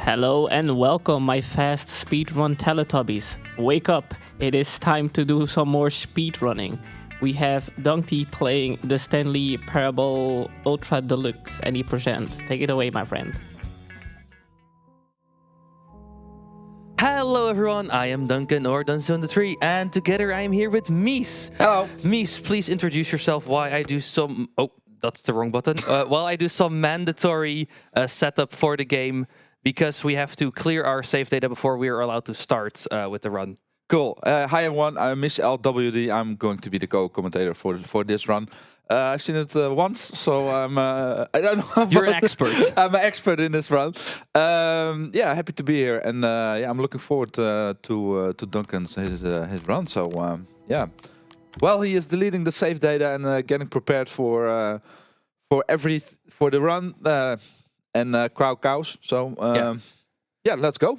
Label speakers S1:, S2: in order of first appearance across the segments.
S1: Hello and welcome, my fast speedrun Teletubbies. Wake up, it is time to do some more speedrunning. We have Donkey playing the Stanley Parable Ultra Deluxe, and he presents. Take it away, my friend.
S2: Hello everyone, I am Duncan or Dun73, and together I am here with Mies.
S3: Hello.
S2: Mies, please introduce yourself while I do some... Oh, that's the wrong button. While I do some mandatory setup for the game, because we have to clear our save data before we are allowed to start with the run.
S3: Cool. Hi everyone, I'm Miss LWD. I'm going to be the co-commentator for this run. I've seen it once, so I'm I don't know.
S2: You're an expert.
S3: I'm an expert in this run. Yeah, happy to be here, and yeah, I'm looking forward to Duncan's his run. So yeah, well, he is deleting the save data and getting prepared for the run and crowd cows. So yeah, let's go.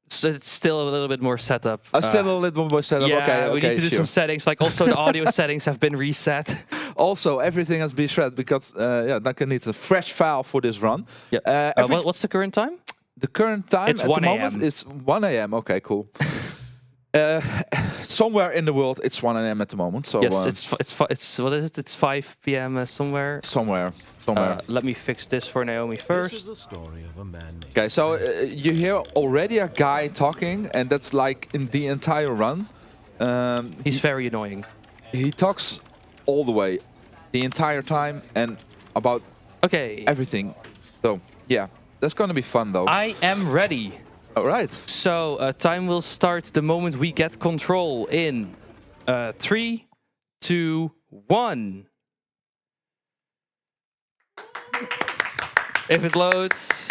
S2: So it's still a little bit more setup.
S3: Still a little more setup.
S2: Yeah,
S3: okay,
S2: we need to do
S3: sure.
S2: some settings. Like also the audio settings have been reset.
S3: Also, everything has been shredded because yeah, Duncan needs a fresh file for this run.
S2: Yeah. What's the current time?
S3: The current time
S2: It's
S3: at
S2: 1
S3: the moment is 1 a.m. Okay, cool. Somewhere in the world, it's 1 a.m. at the moment. So
S2: yes, it's what is it? It's 5 p.m. Somewhere.
S3: Somewhere.
S2: Let me fix this for Naomi first.
S3: Okay, so you hear already a guy talking, and that's like in the entire run.
S2: He's very annoying.
S3: He talks all the way, the entire time, and about everything. So yeah, that's gonna be fun though.
S2: I am ready.
S3: All right.
S2: So time will start the moment we get control in 3, 2, 1. If it loads.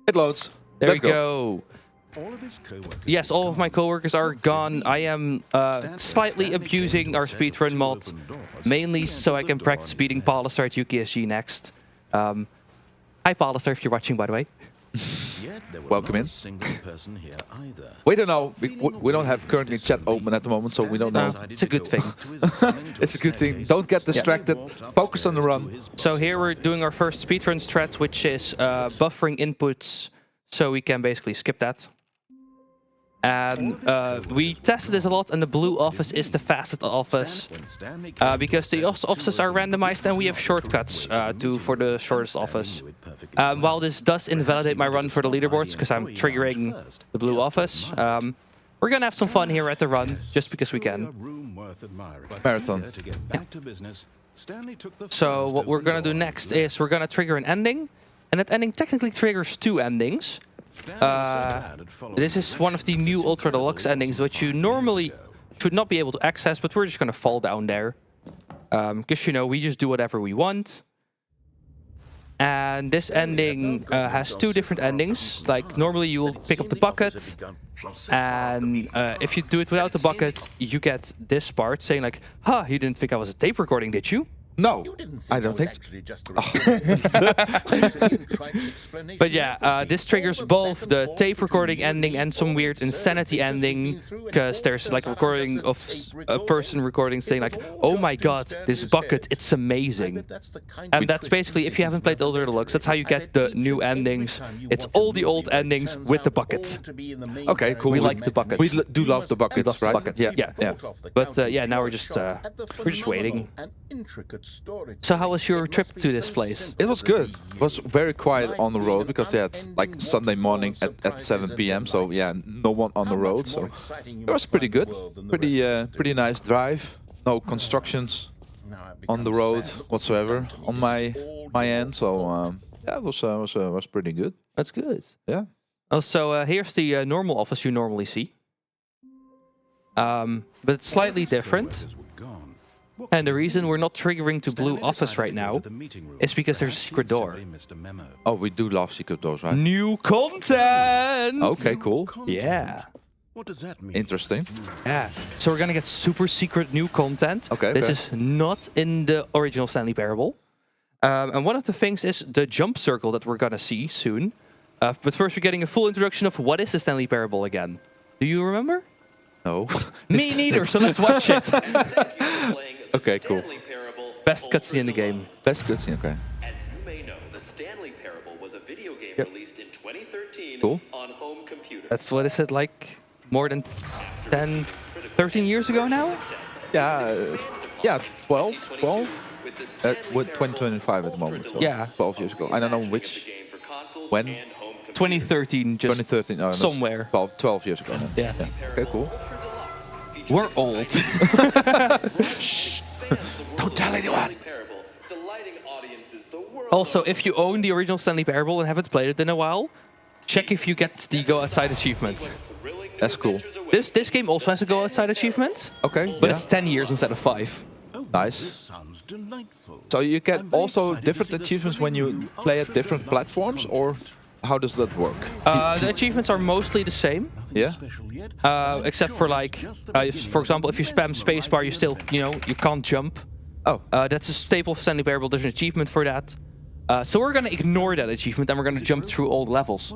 S3: It loads.
S2: There we go. Yes, all of my coworkers are gone. I am slightly abusing our speedrun mod, mainly so I can practice beating Polistar at UKSG next. Hi Polistar, if you're watching, by the way.
S3: Welcome in. We don't know. We don't have currently chat open at the moment, so we don't know.
S2: It's a good thing.
S3: It's a good thing. Don't get distracted. Focus on the run.
S2: So here we're doing our first speedrun strat, which is buffering inputs, so we can basically skip that. And we tested this a lot, and the blue office is the fastest office because the offices are randomized and we have shortcuts for the shortest office. While this does invalidate my run for the leaderboards because I'm triggering the blue office, we're gonna have some fun here at the run just because we can.
S3: Marathon.
S2: Yeah. So what we're gonna do next is we're gonna trigger an ending, and that ending technically triggers 2 endings. This is one of the new Ultra Deluxe endings, which you normally should not be able to access, but we're just going to fall down there. Because, you know, we just do whatever we want. And this ending has 2 different endings. Like, normally you will pick up the bucket. And if you do it without the bucket, you get this part saying like, huh, you didn't think I was a tape recording, did you?
S3: No, I don't think.
S2: But yeah, this triggers both the tape recording ending and some weird insanity ending, because there's like a recording of a person recording saying like, oh my god, this bucket, it's amazing. And that's basically, if you haven't played Ultra Deluxe, that's how you get the new endings. It's all the old endings with the bucket.
S3: Okay, cool.
S2: We like the bucket.
S3: We do love the buckets, right?
S2: Bucket. Yeah. But yeah, now we're just waiting. So how was your trip to this place?
S3: It was good. It was very quiet on the road because yeah, it's like Sunday morning at 7 p.m. So yeah, no one on the road. So it was pretty good. Pretty nice drive. No constructions on the road whatsoever on my end. So yeah, it was pretty good.
S2: That's good.
S3: Yeah.
S2: Oh, so here's the normal office you normally see. But it's slightly different. And the reason we're not triggering to blue office right now is because there's a secret door.
S3: Oh, we do love secret doors, right?
S2: New content!
S3: Okay, cool.
S2: Yeah.
S4: What does that mean?
S3: Interesting.
S2: Yeah. So we're gonna get super secret new content.
S3: Okay.
S2: This is not in the original Stanley Parable. And one of the things is the jump circle that we're gonna see soon. But first we're getting a full introduction of what is the Stanley Parable again. Do you remember?
S3: No.
S2: Me neither, so let's watch it.
S3: Okay, cool.
S2: Best cutscene in the game.
S3: Best cutscene, okay.
S5: As you may know, the Stanley Parable was a video game released in
S4: 2013
S3: Cool.
S4: on home computer.
S2: That's what is it like more than 10, 13 years ago now?
S3: Yeah, 12. With 2025 at the moment. So
S2: Yeah.
S3: 12 years ago. I don't know which. When?
S2: 2013, just
S3: 2013. Oh, no,
S2: somewhere.
S3: 12 years ago. Then.
S2: Yeah.
S3: Okay, cool.
S2: We're old.
S3: Shh. Don't tell anyone.
S2: Also, if you own the original Stanley Parable and haven't played it in a while, check if you get the Go Outside achievement.
S3: That's cool.
S2: This game also has a Go Outside achievement,
S3: Okay.
S2: but it's 10 years instead of 5.
S3: Nice. So you get also different achievements when you play at different platforms, or how does that work?
S2: The achievements are mostly the same.
S3: Yeah.
S2: Except for like, for example, if you spam spacebar, you still, you can't jump.
S3: Oh.
S2: That's a staple of Stanley Parable. There's an achievement for that. So we're gonna ignore that achievement and we're gonna jump through all the levels.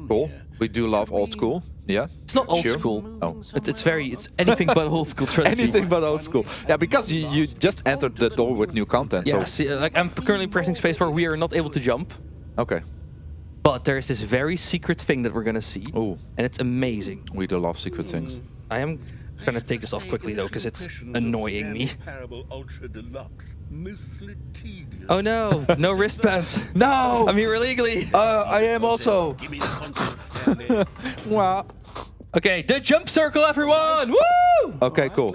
S3: Cool. We do love old school. Yeah.
S2: It's not old
S3: Sure.
S2: school.
S3: Oh.
S2: It's anything but old school. Trust me.
S3: Anything but old school. Yeah, because you just entered the door with new content.
S2: Yeah.
S3: So.
S2: See, like I'm currently pressing spacebar. We are not able to jump.
S3: Okay.
S2: But there is this very secret thing that we're gonna see.
S3: Ooh.
S2: And it's amazing.
S3: We do love secret things.
S2: I am gonna take this off quickly though, because it's annoying me. Oh no, no wristbands.
S3: No!
S2: I'm here illegally.
S3: I am also. Wow.
S2: Okay, the jump circle, everyone! Woo!
S3: Okay, cool.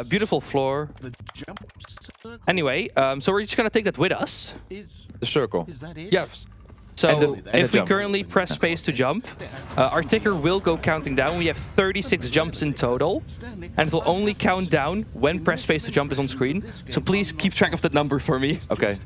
S2: Beautiful floor. Anyway, so we're just gonna take that with us.
S3: The circle.
S2: Yes. So
S3: And the
S2: if we
S3: jump.
S2: currently press space to jump, our ticker will go counting down. We have 36 jumps in total, and it will only count down when press space to jump is on screen. So please keep track of that number for me.
S3: Okay.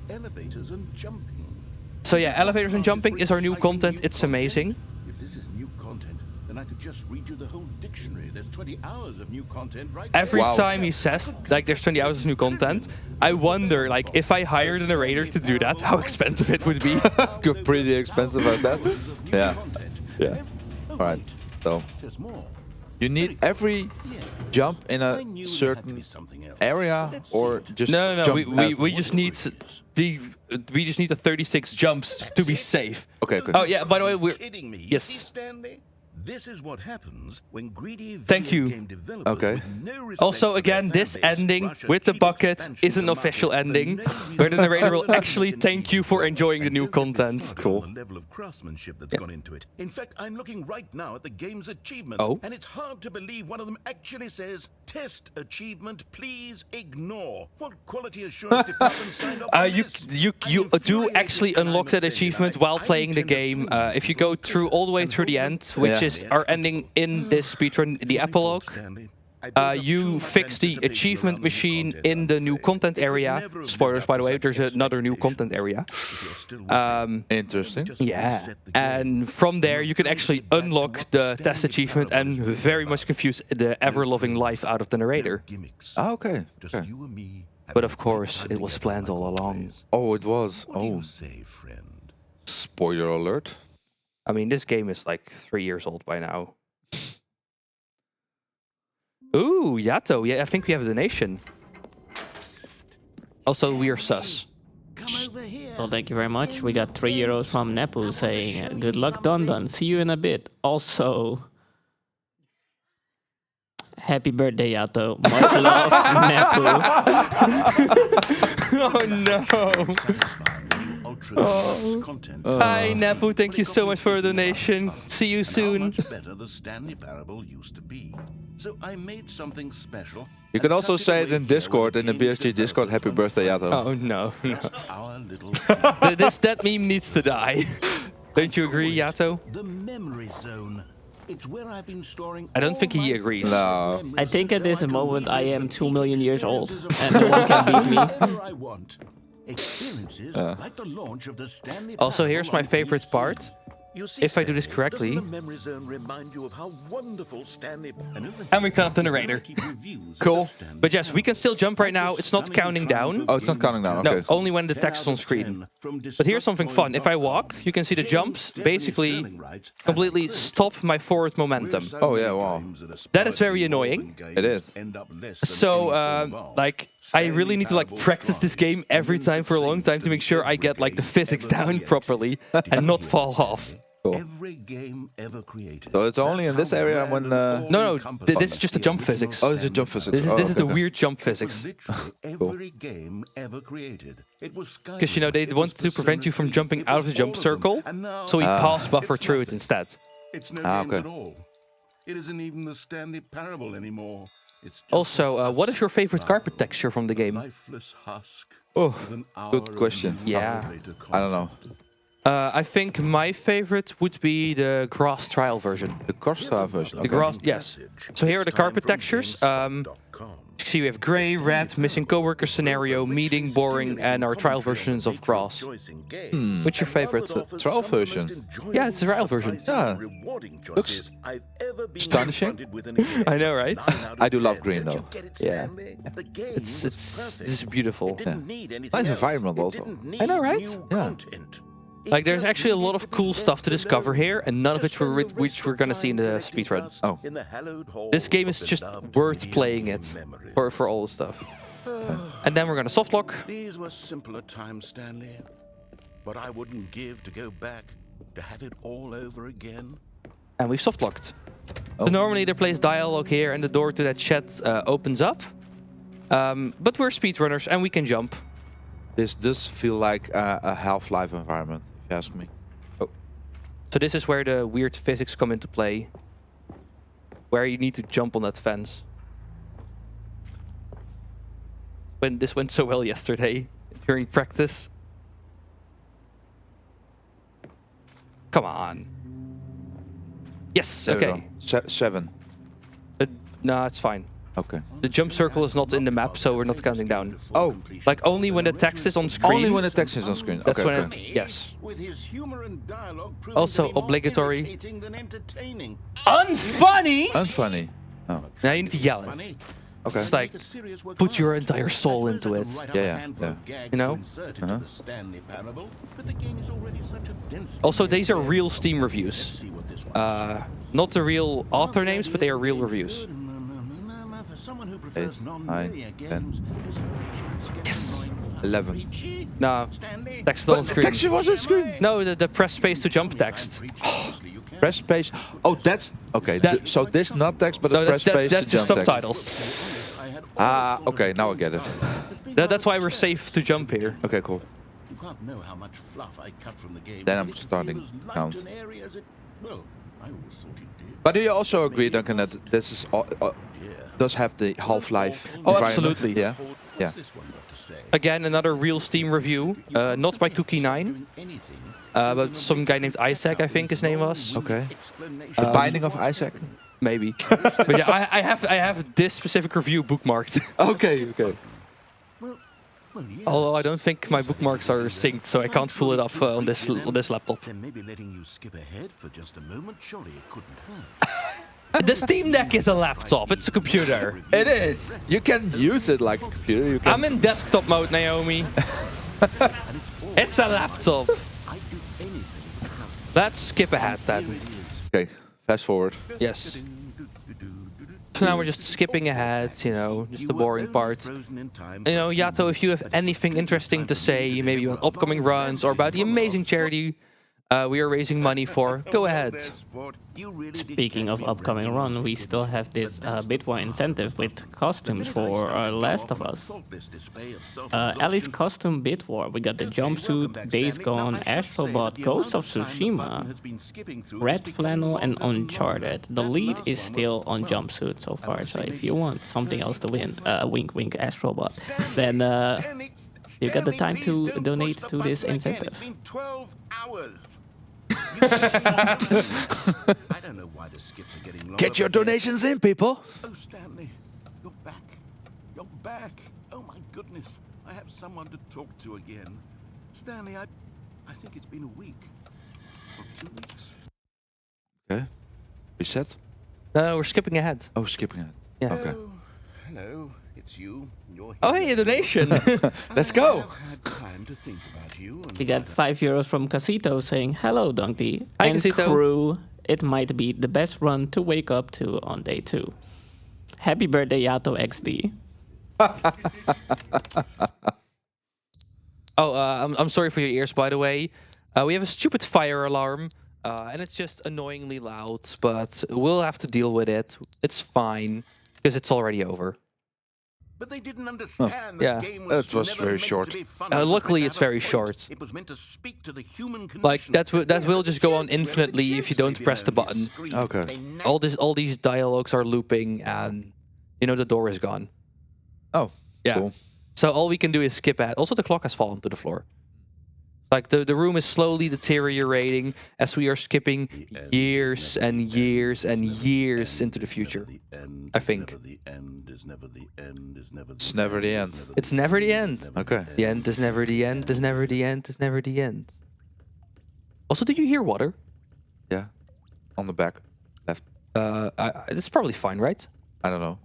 S2: So yeah, elevators and jumping is our new content. It's amazing.
S5: If this is new content, then I could just read you the whole dictionary. There's 20 hours of new content right
S2: Every
S3: Wow.
S2: time he says like there's 20 hours of new content, I wonder like if I hired a narrator to do that, how expensive it would be.
S3: Good, pretty expensive at that. Yeah.
S2: Yeah.
S3: All right. So
S5: There's more.
S3: you need every jump in a certain area, or just
S2: No.
S3: jump
S2: We just need the 36 jumps to be safe.
S3: Okay. Good.
S2: Oh yeah. By the way, we're
S5: Kidding me?
S2: Yes.
S5: Stanley? This is what happens when greedy
S2: Thank
S5: video
S2: you.
S5: game developers
S3: Okay.
S5: with no respect
S2: Also,
S5: for
S2: again,
S5: their
S2: this
S5: fan base
S2: ending
S5: rush a
S2: with the
S5: cheap
S2: bucket
S5: expansion
S2: is an
S5: to the
S2: official
S5: market with
S2: ending,
S5: no
S2: where the narrator will
S5: user
S2: actually thank you for enjoying the new
S5: And don't get me
S2: content.
S5: started
S3: Cool.
S5: on the level of craftsmanship that's gone into it. In fact, I'm looking right now at the game's achievements,
S2: Oh.
S5: and it's hard to believe one of them actually says, "Test achievement, please ignore." What quality assurance department signed off on
S2: You
S5: this?
S2: you
S5: I'm
S2: you do
S5: infuriated
S2: actually
S5: and I'm
S2: unlock that
S5: offended.
S2: achievement
S5: I-
S2: while
S5: I
S2: playing the
S5: intend to
S2: game.
S5: prove
S2: If you go through all the way through the end, which
S3: Yeah.
S2: is our ending in this speedrun, the epilogue, you fix the achievement machine in the new content area. Spoilers, by the way, there's another new content area.
S3: Interesting.
S2: Yeah, and from there you can actually unlock the test achievement and very much confuse the ever-loving life out of the narrator.
S3: Ah, okay.
S5: Just
S3: Okay.
S5: you and me.
S2: But of course, it was planned all along.
S3: Oh, it was.
S5: What do
S3: Oh,
S5: you say, friend?
S3: spoiler alert.
S2: I mean, this game is like 3 years old by now. Ooh, Yato. Yeah, I think we have a donation. Also, we are sus.
S5: Come over here.
S1: Well, thank you very much. We got €3 from Nepu saying, "Good luck, Don Don. See you in a bit." Also, happy birthday, Yato. Much love, Nepu.
S2: Oh no.
S5: Content.
S2: Hi, Nepu. Thank you so much for the donation. See you
S5: How
S2: soon.
S5: much better the Stanley Parable used to be. So I made something special.
S3: You can
S5: and
S3: also
S5: tucked it
S3: say it
S5: away
S3: in
S5: here
S3: Discord,
S5: where
S3: in the
S5: games
S3: BSG Discord. Happy
S5: developers
S3: birthday,
S5: find
S3: Yato.
S2: Oh no.
S5: Our little secret.
S2: That meme needs to die. Don't you agree, Yato?
S5: The memory zone. It's where I've been storing.
S2: I don't
S5: all
S2: think he
S5: my
S2: agrees.
S3: No.
S5: memories
S1: I think at
S5: so
S1: this
S5: can
S1: moment I
S5: relive
S1: am
S5: the
S1: 2
S5: peak
S1: million years old,
S5: experiences of
S1: and no one can beat me.
S5: whenever I want. Experiences like the launch of the Stanley
S2: Also,
S5: Parable
S2: here's my
S5: on
S2: favorite
S5: PC.
S2: part.
S5: You see,
S2: If I do this
S5: Stanley,
S2: correctly-
S5: doesn't the memory zone remind you of how wonderful Stanley
S2: And we cut up the narrator.
S3: Cool.
S2: But yes, we can still jump right now. It's not counting down.
S3: Oh, it's not counting down.
S2: No,
S3: Okay.
S2: only when the text is on screen. But here's something fun. If I walk, you can see the jumps basically completely stop my forward momentum.
S3: Oh, yeah, wow.
S2: That is very annoying.
S3: It is.
S2: So, like, I really need to like practice this game every time for a long time to make sure I get like the physics down properly and not fall off.
S3: Cool.
S5: Every game ever created.
S3: So it's only in this area when...
S2: No, this is just the jump physics.
S3: Oh, it's the jump physics.
S2: This is the
S3: okay.
S2: weird jump physics.
S5: Every game ever created. It was
S2: Because, you know, they wanted to prevent you from jumping out of the jump circle, so we pass buffer through it instead.
S5: It's no games
S3: okay.
S5: at all. It isn't even the Stanley Parable anymore. It's just
S2: Also, what is your favorite carpet texture from the game?
S5: lifeless husk.
S3: Oh,
S5: with an
S3: good
S5: hour
S3: question.
S5: of
S2: Yeah.
S5: elevator
S3: I don't know.
S2: I think my favorite would be the grass trial version.
S3: The Corsa version.
S2: The
S3: Okay.
S2: grass, yes. So here are the carpet textures. See, we have gray, red, missing coworker scenario, meeting, boring, and our trial versions of grass. What's your favorite?
S3: Trial version.
S2: Yeah, it's the trial version.
S3: Yeah. Looks astonishing.
S2: I know, right?
S3: I do love green though.
S2: Yeah. This is beautiful.
S3: Nice environment also.
S2: I know, right?
S3: Yeah.
S2: Like, there's actually a lot of cool stuff to discover here, and none of which we're gonna see in the speedrun.
S3: Oh.
S2: This game is just worth playing it for all the stuff. And then we're gonna softlock.
S5: These were simpler times, Stanley. But I wouldn't give to go back to have it all over again.
S2: And we've softlocked. So normally there plays dialogue here and the door to that shed opens up. But we're speedrunners and we can jump.
S3: This does feel like a Half-Life environment, if you ask me. Oh.
S2: So this is where the weird physics come into play. Where you need to jump on that fence. When this went so well yesterday during practice. Come on. Yes,
S3: There we
S2: okay.
S3: go. 7.
S2: No, it's fine.
S3: Okay.
S2: The jump circle is not in the map, so we're not counting down.
S3: Oh.
S2: Like only when the text is on screen.
S3: Only when the text is on screen.
S2: That's
S3: okay,
S2: when
S3: okay.
S2: yes.
S5: With his humor and dialogue proving
S2: Also
S5: to be more
S2: obligatory.
S5: irritating than entertaining.
S2: Unfunny!
S3: Unfunny. Oh.
S2: Now you need to yell it.
S5: Funny.
S3: Okay.
S2: It's like, put your entire soul into it.
S3: Yeah.
S2: You know? Also, these are real Steam reviews. Not the real author names, but they are real reviews.
S3: 8, 9, 10. Yes! 11.
S2: No, text on
S3: But the
S2: screen.
S3: text was on screen.
S2: No, the press space to jump text.
S3: Press space. Oh, that's okay. So this not text, but
S2: No,
S3: the press space
S2: that's
S3: to
S2: just
S3: jump text.
S2: subtitles.
S3: Ah, okay. Now I get it.
S2: That's why we're safe to jump here.
S3: Okay, cool.
S5: You can't know how much fluff I cut from the game.
S3: Then
S5: to
S3: I'm
S5: make it
S3: starting
S5: feel as light
S3: count.
S5: an area as it- well, I always thought it did.
S3: But do you also agree, Duncan, that this is does have the Half-Life
S2: Oh,
S3: environment?
S2: absolutely.
S3: Yeah. Yeah.
S5: What's this one got to say?
S2: Again, another real Steam review. Not by Cookie9,
S5: Doing anything.
S2: but some guy named Isaac, I think his name was.
S3: Okay.
S5: Explanation.
S3: The Binding of Isaac.
S2: Maybe. But yeah, I have this specific review bookmarked.
S3: Okay. Okay.
S5: Well, yeah.
S2: Although I don't think my bookmarks are synced, so I can't pull it up on this laptop.
S5: Then maybe letting you skip ahead for just a moment, surely it couldn't hurt.
S2: The Steam Deck is a laptop. It's a computer.
S3: It is. You can use it like a computer. You can.
S2: I'm in desktop mode, Naomi. It's a laptop.
S5: I'd do anything for the customer.
S2: Let's skip ahead then.
S5: Here it is.
S3: Okay. Fast forward.
S2: Yes. So now we're just skipping ahead, you know, just the boring part. You know, Yato, if you have anything interesting to say, maybe about upcoming runs or about the amazing charity we are raising money for, go ahead.
S1: Speaking of upcoming run, we still have this Bitwar incentive with costumes for Last of Us. Ellie's costume Bitwar. We got the jumpsuit, Days Gone, Astrobot, Ghost of Tsushima, Red Flannel, and Uncharted. The lead is still on jumpsuit so far, so if you want something else to win, wink wink Astrobot, then you got the time to donate to this incentive.
S5: 12 hours. I don't know why the skips are getting longer.
S3: Get your donations in, people.
S5: Oh, Stanley, you're back. You're back. Oh my goodness, I have someone to talk to again. Stanley, I think it's been a week or 2 weeks.
S3: Okay. Reset.
S2: No, we're skipping ahead.
S3: Oh, skipping it.
S2: Yeah.
S3: Okay.
S5: Oh, hello, it's you. You're here.
S2: Oh, hey, a donation.
S3: Let's go.
S5: I've had time to think about you. And
S1: We got €5 from Casito saying, "Hello, Donkey
S2: Hi,
S1: and
S2: Casito.
S1: crew. It might be the best run to wake up to on day 2. Happy birthday, Yato XD."
S2: Oh, I'm sorry for your ears, by the way. We have a stupid fire alarm And it's just annoyingly loud, but we'll have to deal with it. It's fine, because it's already over.
S5: But they didn't understand
S2: Yeah.
S5: the game was
S3: That was
S5: never
S3: very
S5: meant
S3: short.
S5: to be fun. It was
S2: Luckily,
S5: meant
S2: it's
S5: to have a
S2: very
S5: point.
S2: short.
S5: It was meant to speak to the human
S2: Like,
S5: condition.
S2: that will just go on infinitely if you don't press the button.
S3: Okay.
S2: All these dialogues are looping, and you know the door is gone.
S3: Oh,
S2: Yeah.
S3: cool.
S2: So all we can do is skip ahead. Also, the clock has fallen to the floor. Like, the room is slowly deteriorating as we are skipping years and years and years into the future. I think.
S3: It's never the end.
S2: It's never the end.
S3: Okay.
S2: The end is never the end, is never the end, is never the end. Also, do you hear water?
S3: Yeah. On the back. Left.
S2: It's probably fine, right?
S3: I don't know.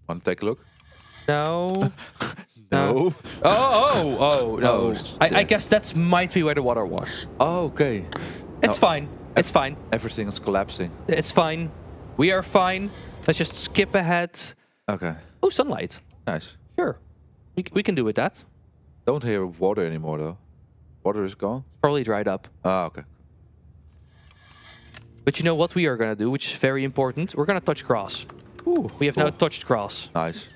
S3: Want to take a look?
S2: No.
S3: No.
S2: Oh, no.
S3: Oh,
S2: I guess that might be where the water was.
S3: Oh, okay.
S2: It's fine. It's fine.
S3: Everything is collapsing.
S2: It's fine. We are fine. Let's just skip ahead.
S3: Okay.
S2: Oh, sunlight.
S3: Nice.
S2: Sure. We can do with that.
S3: Don't hear water anymore though. Water is gone.
S2: Probably dried up.
S3: Ah, okay.
S2: But you know what we are going to do, which is very important? We're going to touch grass.
S3: Ooh,
S2: We have now touched grass.
S3: Nice.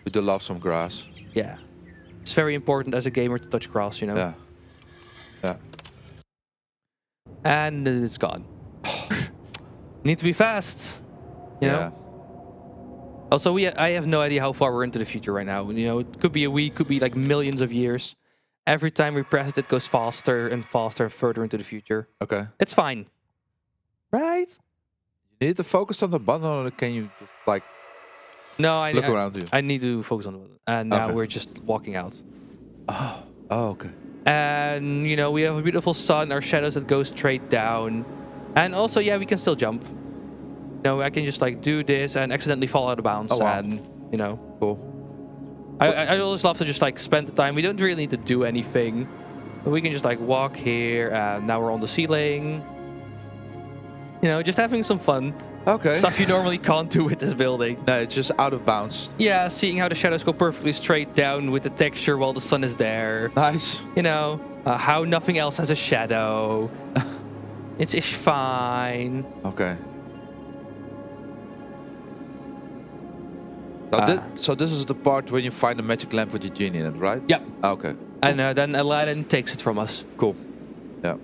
S3: We do love some grass.
S2: Yeah. It's very important as a gamer to touch grass, you know?
S3: Yeah. Yeah.
S2: And it's gone. Need to be fast. You know? Also, I have no idea how far we're into the future right now. You know, it could be a week, could be like millions of years. Every time we press it, it goes faster and faster and further into the future.
S3: Okay.
S2: It's fine. Right?
S3: You need to focus on the button, or can you just like
S2: No, I
S3: look around you?
S2: I need to focus on the button. And now
S3: Okay.
S2: we're just walking out.
S3: Oh, okay.
S2: And, you know, we have a beautiful sun, our shadows that go straight down. And also, yeah, we can still jump. You know, I can just like do this and accidentally fall out of bounds.
S3: Oh, wow.
S2: And, you know.
S3: Cool.
S2: I always love to just like spend the time. We don't really need to do anything. But we can just like walk here, and now we're on the ceiling. You know, just having some fun.
S3: Okay.
S2: Stuff you normally can't do with this building.
S3: No, it's just out of bounds.
S2: Yeah, seeing how the shadows go perfectly straight down with the texture while the sun is there.
S3: Nice.
S2: You know, how nothing else has a shadow. It's fine.
S3: Okay. So this is the part when you find the magic lamp with your genie in it, right?
S2: Yep.
S3: Okay.
S2: And then Aladdin takes it from us.
S3: Cool. Yeah.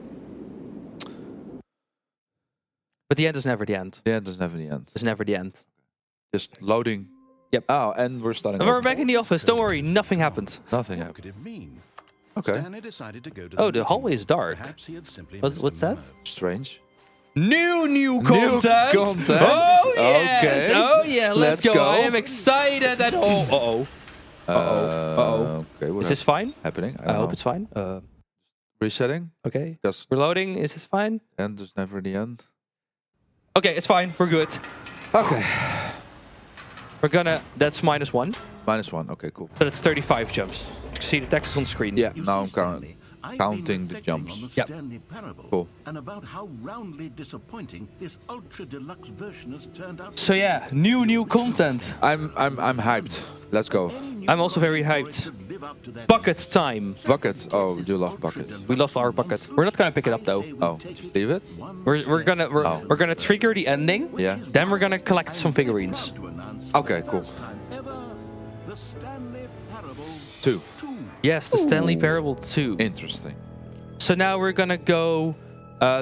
S2: But the end is never the end.
S3: The end is never the end.
S2: It's never the end.
S3: Just loading.
S2: Yep.
S3: Oh, and we're starting.
S2: And we're
S3: off.
S2: back in the office. Don't worry, nothing happened.
S3: Nothing
S5: What
S3: happened.
S5: could it mean?
S3: Okay.
S5: Stanley decided to go to
S2: Oh, the
S5: meeting.
S2: hallway is dark.
S5: Perhaps he had simply
S2: What's
S5: missed
S2: that?
S5: a memo.
S3: Strange.
S2: New content.
S3: content.
S2: Oh yes.
S3: Okay.
S2: Oh yeah. Let's go.
S3: Let's go.
S2: I am excited. And oh. Uh-oh.
S3: Okay. What
S2: Is this fine?
S3: happening?
S2: I
S3: don't
S2: hope
S3: know.
S2: it's fine.
S3: Resetting.
S2: Okay.
S3: Just
S2: We're loading. Is this fine?
S3: end is never the end.
S2: Okay, it's fine. We're good.
S3: Okay.
S2: We're gonna. That's -1.
S3: -1. Okay. Cool.
S2: So that's 35 jumps. You can see the text is on screen.
S3: Yeah.
S5: You
S3: Now
S5: see,
S3: I'm
S5: Stanley, I've been
S3: counting the
S5: reflecting
S3: jumps.
S5: on the
S2: Yep.
S5: Stanley parable
S3: Cool.
S5: and about how roundly disappointing this ultra deluxe version has turned out.
S2: So yeah, new content.
S3: I'm hyped. Let's go.
S2: I'm also very hyped. Bucket time.
S3: Bucket. Oh, you love buckets.
S2: We love our bucket. We're not gonna pick it up though.
S3: Oh, just leave it.
S2: We're gonna trigger the ending.
S3: Yeah.
S2: Then we're gonna collect some figurines.
S3: Okay. Cool.
S5: The Stanley Parable
S3: 2.
S5: 2.
S2: Yes, the Stanley Parable 2.
S3: Interesting.
S2: So now we're gonna go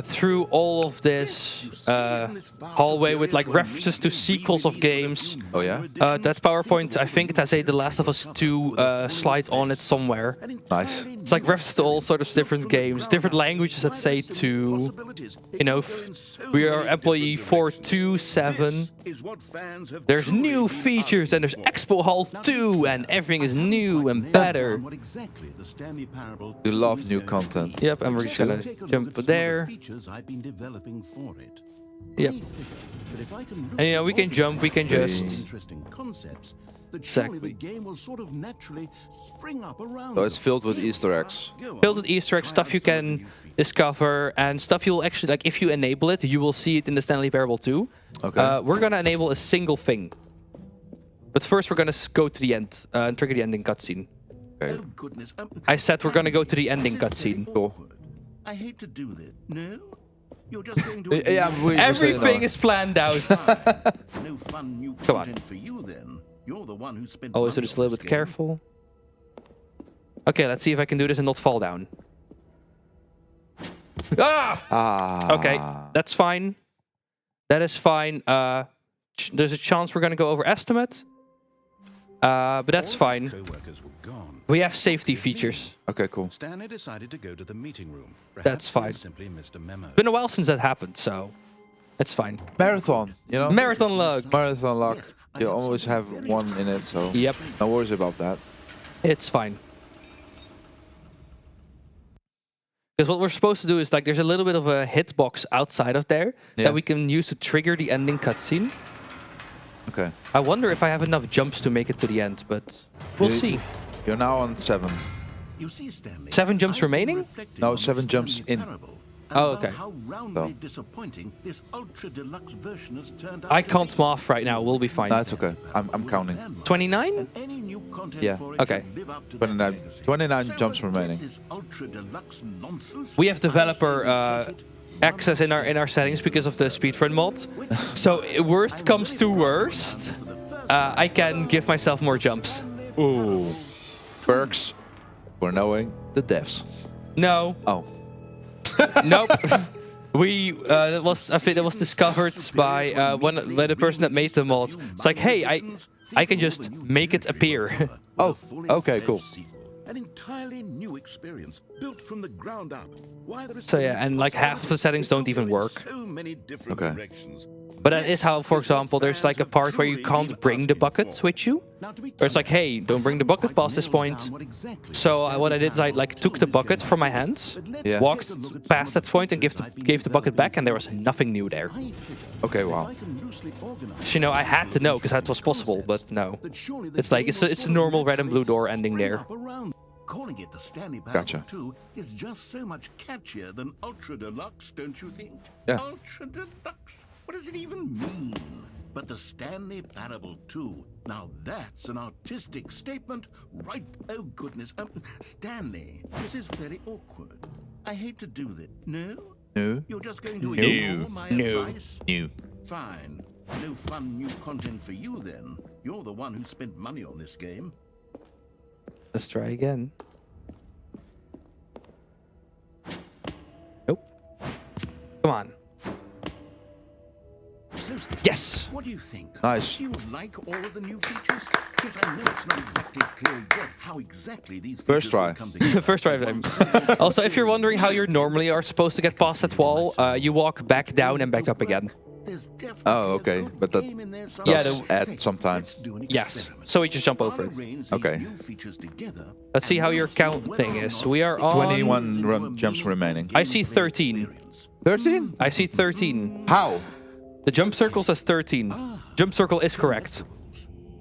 S2: through all of this hallway with like references to sequels of games.
S3: Oh yeah.
S2: That PowerPoint, I think it has a The Last of Us 2 slide on it somewhere.
S3: Nice.
S2: It's like references to all sorts of different games, different languages that say to, you know, we are employee 427. There's new features and there's Expo Hall 2 and everything is new and better.
S3: You love new content.
S2: Yep, and we're just gonna jump there. Yep. And you know, we can jump, we can just... Exactly.
S5: The game will sort of naturally spring up around
S3: So it's filled with Easter eggs.
S2: Filled with Easter eggs, stuff you can discover, and stuff you'll actually, like, if you enable it, you will see it in the Stanley Parable 2.
S3: Okay.
S2: We're gonna enable a single thing. But first we're gonna go to the end and trigger the ending cutscene.
S3: Okay.
S5: Oh, goodness.
S2: I said we're gonna go to the ending cutscene.
S3: Cool.
S5: I hate to do this. No? You're just going to
S3: Yeah, we just say
S2: Everything
S3: no.
S2: is planned out.
S5: no fun new
S2: Come on.
S5: content for you then. You're the one who spent
S2: Always do
S5: money
S2: this a
S5: on
S2: little
S5: this
S2: bit
S5: game.
S2: careful. Okay, let's see if I can do this and not fall down. Ah!
S3: Ah.
S2: Okay, that's fine. That is fine. There's a chance we're gonna go over estimate. But that's
S5: All his
S2: fine.
S5: co-workers were gone.
S2: We have safety features.
S3: Okay, cool.
S5: Stanley decided to go to the meeting room.
S2: That's
S5: Perhaps he had
S2: fine.
S5: Simply missed a memo.
S2: Been a while since that happened, so it's fine.
S3: Marathon, you know?
S2: Marathon log.
S3: Marathon luck. You always have one in it, so
S2: Yep,
S3: no worries about that.
S2: it's fine. Because what we're supposed to do is like there's a little bit of a hitbox outside of there
S3: Yeah.
S2: that we can use to trigger the ending cutscene.
S3: Okay.
S2: I wonder if I have enough jumps to make it to the end, but we'll
S3: You-
S2: see.
S3: You're now on 7.
S5: You see, Stanley,
S2: 7 jumps
S5: I've been
S2: remaining?
S5: reflecting
S3: No,
S5: on the
S3: 7 jumps
S5: Stanley
S3: in.
S5: parable and
S2: Oh,
S5: about
S2: okay.
S5: How roundly
S3: So.
S5: disappointing this ultra deluxe version has turned out
S2: I
S5: to
S2: can't
S5: be.
S2: off right now. We'll be fine.
S3: That's okay. I'm counting.
S2: 29?
S5: And any new content
S3: Yeah.
S5: for it
S2: Okay.
S5: should live up to
S3: 29
S5: that legacy.
S3: 29
S5: So
S3: jumps
S5: forget
S3: remaining.
S5: this ultra deluxe nonsense.
S2: We have
S5: I say
S2: developer
S5: we take it
S2: access in our settings because of the speedrun mod. So worst comes to worst, I can give myself more jumps.
S3: Ooh. Perks for knowing the devs.
S2: No,
S3: Oh.
S2: nope. That was, I think it was discovered by by the person that made the mod. It's like, hey, I can just make it appear.
S3: Oh, okay, cool.
S5: An entirely new experience built from the ground up. Why there are
S2: So yeah,
S5: many
S2: and like half of the settings don't even
S5: possibilities,
S2: work.
S5: so many different
S3: Okay.
S5: directions.
S2: But that is how, for example, there's like a part where you can't bring the buckets with you.
S5: Now, to be
S2: Or it's like, hey, don't bring the bucket past this point. So what I did is I like took the bucket from my hands,
S3: Yeah.
S2: walked past that point and gave the bucket back, and there was nothing new there.
S3: Okay, wow.
S2: So, you know, I had to know because that was possible, but no. It's like it's a normal red and blue door ending there.
S5: Calling it the Stanley
S3: Gotcha.
S5: Parable 2 is just so much catchier than Ultra Deluxe, don't you think?
S3: Yeah.
S5: Ultra Deluxe? What does it even mean? But the Stanley Parable 2, now that's an artistic statement, right? Oh goodness, Stanley, this is very awkward. I hate to do that. No?
S3: No.
S5: You're just going to
S3: No.
S5: ignore my
S2: No.
S5: advice?
S3: New.
S5: Fine. No fun new content for you then. You're the one who spent money on this game.
S2: Let's try again. Nope. Come on.
S5: So,
S2: Yes!
S5: what do you think?
S3: Nice.
S5: Do you like all of the new features? Because I know it's not exactly clear yet how exactly these
S3: First
S5: features
S3: try.
S5: will come together.
S2: First try of them. Also, if you're wondering how you normally are supposed to get past that wall, you walk back down and back up again.
S5: There's definitely
S3: Oh,
S5: a
S3: okay,
S5: good
S3: but that
S5: game in there
S2: Yeah,
S5: somewhere.
S3: does add
S5: Say,
S3: some time.
S5: let's do an
S2: Yes.
S5: experiment.
S2: So we just jump over
S5: I'll
S2: it.
S5: arrange these
S3: Okay.
S5: new features together,
S2: Let's see
S5: and
S2: how
S5: we'll
S2: your
S5: see
S2: count
S5: whether
S2: thing
S5: or
S2: is.
S5: not
S2: We are
S5: it
S2: on
S3: 21
S5: into a
S3: jumps
S5: meaningful
S3: remaining.
S2: I see
S5: gameplay
S2: 13.
S5: experience.
S3: 13?
S2: I see 13.
S3: How?
S2: The jump circle says 13. Jump circle is correct.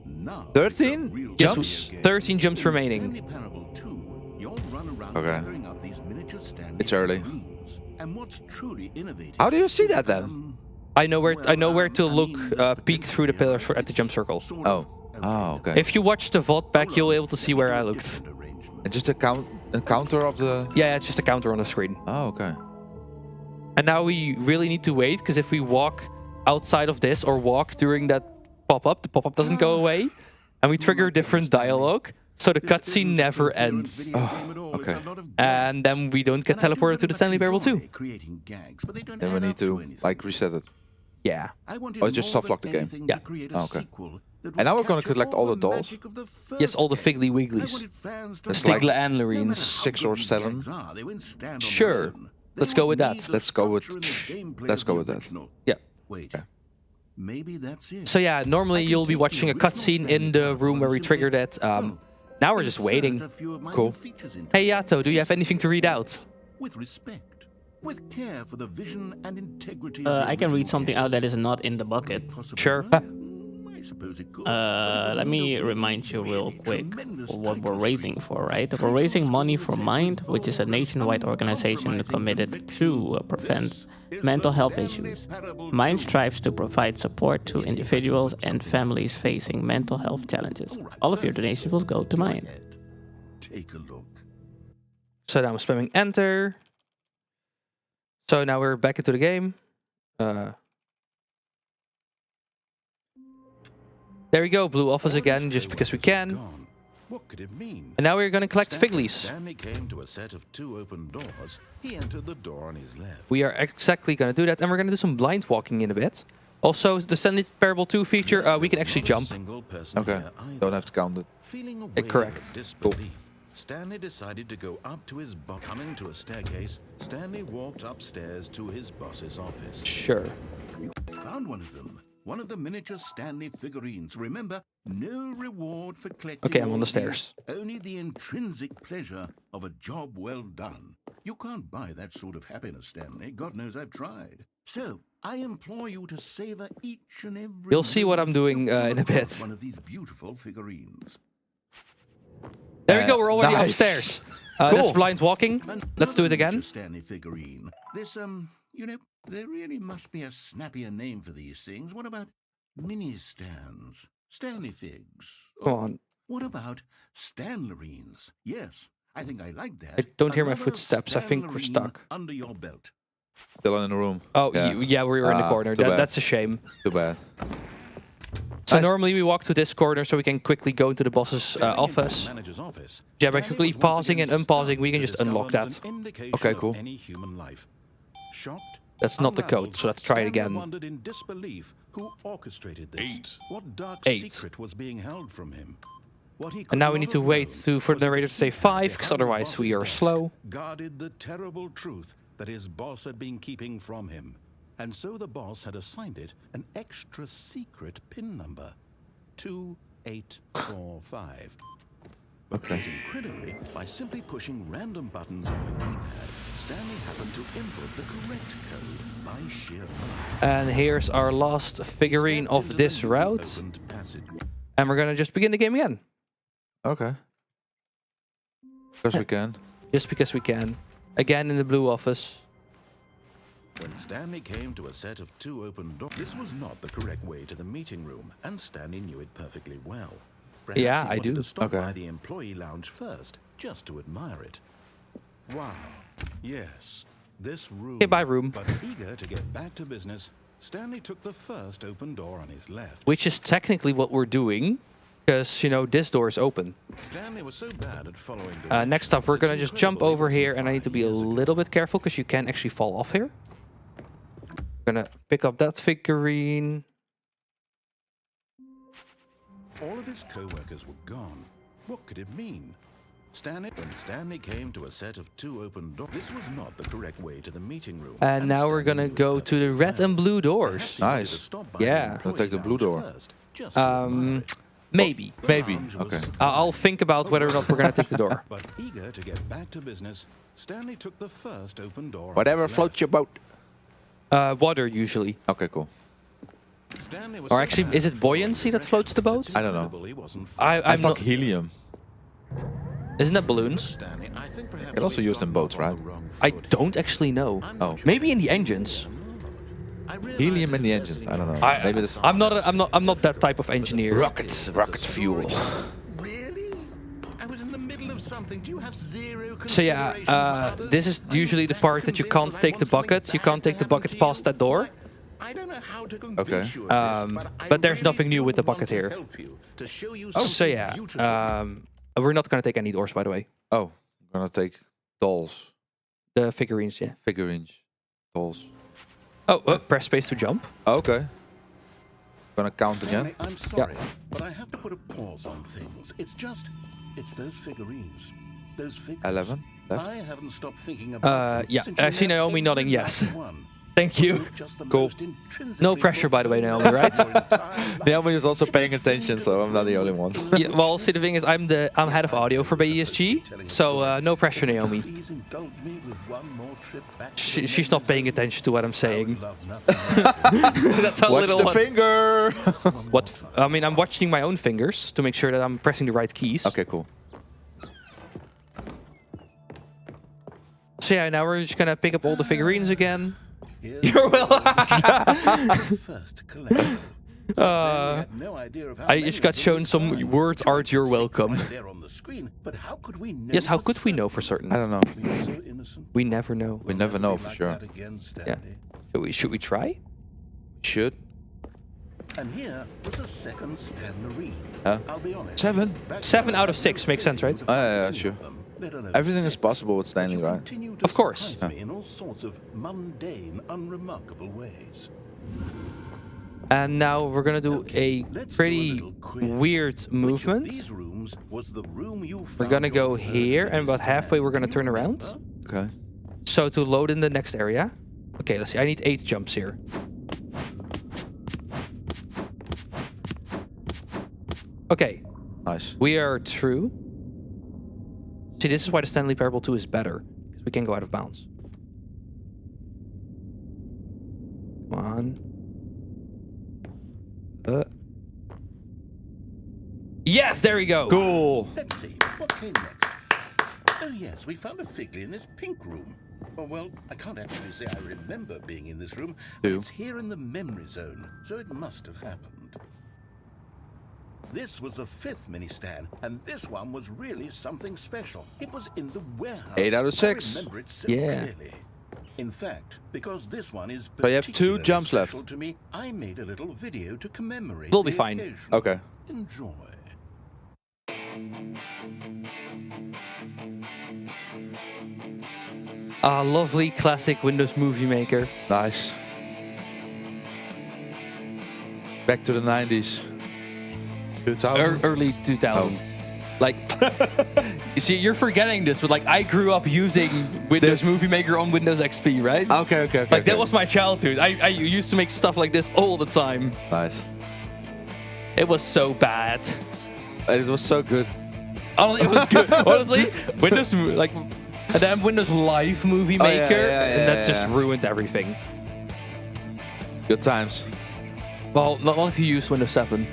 S5: Now,
S3: 13
S5: it's a real
S3: jumps?
S5: video game.
S2: 13 jumps
S5: In
S2: remaining.
S5: Stanley Parable 2, you'll run around
S3: Okay.
S5: gathering up these miniature Stanley
S3: It's early.
S5: figurines. And what's truly innovative
S3: How do you see that then?
S2: I know where to look, peek through the pillars at the jump circle.
S3: Oh. Oh, okay.
S2: If you watch the VOD back, you'll be able to see where I looked.
S3: And just a counter of the...
S2: Yeah, it's just a counter on the screen.
S3: Oh, okay.
S2: And now we really need to wait, because if we walk outside of this or walk during that pop-up, the pop-up doesn't go away, and we trigger different dialogue, so the cutscene never ends.
S3: Oh, okay.
S2: And then we don't get teleported to the Stanley Parable 2.
S3: Then we need to, like, reset it.
S2: Yeah.
S3: Or just soft lock the game.
S2: Yeah.
S3: Oh, okay. And now we're gonna collect all the dolls?
S2: Yes, all the Figgly Wigglies. The
S3: It's like
S2: Stigla and Lorines.
S3: 6 or 7.
S2: Sure. Let's go with that.
S3: Let's go with that.
S2: Yeah.
S5: Wait.
S3: Okay.
S5: Maybe that's it.
S2: So yeah, normally you'll be watching a cutscene in the room where we triggered it. Now we're just waiting.
S3: Cool.
S2: Hey Yato, do you have anything to read out?
S5: With respect, with care for the vision and integrity.
S1: I can read something out that is not in the bucket.
S2: Sure.
S5: I suppose it could.
S1: Let me remind you real quick what we're raising for, right? We're raising money for MIND, which is a nationwide organization committed to prevent mental health issues. MIND strives to provide support to individuals and families facing mental health challenges. All of your donations will go to MIND.
S5: Take a look.
S2: So now I'm spamming enter. So now we're back into the game. There we go, blue office again, just because we can.
S5: What could it mean?
S2: And now we're gonna collect fig leaves.
S5: Stanley came to a set of 2 open doors. He entered the door on his left.
S2: We are exactly gonna do that, and we're gonna do some blind walking in a bit. Also, the Stanley Parable 2 feature, we can actually jump.
S3: Okay, don't have to count it.
S5: Feeling a wave
S2: correct.
S5: of disbelief, Stanley decided to go up to his boss. Coming to a staircase, Stanley walked upstairs to his boss's office.
S2: Sure.
S5: You found one of them. One of the miniature Stanley figurines. Remember, no reward for collecting.
S2: Okay, I'm on
S5: all
S2: the
S5: these,
S2: stairs.
S5: only the intrinsic pleasure of a job well done. You can't buy that sort of happiness, Stanley. God knows I've tried. So, I implore you to savor each and every...
S2: You'll see what I'm doing in a bit.
S5: One of these beautiful figurines.
S2: There we go, we're already
S3: Nice.
S2: upstairs.
S3: Cool.
S2: That's blind walking. Let's do it again.
S5: Another Stanley figurine. This, you know, there really must be a snappier name for these things. What about mini stands? Stanley figs?
S2: Come
S5: Or
S2: on.
S5: what about Stanlerines? Yes, I think I like that.
S2: I don't hear my
S5: Another
S2: footsteps. I think we're
S5: Stanlerine
S2: stuck.
S5: under your belt.
S3: Still in the room.
S2: Oh,
S3: Yeah.
S2: yeah, we were in the
S3: Ah,
S2: corner.
S3: too bad.
S2: That's a shame.
S3: Too bad.
S2: So
S3: Nice.
S2: normally we walk to this corner so we can quickly go into the boss's
S5: Standing in the
S2: office.
S5: manager's office,
S2: Yeah, by
S5: Stanley
S2: quickly
S5: was once
S2: pausing
S5: again
S2: and unpausing,
S5: stunned
S2: we can
S5: to
S2: just unlock
S5: discover
S2: that.
S5: an indication
S3: Okay,
S5: of
S3: cool.
S5: any human life. Shocked,
S2: That's not the
S5: unraveled,
S2: code, so let's try it
S5: Stanley
S2: again.
S5: wondered in disbelief who orchestrated this. What dark
S2: 8.
S5: secret was being held from him? What he
S2: And
S5: could
S2: now we
S5: not
S2: need to
S5: have
S2: wait
S5: known
S2: for
S5: was
S2: the
S5: that
S2: narrator to say
S5: secret
S2: 5, because
S5: behind the
S2: otherwise we
S5: boss's
S2: are
S5: desk
S2: slow.
S5: guarded the terrible truth that his boss had been keeping from him. And so the boss had assigned it an extra secret PIN number. 2845. But quite incredibly, by simply pushing random buttons on the keypad, Stanley happened to input the correct code by sheer luck.
S2: And here's our last figurine
S5: Stepped
S2: of
S5: into
S2: this
S5: the
S2: route.
S5: opened passage.
S2: And we're gonna just begin the game again.
S3: Okay. Because we can.
S2: Just because we can. Again in the blue office.
S5: When Stanley came to a set of 2 open doors, this was not the correct way to the meeting room, and Stanley knew it perfectly well. Perhaps
S2: Yeah,
S5: he
S2: I
S5: wanted
S2: do.
S5: to stop
S3: Okay.
S5: by the employee lounge first, just to admire it. Wow. Yes, this room.
S2: Okay, bye, room.
S5: But eager to get back to business, Stanley took the first open door on his left.
S2: Which is technically what we're doing. Because, you know, this door is open.
S5: Stanley was so bad at following
S2: Next up, we're
S5: directions,
S2: gonna
S5: it's
S2: just jump
S5: incredible
S2: over
S5: it
S2: here.
S5: wasn't
S2: And I need to be a
S5: 5 years ago.
S2: little bit careful because you can actually fall off here. Gonna pick up that figurine.
S5: All of his co-workers were gone. What could it mean? When Stanley came to a set of 2 open doors, this was not the correct way to the meeting room.
S2: And now we're
S5: Stanley
S2: gonna
S5: knew it
S2: go to the
S5: perfectly
S2: red
S5: well.
S2: and blue
S5: Perhaps
S2: doors.
S5: he wanted
S3: Nice.
S5: to stop by
S2: Yeah.
S5: the
S3: Let's take the
S5: employee
S3: blue door.
S5: lounge first, just to admire it.
S2: Maybe.
S5: The
S3: Maybe.
S5: lounge was
S3: Okay.
S2: I'll think about whether or not we're gonna take the door.
S5: But eager to get back to business, Stanley took the first open door. on
S3: Whatever
S5: his
S3: floats
S5: left.
S3: your boat.
S2: Water usually.
S3: Okay, cool.
S5: Stanley was
S2: Or
S5: so
S2: actually,
S5: bad
S2: is
S5: at
S2: it
S5: following
S2: buoyancy that floats the boat?
S5: directions,
S3: I don't know.
S5: it's incredible he wasn't
S2: I-
S3: I
S2: I'm
S3: fuck
S2: not.
S3: helium.
S2: Isn't that balloons?
S5: Stanley, I think perhaps
S3: They're also
S5: we've
S3: used in
S5: gotten
S3: boats,
S5: off on
S3: right?
S5: the wrong
S2: I
S5: foot.
S2: don't actually know.
S5: I'm
S3: Oh.
S5: not sure
S2: Maybe in the
S5: that's
S2: engines.
S5: I realize
S3: Helium in the
S5: that
S3: engines.
S5: investing
S3: I don't
S5: in
S3: know.
S2: I,
S3: Maybe this.
S2: I'm not that type of engineer.
S3: Rocket fuel.
S5: Really? I was in the middle of something. Do you have zero
S2: So yeah,
S5: consideration for others?
S2: this is
S5: Are you
S2: usually the
S5: that
S2: part that you
S5: convinced
S2: can't
S5: that I
S2: take the
S5: want something
S2: buckets. You
S5: bad
S2: can't
S5: to
S2: take the
S5: happen
S2: buckets
S5: to
S2: past
S5: you?
S2: that door.
S5: I don't know how to
S3: Okay.
S5: convince you of this,
S2: But there's
S5: I
S2: nothing
S5: really
S2: new with the
S5: do want
S2: bucket
S5: to
S2: here.
S5: help you, to show you
S2: So
S5: something
S2: yeah,
S5: beautiful.
S2: we're not gonna take any doors, by the way.
S3: Oh, I'm gonna take dolls,
S2: The figurines, yeah.
S3: figurines, dolls.
S2: Oh, press space to jump.
S3: Okay. Gonna count
S5: Stanley,
S3: again.
S5: I'm sorry, but I have to put a pause on things. It's those figurines. Those figures.
S3: 11 left.
S5: I haven't stopped thinking about them
S2: Yeah,
S5: since
S2: I
S5: you
S2: see
S5: left
S2: Naomi
S5: every
S2: nodding
S5: last
S2: yes.
S5: one.
S2: Thank you.
S5: Wasn't it just the
S3: Cool.
S5: most intrinsically
S2: No pressure, by the way, Naomi, right?
S5: fulfilling time?
S3: Naomi is also paying attention, so I'm not the only one.
S2: Yeah, well, see, the thing is, I'm head of audio for BSG, so no pressure, Naomi.
S5: Please indulge me with one more trip back to the
S2: She's not paying attention to what I'm
S5: I would
S2: saying.
S5: love nothing more.
S2: That's how
S3: Watch
S2: little.
S3: the finger.
S2: I mean, I'm watching my own fingers to make sure that I'm pressing the right keys.
S3: Okay, cool.
S2: So yeah, now we're just gonna pick up all the figurines again.
S5: Here's
S2: You're well.
S5: the first collection. They
S2: uh,
S5: had no idea of how
S2: I
S5: many
S2: just got
S5: they
S2: shown
S5: would
S2: some
S5: find.
S2: words art. You're welcome.
S5: Right there on the screen, but how could we know
S2: Yes, how
S5: for
S2: could we
S5: certain?
S2: know for certain?
S3: I don't know.
S5: We were so innocent.
S2: We never know.
S3: We never know for
S5: Like
S3: sure.
S5: that again,
S2: Yeah.
S5: Stanley.
S2: Should we try?
S3: Should.
S5: And here was a second Stanley.
S3: Huh?
S5: I'll be honest.
S3: 7?
S2: 7 out of 6 makes sense, right?
S3: Yeah, sure. Everything is possible with Stanley, right?
S2: Of course.
S5: Me in all sorts of mundane, unremarkable ways.
S2: And now we're gonna do
S5: Okay,
S2: a
S5: let's do a
S2: pretty
S5: little quiz.
S2: weird
S5: Which of
S2: movement.
S5: these rooms was the room you
S2: We're
S5: found
S2: gonna
S5: your
S2: go
S5: third
S2: here, and about
S5: stand?
S2: halfway we're gonna
S5: Can you
S2: turn around.
S5: remember?
S3: Okay.
S2: So to load in the next area. Okay, let's see. I need 8 jumps here. Okay,
S3: Nice.
S2: we are through. See, this is why the Stanley Parable 2 is better. Because we can go out of bounds. Come on. Yes, there we go.
S3: Cool.
S5: Let's see, what came next? Oh yes, we found a figly in this pink room. Oh, well, I can't actually say I remember being in this room, but
S3: Ew.
S5: it's here in the memory zone, so it must have happened. This was the 5th mini stand, and this one was really something special. It was in the warehouse.
S3: 8 out of 6.
S5: I remember it so
S2: Yeah.
S5: clearly. In fact, because this one is
S3: So you have 2
S5: particularly
S3: jumps left.
S5: special to me, I made a little video to commemorate
S2: We'll be
S5: the
S2: fine.
S5: occasion.
S3: Okay.
S5: Enjoy.
S2: A lovely classic Windows Movie Maker.
S3: Nice. Back to the 90s. 2000?
S2: Early 2000s. Like, you see, you're forgetting this, but like, I grew up using Windows
S3: This.
S2: Movie Maker on Windows XP, right?
S3: Okay.
S2: Like, that was my childhood. I used to make stuff like this all the time.
S3: Nice.
S2: It was so bad.
S3: It was so good.
S2: Honestly, it was good. Honestly, Windows, like, and then Windows Live Movie
S3: Oh,
S2: Maker,
S3: yeah,
S2: and that just
S3: yeah.
S2: ruined everything.
S3: Good times.
S2: Well, not if you use Windows 7.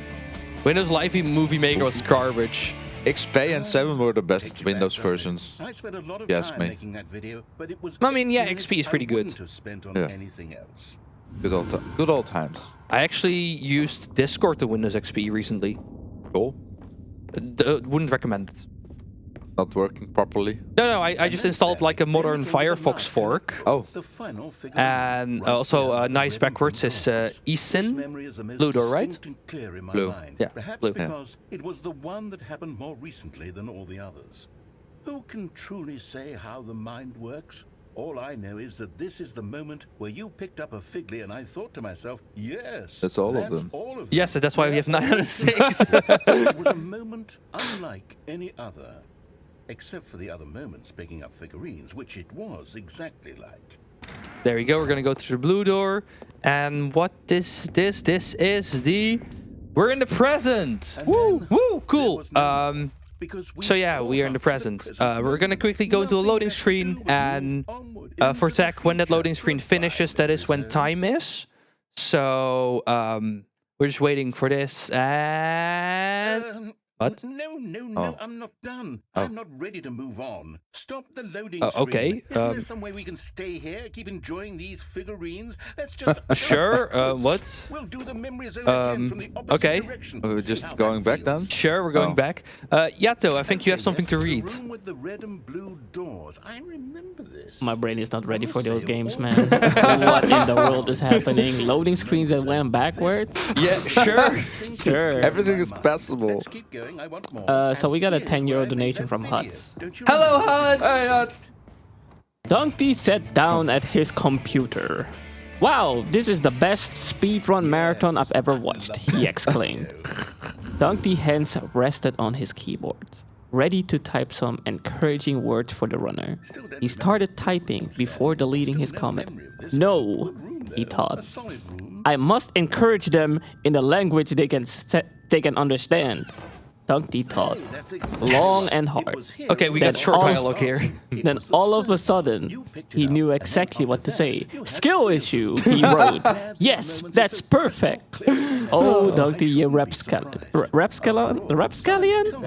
S2: Windows Live Movie Maker was garbage.
S3: XP and 7 were the best
S5: Take you
S3: Windows
S5: back, doesn't it?
S3: versions.
S5: I spent a lot of
S3: Yes,
S5: time
S3: me.
S5: making that video, but it was
S2: I mean, yeah,
S5: minutes
S2: XP is pretty
S5: I
S2: good.
S5: wouldn't have spent on
S3: Yeah.
S5: anything else.
S3: Good old times.
S2: I actually used Discord to Windows XP recently.
S3: Cool.
S2: Wouldn't recommend it.
S3: Not working properly.
S2: No, I just installed like a modern Firefox fork.
S3: Oh.
S5: The final figure
S2: And
S5: right
S2: also
S5: there,
S2: nice
S5: red
S2: backwards
S5: and
S2: is
S5: blue dots. This
S2: eSyn.
S5: memory is the most
S2: Blue door, right?
S5: distinct and clear in my
S3: Blue.
S5: mind.
S2: Yeah,
S5: Perhaps
S2: blue.
S3: Yeah.
S5: because it was the one that happened more recently than all the others. Who can truly say how the mind works? All I know is that this is the moment where you picked up a figly and I thought to myself, yes,
S3: That's all of them.
S5: all of
S2: Yes, that's why we have 9 out of 6.
S5: It was a moment unlike any other, except for the other moments picking up figurines, which it was exactly like.
S2: There we go. We're gonna go to the blue door. And what this is the... We're in the present.
S5: And
S2: Woo,
S5: then
S2: woo,
S5: there
S2: cool.
S5: was no because
S2: So yeah, we are in the present. We're gonna quickly go to a loading screen, and for tech, when that loading screen finishes, that is when time is. So we're just waiting for this. And what?
S5: No, I'm not done.
S3: Oh.
S5: I'm not ready to move on. Stop the loading
S2: okay,
S5: screen. Isn't there some way we can stay here, keep enjoying these figurines? Let's just...
S2: Sure. What?
S5: We'll do the memory zone again from the opposite
S2: okay.
S5: direction.
S3: We're
S5: See
S3: just
S5: how that
S3: going back
S5: feels.
S3: then?
S2: Sure, we're going
S3: Oh.
S2: back. Yato, I think you have something to
S5: The
S2: read.
S5: room with the red and blue doors. I remember this.
S1: My brain is not ready for those games, man. What in the world is happening? Loading screens that went backwards?
S2: Yeah, sure.
S1: Sure.
S3: Everything is passable.
S5: Let's keep going. I want more.
S1: So we got a
S5: And here's
S1: €10
S5: where I made
S1: donation
S5: that
S1: from
S5: video.
S1: Huts.
S5: Don't you
S2: Hello,
S5: remember?
S2: Huts.
S1: Donkey sat down at his computer. Wow, this is the best speedrun marathon I've ever watched, he exclaimed. Donkey's hands rested on his keyboard, ready to type some encouraging words for the runner. He started typing before deleting his comment. No, he thought. I must encourage them in a language they can understand. Donkey thought, long and hard.
S2: Okay, we got
S1: Then
S2: short
S1: all-
S2: dialogue here.
S1: Then all of a sudden, he knew exactly what to say. Skill issue, he wrote. Yes, that's perfect. Oh, Donkey, you rapscallion?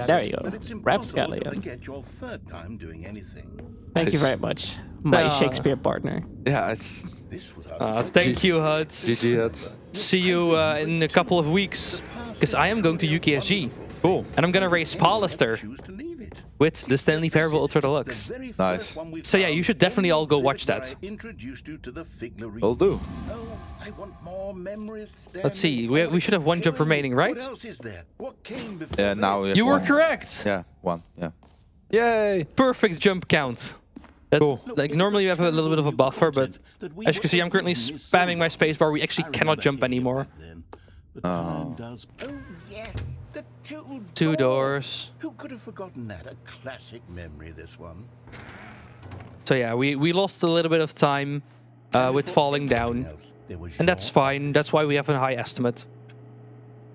S1: There you go. Rapscallion. Thank you very much, my Shakespeare partner.
S3: Yeah, it's
S2: Thank you, Huts.
S3: GG. That's
S2: See you in a couple of weeks. Because I am going to UKSG.
S3: cool.
S2: And I'm going to race Pallister.
S5: Choose to leave it.
S2: with the Stanley Parable Ultra Deluxe.
S3: Nice.
S2: So yeah, you should definitely all go watch that.
S3: Will do.
S5: Oh, I want more memories,
S2: Let's see, we should have one jump remaining, right?
S5: What else is there? What came before
S3: Yeah, now we have
S2: You were
S3: one.
S2: correct!
S3: Yeah, one. Yeah. Yay!
S2: Perfect jump count. That,
S3: Cool.
S2: Like, normally you have a little bit of a buffer, but as you can see, I'm currently spamming my spacebar. We actually cannot jump anymore.
S5: Oh yes, the
S2: Two doors.
S5: Who could have forgotten that? A classic memory, this one.
S2: So yeah, we lost a little bit of time with falling down. And that's fine. That's why we have a high estimate.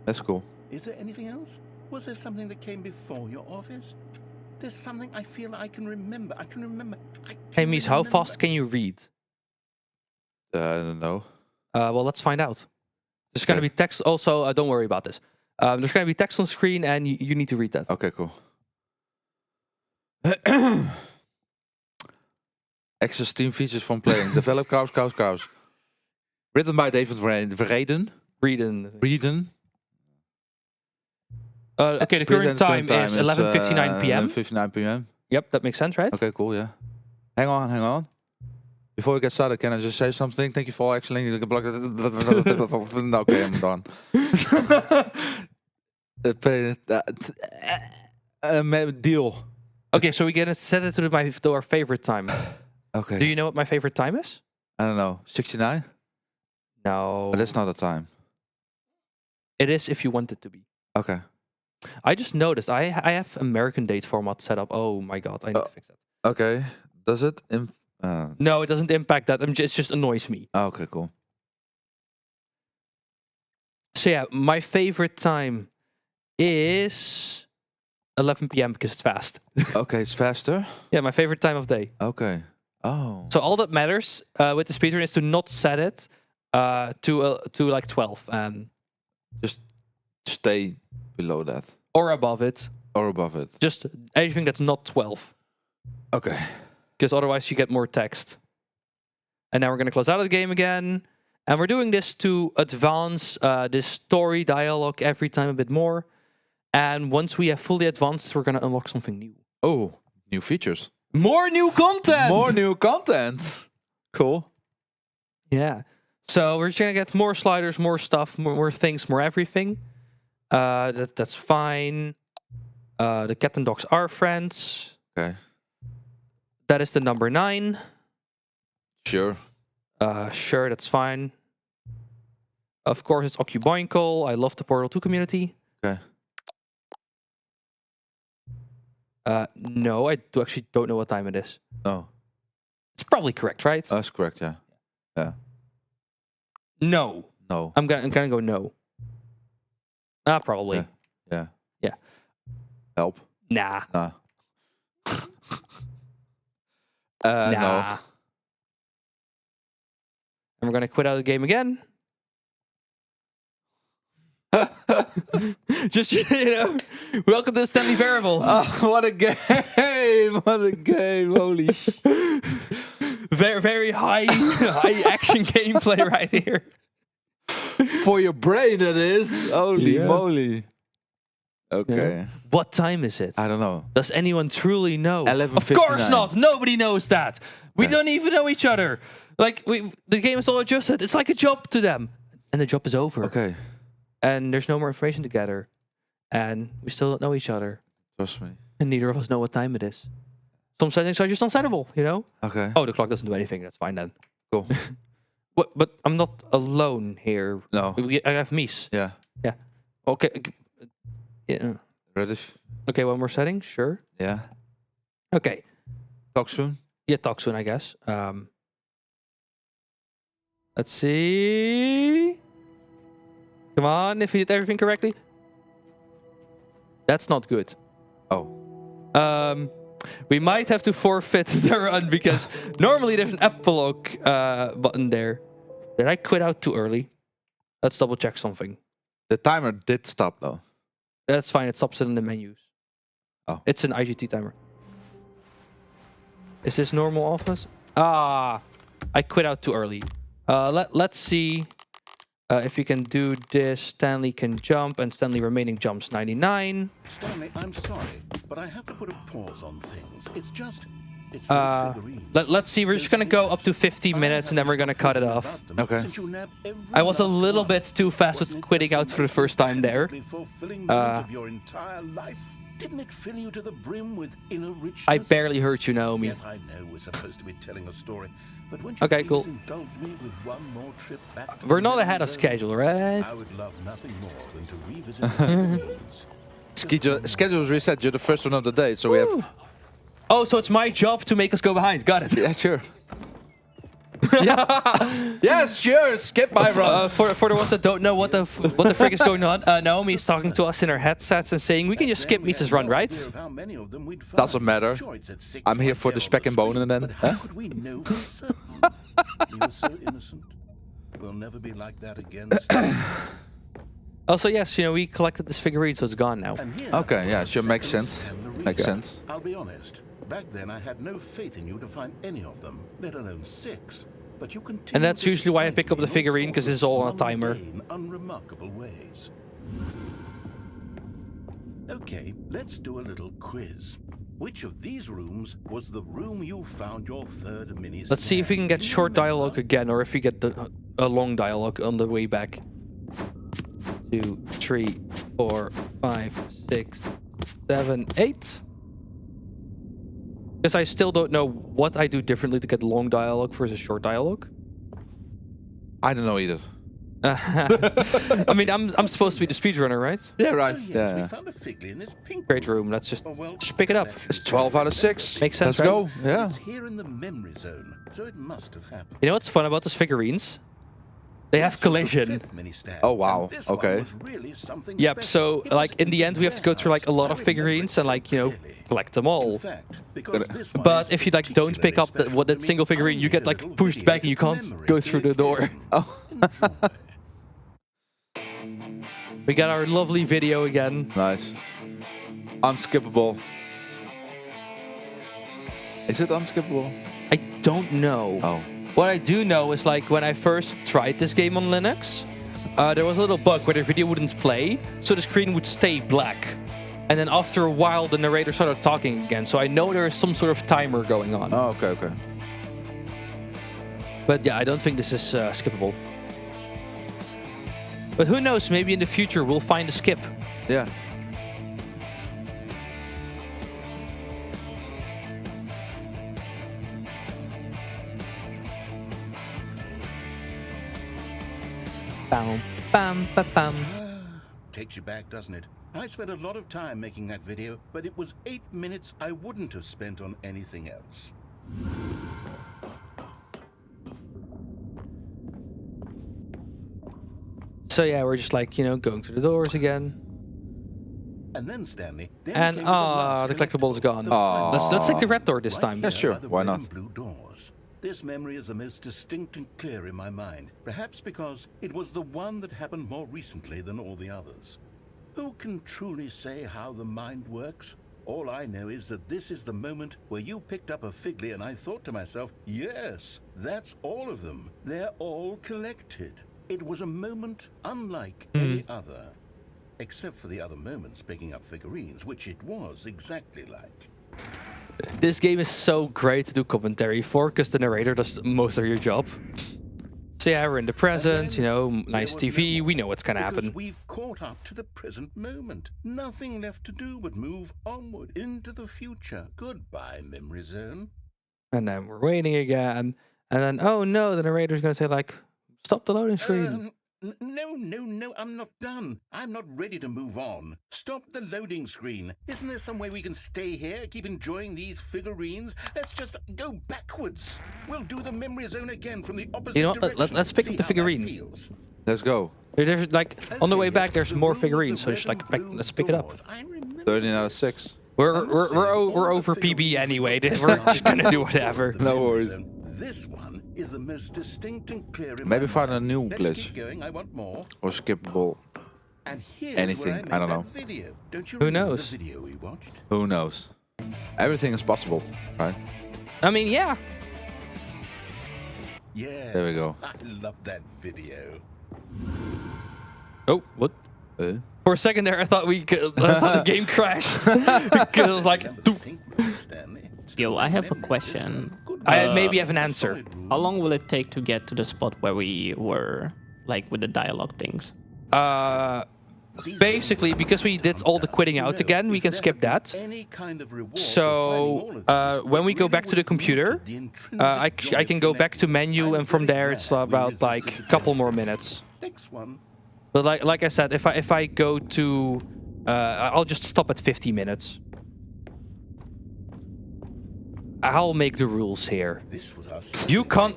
S3: That's cool.
S5: Is there anything else? Was there something that came before your office? There's something I feel I can remember. I can remember.
S2: Hey, Mies, how fast can you read?
S3: I don't know.
S2: Well, let's find out. There's going to be text. Also, don't worry about this. There's going to be text on screen, and you need to read that.
S3: Okay, cool. Extra Steam features from playing. Develop Cows. Written by David Vreden.
S2: Reading. Okay, the current time is 11:59 p.m.
S3: 11:59 p.m.
S2: Yep, that makes sense, right?
S3: Okay, cool, yeah. Hang on. Before we get started, can I just say something? Thank you for actually... Okay, I'm done. Deal.
S2: Okay, so we're gonna set it to our favorite time.
S3: Okay.
S2: Do you know what my favorite time is?
S3: I don't know. 69?
S2: No.
S3: But that's not a time.
S2: It is if you want it to be.
S3: Okay.
S2: I just noticed I have American date format set up. Oh my god, I need to fix that.
S3: Okay. Does it?
S2: No, it doesn't impact that. It just annoys me.
S3: Okay, cool.
S2: So yeah, my favorite time is 11 p.m. because it's fast.
S3: Okay, it's faster?
S2: Yeah, my favorite time of day.
S3: Okay. Oh.
S2: So all that matters with the speedrun is to not set it to like 12 and
S3: Just stay below that.
S2: or above it.
S3: Or above it.
S2: Just anything that's not 12.
S3: Okay.
S2: Because otherwise you get more text. And now we're going to close out of the game again. And we're doing this to advance this story dialogue every time a bit more. And once we have fully advanced, we're going to unlock something new.
S3: Oh, new features.
S2: More new content!
S3: More new content. Cool.
S2: Yeah. So we're just going to get more sliders, more stuff, more things, more everything. That's fine. The cat and dogs are friends.
S3: Okay.
S2: That is the number 9.
S3: Sure.
S2: Sure, that's fine. Of course, it's Occuboinkel. I love the Portal 2 community.
S3: Okay.
S2: No, I actually don't know what time it is.
S3: No.
S2: It's probably correct, right?
S3: That's correct, yeah. Yeah.
S2: No.
S3: No.
S2: I'm gonna go no. Probably.
S3: Yeah.
S2: Yeah.
S3: Help.
S2: Nah.
S3: Nah.
S2: Nah.
S3: No.
S2: And we're gonna quit out of the game again. Just, welcome to the Stanley Variable.
S3: Oh, what a game! What a game! Holy shit.
S2: Very, very high action gameplay right here.
S3: For your brain, that is. Holy moly. Okay.
S2: Yeah. What time is it?
S3: I don't know.
S2: Does anyone truly know?
S3: 11:59.
S2: Of course not. Nobody knows that. We don't even know each other. Like, the game is all adjusted. It's like a job to them. And the job is over.
S3: Okay.
S2: And there's no more information to gather. And we still don't know each other.
S3: Trust me.
S2: And neither of us know what time it is. Some settings are just unsettable,
S3: Okay.
S2: Oh, the clock doesn't do anything. That's fine then.
S3: Cool.
S2: But I'm not alone here.
S3: No.
S2: I have Mies.
S3: Yeah.
S2: Yeah. Okay. Yeah.
S3: Ready?
S2: Okay, one more setting. Sure.
S3: Yeah.
S2: Okay.
S3: Talk soon.
S2: Yeah, talk soon, I guess. Let's see. Come on, if you did everything correctly. That's not good.
S3: Oh.
S2: We might have to forfeit the run because normally there's an epilogue button there. Did I quit out too early? Let's double check something.
S3: The timer did stop though.
S2: That's fine. It stops it in the menus.
S3: Oh.
S2: It's an IGT timer. Is this normal office? I quit out too early. Let's see If you can do this, Stanley can jump, and Stanley remaining jumps 99.
S5: Stanley, I'm sorry, but I have to put a pause on things. It's just... It's those figurines.
S2: Let's see, we're just gonna go up to 50 minutes and then we're gonna cut it off.
S3: Okay.
S2: I was a little bit too fast with quitting out for the first time there.
S5: Didn't it fill you to the brim with inner richness?
S2: I barely hurt you, Naomi.
S5: Yes, I know we're supposed to be telling a story, but won't
S2: Okay,
S5: you
S2: cool.
S5: please indulge me with one more trip back to
S2: We're
S5: the
S2: not ahead of
S5: zone?
S2: schedule, right?
S5: I would love nothing more than to revisit the figurines.
S3: Schedule is reset. You're the first one of the day, so we have...
S2: Oh, so it's my job to make us go behind. Got it.
S3: Yeah, sure. Yes, sure. Skip my run.
S2: For the ones that don't know what the frick is going on, Naomi is talking to us in her headsets and saying we can just skip Misa's run, right?
S3: Doesn't matter. I'm here for the spec and bone, and then...
S5: How could we know for certain? You were so innocent. We'll never be like that again.
S2: Also, yes, you know, we collected this figurine, so it's gone now.
S3: Okay, yeah, sure, makes sense. Makes sense.
S5: I'll be honest. Back then, I had no faith in you to find any of them, let alone 6. But you continue.
S2: And that's usually why I pick up the figurine, because it's all on a timer.
S5: Unremarkable ways. Okay, let's do a little quiz. Which of these rooms was the room you found your third mini?
S2: Let's see if we can get short dialogue again, or if we get a long dialogue on the way back. 2, 3, 4, 5, 6, 7, 8. Because I still don't know what I do differently to get long dialogue versus short dialogue.
S3: I don't know either.
S2: I mean, I'm supposed to be the speedrunner, right?
S3: Yeah, right.
S5: Oh, yes,
S3: Yeah.
S5: we found a figly in this pink
S2: Great room. Let's just pick it up.
S3: It's 12 out of 6.
S2: Makes sense,
S3: Let's
S2: right?
S3: go. Yeah.
S5: It's here in the memory zone, so it must have happened.
S2: You know what's fun about those figurines? They have collision.
S3: Oh, wow. Okay.
S2: Yep, so like in the end we have to go through like a lot of figurines and like, you know, collect them all. But if you like don't pick up that single figurine, you get like pushed back and you can't go through the door.
S3: Oh.
S2: We got our lovely video again.
S3: Nice. Unskippable. Is it unskippable?
S2: I don't know.
S3: Oh.
S2: What I do know is like when I first tried this game on Linux, there was a little bug where the video wouldn't play, so the screen would stay black. And then after a while, the narrator started talking again, so I know there is some sort of timer going on.
S3: Oh, okay, okay.
S2: But yeah, I don't think this is skippable. But who knows, maybe in the future we'll find a skip.
S3: Yeah.
S2: Bam, bam, ba, bam.
S5: Takes you back, doesn't it? I spent a lot of time making that video, but it was 8 minutes I wouldn't have spent on anything else.
S2: So yeah, we're just like, you know, going through the doors again.
S5: And then Stanley.
S2: And the collectible is gone. Let's take the red door this time.
S3: Yeah, sure. Why not?
S5: Blue doors. This memory is the most distinct and clear in my mind, perhaps because it was the one that happened more recently than all the others. Who can truly say how the mind works? All I know is that this is the moment where you picked up a figly and I thought to myself, yes, that's all of them. They're all collected. It was a moment unlike any other. Except for the other moments picking up figurines, which it was exactly like.
S2: This game is so great to do commentary for, because the narrator does most of your job. So yeah, we're in the present, you know, nice TV, we know what's gonna happen.
S5: We've caught up to the present moment. Nothing left to do but move onward into the future. Goodbye, memory zone.
S2: And then we're waiting again, and then, oh no, the narrator's gonna say like, stop the loading screen.
S5: No, I'm not done. I'm not ready to move on. Stop the loading screen. Isn't there some way we can stay here, keep enjoying these figurines? Let's just go backwards. We'll do the memory zone again from the opposite direction.
S2: Let's pick up the figurine.
S3: Let's go.
S2: There's like, on the way back, there's more figurines, so just like, let's pick it up.
S3: 13 out of 6.
S2: We're over PB anyway. We're just gonna do whatever.
S3: No worries.
S5: This one is the most distinct and clear in
S3: Maybe
S5: my
S3: find a
S5: mind.
S3: new
S5: Let's
S3: glitch.
S5: keep going. I want more.
S3: Or skippable.
S5: And here's
S3: Anything,
S5: where
S3: I don't
S5: made
S3: know.
S5: that video. Don't you
S2: Who
S5: remember
S2: knows?
S5: The video we watched?
S3: Who knows? Everything is possible, right?
S2: I mean, yeah.
S5: Yes.
S3: There we go.
S5: I love that video.
S2: Oh, what? For a second there, I thought the game crashed. Because it was like, doof.
S1: Yo, I have a question.
S2: I maybe have an answer.
S1: How long will it take to get to the spot where we were, like with the dialogue things?
S2: Basically, because we did all the quitting out again, we can skip that. So when we go back to the computer, I can go back to menu, and from there it's about like a couple more minutes. But like I said, if I go to, I'll just stop at 50 minutes. I'll make the rules here. You can't.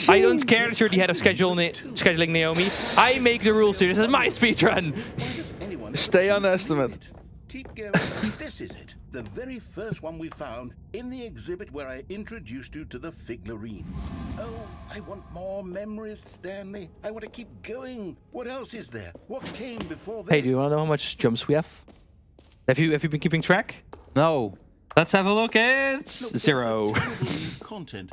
S2: I don't care that you're the head of scheduling, Naomi. I make the rules here. This is my speedrun.
S3: Stay on the estimate.
S5: Keep going. This is it. The very first one we found in the exhibit where I introduced you to the figurines. Oh, I want more memories, Stanley. I want to keep going. What else is there? What came before this?
S2: Hey, do you want to know how much jumps we have? Have you been keeping track?
S3: No.
S2: Let's have a look. It's 0.
S5: Content.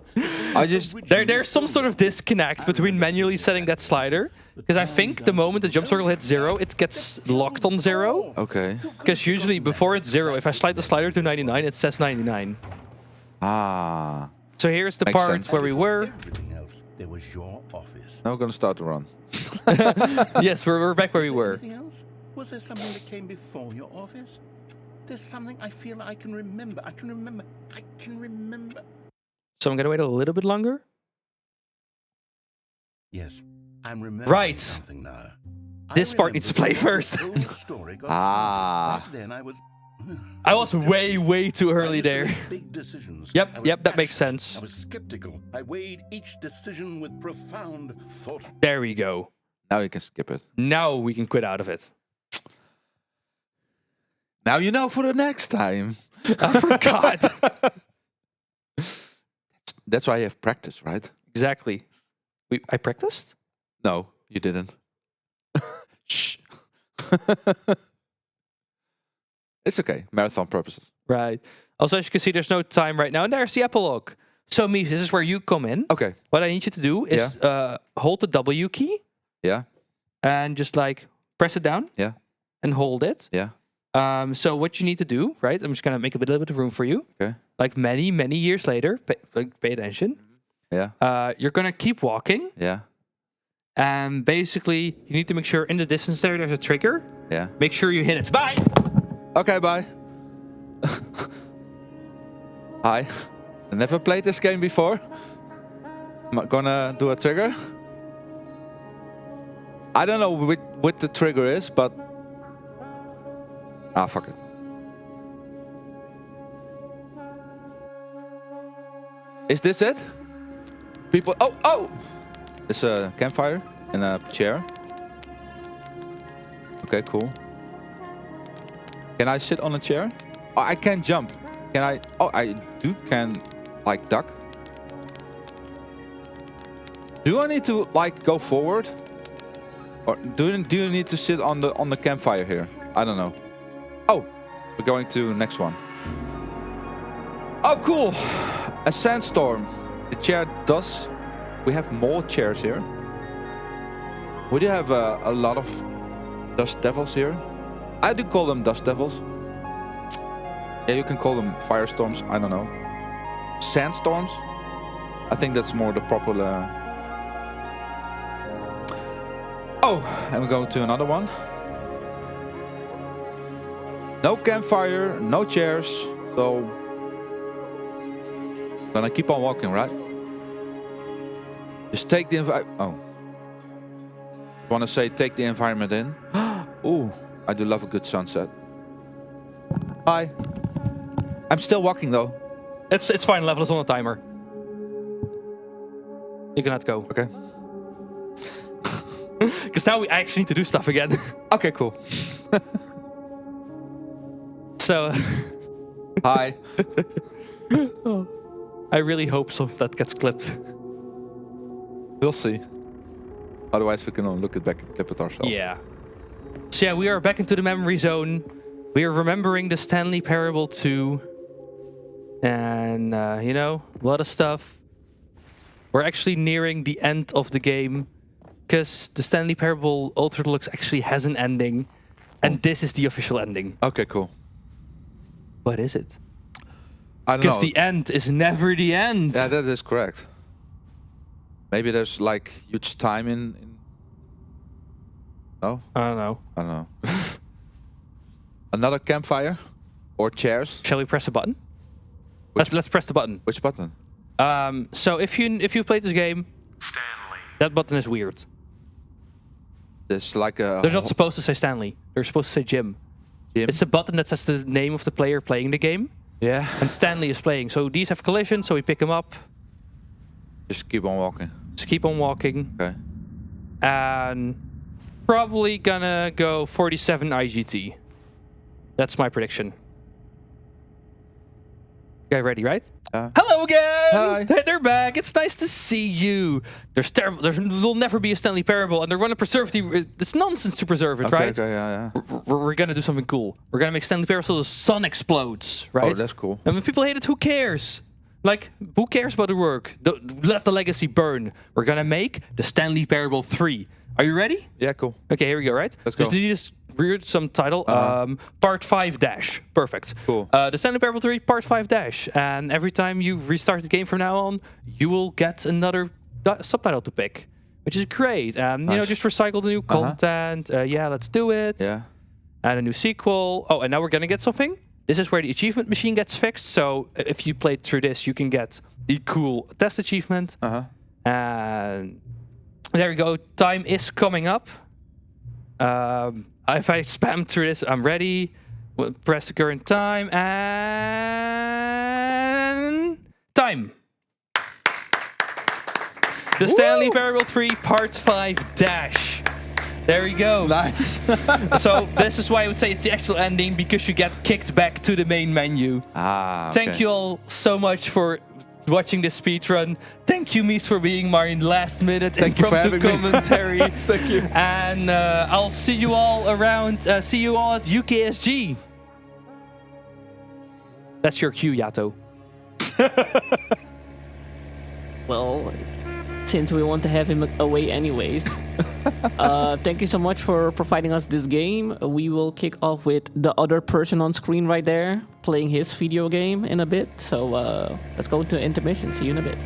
S2: There's some sort of disconnect between manually setting that slider, because I think the moment the jump circle hits 0, it gets locked on 0.
S3: Okay.
S2: Because usually before it's 0, if I slide the slider to 99, it says 99.
S3: Ah.
S2: So here's the
S3: Makes
S2: part
S3: sense.
S2: where we were.
S5: Everything else, there was your office.
S3: Now we're gonna start the run.
S2: Yes, we're back where we were.
S5: Anything else? Was there something that came before your office? There's something I feel I can remember. I can remember.
S2: So I'm gonna wait a little bit longer.
S5: Yes, I'm remembering
S2: Right.
S5: something now.
S2: This part needs to play first.
S3: Ah.
S5: Back then I
S2: was way too early there.
S5: Big decisions.
S2: Yep,
S5: I was
S2: yep, that makes
S5: passionate.
S2: sense.
S5: I was skeptical. I weighed each decision with profound thought.
S2: There we go.
S3: Now you can skip it.
S2: Now we can quit out of it.
S3: Now you know for the next time.
S2: I forgot.
S3: That's why you have practice, right?
S2: Exactly. I practiced?
S3: No, you didn't. Shh. It's okay. Marathon purposes.
S2: Right. Also, as you can see, there's no time right now. And there's the epilogue. So, Mies, this is where you come in.
S3: Okay.
S2: What I need you to do is hold the W key
S3: Yeah.
S2: and just like press it down.
S3: Yeah.
S2: And hold it.
S3: Yeah.
S2: So what you need to do, right? I'm just going to make a little bit of room for you.
S3: Okay.
S2: Like many years later, pay attention.
S3: Yeah.
S2: You're going to keep walking.
S3: Yeah.
S2: And basically, you need to make sure in the distance there's a trigger.
S3: Yeah.
S2: Make sure you hit it. Bye!
S3: Okay, bye. Hi. I never played this game before. I'm gonna do a trigger. I don't know what the trigger is, but... Ah, fuck it. Is this it? People... Oh! There's a campfire and a chair. Okay, cool. Can I sit on a chair? Oh, I can't jump. Can I? Oh, I can, like, duck. Do I need to, like, go forward? Or do you need to sit on the campfire here? I don't know. Oh, we're going to next one. Oh, cool. A sandstorm. The chair does... We have more chairs here. We do have a lot of dust devils here. I do call them dust devils. Yeah, you can call them firestorms. I don't know. Sandstorms. I think that's more the proper... Oh, and we're going to another one. No campfire, no chairs. So... Gonna keep on walking, right? Just take the oh. Want to say take the environment in. Ooh, I do love a good sunset. Hi. I'm still walking though.
S2: It's fine. Level is on the timer. You cannot go.
S3: Okay.
S2: Because now we actually need to do stuff again.
S3: Okay, cool.
S2: So.
S3: Hi.
S2: I really hope so that gets clipped.
S3: We'll see. Otherwise, we can only look it back and clip it ourselves.
S2: Yeah. So yeah, we are back into the memory zone. We are remembering the Stanley Parable 2. And, you know, a lot of stuff We're actually nearing the end of the game because the Stanley Parable Ultra Deluxe actually has an ending, and this is the official ending.
S3: Okay, cool.
S2: What is it?
S3: I don't
S2: Because
S3: know.
S2: the end is never the end.
S3: Yeah, that is correct. Maybe there's like huge time in... No?
S2: I don't know.
S3: I don't know. Another campfire? Or chairs?
S2: Shall we press a button? Let's press the button.
S3: Which button?
S2: So if you played this game,
S5: Stanley.
S2: that button is weird.
S3: There's like a...
S2: They're not supposed to say Stanley. They're supposed to say Jim.
S3: Jim?
S2: It's a button that says the name of the player playing the game,
S3: Yeah.
S2: and Stanley is playing. So these have collision, so we pick them up.
S3: Just keep on walking.
S2: Just keep on walking.
S3: Okay.
S2: And probably gonna go 47 IGT. That's my prediction. You guys ready, right? Hello again!
S3: Hi.
S2: They're back. It's nice to see you. There will never be a Stanley Parable, and they're going to preserve the... It's nonsense to preserve it,
S3: Okay,
S2: right?
S3: okay, yeah.
S2: We're going to do something cool. We're going to make Stanley Parable so the sun explodes, right?
S3: Oh, that's cool.
S2: And when people hate it, who cares? Like, who cares about the work? Let the legacy burn. We're going to make the Stanley Parable 3. Are you ready?
S3: Yeah, cool.
S2: Okay, here we go, right?
S3: Let's go.
S2: Just need this weird some title. Part 5 dash. Perfect.
S3: Cool.
S2: The Stanley Parable 3 Part 5 dash. And every time you restart the game from now on, you will get another subtitle to pick, which is great. And you know,
S3: Nice.
S2: just recycle the new content. Yeah, let's do it.
S3: Yeah.
S2: And a new sequel. Oh, and now we're gonna get something. This is where the achievement machine gets fixed. So if you played through this, you can get the cool test achievement. And there we go. Time is coming up. If I spam through this, I'm ready. We'll press the current time and time. The Stanley Parable 3 Part 5 dash. There we go.
S3: Nice.
S2: So this is why I would say it's the actual ending, because you get kicked back to the main menu. Thank you all so much for watching this speedrun. Thank you, Mies, for being my last minute
S3: Thank you for
S2: impromptu
S3: having me.
S2: commentary.
S3: Thank you.
S2: And I'll see you all around. See you all at UKSG. That's your cue, Yato.
S1: Well, since we want to have him away anyways, thank you so much for providing us this game. We will kick off with the other person on screen right there playing his video game in a bit. So let's go into intermission. See you in a bit.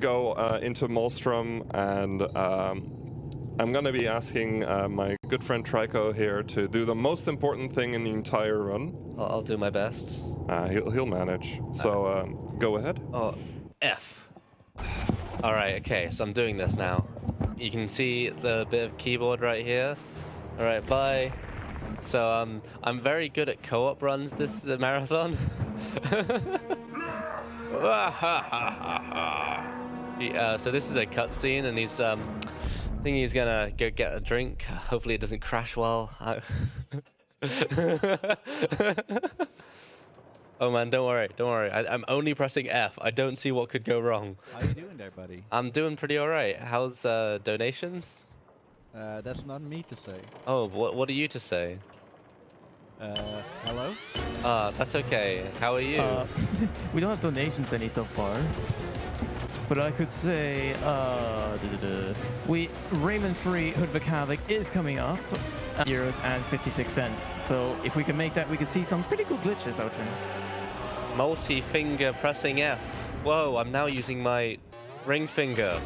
S4: go into Maelstrom, and I'm going to be asking my good friend Trico here to do the most important thing in the entire run.
S6: I'll do my best.
S4: He'll manage. So go ahead.
S6: Oh, F. All right, okay, so I'm doing this now. You can see the bit of keyboard right here. All right, bye. So I'm very good at co-op runs this marathon. So this is a cutscene, and he's I think he's gonna go get a drink. Hopefully it doesn't crash while Oh man, don't worry. I'm only pressing F. I don't see what could go wrong.
S7: How you doing there, buddy?
S6: I'm doing pretty alright. How's donations?
S7: That's not me to say.
S6: Oh, what are you to say?
S7: Hello?
S6: That's okay. How are you?
S8: We don't have donations any so far. But I could say, Raymond Free Hoodvik Havoc is coming up at €56. So if we can make that, we could see some pretty cool glitches out there.
S6: Multi-finger pressing F. Whoa, I'm now using my ring finger.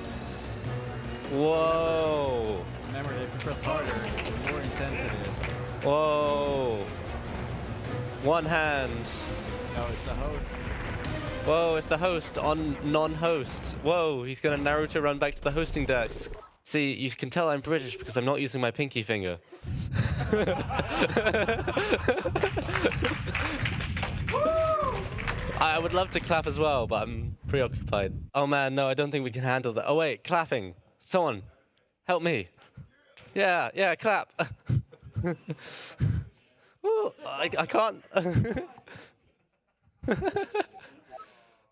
S6: Whoa.
S7: Remember, if you press harder, the more intense it is.
S6: Whoa. One hand.
S7: No, it's the host.
S6: Whoa, it's the host on non-host. Whoa, he's gonna Naruto run back to the hosting desk. See, you can tell I'm British because I'm not using my pinky finger. I would love to clap as well, but I'm preoccupied. Oh man, no, I don't think we can handle that. Oh wait, clapping. Someone, help me. Yeah, clap. Ooh, I can't.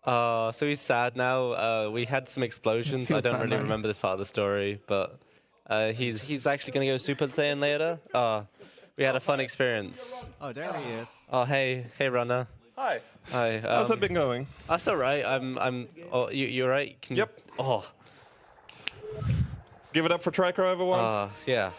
S6: So he's sad now. We had some explosions. I don't really remember this part of the story, but he's actually gonna go Super Saiyan later. We had a fun experience.
S7: Oh, there he is.
S6: Oh, hey, Runner.
S4: Hi.
S6: Hi.
S4: How's that been going?
S6: That's all right. Oh, you all right?
S4: Yep.
S6: Oh.
S4: Give it up for Trico, everyone.
S6: Yeah.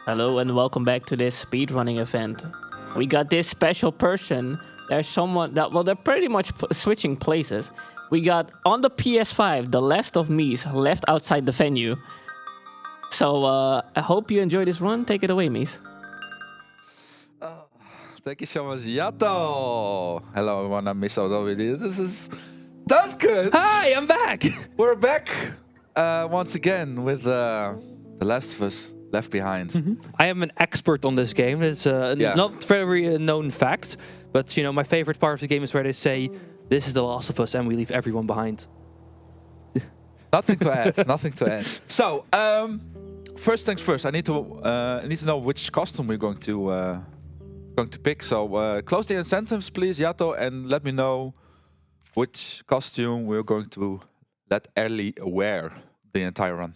S1: Hello and welcome back to this speedrunning event. We got this special person. There's someone that, well, they're pretty much switching places. We got on the PS5, the last of Mies left outside the venue. So I hope you enjoy this run. Take it away, Mies.
S3: Thank you so much, Yato. Hello, everyone. I'm Miss O'Dowd. This is Duncan.
S2: Hi, I'm back.
S3: We're back once again with The Last of Us Left Behind.
S2: I am an expert on this game. It's not very known fact, but you know, my favorite part of the game is where they say, "This is The Last of Us," and we leave everyone behind.
S3: Nothing to add. Nothing to add. So, first things first. I need to know which costume we're going to pick. So, close the incentives, please, Yato, and let me know which costume we're going to let Ellie wear the entire run.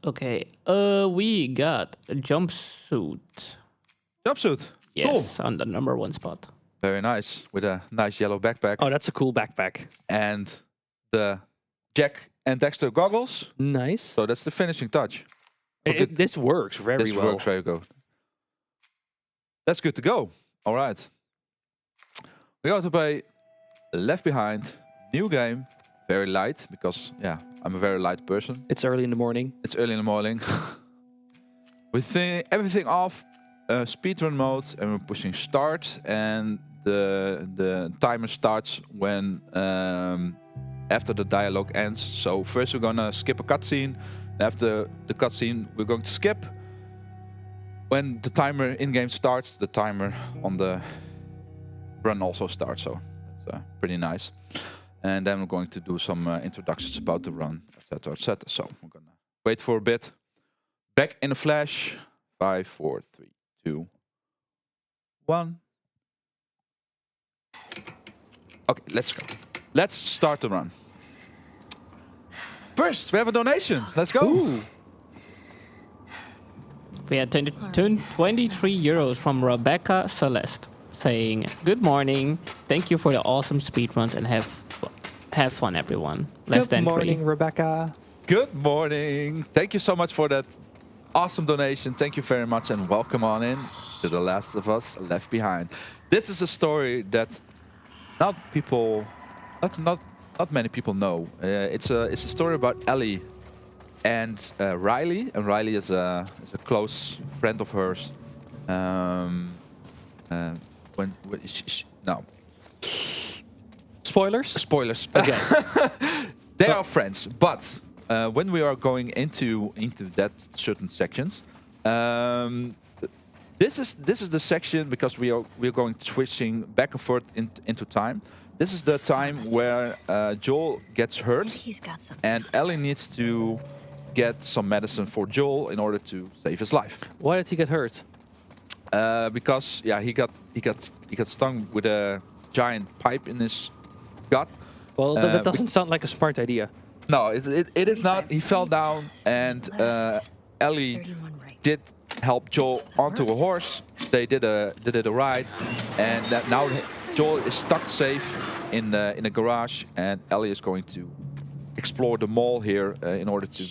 S1: Okay, we got a jumpsuit.
S3: Jumpsuit.
S1: Yes,
S3: Cool.
S1: on the #1 spot.
S3: Very nice, with a nice yellow backpack.
S2: Oh, that's a cool backpack.
S3: And the Jack and Dexter goggles.
S2: Nice.
S3: So that's the finishing touch.
S2: This works very
S3: This
S2: well.
S3: works very good. That's good to go. All right. We go to play Left Behind. New game. Very light, because, yeah, I'm a very light person.
S2: It's early in the morning.
S3: It's early in the morning. We think everything off, speedrun mode, and we're pushing start, and the timer starts when after the dialogue ends. So first we're gonna skip a cutscene. After the cutscene, we're going to skip. When the timer in-game starts, the timer on the run also starts. So that's pretty nice. And then we're going to do some introductions about the run, etc., etc. So we're gonna wait for a bit. Back in a flash. 5, 4, 3, 2, 1. Okay, let's go. Let's start the run. First, we have a donation. Let's go.
S2: Ooh.
S1: We had 23 euros from Rebecca Celeste, saying, "Good morning. Thank you for the awesome speedruns and have fun, everyone." Less
S2: Good
S1: than
S2: morning,
S1: 3.
S2: Rebecca.
S3: Good morning. Thank you so much for that awesome donation. Thank you very much, and welcome on in to The Last of Us Left Behind. This is a story that not many people know. It's a story about Ellie and Riley. And Riley is a close friend of hers. No. Spoilers again. They are friends, but when we are going into that certain sections, this is the section, because we're going switching back and forth into time. This is the time where Joel gets hurt, and Ellie needs to get some medicine for Joel in order to save his life.
S2: Why did he get hurt?
S3: Because he got stung with a giant pipe in his gut.
S2: Well, that doesn't sound like a smart idea.
S3: No, it is not. He fell down, and Ellie did help Joel onto a horse. They did a ride, and now Joel is stuck safe in a garage, and Ellie is going to explore the mall here in order to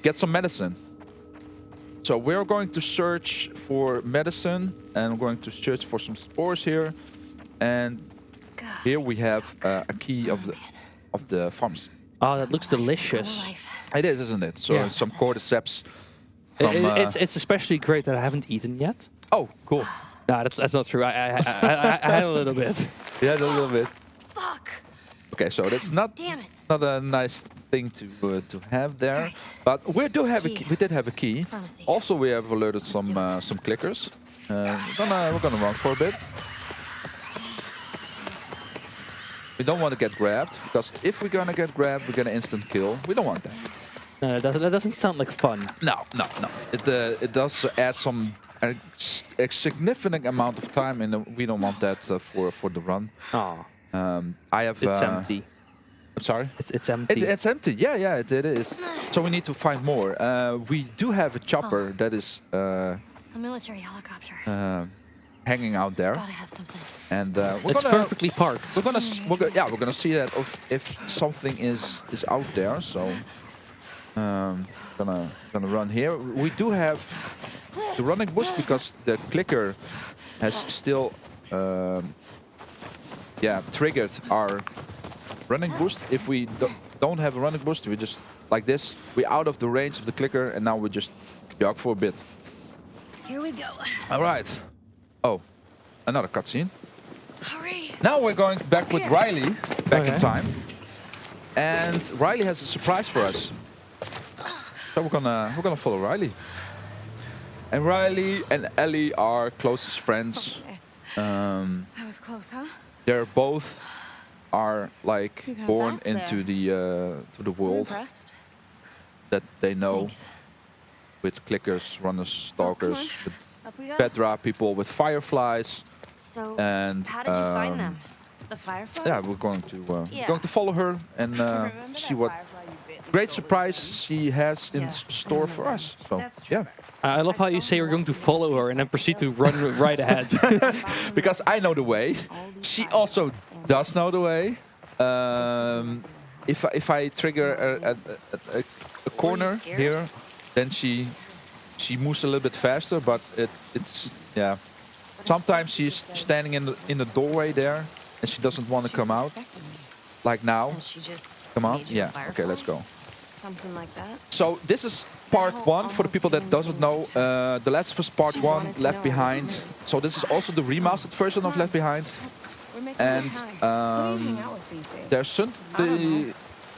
S3: get some medicine. So we're going to search for medicine, and we're going to search for some spores here, and here we have a key of the pharmacy.
S2: Oh, that looks delicious.
S3: It is, isn't it? So
S2: Yeah.
S3: some cordyceps. From,
S2: It's especially great that I haven't eaten yet.
S3: oh, cool.
S2: No, that's not true. I had a little bit.
S3: Yeah, a little bit.
S9: Fuck.
S3: Okay, so that's not
S9: Damn it.
S3: not a nice thing to have there, but we did have a key.
S9: Pharmacy.
S3: Also, we have alerted some clickers. We're gonna run for a bit. We don't want to get grabbed, because if we're gonna get grabbed, we're gonna instant kill. We don't want that.
S2: No, that doesn't sound like fun.
S3: No. It does add a significant amount of time, and we don't want that for the run.
S2: Oh,
S3: I have.
S2: it's empty.
S3: I'm sorry.
S2: It's empty.
S3: It's empty. Yeah, it is. So we need to find more. We do have a chopper that is
S9: A military helicopter.
S3: hanging out there,
S9: Gotta have something.
S3: and we're
S2: It's
S3: gonna
S2: perfectly parked.
S3: we're gonna see that if something is out there. So gonna run here. We do have the running boost because the clicker has still triggered our running boost. If we don't have a running boost, we just like this. We're out of the range of the clicker, and now we just jog for a bit.
S9: Here we go.
S3: All right. Oh, another cutscene.
S9: Hurry.
S3: Now we're going back with Riley, back in time. And Riley has a surprise for us. So we're gonna follow Riley. And Riley and Ellie are closest friends.
S9: That was close, huh?
S3: They're both are like
S9: You got
S3: born
S9: fast
S3: into the
S9: I'm
S3: world
S9: impressed.
S3: that they know
S9: Thanks.
S3: with clickers, runners, stalkers, with
S9: Up we go.
S3: Petra, people with fireflies.
S9: So,
S3: And
S9: how did you find them? The fireflies?
S3: yeah, we're going to follow her and see what great surprise she has in store for us. So yeah,
S2: I love how you say you're going to follow her and then proceed to run right ahead.
S3: because I know the way. She also does know the way. If I trigger a corner here, then she moves a little bit faster. But it's yeah. Sometimes she's standing in the doorway there, and she doesn't want to come out. Like now.
S9: She just
S3: Come on.
S9: made you a
S3: Yeah. Okay, let's go.
S9: Something like that.
S3: So this is part 1 for the people that doesn't know. The Last of Us Part 1, Left Behind. So this is also the remastered version of Left Behind.
S9: We're making
S3: And
S9: good time. Who are you hanging out with these days?
S3: there's some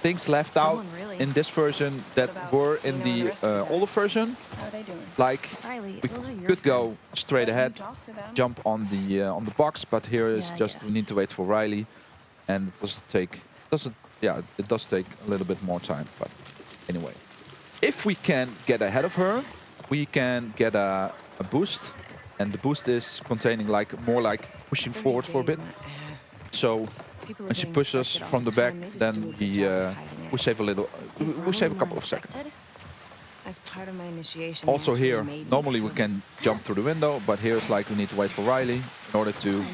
S3: things left out in this version that were in the older version.
S9: How are they doing?
S3: Like
S9: Riley,
S3: we
S9: those are your
S3: could go
S9: friends.
S3: straight ahead, jump on the box, but here is
S9: Yeah, I
S3: just we
S9: guess.
S3: need to wait for Riley, and it does take a little bit more time. But anyway, if we can get ahead of her, we can get a boost, and the boost is containing more like pushing forward for a bit. So when she pushes us from the back, then we save a couple of seconds.
S9: As part of my initiation.
S3: Also here, normally we can jump through the window, but here it's like we need to wait for Riley in order to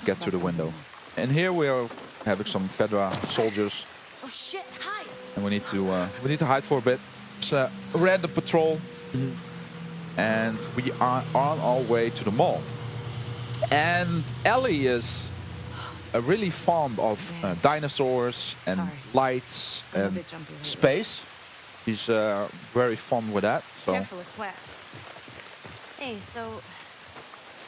S3: get through the window. And here we are having some Fedra soldiers,
S9: Oh shit! Hide.
S3: and we need to hide for a bit. It's a random patrol, and we are on our way to the mall. And Ellie is really fond of dinosaurs and lights
S9: I'm a
S3: and
S9: bit jumpy lately.
S3: space. She's very fond with that. So
S9: Careful, it's wet. Hey, so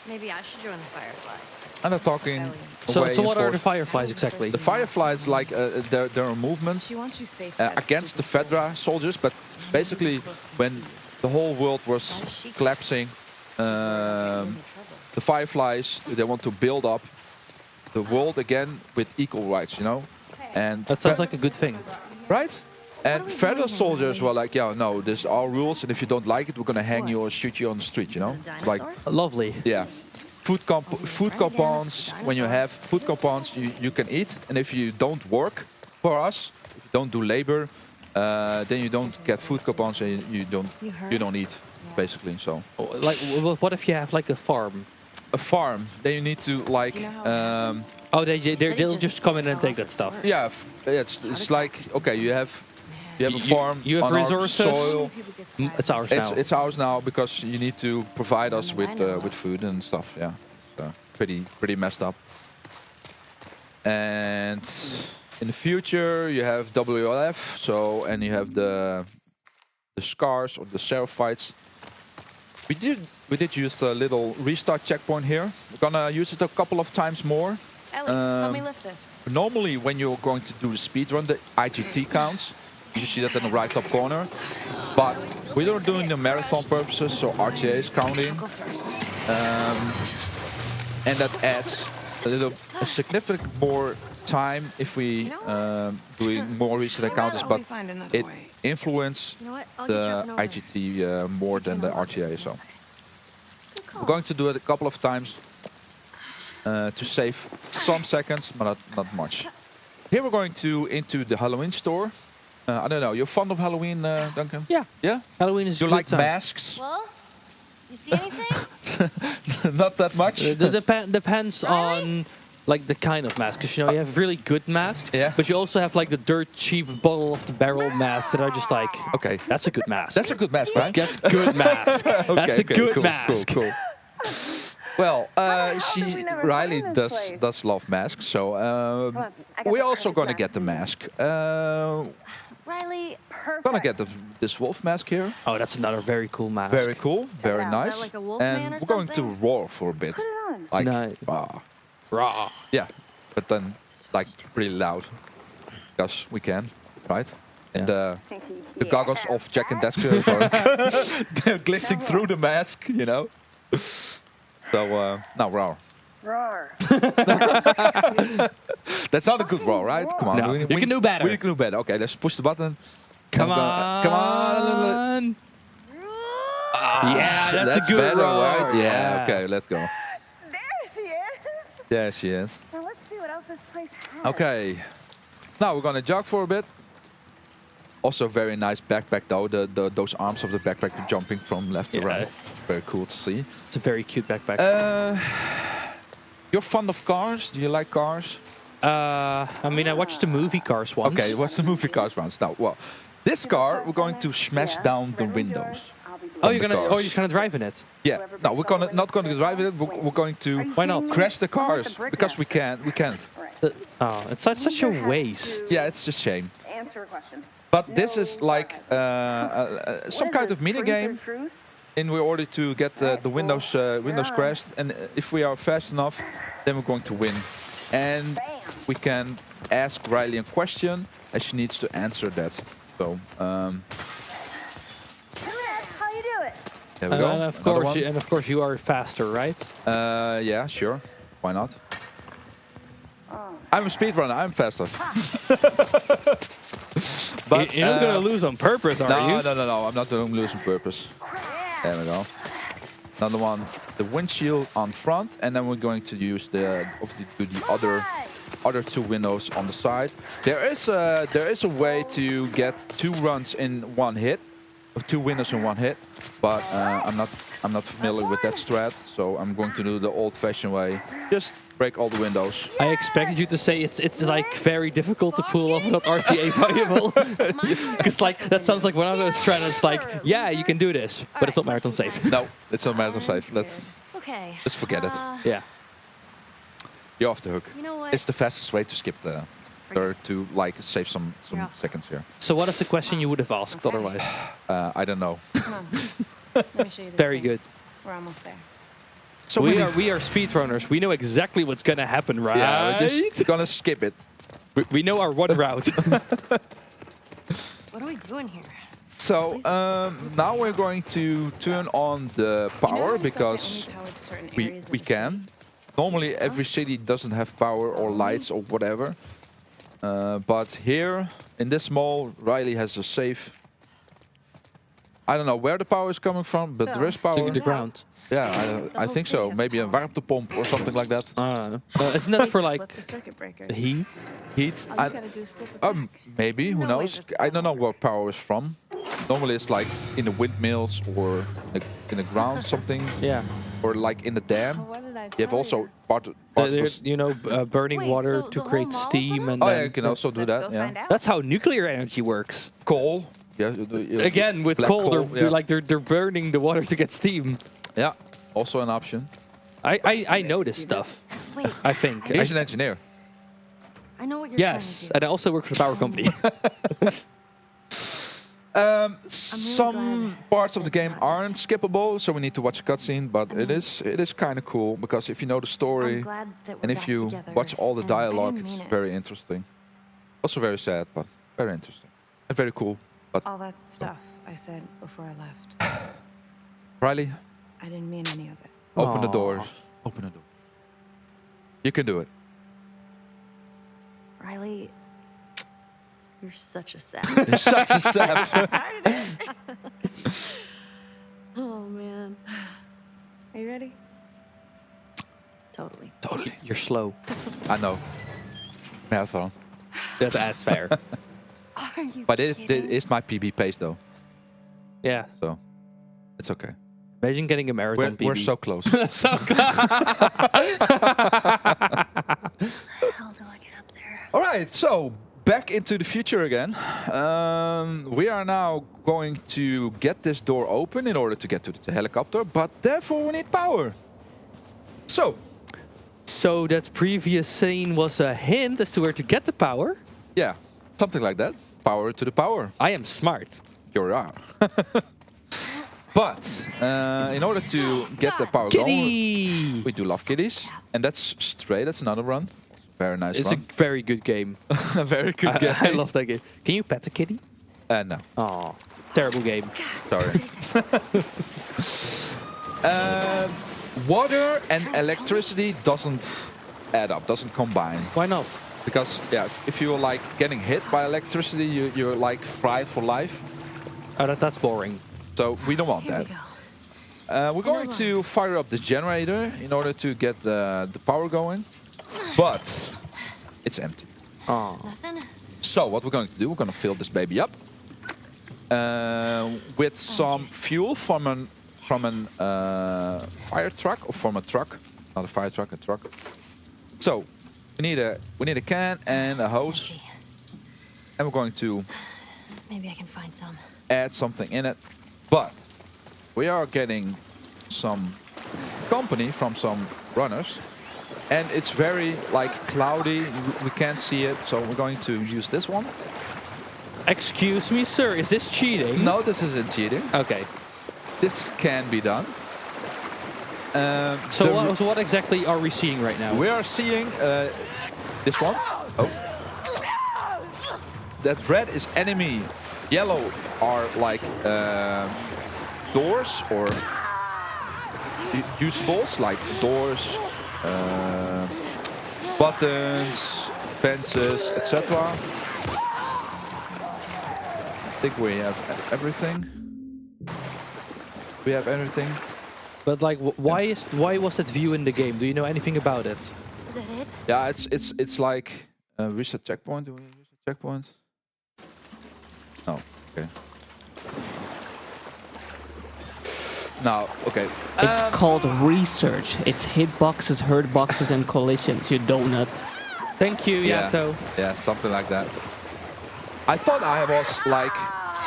S9: maybe I should join the fireflies.
S3: and I'm talking.
S2: So
S3: away
S2: what
S3: and
S2: are the
S3: forth.
S2: fireflies exactly?
S3: The fireflies, like there are movements
S9: She wants you safe.
S3: against the Fedra soldiers, but basically when the whole world was collapsing, the fireflies they want to build up the world again with equal rights, you know. And
S2: That sounds like a good thing.
S3: right. And Federal soldiers were like, yeah, no, there's our rules, and if you don't like it, we're gonna hang you or shoot you on the street, you know. It's like,
S2: Lovely.
S3: yeah, food coupons. When you have food coupons, you can eat, and if you don't work for us, if you don't do labor, then you don't get food coupons, and you don't eat, basically. So
S2: Like, what if you have like a farm?
S3: a farm, then you need to like.
S2: Oh, they'll just come in and take that stuff.
S3: Yeah, it's like okay, you have a farm.
S2: You have
S3: on
S2: resources.
S3: Our soil.
S2: It's ours now.
S3: It's ours now because you need to provide us with food and stuff. Yeah, so pretty messed up. And in the future, you have WLF. So and you have the scars or the seraphites. We did use the little restart checkpoint here. We're gonna use it a couple of times more.
S9: Ellie, help me lift this.
S3: Normally, when you're going to do the speedrun, the IGT counts. You see that in the right top corner. But we are doing the marathon purposes, so RTA is counting.
S9: Go first.
S3: And that adds a significant more time if we doing more recent encounters, but it influences
S9: You know what? I'll get you up
S3: the
S9: and over.
S3: IGT more than the RTA. So we're going to do it a couple of times to save some seconds, but not much. Here we're going into the Halloween store. I don't know. You're fond of Halloween, Duncan?
S2: Yeah.
S3: Yeah.
S2: Halloween is
S3: You
S2: a good
S3: like
S2: time.
S3: masks?
S9: Well, you see anything?
S3: Not that much.
S2: Depends on like the kind of mask, because you know you have really good masks,
S3: Yeah.
S2: but you also have like the dirt cheap bottle of the barrel masks that are just like,
S3: Okay.
S2: that's a good mask.
S3: That's a good mask, right?
S2: That's a good mask. That's a good
S3: cool,
S2: mask.
S3: Cool. Well, Riley
S10: in
S3: does
S10: this place?
S3: does love masks, so
S10: on, I got
S3: we're
S10: the
S3: also
S10: perfect
S3: gonna
S10: mask
S3: get the
S10: for you.
S3: mask.
S9: Riley,
S3: Gonna get this wolf mask here.
S2: Oh, that's another very cool mask.
S3: Very cool, very
S10: out. Is
S3: nice.
S9: that like a wolf man
S3: And
S9: or
S3: we're going to
S9: something?
S3: roar for a bit,
S10: Put it on.
S3: like
S2: Nice. Raw.
S3: yeah, but then
S9: So
S3: like
S9: stupid.
S3: really loud, because we can, right? And
S2: Yeah.
S3: the goggles of Jack and Daxter are they're glitching through the mask, you know. So now roar.
S10: Roar.
S3: That's not a good roar, right? Come on,
S2: No, you can do better.
S3: We can do better. Okay, let's push the button.
S2: Come
S3: I'm
S2: on.
S3: come on.
S2: Yeah, that's a good
S3: better,
S2: roar.
S3: right? Yeah. Okay, let's go.
S10: There she is.
S3: There she is.
S10: Now let's see what else this place has.
S3: Okay. Now we're gonna jog for a bit. Also very nice backpack though. Those arms of the backpack are jumping from left to
S2: Yeah.
S3: right. Very cool to see.
S2: It's a very cute backpack.
S3: You're fond of cars? Do you like cars?
S2: I mean, I watched the movie Cars once.
S3: Okay, what's the movie Cars once? Now, well, this car we're going to smash down the windows.
S2: Oh, you're
S3: the
S2: gonna
S3: cars.
S2: you're gonna drive in it.
S3: Yeah. No, we're not going to drive it. We're going to
S2: Why not?
S3: crash the cars because we can't. We can't.
S2: Oh, it's such a waste.
S3: Yeah, it's a shame.
S10: Answer a question.
S3: But this is like some kind of mini game. In order to get the windows crashed, and if we are fast enough, then we're going to win. And we can ask Riley a question, and she needs to answer that. So
S10: How you do it?
S3: there we go.
S2: And of course, you are faster, right?
S3: Yeah, sure. Why not? I'm a speedrunner. I'm faster. But
S2: You're not gonna lose on purpose, are you?
S3: No. I'm not doing lose on purpose. There we go. Another one, the windshield on front, and then we're going to use the other two windows on the side. There is a way to get 2 runs in one hit, or 2 windows in one hit, but I'm not familiar with that strat, so I'm going to do the old-fashioned way. Just break all the windows.
S2: I expected you to say it's like very difficult to pull off without RTA viable, because like that sounds like one of those strategies. Like, yeah, you can do this, but it's not marathon safe.
S3: No, it's not marathon safe. Let's
S9: Okay.
S3: just forget it.
S2: Yeah.
S3: You're off the hook.
S9: You know what?
S3: It's the fastest way to skip the third to like save some
S9: You're off.
S3: seconds here.
S2: So what is the question you would have asked otherwise?
S3: I don't know.
S10: Come on. Let me show you this
S2: Very
S10: thing.
S2: good.
S10: We're almost there.
S3: So
S2: we are speedrunners. We know exactly what's gonna happen, right?
S3: yeah, we're just gonna skip it.
S2: We know our one route.
S9: What are we doing here?
S3: So now we're going to turn on the power because we can. Normally every city doesn't have power or lights or whatever. But here in this mall, Riley has a safe. I don't know where the power is coming from, but there is power.
S2: The ground.
S3: Yeah, I think so. Maybe a warmtepomp or something like that.
S2: Isn't that for like
S10: the circuit breaker.
S2: heat?
S3: Heat.
S10: All you gotta do is flip it back.
S3: Maybe, who
S10: No way
S3: knows?
S10: this is
S3: I don't know where power is from. Normally it's like in the windmills or in the ground something,
S2: Yeah.
S3: or like in the dam.
S10: What did I
S3: You have
S10: tell
S3: also
S10: you?
S3: particles.
S2: You know, burning
S9: Wait,
S2: water
S9: so
S2: to
S9: the
S2: create
S9: whole mall's
S2: steam
S9: lit
S2: and
S3: Oh
S2: then
S3: yeah, you can also do
S10: Let's
S3: that.
S10: go
S3: Yeah.
S10: find out.
S2: that's how nuclear energy works.
S3: Coal. Yeah.
S2: Again, with
S3: black
S2: coal,
S3: coal,
S2: they're burning the water to get steam.
S3: Yeah. Also an option.
S2: I know this stuff.
S9: Wait,
S2: I think.
S3: He's an engineer.
S9: I know what you're
S2: Yes,
S9: trying to
S2: and I also work for the power company.
S3: Some parts of the game aren't skippable, so we need to watch a cutscene. But it is kind of cool because if you know the
S9: do.
S3: story
S9: I'm glad that we're
S3: and if
S9: back
S3: you
S9: together,
S3: watch all the
S9: and I
S3: dialogue,
S9: didn't
S3: it's
S9: mean it.
S3: very interesting. Also very sad, but very interesting and very cool. But
S10: All that stuff I said before I left.
S3: Riley,
S10: I didn't mean any of it.
S3: open the
S2: Aw.
S3: doors. Open the door. You can do it.
S9: Riley, you're such a sap.
S3: You're such a sap.
S9: Oh man,
S10: Are you ready?
S9: totally.
S3: Totally.
S2: You're slow.
S3: I know. Marathon.
S2: That's fair.
S9: Are you
S3: But it
S9: kidding?
S3: is my PB pace though,
S2: Yeah.
S3: so it's okay.
S2: Imagine getting a marathon PB.
S3: We're so close.
S2: So
S9: How do I get up there?
S3: All right, so back into the future again. We are now going to get this door open in order to get to the helicopter, but therefore we need power.
S2: So that previous scene was a hint as to where to get the power?
S3: Yeah, something like that. Power to the power.
S2: I am smart.
S3: You are. But in order to get the power going,
S2: Kitty!
S3: we do love kitties. And that's Stray, that's another run. Very nice
S2: It's
S3: run.
S2: a very good game.
S3: A very good game.
S2: I love that game. Can you pet a kitty?
S3: No,
S2: Oh, terrible game.
S3: sorry. Water and electricity doesn't add up, doesn't combine.
S2: Why not?
S3: Because, yeah, if you're like getting hit by electricity, you're like fried for life.
S2: Oh, that's boring.
S3: So we don't want
S9: Here we
S3: that.
S9: go.
S3: We're going to fire up the generator in order to get the power going, but it's empty.
S2: Oh.
S9: Nothing?
S3: So what we're going to do, we're going to fill this baby up with some fuel from an fire truck, or from a truck, not a fire truck, a truck. So we need a can and a hose,
S9: Empty.
S3: and we're going to
S9: Maybe I can find some.
S3: add something in it. But we are getting some company from some runners, and it's very like cloudy. We can't see it, so we're going to use this one.
S2: Excuse me, sir. Is this cheating?
S3: No, this isn't cheating.
S2: Okay.
S3: This can be done.
S2: So what exactly are we seeing right now?
S3: We are seeing this one. Oh, that red is enemy. Yellow are like doors or usables, like doors, buttons, fences, etc. I think we have everything. We have everything.
S2: But like, why was that view in the game? Do you know anything about it?
S9: Is that it?
S3: Yeah, it's like reset checkpoint. Do we reset checkpoint? No. Okay. Now, okay.
S1: It's called research. It's hitboxes, hurt boxes, and collisions, you donut.
S2: Thank you,
S3: Yeah.
S2: Yato.
S3: Yeah, something like that. I thought I was like,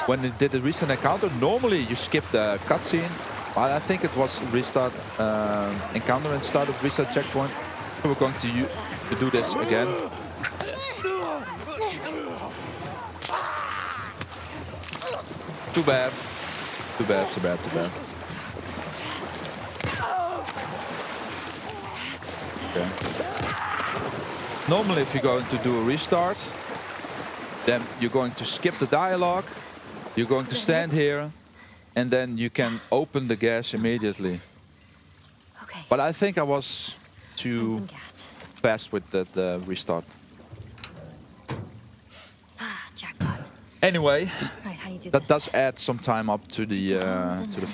S3: when it did the recent encounter, normally you skip the cutscene. But I think it was restart encounter and start of reset checkpoint. So we're going to do this again. Too bad. Too bad, too bad, too bad. Okay. Normally if you're going to do a restart, then you're going to skip the dialogue, you're going to stand here, and then you can open the gas immediately.
S9: Okay.
S3: But I think I was
S9: Find
S3: too
S9: some gas.
S3: fast with that restart.
S9: Jackpot.
S3: Anyway,
S9: Right, how do you do
S3: that
S9: this?
S3: does add some time up to the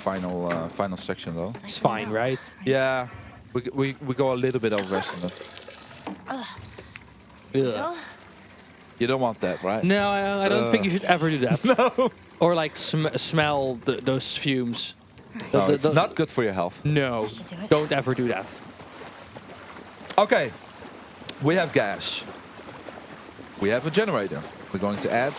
S3: final section though.
S2: It's fine, right?
S3: Yeah, we go a little bit over estimate.
S2: Ugh.
S9: Go.
S3: You don't want that, right?
S2: No, I don't think you should ever do that.
S3: No.
S2: Or like smell those fumes.
S3: No, it's not good for your health.
S2: No,
S9: I should do it.
S2: don't ever do that.
S3: Okay, we have gas. We have a generator. We're going to add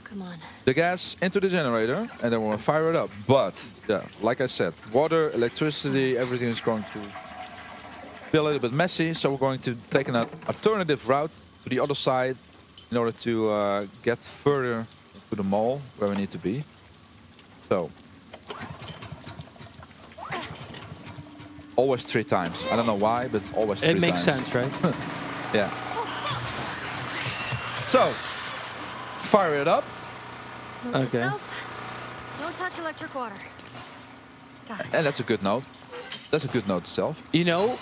S9: Come on.
S3: the gas into the generator, and then we'll fire it up. But yeah, like I said, water, electricity, everything is going to be a little bit messy. So we're going to take an alternative route to the other side in order to get further to the mall where we need to be. So always 3 times. I don't know why, but it's always 3 times.
S2: It makes sense, right?
S3: Yeah. So fire it up.
S9: Note
S2: Okay.
S9: to self, don't touch electric water. Got it.
S3: And that's a good note. That's a good note itself.
S2: You know,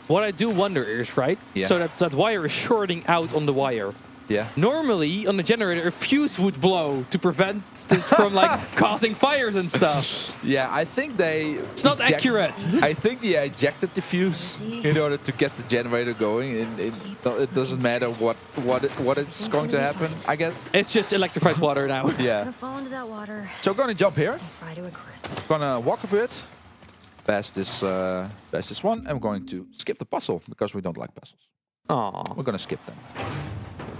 S2: what I do wonder is, right?
S3: Yeah.
S2: So that wire is shorting out on the wire.
S3: Yeah.
S2: Normally, on the generator, a fuse would blow to prevent it from like causing fires and stuff.
S3: Yeah, I think they...
S2: It's not accurate.
S3: I think they ejected the fuse in order to get the generator going. It doesn't matter what it's going to happen, I guess.
S2: It's just electrified water now.
S3: Yeah.
S9: Gonna fall into that water.
S3: So we're gonna jump here.
S9: Fry to a crisp.
S3: Gonna walk a bit past this one, and we're going to skip the puzzle because we don't like puzzles.
S2: Aw,
S3: We're gonna skip them.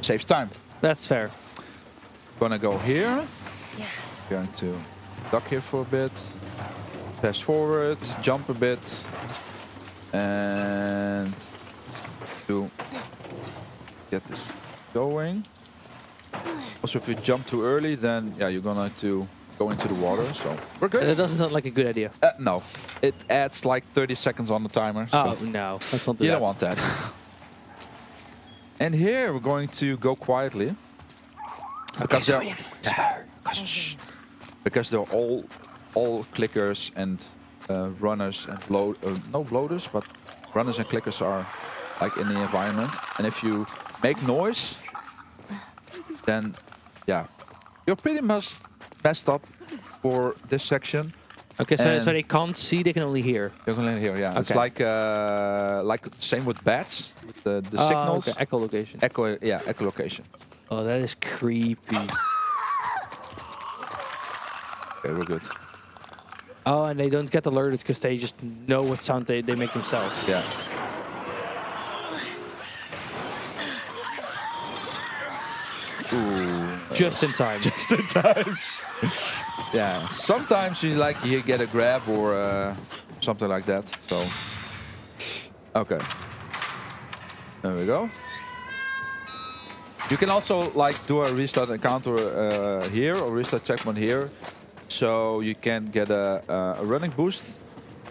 S3: Saves time.
S2: that's fair.
S3: Gonna go here.
S9: Yeah.
S3: Going to duck here for a bit. Pass forward, jump a bit, and to get this going. Also, if you jump too early, then yeah, you're gonna have to go into the water. So we're good.
S2: That doesn't sound like a good idea.
S3: No, it adds like 30 seconds on the timer. So
S2: Oh no, let's not do
S3: you
S2: that.
S3: don't want that. And here we're going to go quietly because they're all clickers and runners and no bloaters, but runners and clickers are like in the environment. And if you make noise, then yeah, you're pretty much messed up for this section.
S2: Okay, so
S3: And
S2: they can't see; they can only hear.
S3: You can hear, yeah. It's
S2: Okay.
S3: like same with bats, the signals.
S2: Okay, echolocation.
S3: Echolocation.
S2: Oh, that is creepy.
S3: Okay, we're good.
S2: Oh, and they don't get alerted because they just know what sound they make themselves.
S3: Yeah. Ooh.
S2: Just in time.
S3: Just in time. Yeah. Sometimes you get a grab or something like that. So. Okay. There we go. You can also like do a restart encounter here or restart checkpoint here, so you can get a running boost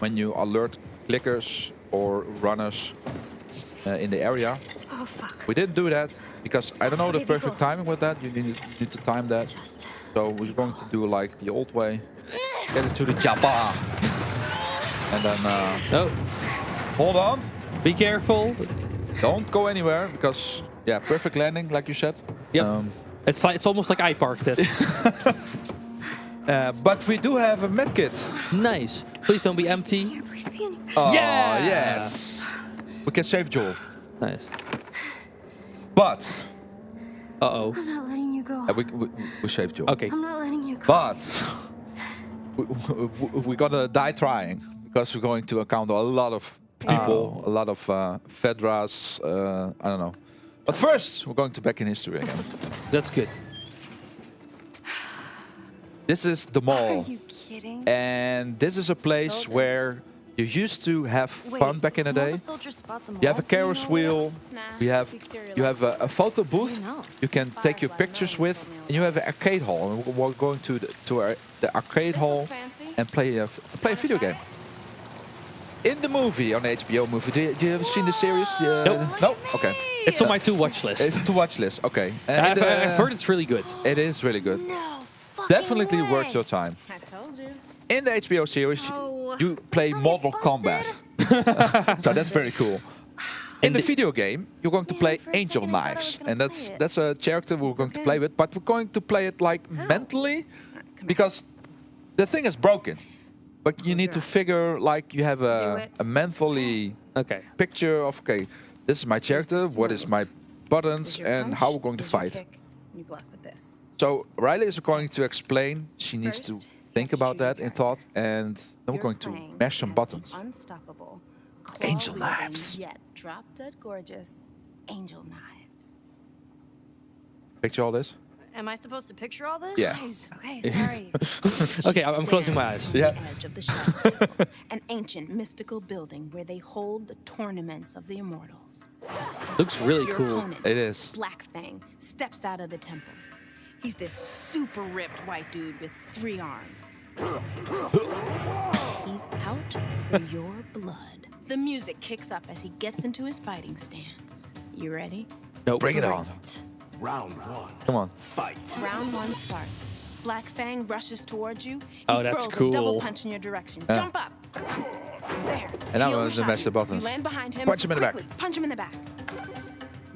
S3: when you alert clickers or runners in the area.
S9: Oh fuck.
S3: We didn't do that because I don't know the perfect timing with that. You need to time that. So we're going to do like the old way. Get it to the Jabba. And then
S2: Oh,
S3: hold on.
S2: be careful.
S3: Don't go anywhere because yeah, perfect landing like you said.
S2: Yep. It's almost like I parked it.
S3: But we do have a medkit.
S2: Nice. Please don't be empty.
S9: Here, please be in here.
S3: Oh,
S2: Yeah!
S3: yes. We can save Joel.
S2: Nice.
S3: But
S2: Uh-oh.
S9: I'm not letting you go.
S3: we saved Joel.
S2: Okay.
S9: I'm not letting you go.
S3: But we're gonna die trying because we're going to encounter a lot of people, a lot of Fedras, I don't know. But first, we're going to back in history again.
S2: That's good.
S3: This is the mall.
S9: Are you kidding?
S3: And this is a place where you used to have fun back in the day. You have a Ferris wheel. You have a photo booth. You can take your pictures with, and you have an arcade hall. And we're going to the arcade hall and play a video game. In the movie, on the HBO movie, do you ever seen the series?
S2: Nope.
S3: No. Okay.
S2: It's on my to-watch list.
S3: It's to watch list. Okay.
S2: I've heard it's really good.
S3: It is really good.
S9: No
S3: Definitely worth your time.
S10: I told you.
S3: In the HBO series,
S9: Oh,
S3: you play
S9: tell me
S3: Mortal
S9: it's
S3: Kombat. So that's very cool. In the video game, you're going to play
S9: for a
S3: Angel
S9: second I thought I was
S3: Knives,
S9: gonna
S3: and
S9: play it.
S3: that's a character we're going to play with. But we're going to play it like mentally, because the thing is broken. But you need to figure like you have a mentally
S2: Okay.
S3: picture of okay, this is my character, what is my buttons, and how we're going to fight.
S10: You block with this.
S3: So Riley is going to explain. She needs to
S10: First,
S3: think
S10: you have to
S3: about
S10: choose your
S3: that in thought, and then we're going to mash some buttons.
S10: Unstoppable.
S3: Angel
S10: claw-wielding,
S3: knives.
S10: Yet drop dead gorgeous. Angel knives.
S3: Picture all this?
S9: Am I supposed to picture all this?
S3: Yeah.
S9: Okay, sorry.
S2: Okay, I'm closing my eyes.
S3: Yeah.
S10: The edge of the shadow. An ancient mystical building where they hold the tournaments of the immortals.
S2: Looks really
S10: Your
S2: cool.
S10: opponent,
S3: It is.
S10: Black Fang, steps out of the temple. He's this super ripped white dude with 3 arms. He's out for your blood. The music kicks up as he gets into his fighting stance. You ready?
S2: Nope.
S3: Bring it on.
S5: Round 1.
S3: Come on.
S5: Fight.
S10: Round 1 starts. Black Fang rushes towards you.
S2: Oh,
S10: He
S2: that's
S10: throws a double
S2: cool.
S10: punch in your direction.
S3: Yeah.
S10: Jump up. There.
S3: And now
S10: He
S3: we're going to
S10: overshot
S3: mash the
S10: you.
S3: buttons.
S10: You land behind him.
S3: Punch him in the back.
S10: Quickly, punch him in the back.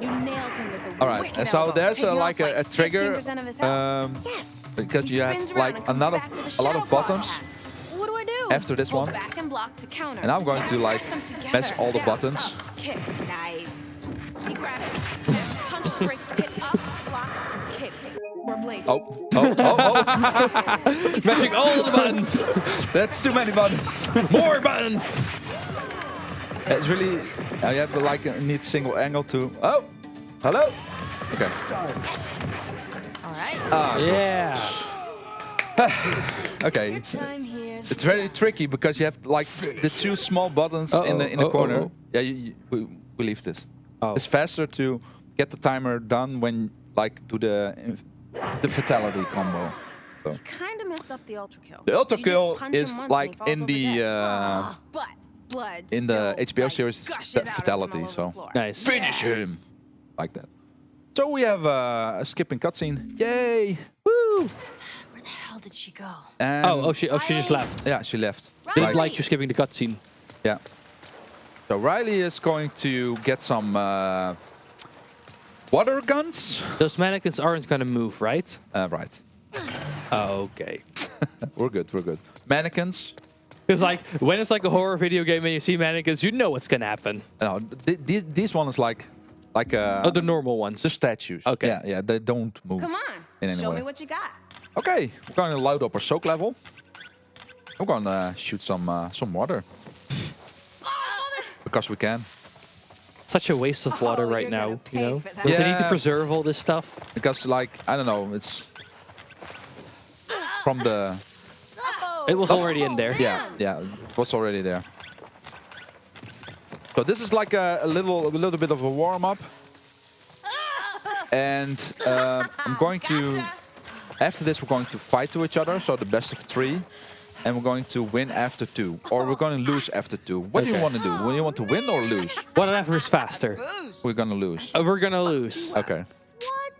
S10: You nailed him with a
S3: All right,
S10: wicked
S3: so
S10: elbow.
S3: there's
S10: Taking off
S3: like a
S10: like
S3: trigger
S10: 15% of his health.
S3: yes, because you have
S10: spins around
S3: like
S10: and comes back with
S3: a lot
S10: shadow
S3: of
S10: claw
S3: buttons.
S10: attack. What do I do?
S3: After this
S10: Hold
S3: one.
S10: back and block to counter.
S3: And I'm going to like
S10: Press them together.
S3: press all the
S10: Down,
S3: buttons.
S10: up, kick. Nice. He grabs it. Punch to break. Hit up, block, kick. Or blade.
S3: Oh.
S2: Mashing all the buttons.
S3: That's too many buttons.
S2: More buttons.
S3: It's really, you have to like need single angle to, oh, hello. Okay.
S9: All right.
S2: Yeah.
S3: Okay.
S10: Time here.
S3: It's very tricky because you have like the two small buttons in the corner. Yeah, we leave this.
S2: Oh.
S3: It's faster to get the timer done when like do the fatality combo. So.
S10: Kind of messed up the ultra kill.
S3: The ultra
S10: You just
S3: kill
S10: punch him
S3: is
S10: once and
S3: like
S10: he falls
S3: in
S10: over
S3: the
S10: dead. But blood
S3: in the
S10: still,
S3: HBO
S10: like,
S3: series
S10: gushes out of him
S3: fatality.
S10: all over
S3: So
S10: the floor.
S2: Nice.
S3: finish him like that. So we have a skipping cutscene. Yay! Woo!
S9: Where the hell did she go?
S3: And
S2: She just left.
S3: yeah, she left.
S2: Didn't like you skipping the cutscene.
S3: Yeah. So Riley is going to get some water guns.
S2: Those mannequins aren't gonna move, right?
S3: Right.
S2: Okay.
S3: We're good. We're good. Mannequins.
S2: Because like when it's like a horror video game and you see mannequins, you know what's gonna happen.
S3: No, these ones like
S2: The normal ones.
S3: the statues.
S2: Okay.
S3: Yeah, yeah. They don't move.
S10: Come on.
S3: In any
S10: Show
S3: way.
S10: me what you got.
S3: Okay, we're going to load up our soak level. We're going to shoot some water because we can.
S2: Such a waste of water right
S10: you're gonna
S2: now.
S10: pay
S2: You know,
S10: for that.
S2: Don't they need to
S3: Yeah.
S2: preserve all this stuff?
S3: Because like I don't know, it's from the
S2: It was already in there.
S3: yeah, it was already there. So this is like a little bit of a warm up, and I'm going to. After this, we're going to fight to each other, so the best of 3, and we're going to win after 2, or we're going to lose after 2. What do you
S2: Okay.
S3: want to do? Do you want to win or lose?
S2: Whatever is faster.
S3: We're going to lose.
S2: We're gonna lose.
S3: Okay.
S9: What?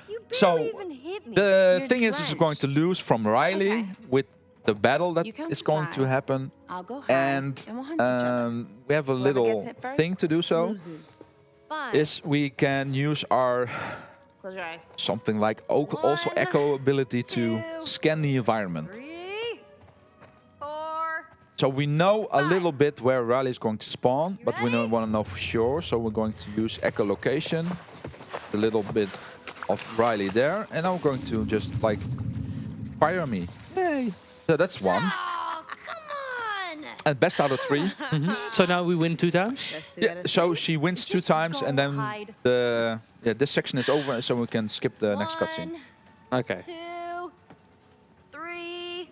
S9: You barely
S3: So
S9: even hit me.
S3: the
S10: You're
S3: thing is going to lose from Riley
S10: Okay.
S3: with the battle that
S10: You count
S3: is
S10: to
S3: going to
S10: 5.
S3: happen,
S10: I'll go high,
S3: and
S10: we'll hunt each other.
S3: we have a
S10: Whoever
S3: little
S10: gets hit first
S3: thing to do so.
S10: loses.
S9: Fine.
S3: Is we can use our
S10: Close your eyes.
S3: something like also
S9: One,
S3: echo ability to
S9: 2,
S3: scan the environment.
S9: 3, 4.
S3: So we know a little bit where Riley is going to spawn, but we
S9: ready?
S3: don't want to know for sure. So we're going to use echolocation, a little bit of Riley there, and I'm going to just like fire me. Yay! So that's 1,
S9: Oh, come on.
S3: and best out of 3.
S2: So now we win 2 times.
S10: That's 2
S3: Yeah,
S10: out of
S3: so
S10: 3.
S3: she wins 2
S9: Just
S3: times,
S9: go
S3: and then
S9: hide.
S3: this section is over, so we can skip the next cutscene.
S9: 1,
S2: Okay.
S9: 2, 3,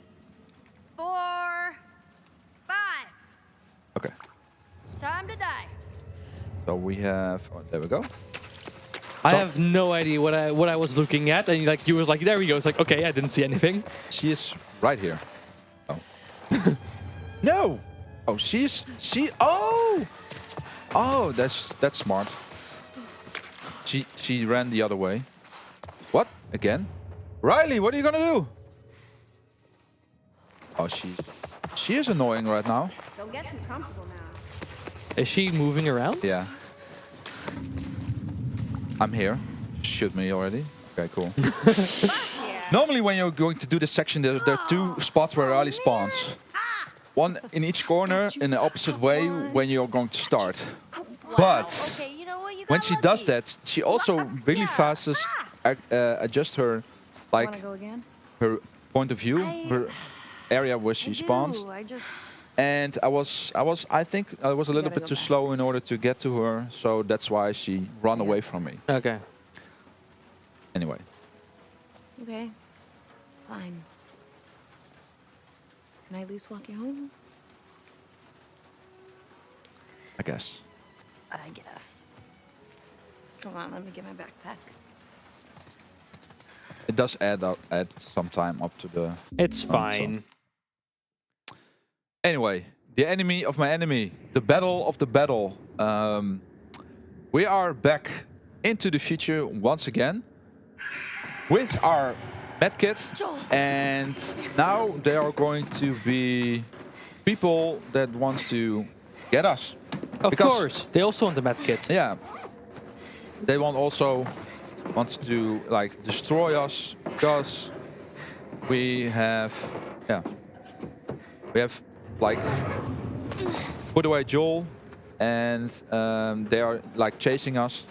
S9: 4, 5.
S3: Okay.
S9: Time to die.
S3: So we have. Oh, there we go.
S2: I have no idea what I was looking at, and like you was like, there we go. It's like, okay, I didn't see anything.
S3: She is right here. Oh. No. Oh, she. Oh. Oh, that's smart. She ran the other way. What? Again? Riley, what are you gonna do? Oh, she is annoying right now.
S10: Don't get too comfortable now.
S2: Is she moving around?
S3: Yeah. I'm here. Shoot me already. Okay, cool. Normally when you're going to do this section, there are 2 spots where Riley spawns. One in each corner in the opposite way when you're going to start. But
S9: Okay, you know what? You
S3: when
S9: got
S3: she
S9: lucky.
S3: does that, she also really fast adjusts her like
S10: Wanna go again?
S3: her point of view, her area where she spawns.
S9: I just.
S3: And I think I was a little
S10: gotta
S3: bit
S10: go
S3: too
S10: back.
S3: slow in order to get to her, so that's why she ran away from me.
S2: Okay.
S3: Anyway,
S10: Okay. Fine. Can I at least walk you home?
S3: I guess.
S10: I guess. Come on, let me get my backpack.
S3: It does add some time up to the.
S2: It's
S3: so-
S2: fine.
S3: Anyway, the enemy of my enemy, the battle of the battle. We are back into the future once again with our medkit, and now there are going to be people that want to get us.
S2: Of
S3: Because-
S2: course. They also want the med kit.
S3: Yeah. they also want to like destroy us because we have like put away Joel, and they are like chasing us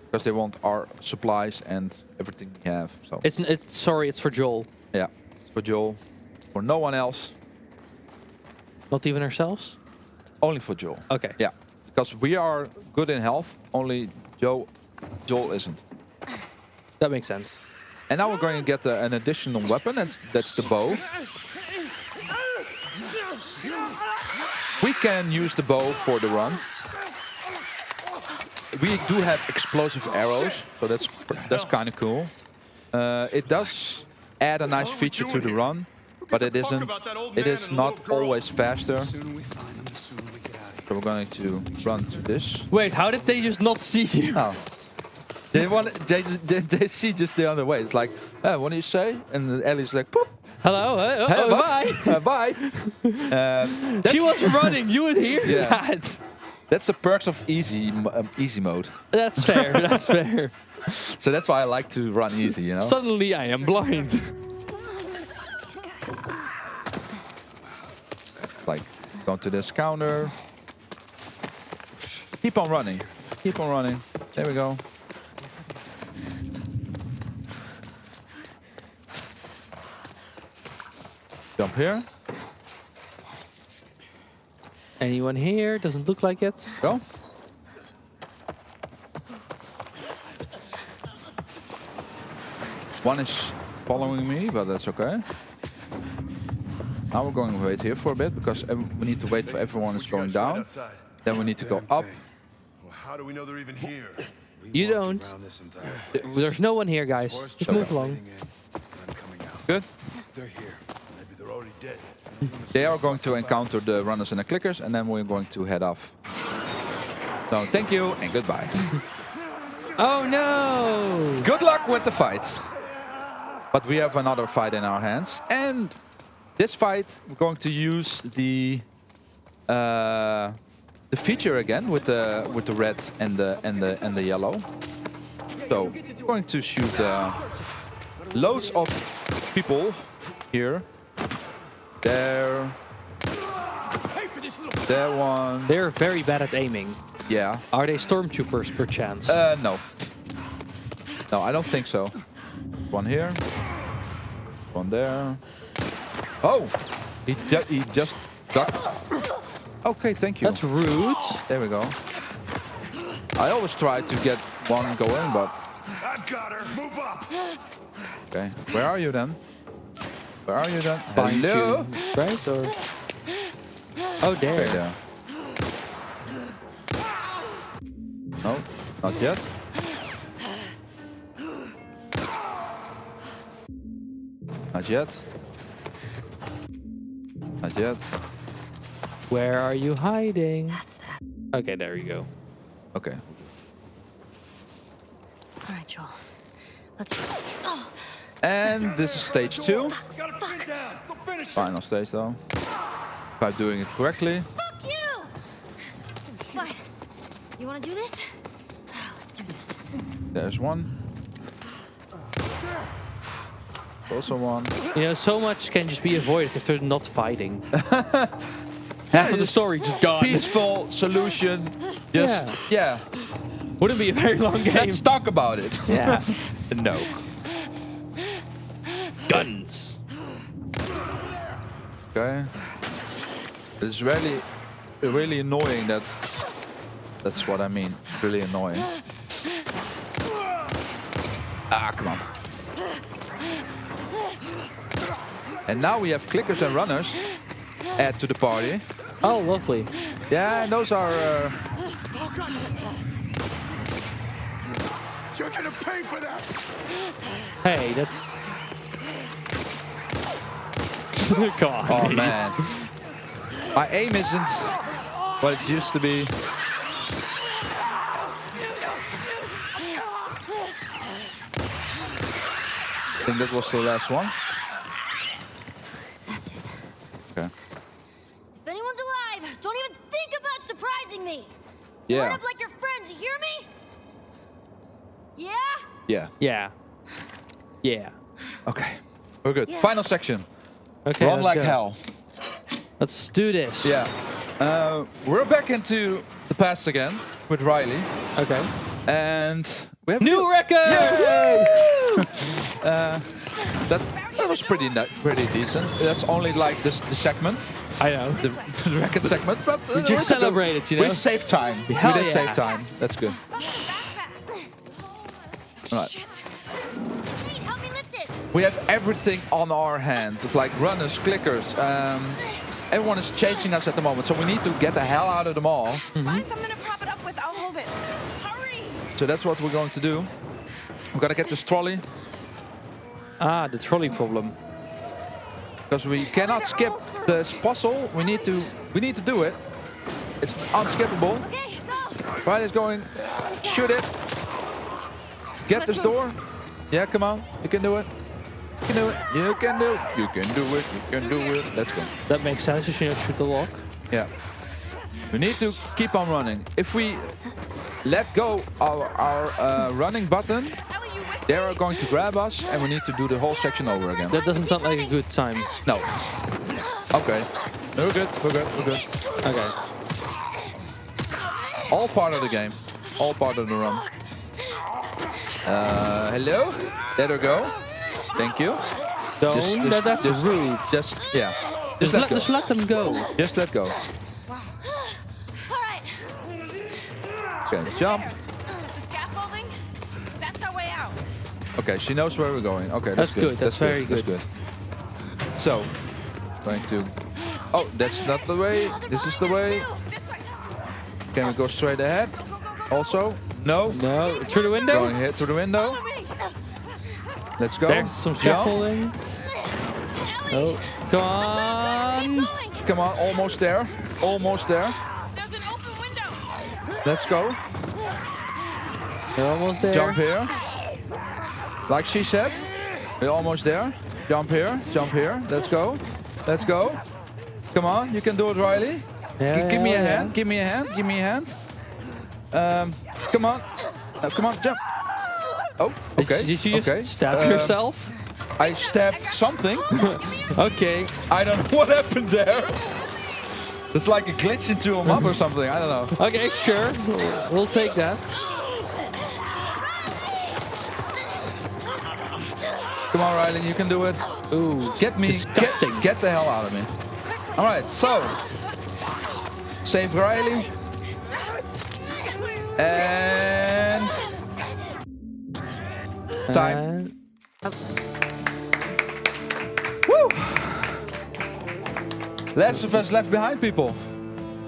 S3: because they want our supplies and everything we have. So
S2: It's for Joel.
S3: yeah, it's for Joel, for no one else,
S2: Not even ourselves?
S3: only for Joel.
S2: Okay.
S3: Yeah, because we are good in health, only Joel isn't.
S2: That makes sense.
S3: And now we're going to get an additional weapon, and that's the bow. We can use the bow for the run. We do have explosive arrows, so that's kind of cool. It does add a nice feature to the run, but it isn't. It is not always faster. So we're going to run to this.
S2: Wait, how did they just not see you?
S3: Oh. They see just the other way. It's like, what do you say? And Ellie's like, poop.
S2: Hello?
S3: Hey,
S2: Bye.
S3: Bye.
S2: She was running. You would hear
S3: Yeah.
S2: that.
S3: That's the perks of easy mode.
S2: That's fair. That's fair.
S3: So that's why I like to run easy, you know?
S2: Suddenly I am blind.
S3: Like, go to this counter. Keep on running. Keep on running. There we go. Jump here.
S2: Anyone here? Doesn't look like it.
S3: Go. One is following me, but that's okay. Now we're going to wait here for a bit because we need to wait for everyone is going down. Then we need to go up.
S11: Well, how do we know they're even here?
S2: You don't. There's no one here, guys. Just move along.
S3: Good.
S11: They're here. Maybe they're already dead.
S3: They are going to encounter the runners and the clickers, and then we're going to head off. So thank you and goodbye.
S2: Oh no!
S3: Good luck with the fight. But we have another fight in our hands, and this fight we're going to use the feature again with the red and the yellow. So we're going to shoot loads of people here. There one.
S2: They're very bad at aiming.
S3: Yeah.
S2: Are they stormtroopers, perchance?
S3: No. No, I don't think so. One here. One there. Oh! He just ducked. Okay, thank you.
S2: That's rude.
S3: There we go. I always try to get one going, but...
S11: I've got her. Move up.
S3: Okay, where are you then? Where are you then?
S2: Behind
S3: Hello?
S2: you, right? Or... Oh, there.
S3: Okay, there. No, not yet. Not yet. Not yet.
S2: Where are you hiding? Okay, there you go.
S3: Okay.
S9: All right, Joel. Let's. Oh,
S3: And this is stage 2. Final stage though. If I'm doing it correctly.
S9: fuck you! Fine. You want to do this? Let's do this.
S3: There's one. Also one.
S2: You know, so much can just be avoided if they're not fighting. Half of the story just gone.
S3: Peaceful solution. Just, yeah.
S2: Wouldn't be a very long game.
S3: Let's talk about it.
S2: Yeah.
S3: No.
S2: Guns.
S3: Okay. It's really annoying that... That's what I mean. Really annoying. Ah, come on. And now we have clickers and runners add to the party.
S2: Oh, lovely.
S3: Yeah, and those are...
S11: You're gonna pay for that.
S2: Hey, that's... God.
S3: Oh, man. My aim isn't what it used to be. I think that was the last one.
S9: That's it.
S3: Okay.
S9: If anyone's alive, don't even think about surprising me.
S3: Yeah.
S9: Line up like your friends, you hear me? Yeah?
S3: Yeah.
S2: Yeah. Yeah.
S3: Okay. We're good.
S9: Yeah.
S3: Final section.
S2: Okay,
S3: Run
S2: let's
S3: like
S2: go.
S3: hell.
S2: Let's do this.
S3: Yeah. We're back into the past again with Riley.
S2: Okay.
S3: And we have
S2: New record!
S3: Yay! that was pretty decent. That's only like the segment.
S2: I know.
S3: The record segment, but
S2: We just celebrated, you know?
S3: We saved time.
S2: Hell
S3: we did
S2: yeah.
S3: save time. That's good. Right.
S9: Hey, help me lift it.
S3: We have everything on our hands. It's like runners, clickers. Everyone is chasing us at the moment, so we need to get the hell out of them all.
S10: Find something to prop it up with. I'll hold it. Hurry!
S3: So that's what we're going to do. We're gonna get this trolley
S2: Ah, the trolley problem.
S3: because we cannot skip the puzzle. We need to do it. It's unskippable.
S9: Okay, go.
S3: Riley's going. Shoot it. Get this door. Yeah, come on. You can do it. You can do it. You can do it. You can do it. You can do it. Let's go.
S2: That makes sense. You should shoot the lock.
S3: Yeah. We need to keep on running. If we let go our running button, they are going to grab us and we need to do the whole section over again.
S2: That doesn't sound like a good time.
S3: No. Okay. We're good. We're good. We're good.
S2: Okay.
S3: All part of the game. All part of the run. Hello? Let her go. Thank you.
S2: That's rude.
S3: Just, yeah.
S2: Just let them go.
S3: Just let go.
S9: All right.
S3: Okay, jump.
S10: The scaffolding? That's our way out.
S3: Okay, she knows where we're going. Okay,
S2: That's good. That's very
S3: That's good. So, going to... Oh, that's not the way. This is the way. Can we go straight ahead? Also, no.
S2: No, through the window?
S3: Going here through the window. Let's go.
S2: There's some scaffolding. Oh, come on.
S3: Come on, almost there. Almost there.
S10: There's an open window.
S3: Let's go.
S2: You're almost there.
S3: Jump here. Like she said. We're almost there. Jump here. Jump here. Let's go. Let's go. Come on, you can do it, Riley. Give me a hand. Give me a hand. Give me a hand. Come on. Come on, jump. Oh, okay.
S2: Did you just stab yourself?
S3: I stabbed something.
S2: Okay.
S3: I don't know what happened there. It's like a glitch into a map or something. I don't know.
S2: Okay, sure. We'll take that.
S3: Come on, Riley, you can do it.
S2: Ooh,
S3: get me.
S2: Disgusting.
S3: Get the hell out of me. All right, so save Riley. And time. Woo! Last of Us Left Behind, people.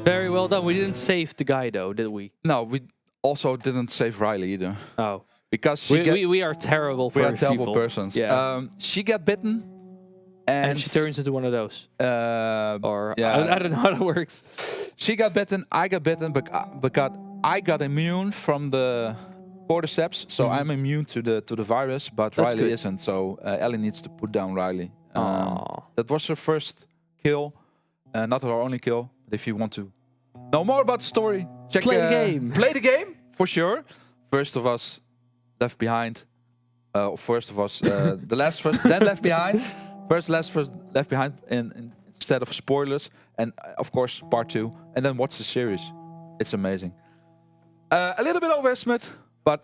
S2: Very well done. We didn't save the guy though, did we?
S3: No, we also didn't save Riley either.
S2: Oh.
S3: Because
S2: we are terrible
S3: we are terrible persons.
S2: Yeah.
S3: She got bitten.
S2: And she turns into one of those. Or
S3: yeah.
S2: I don't know how that works.
S3: She got bitten, I got bitten, but I got immune from the cordyceps, so I'm immune to the virus, but
S2: That's
S3: Riley
S2: good.
S3: isn't. So Ellie needs to put down Riley.
S2: Aww.
S3: That was her first kill, not her only kill. But if you want to know more about the story, check
S2: Play the game.
S3: Play the game for sure. First of Us, Left Behind. First of Us, The Last of Us, then Left Behind. First, Last of Us, Left Behind, instead of spoilers, and of course part 2, and then watch the series. It's amazing. A little bit overestimate, but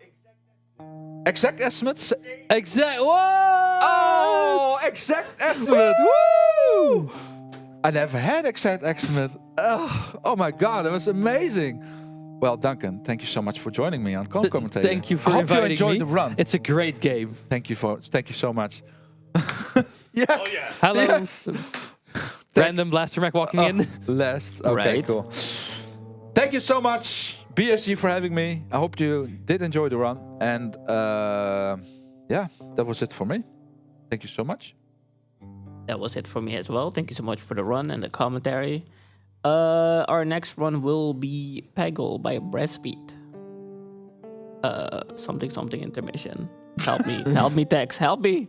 S3: exact estimates.
S2: Exact. What?
S3: Oh, exact estimate. Woo! I never had exact estimate. Oh my god, that was amazing. Well, Duncan, thank you so much for joining me on commentator.
S2: Thank you for
S3: I hope
S2: inviting
S3: you enjoyed
S2: me.
S3: the run.
S2: It's a great game.
S3: Thank you so much. Yes.
S11: Oh, yeah.
S2: Hello.
S3: Yes.
S2: Random Blaster Mac walking in.
S3: Last. Okay,
S2: Right.
S3: cool. Thank you so much, BSG, for having me. I hope you did enjoy the run. And yeah, that was it for me. Thank you so much.
S1: That was it for me as well. Thank you so much for the run and the commentary. Our next run will be Peggle by Breastbeat. Something intermission. Help me. Help me, Tex. Help me.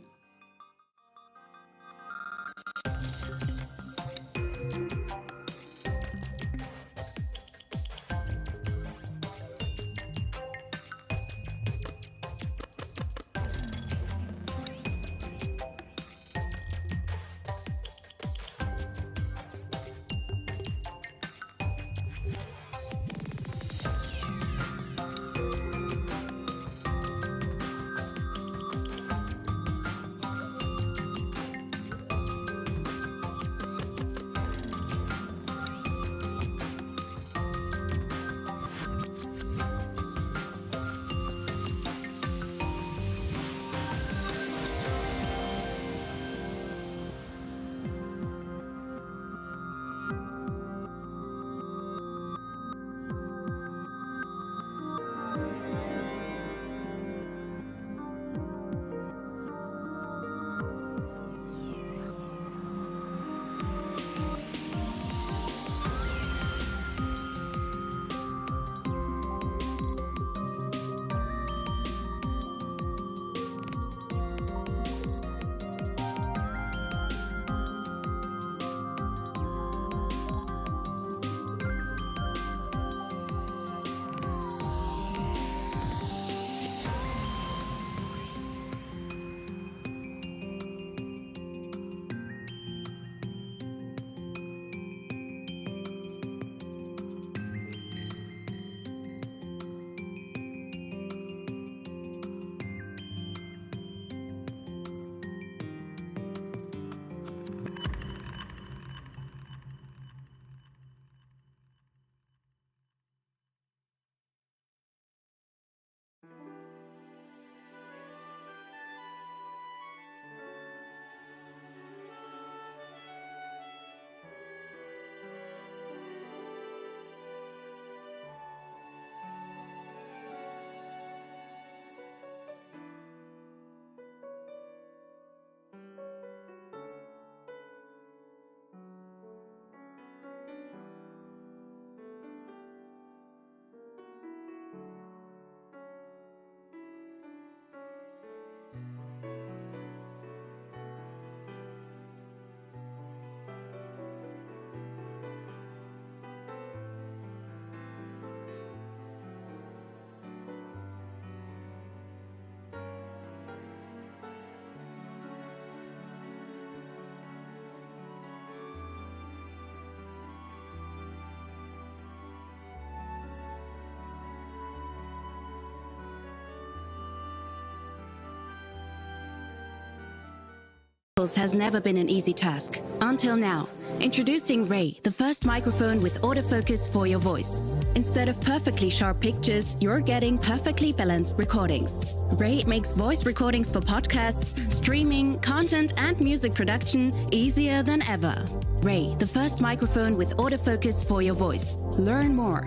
S10: has never been an easy task. Until now. Introducing Ray, the first microphone with autofocus for your voice. Instead of perfectly sharp pictures, you're getting perfectly balanced recordings. Ray makes voice recordings for podcasts, streaming, content and music production easier than ever. Ray, the first microphone with autofocus for your voice. Learn more.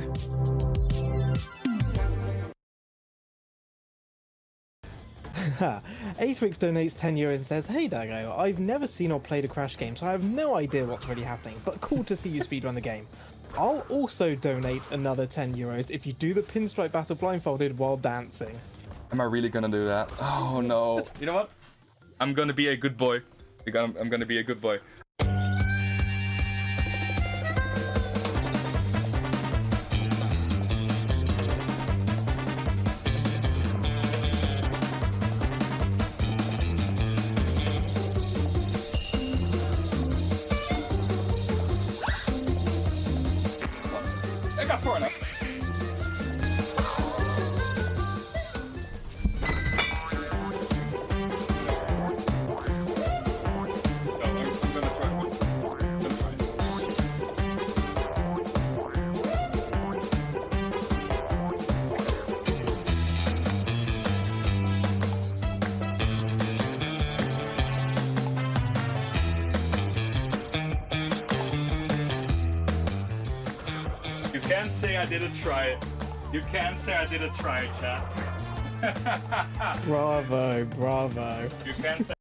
S12: Atrix donates €10 and says, "Hey Dago, I've never seen or played a Crash game, so I have no idea what's really happening, but cool to see you speedrun the game. I'll also donate another €10 if you do the pinstripe battle blindfolded while dancing."
S13: Am I really gonna do that? Oh no. You know what? I'm gonna be a good boy. I'm gonna be a good boy. I got 4 enough. You can't say I didn't try it. You can't say I didn't try it, chat.
S12: Bravo, bravo.
S13: You can't say.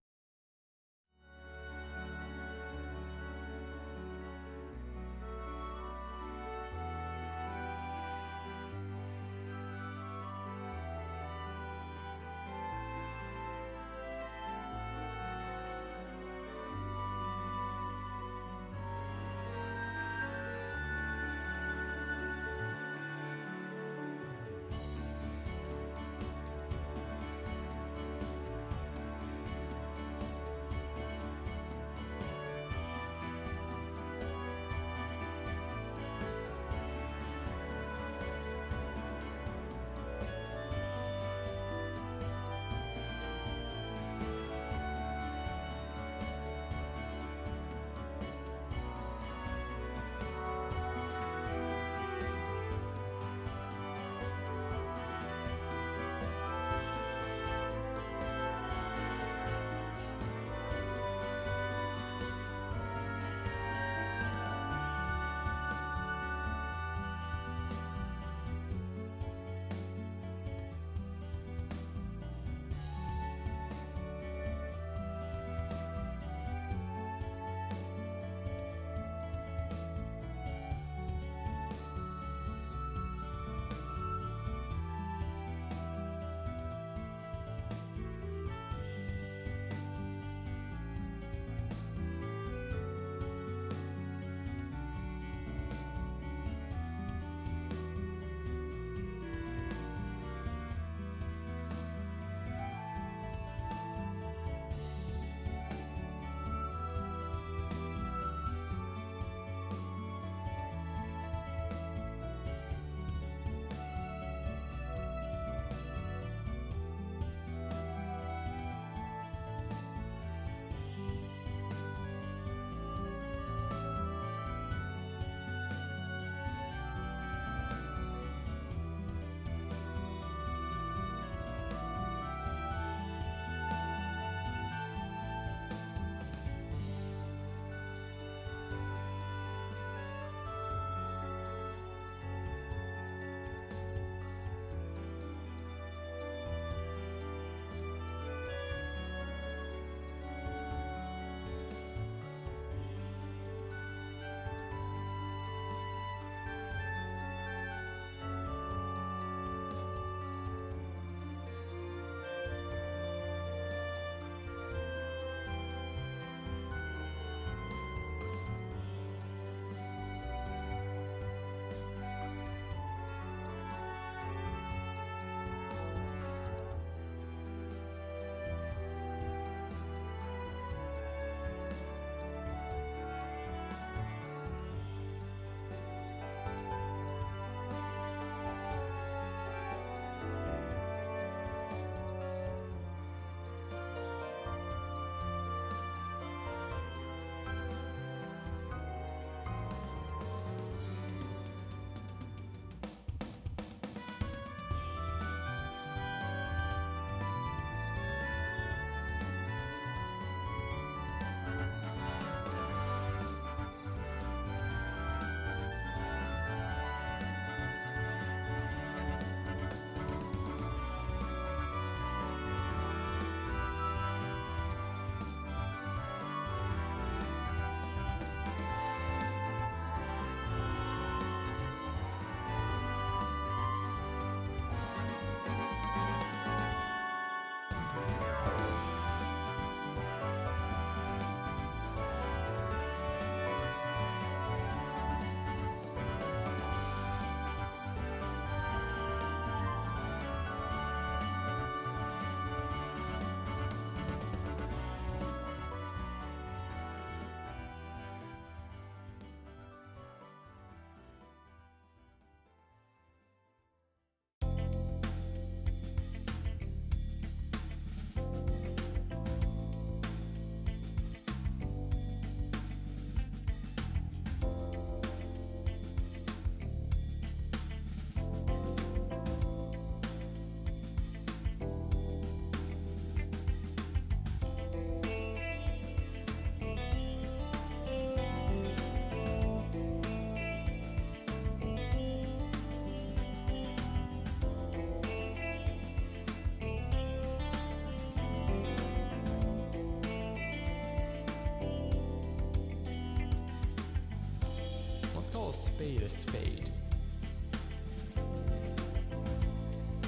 S14: call a spade a spade.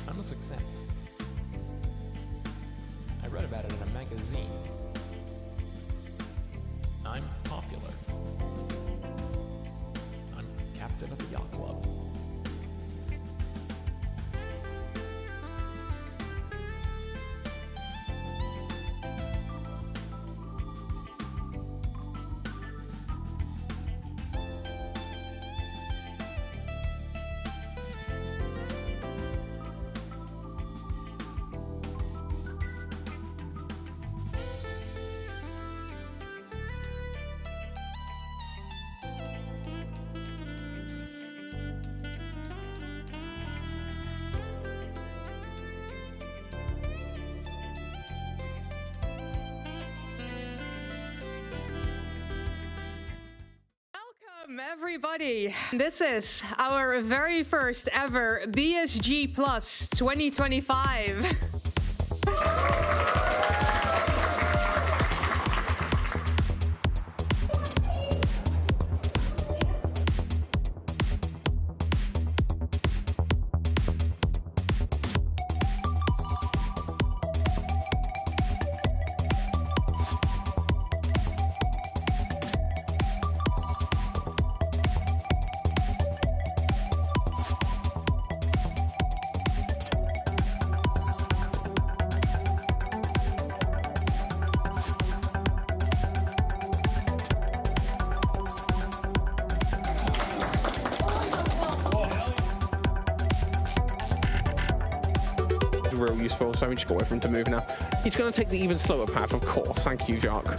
S14: I'm a success. I read about it in a magazine. I'm popular. I'm captain of the yacht club.
S15: Everybody, this is our very first ever BSG Plus 2025.
S16: Real useful, so we just got to wait for him to move now. He's going to take the even slower path, of course. Thank you, Jacques.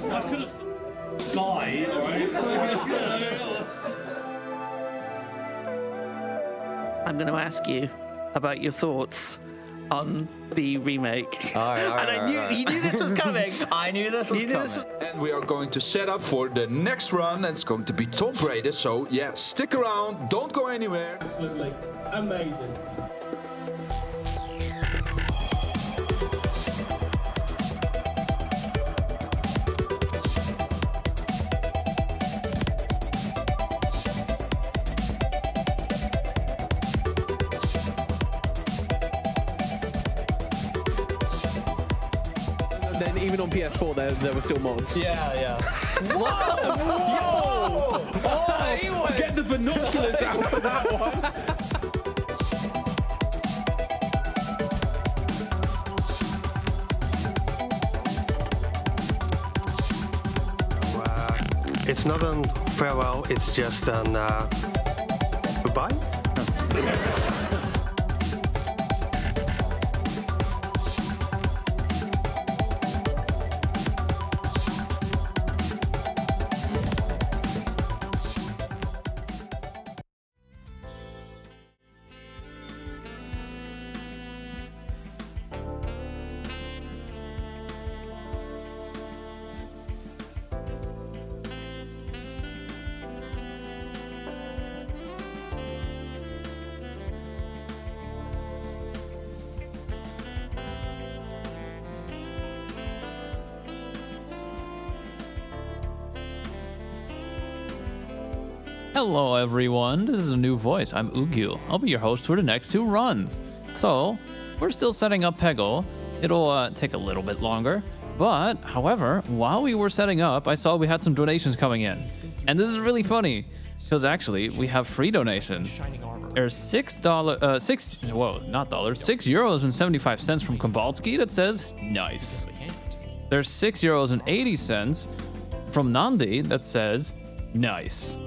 S17: I could have died,
S18: I'm going to ask you about your thoughts on the remake.
S3: All right,
S18: and I knew you knew this was coming.
S17: I knew this was coming.
S3: And we are going to set up for the next run. It's going to be Tomb Raider. So yeah, stick around. Don't go anywhere.
S14: Absolutely amazing.
S16: Then even on PS4, there were still mods.
S17: Yeah.
S16: Whoa! Yo! Oh, get the binoculars out for that one.
S19: It's not a farewell, it's just an goodbye.
S20: Hello everyone, this is a new voice. I'm Ugyu. I'll be your host for the next 2 runs. So, we're still setting up Peggle. It'll take a little bit longer. But, however, while we were setting up, I saw we had some donations coming in. And this is really funny, because actually, we have free donations. There's €6.75 from Kowalski that says, nice. There's €6.80 from Nandi that says, nice.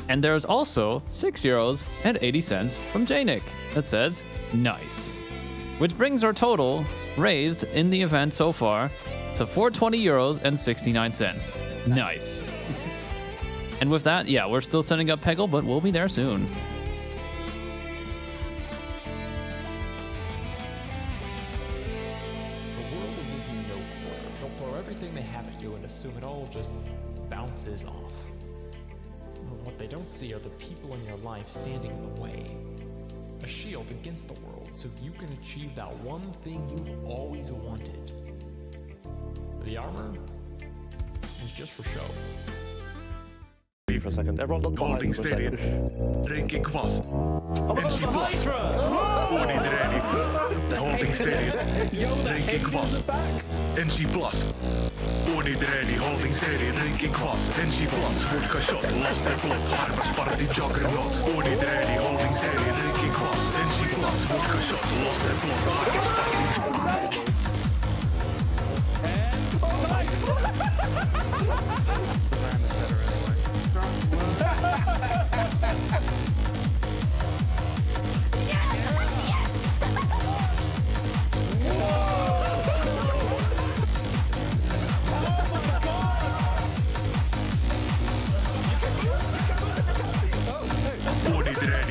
S20: And there's also €6.80 from Janick that says, nice. Which brings our total raised in the event so far to €420.69. Nice. And with that, yeah, we're still setting up Peggle, but we'll be there soon.
S14: The world will give you no clue. They'll throw everything they have at you and assume it all just bounces off. What they don't see are the people in your life standing in the way. A shield against the world so you can achieve that one thing you've always wanted. The armor is just for show.
S11: For a second. Everyone look holding steady. Drinking kwas. Energy plus. Order ready. Holding steady. Drinking kwas. Energy plus. Order ready. Holding steady. Drinking kwas. Energy plus. Vodka shot. Lost their blood. Harvest party juggernaut. Order ready. Holding steady. Drinking kwas. Energy plus. Vodka shot. Lost their blood. Harvest party juggernaut.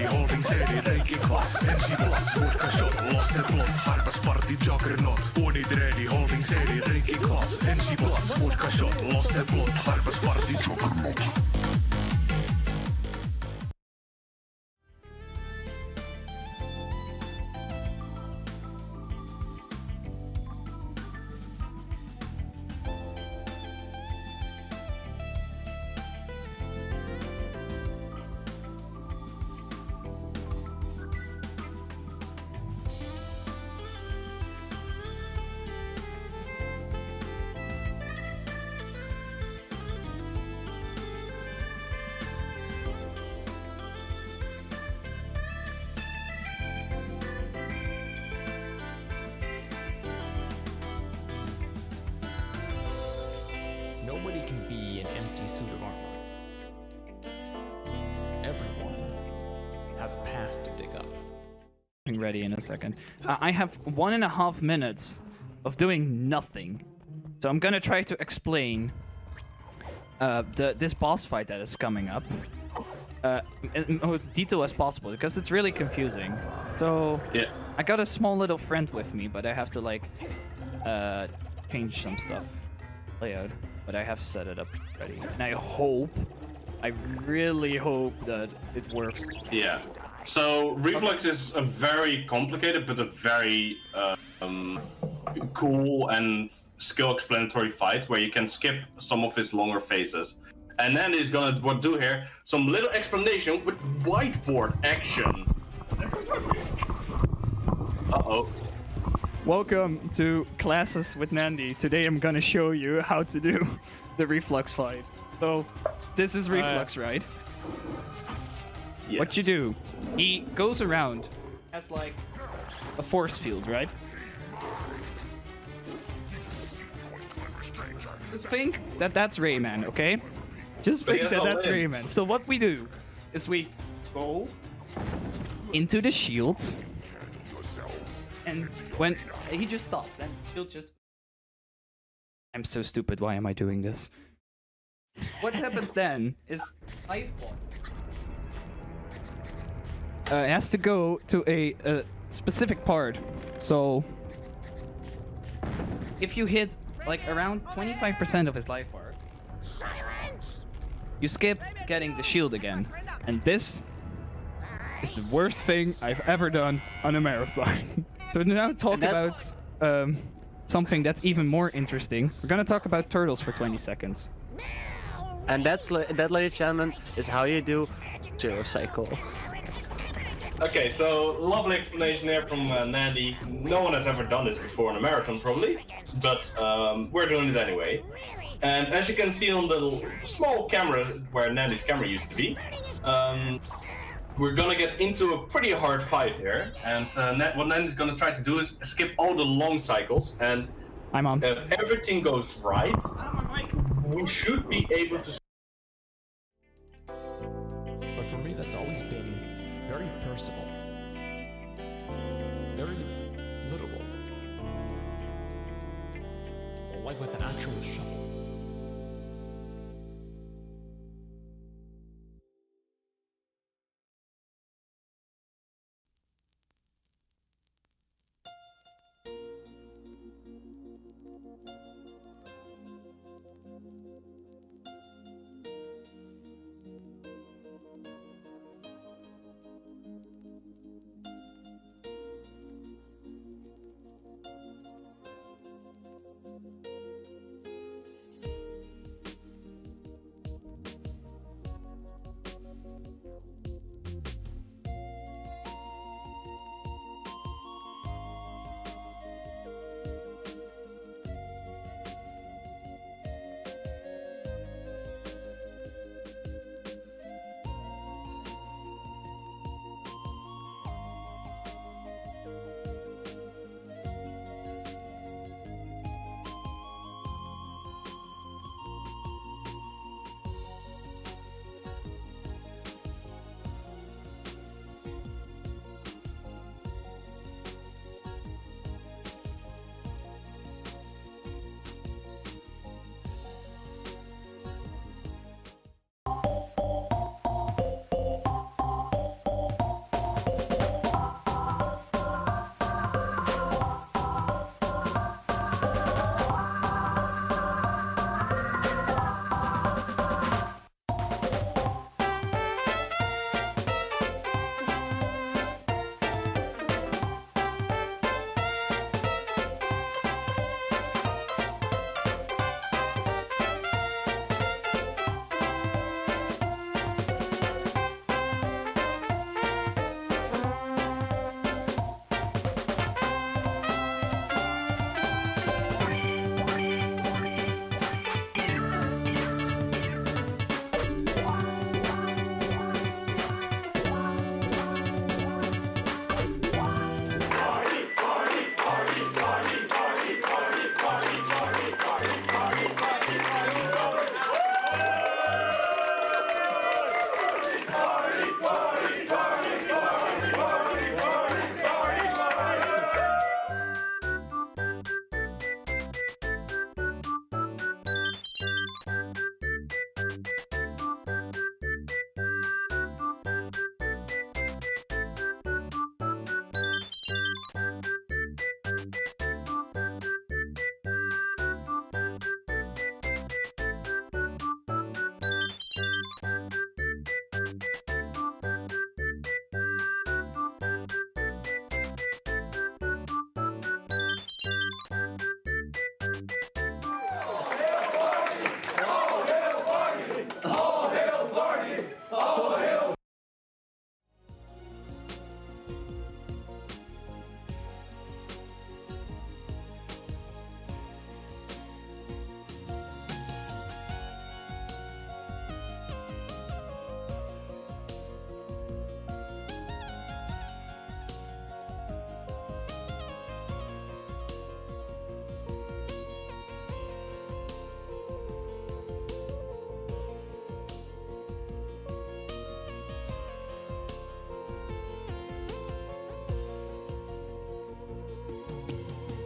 S11: Holding steady, drinking kwas, energy plus, vodka shot, lost their blood, harvest party juggernaut. Order ready, holding steady, drinking kwas, energy plus, vodka shot, lost their blood, harvest party juggernaut.
S14: Nobody can be an empty suit of armor. Everyone has a past to dig up.
S8: Ready in a second. I have 1.5 minutes of doing nothing. So I'm gonna try to explain this boss fight that is coming up in as detail as possible, because it's really confusing. So yeah. I got a small little friend with me, but I have to like change some stuff layout, but I have set it up ready. And I really hope that it works.
S17: Yeah. So Reflex is a very complicated but a very cool and skill explanatory fight where you can skip some of his longer phases. And then he's gonna do here some little explanation with whiteboard action. Uh-oh.
S8: Welcome to Classes with Nandi. Today I'm gonna show you how to do the Reflux fight. So, this is Reflux, right?
S17: Yes.
S8: What you do, he goes around, has like a force field, right? Just think that that's Rayman, okay? Just think that that's Rayman. So what we do is we go into the shield, and when he just stops, then he'll just... I'm so stupid, why am I doing this? What happens then is Lifeball has to go to a specific part. So if you hit like around 25% of his life bar, you skip getting the shield again. And this is the worst thing I've ever done on a marathon. So now talk about something that's even more interesting. We're gonna talk about turtles for 20 seconds.
S6: And that, ladies and gentlemen, is how you do zero cycle.
S17: Okay, so lovely explanation here from Nandi. No one has ever done this before in a marathon, probably, but we're doing it anyway. And as you can see on the small camera where Nandi's camera used to be, we're gonna get into a pretty hard fight here. And what Nandi's gonna try to do is skip all the long cycles. And if everything goes right, we should be able to.
S14: for me, that's always been very personal, very literal, like with an actual shovel.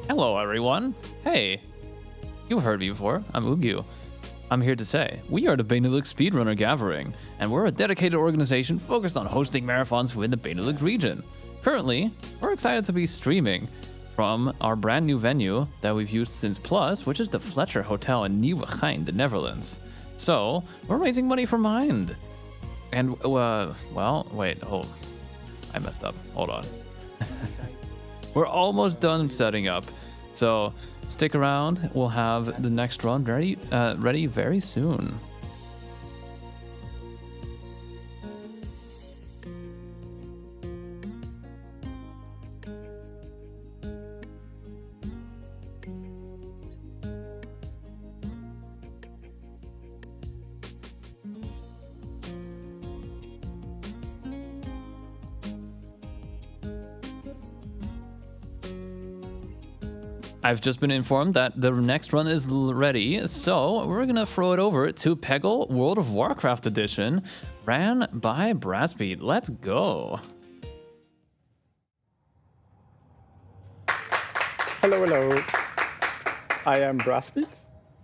S20: Hello, everyone. Hey, you've heard me before. I'm Ugyu. I'm here to say, we are the Benelux Speedrunner Gathering, and we're a dedicated organization focused on hosting marathons within the Benelux region. Currently, we're excited to be streaming from our brand new venue that we've used since Plus, which is the Fletcher Hotel Nieuwegein, the Netherlands. So, we're raising money for Mind. And, well, wait, hold. I messed up. Hold on. We're almost done setting up. So, stick around. We'll have the next run ready very soon. I've just been informed that the next run is ready, so we're gonna throw it over to Peggle World of Warcraft Edition ran by Brassbeat. Let's go.
S21: Hello, hello. I am Brassbeat,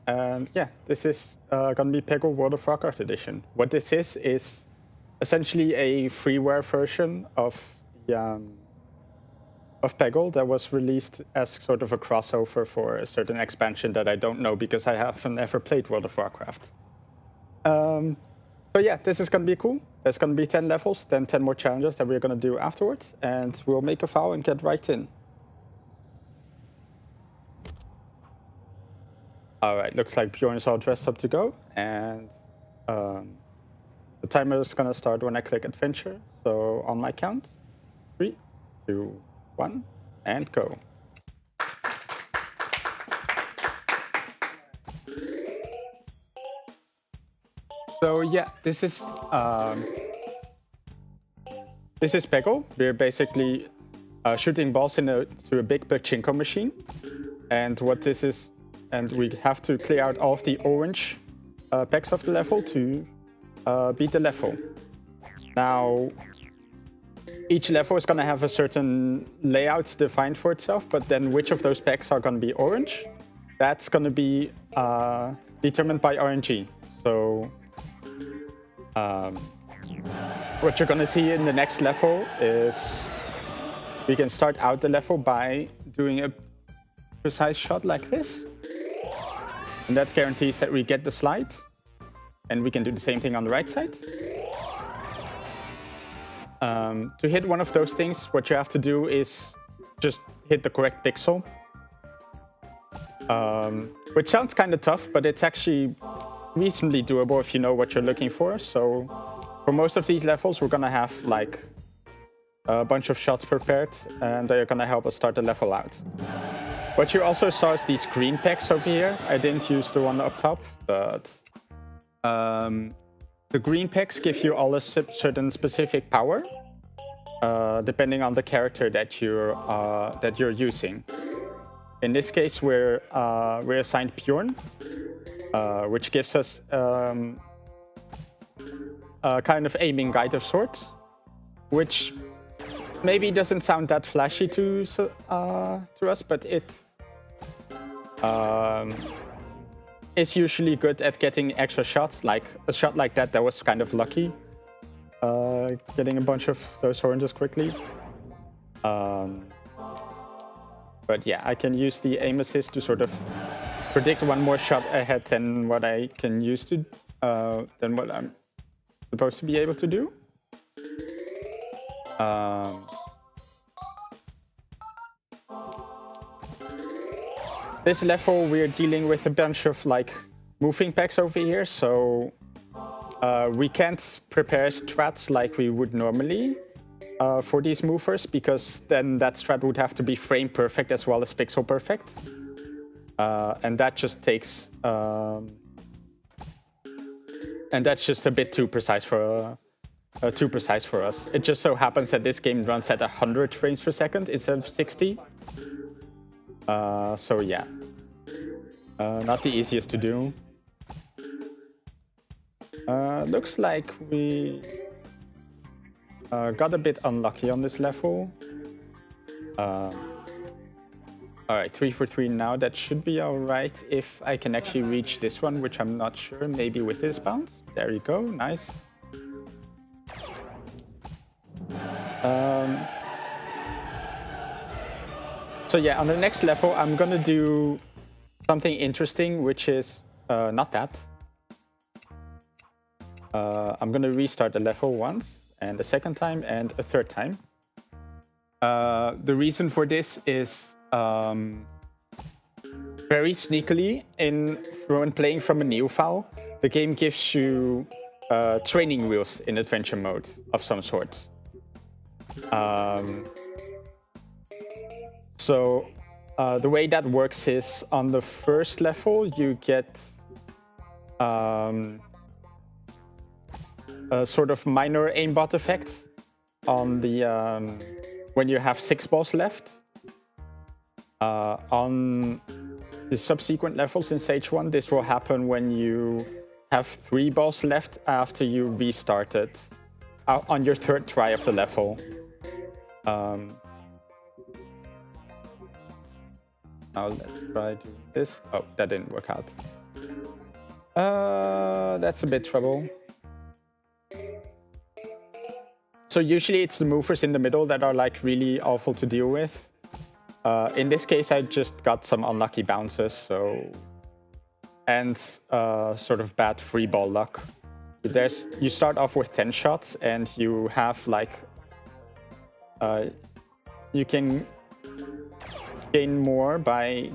S21: and yeah, this is gonna be Peggle World of Warcraft edition. What this is essentially a freeware version of the of Peggle that was released as sort of a crossover for a certain expansion that I don't know because I haven't ever played World of Warcraft. So yeah, this is gonna be cool. There's gonna be 10 levels, then 10 more challenges that we're gonna do afterwards, and we'll make a vow and get right in. All right, looks like Bjorn is all dressed up to go, and the timer is gonna start when I click adventure. So on my count, 3, 2, 1, and go. So yeah, this is Peggle. We're basically shooting balls into a big pachinko machine, and what this is. And we have to clear out all of the orange packs of the level to beat the level. Now, each level is going to have a certain layout defined for itself, but then which of those packs are going to be orange, that's going to be determined by RNG. So, what you're going to see in the next level is we can start out the level by doing a precise shot like this. And that guarantees that we get the slide. And we can do the same thing on the right side. To hit one of those things, what you have to do is just hit the correct pixel. Which sounds kind of tough, but it's actually reasonably doable if you know what you're looking for. So for most of these levels, we're going to have like a bunch of shots prepared, and they're going to help us start the level out. What you also saw is these green packs over here. I didn't use the one up top, but the green packs give you all a certain specific power, depending on the character that you're using. In this case, we're assigned Bjorn, which gives us a kind of aiming guide of sorts, which maybe doesn't sound that flashy to us, but it's usually good at getting extra shots. Like a shot like that was kind of lucky. Getting a bunch of those oranges quickly. But yeah, I can use the aim assist to sort of predict one more shot ahead than what I can use to, than what I'm supposed to be able to do. This level we're dealing with a bunch of like moving packs over here, so we can't prepare strats like we would normally for these movers, because then that strat would have to be frame perfect as well as pixel perfect, and that just takes and that's just a bit too precise for us. It just so happens that this game runs at 100 frames per second instead of 60. So yeah, not the easiest to do. Looks like we got a bit unlucky on this level. Alright, 3 for 3 now. That should be alright if I can actually reach this one, which I'm not sure. Maybe with this bounce. There you go, nice. So yeah, on the next level, I'm gonna do something interesting, which is not that. I'm gonna restart the level once, and a second time, and a third time. The reason for this is very sneakily, when playing from a new file, the game gives you training wheels in adventure mode of some sort. So the way that works is on the first level you get a sort of minor aimbot effect on the when you have 6 balls left. On the subsequent levels in stage 1, this will happen when you have 3 balls left after you restart it on your 3rd try of the level. Now let's try doing this. Oh, that didn't work out. That's a bit trouble. So usually it's the movers in the middle that are like really awful to deal with. In this case, I just got some unlucky bounces, so and sort of bad free ball luck. You start off with 10 shots, and you have like you can gain more by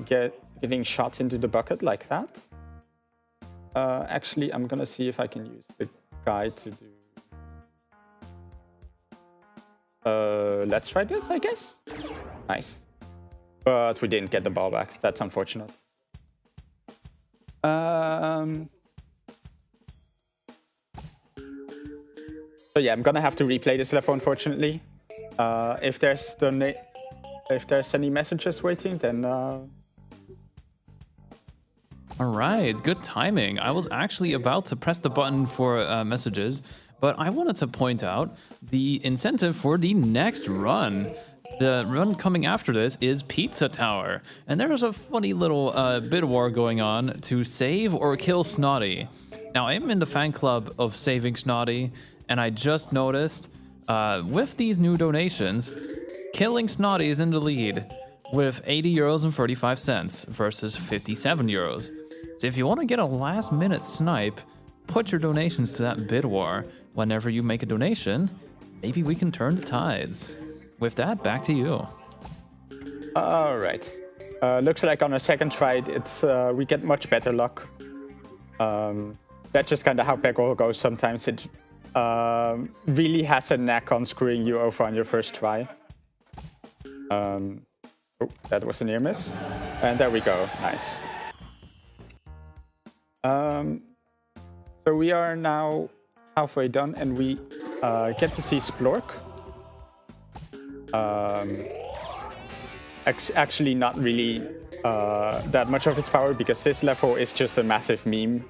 S21: getting shots into the bucket like that. Actually, I'm gonna see if I can use the guide to do. Let's try this, I guess. Nice. But we didn't get the ball back. That's unfortunate. So yeah, I'm gonna have to replay this level, unfortunately. If there's any messages waiting, then.
S20: All right, good timing. I was actually about to press the button for messages, but I wanted to point out the incentive for the next run. The run coming after this is Pizza Tower, and there is a funny little bid war going on to save or kill Snotty. Now, I'm in the fan club of saving Snotty, and I just noticed with these new donations, killing Snotty is in the lead with 80 euros and 35 cents versus 57 euros. So if you want to get a last-minute snipe, put your donations to that bid war. Whenever you make a donation, maybe we can turn the tides. With that, back to you.
S21: All right. Looks like on a second try, we get much better luck. That's just kind of how Peggle goes sometimes. It really has a knack on screwing you over on your first try. Oh, that was a near miss. And there we go. Nice. So we are now halfway done, and we get to see Splork. Actually not really that much of his power, because this level is just a massive meme.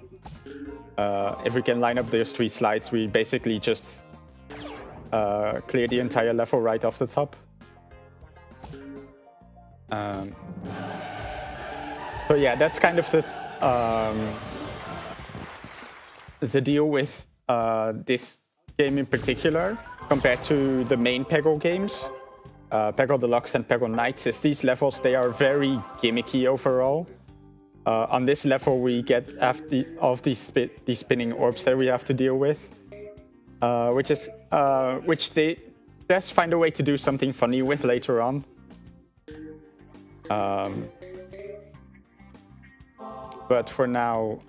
S21: If we can line up those 3 slides, we basically just clear the entire level right off the top. So yeah, that's kind of the deal with this game in particular, compared to the main Peggle games. Peggle Deluxe and Peggle Knights, is these levels, they are very gimmicky overall. On this level, we get all of these spinning orbs that we have to deal with, which they just find a way to do something funny with later on. But for now,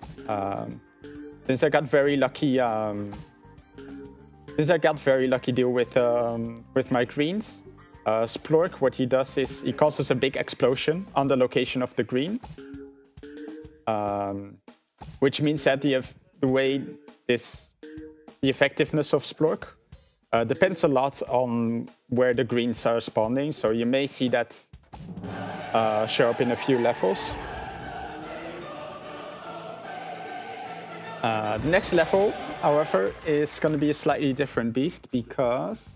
S21: since I got very lucky, deal with my greens. Splork, what he does is he causes a big explosion on the location of the green, which means that the effectiveness of Splork depends a lot on where the greens are spawning. So you may see that show up in a few levels. The next level, however, is going to be a slightly different beast, because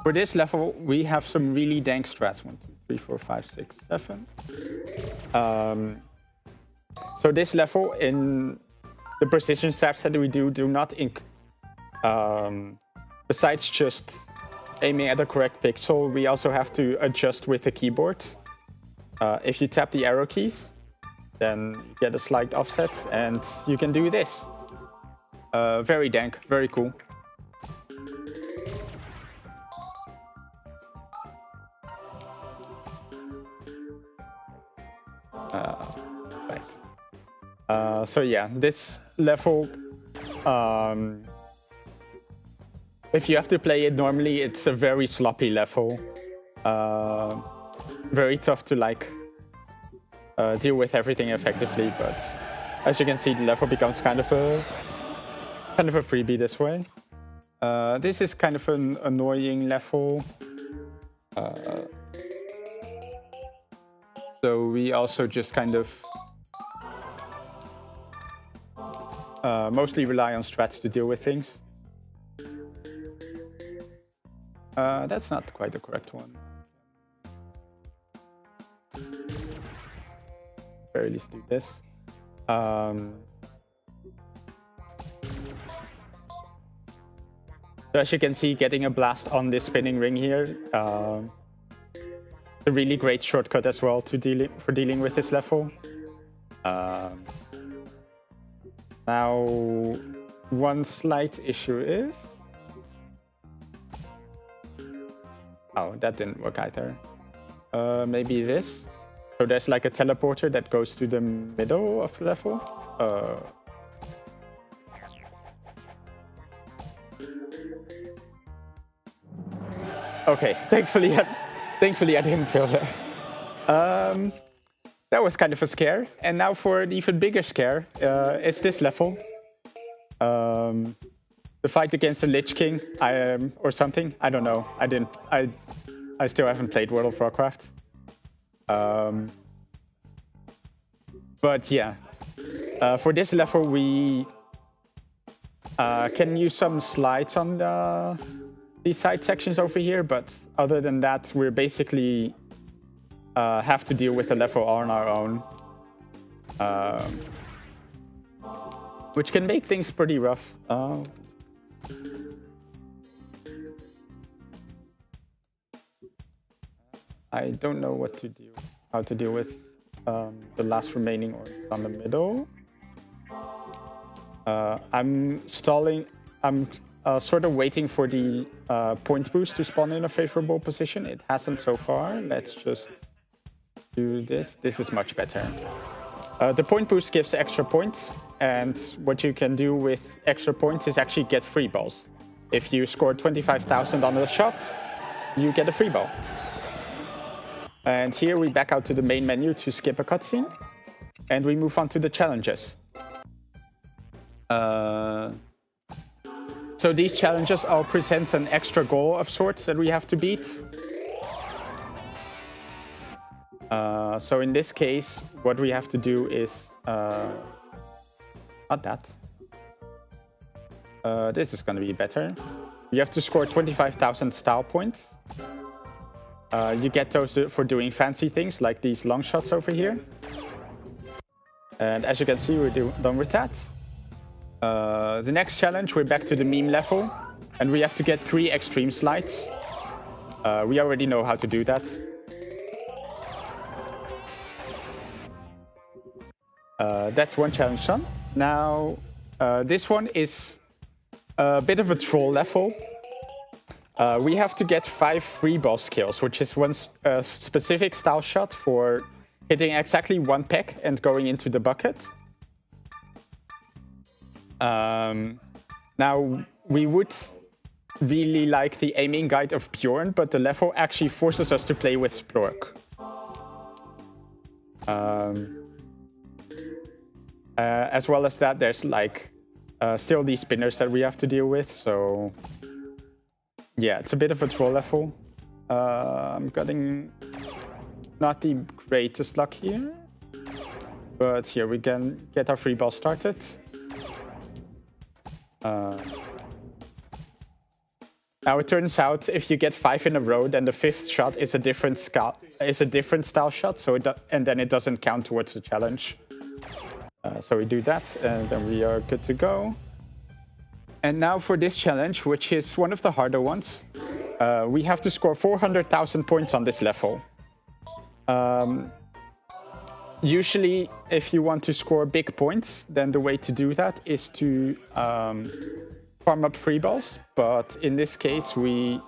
S21: for this level, we have some really dank strats. 1, 2, 3, 4, 5, 6, 7. So this level, in the precision stats that we do not besides just aiming at the correct pixel, we also have to adjust with the keyboard. If you tap the arrow keys, then you get a slight offset, and you can do this. Very dank, very cool. Right. So yeah, this level, if you have to play it normally, it's a very sloppy level. Very tough to deal with everything effectively, but as you can see, the level becomes kind of a freebie this way. This is kind of an annoying level. So we also just kind of mostly rely on strats to deal with things. That's not quite the correct one. Or at least do this. So as you can see, getting a blast on this spinning ring here, a really great shortcut as well to dealing with this level. Now, one slight issue is... Oh, that didn't work either. Maybe this. So there's like a teleporter that goes to the middle of the level. Okay, thankfully I didn't fail there. That was kind of a scare. And now for an even bigger scare, it's this level. The fight against the Lich King, or something. I don't know. I still haven't played World of Warcraft. But yeah, for this level we can use some slides on these side sections over here, but other than that, we're basically have to deal with the level on our own, which can make things pretty rough. I don't know how to deal with the last remaining orange on the middle. I'm stalling. I'm sort of waiting for the point boost to spawn in a favorable position. It hasn't so far. Let's just do this. This is much better. The point boost gives extra points, and what you can do with extra points is actually get free balls. If you score 25,000 on a shot, you get a free ball. And here we back out to the main menu to skip a cutscene, and we move on to the challenges. So these challenges all present an extra goal of sorts that we have to beat. So in this case, what we have to do is... not that. This is going to be better. You have to score 25,000 style points. You get those for doing fancy things like these long shots over here. And as you can see, we're done with that. The next challenge, we're back to the meme level. And we have to get 3 extreme slides. We already know how to do that. That's one challenge done. Now, this one is a bit of a troll level. We have to get 5 free ball skills, which is one specific style shot for hitting exactly 1 peck and going into the bucket. Now, we would really like the aiming guide of Bjorn, but the level actually forces us to play with Splork. As well as that, there's like still these spinners that we have to deal with, so yeah, it's a bit of a troll level. I'm getting not the greatest luck here, but here we can get our free ball started. Now it turns out if you get 5 in a row, then the 5th shot is a different style shot, so and then it doesn't count towards the challenge. So we do that, and then we are good to go. And now for this challenge, which is one of the harder ones, we have to score 400,000 points on this level. Usually, if you want to score big points, then the way to do that is to farm up free balls. But in this case, we...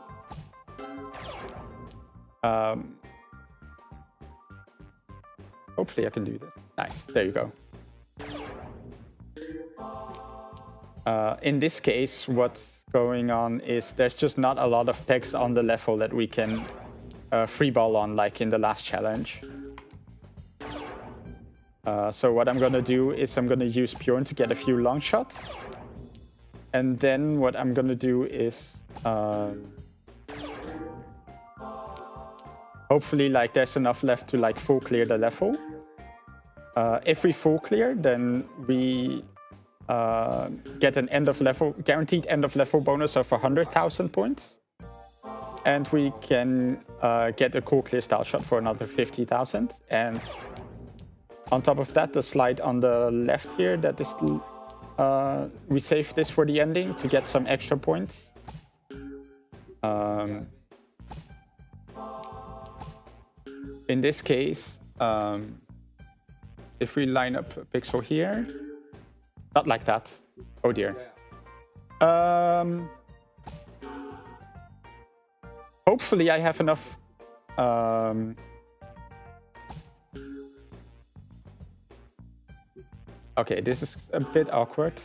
S21: hopefully I can do this. Nice, there you go. In this case, what's going on is there's just not a lot of pegs on the level that we can free ball on, like in the last challenge. So what I'm going to do is I'm going to use Bjorn to get a few long shots. And then what I'm going to do is hopefully like there's enough left to like full clear the level. If we full clear, then we get an guaranteed end of level bonus of 100,000 points. And we can get a cool clear style shot for another 50,000. And on top of that, the slide on the left here, that is, we save this for the ending to get some extra points. In this case, if we line up a pixel here, not like that. Oh dear. Hopefully I have enough. Okay, this is a bit awkward.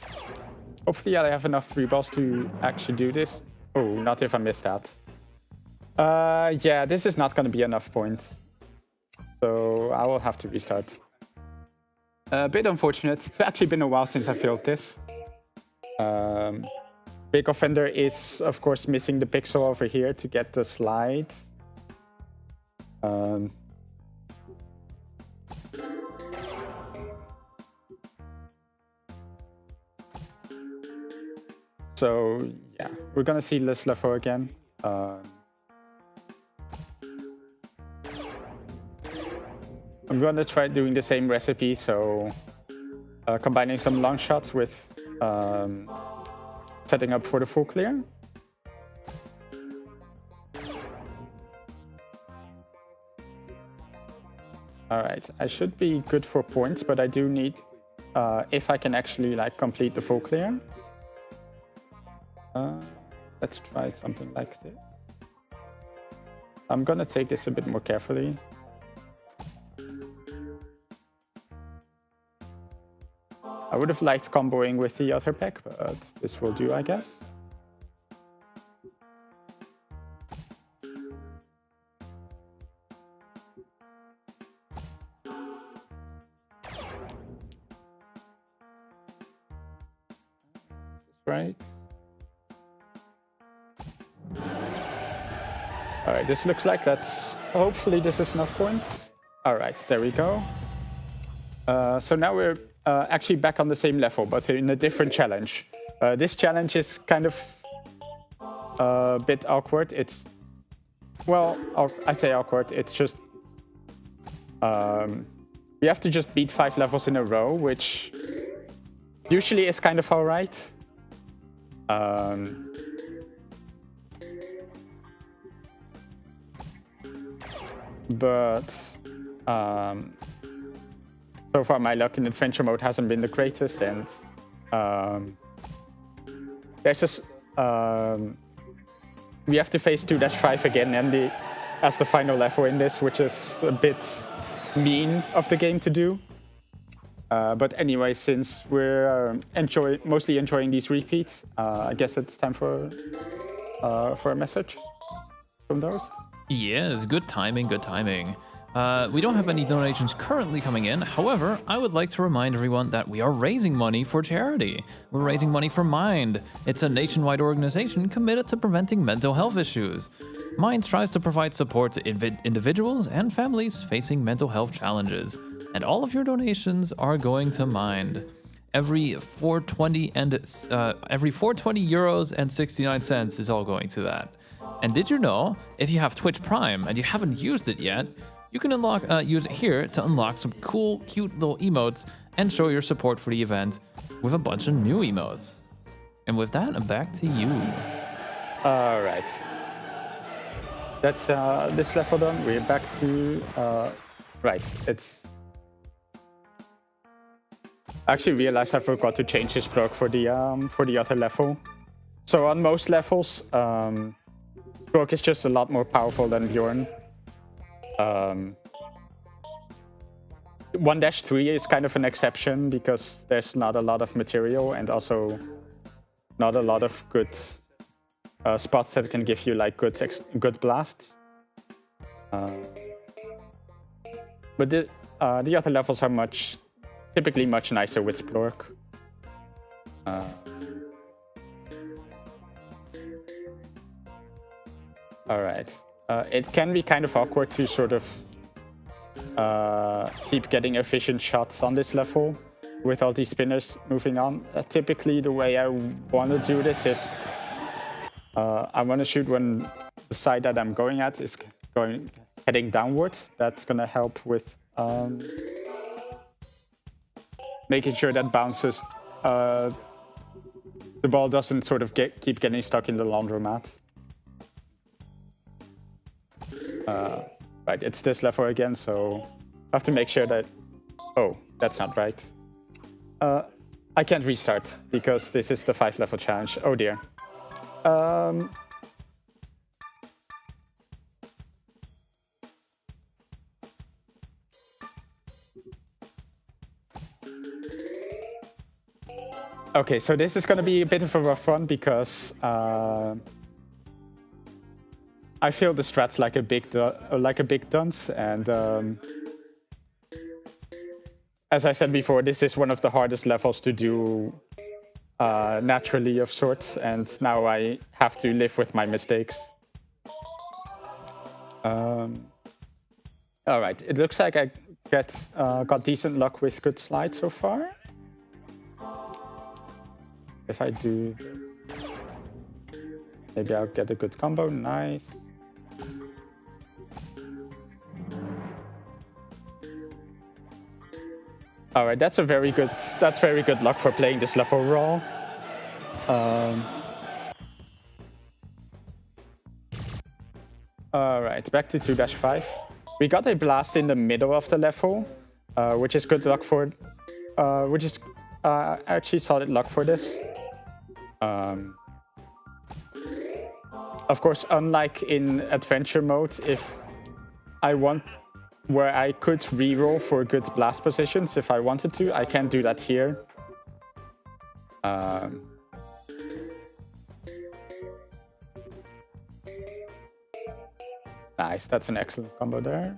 S21: Hopefully I have enough free balls to actually do this. Oh, not if I miss that. Yeah, this is not going to be enough points. So I will have to restart. A bit unfortunate. It's actually been a while since I failed this. Big Offender is, of course, missing the pixel over here to get the slide. So, yeah, we're gonna see this level again. I'm gonna try doing the same recipe, so combining some long shots with setting up for the full clear. All right, I should be good for points, but I do need, if I can actually like complete the full clear. Let's try something like this. I'm gonna take this a bit more carefully. I would have liked comboing with the other pack, but this will do, I guess. Right. All right, this looks like that's... Hopefully this is enough points. All right, there we go. So now we're actually back on the same level, but in a different challenge. This challenge is kind of a bit awkward. It's... Well, I say awkward, it's just... you have to just beat 5 levels in a row, which usually is kind of all right. But so far my luck in adventure mode hasn't been the greatest, and there's just we have to face 2-5 again and as the final level in this, which is a bit mean of the game to do. But anyway, since we're mostly enjoying these repeats, I guess it's time for a message from the host.
S20: Yes, good timing, good timing. We don't have any donations currently coming in. However, I would like to remind everyone that we are raising money for charity. We're raising money for MIND. It's a nationwide organization committed to preventing mental health issues. MIND strives to provide support to individuals and families facing mental health challenges. And all of your donations are going to MIND. Every 420 euros and 69 cents is all going to that. And did you know, if you have Twitch Prime and you haven't used it yet, you can use it here to unlock some cool, cute little emotes and show your support for the event with a bunch of new emotes. And with that, I'm back to you.
S21: All right. That's this level done. We're back to right. It's. I actually realized I forgot to change this proc for the other level. So on most levels, proc is just a lot more powerful than Bjorn. 1-3 is kind of an exception because there's not a lot of material and also not a lot of good spots that can give you like good blasts. But the other levels are typically much nicer with Splork. All right. it can be kind of awkward to sort of keep getting efficient shots on this level with all these spinners moving on. Typically, the way I want to do this is I want to shoot when the side that I'm going at is heading downwards. That's going to help with making sure that bounces. The ball doesn't sort of keep getting stuck in the laundromat. Right, it's this level again, so I have to make sure that... Oh, that's not right. I can't restart because this is the 5-level challenge. Oh dear. Okay, so this is going to be a bit of a rough one because I feel the strat's like a big dunce, and as I said before, this is one of the hardest levels to do naturally of sorts, and now I have to live with my mistakes. All right, it looks like I got decent luck with good slides so far. If I do this, maybe I'll get a good combo. Nice. All right, that's very good luck for playing this level raw. All right, back to 2-5. We got a blast in the middle of the level, which is good luck for, actually solid luck for this. Of course, unlike in adventure mode, if I want, where I could reroll for good blast positions if I wanted to, I can't do that here. Nice, that's an excellent combo there.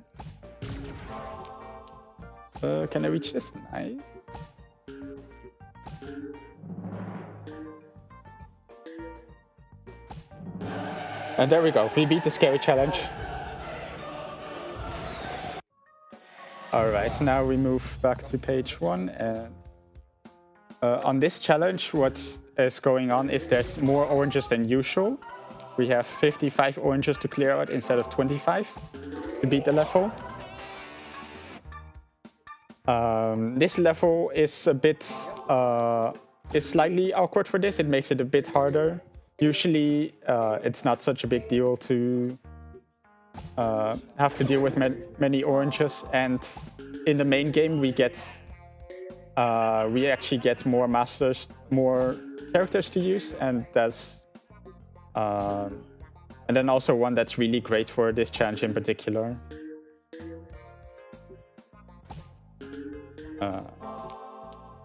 S21: Can I reach this? Nice. And there we go, we beat the scary challenge. Alright, so now we move back to page 1, and on this challenge what is going on is there's more oranges than usual. We have 55 oranges to clear out instead of 25 to beat the level. This level is a bit, is slightly awkward for this, it makes it a bit harder. Usually it's not such a big deal to have to deal with many oranges, and in the main game we actually get more masters, more characters to use, and that's and then also one that's really great for this challenge in particular.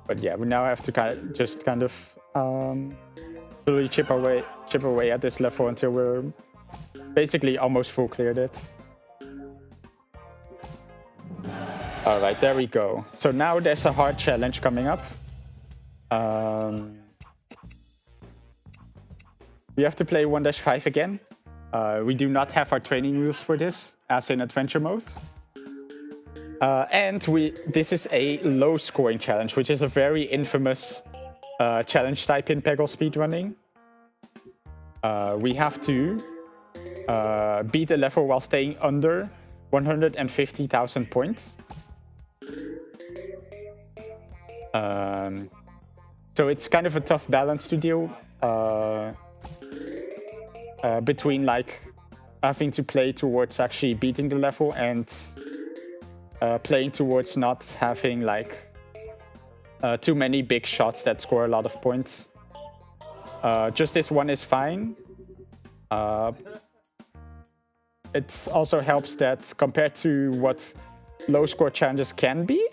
S21: But yeah, we now have to kind of slowly chip away at this level until we're basically almost full cleared it. All right, there we go. So now there's a hard challenge coming up. We have to play 1-5 again. We do not have our training wheels for this, as in adventure mode. And this is a low scoring challenge, which is a very infamous challenge type in Peggle speedrunning. We have to beat the level while staying under 150,000 points. So it's kind of a tough balance to deal between like having to play towards actually beating the level and playing towards not having like too many big shots that score a lot of points. Just this one is fine. It also helps that compared to what low score challenges can be,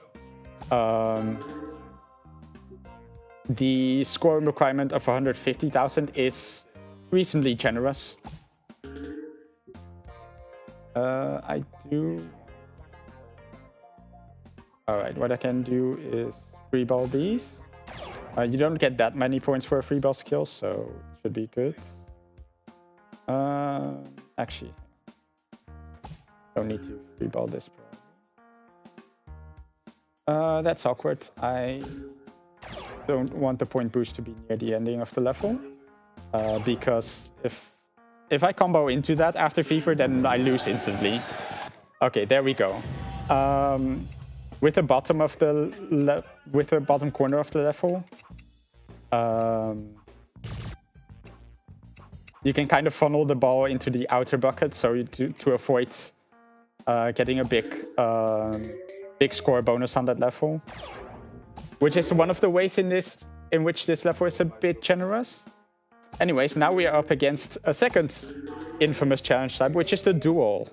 S21: the score requirement of 150,000 is reasonably generous. I do... Alright, what I can do is free ball these. You don't get that many points for a free ball skill, so it should be good. Actually, Don't need to free ball this. That's awkward. I don't want the point boost to be near the ending of the level. Because if I combo into that after Fever, then I lose instantly. Okay, there we go. With the bottom of with the bottom corner of the level, you can kind of funnel the ball into the outer bucket, so to avoid getting a big score bonus on that level, which is one of the ways in which this level is a bit generous. Anyways, now we are up against a second infamous challenge type, which is the duel.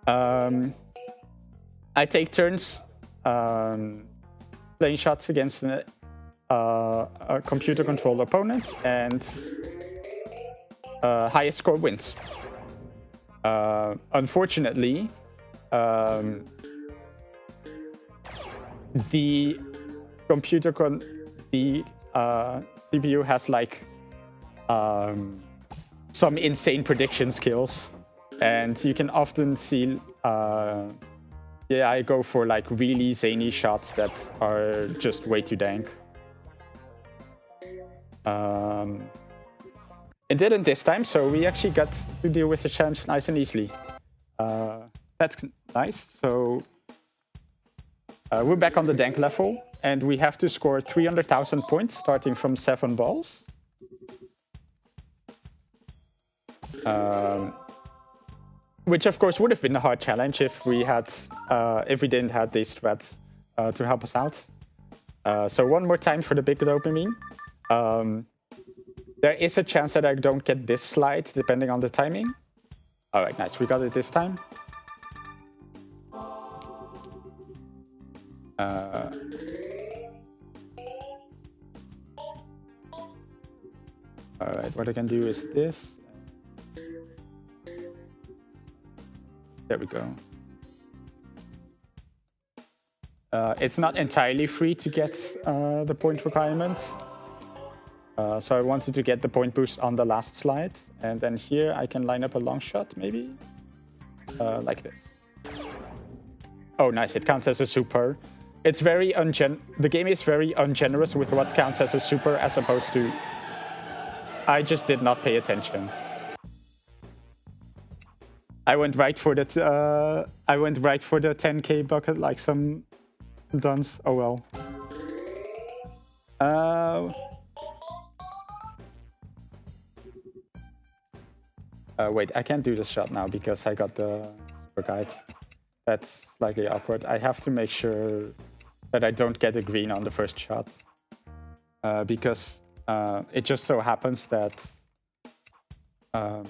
S21: I take turns playing shots against a computer-controlled opponent, and highest score wins. Unfortunately, the CPU has like some insane prediction skills, and you can often see I go for like really zany shots that are just way too dank. It didn't this time, so we actually got to deal with the challenge nice and easily. That's nice. So we're back on the dank level, and we have to score 300,000 points starting from 7 balls. Which of course would have been a hard challenge if we didn't have these threats to help us out. So one more time for the big dopamine. There is a chance that I don't get this slide depending on the timing. All right, nice. We got it this time. All right, what I can do is this. There we go. It's not entirely free to get the point requirements. So I wanted to get the point boost on the last slide. And then here I can line up a long shot, maybe. Like this. Oh, nice. It counts as a super. It's very the game is very ungenerous with what counts as a super as opposed to... I just did not pay attention. I went right for the 10k bucket like some duns. Oh well. Wait, I can't do this shot now because I got the super guide. That's slightly awkward. I have to make sure that I don't get a green on the first shot. Because it just so happens that the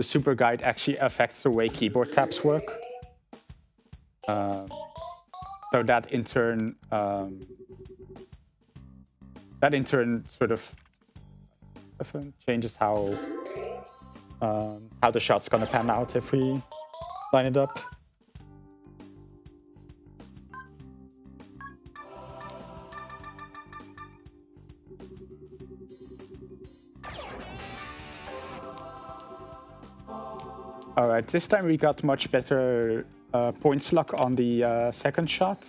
S21: super guide actually affects the way keyboard taps work. So that in turn sort of changes how the shot's gonna pan out if we line it up. All right, this time we got much better points luck on the second shot.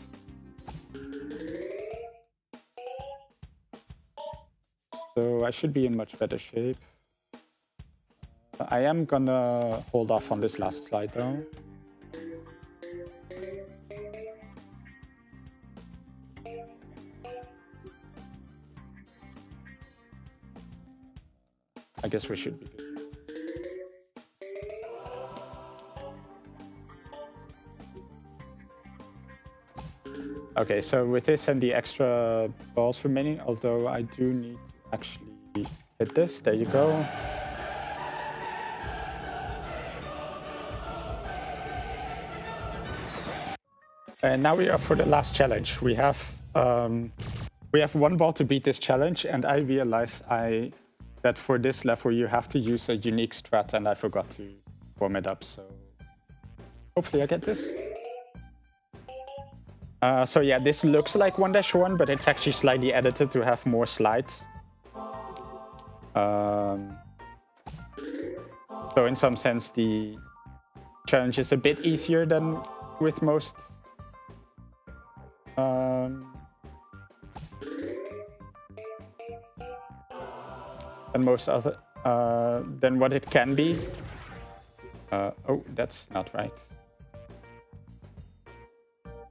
S21: So I should be in much better shape. I am gonna hold off on this last slide though. I guess we should be good. Okay, so with this and the extra balls remaining, although I do need to actually hit this. There you go. And now we are for the last challenge. We have 1 ball to beat this challenge, and I realized that for this level you have to use a unique strat, and I forgot to warm it up. So hopefully I get this. So yeah, this looks like 1-1, but it's actually slightly edited to have more slides. So in some sense, the challenge is a bit easier than with most other than what it can be. Oh, that's not right.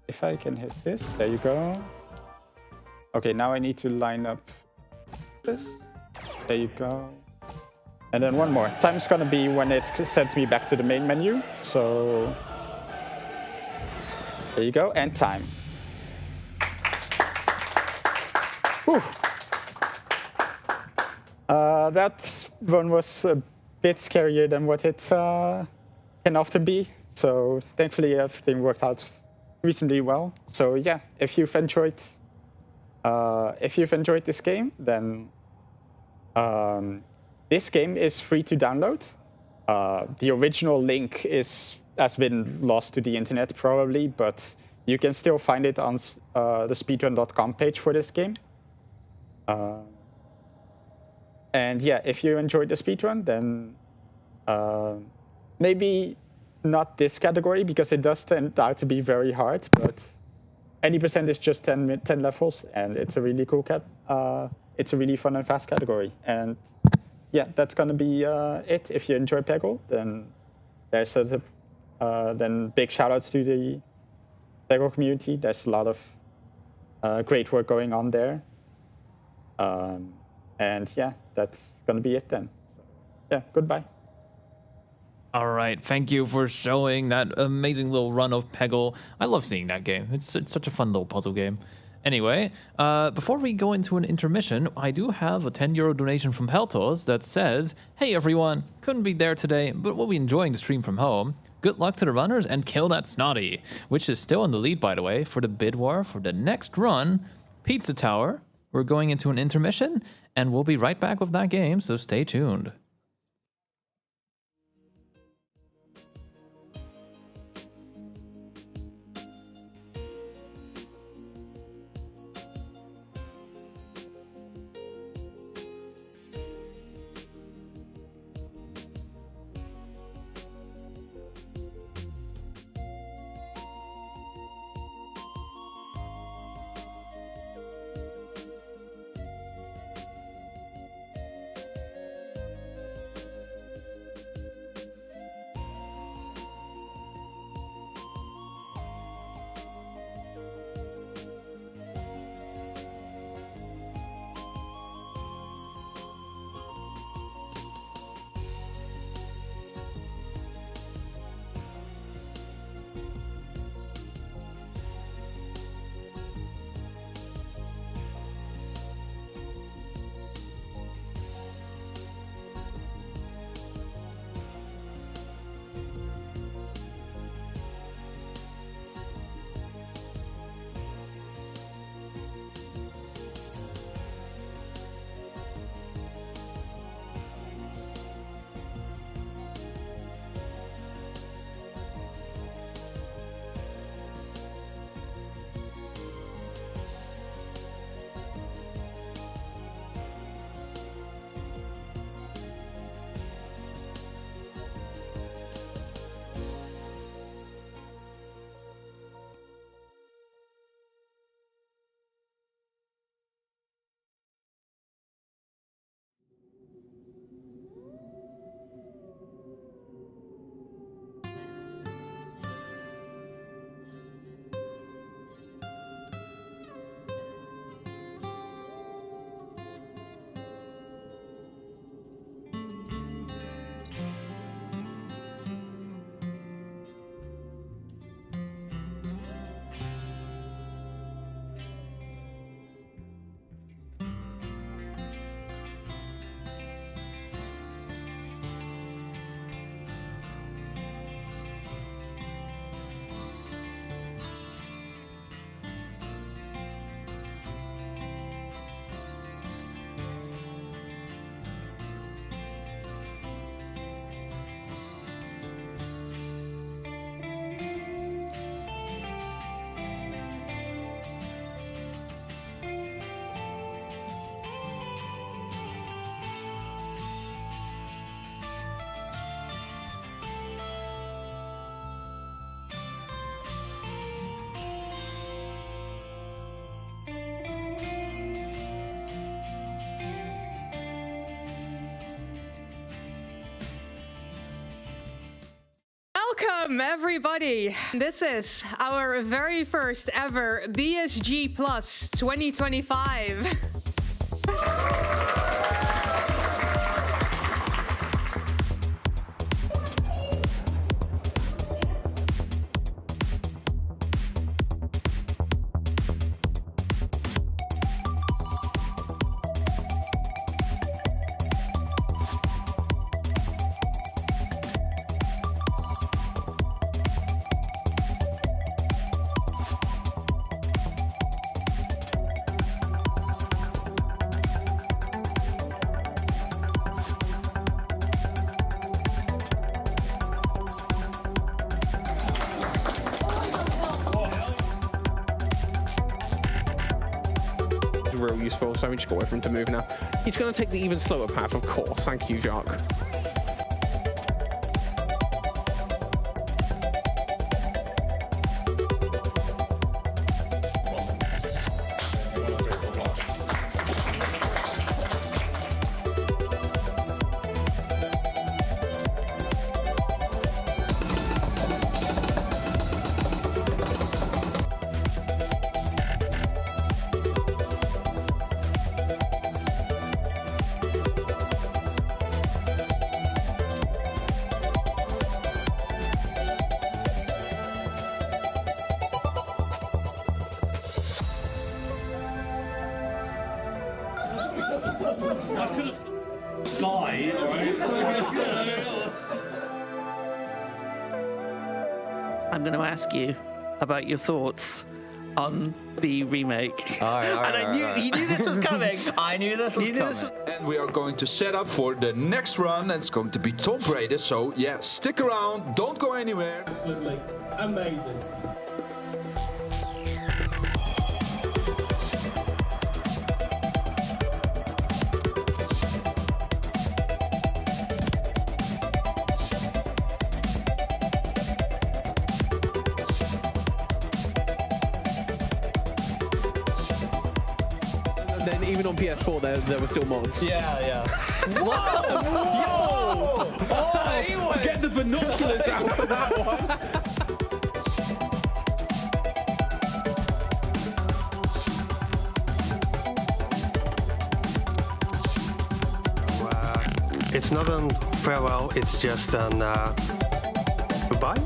S21: If I can hit this, there you go. Okay, now I need to line up this. There you go. And then one more. Time's gonna be when it sends me back to the main menu. So there you go, and time. Whew. That one was a bit scarier than what it can often be. So thankfully everything worked out reasonably well. So yeah, if you've enjoyed this game, then this game is free to download. The original link has been lost to the internet probably, but you can still find it on the speedrun.com page for this game. And yeah, if you enjoyed the speedrun, then maybe not this category because it does tend out to be very hard, but any percent is just 10 levels, and it's a really cool it's a really fun and fast category. And yeah, that's gonna be it. If you enjoy Peggle, then there's then big shout outs to the Peggle community. There's a lot of great work going on there. And yeah, that's gonna be it then. So, yeah, goodbye.
S20: All right, thank you for showing that amazing little run of Peggle. I love seeing that game. It's such a fun little puzzle game. Anyway, before we go into an intermission, I do have a €10 donation from Peltos that says, "Hey everyone, couldn't be there today, but we'll be enjoying the stream from home. Good luck to the runners and kill that Snotty," which is still in the lead, by the way, for the bid war for the next run, Pizza Tower. We're going into an intermission, and we'll be right back with that game, so stay tuned.
S15: Welcome, everybody. This is our very first ever BSG Plus 2025.
S7: Real useful, so we just got to wait for him to move now. He's going to take the even slower path, of course. Thank you, Jacques.
S18: I'm going to ask you about your thoughts on the remake.
S3: And
S18: I knew he knew this was coming.
S22: I knew this was coming.
S3: And we are going to set up for the next run. It's going to be Tomb Raider. So yeah, stick around. Don't go anywhere.
S16: Absolutely amazing.
S7: Then even on PS4, there were still mods.
S22: Yeah.
S7: Whoa! Yo! Oh, get the binoculars out for that one.
S19: It's not a farewell, it's just an goodbye.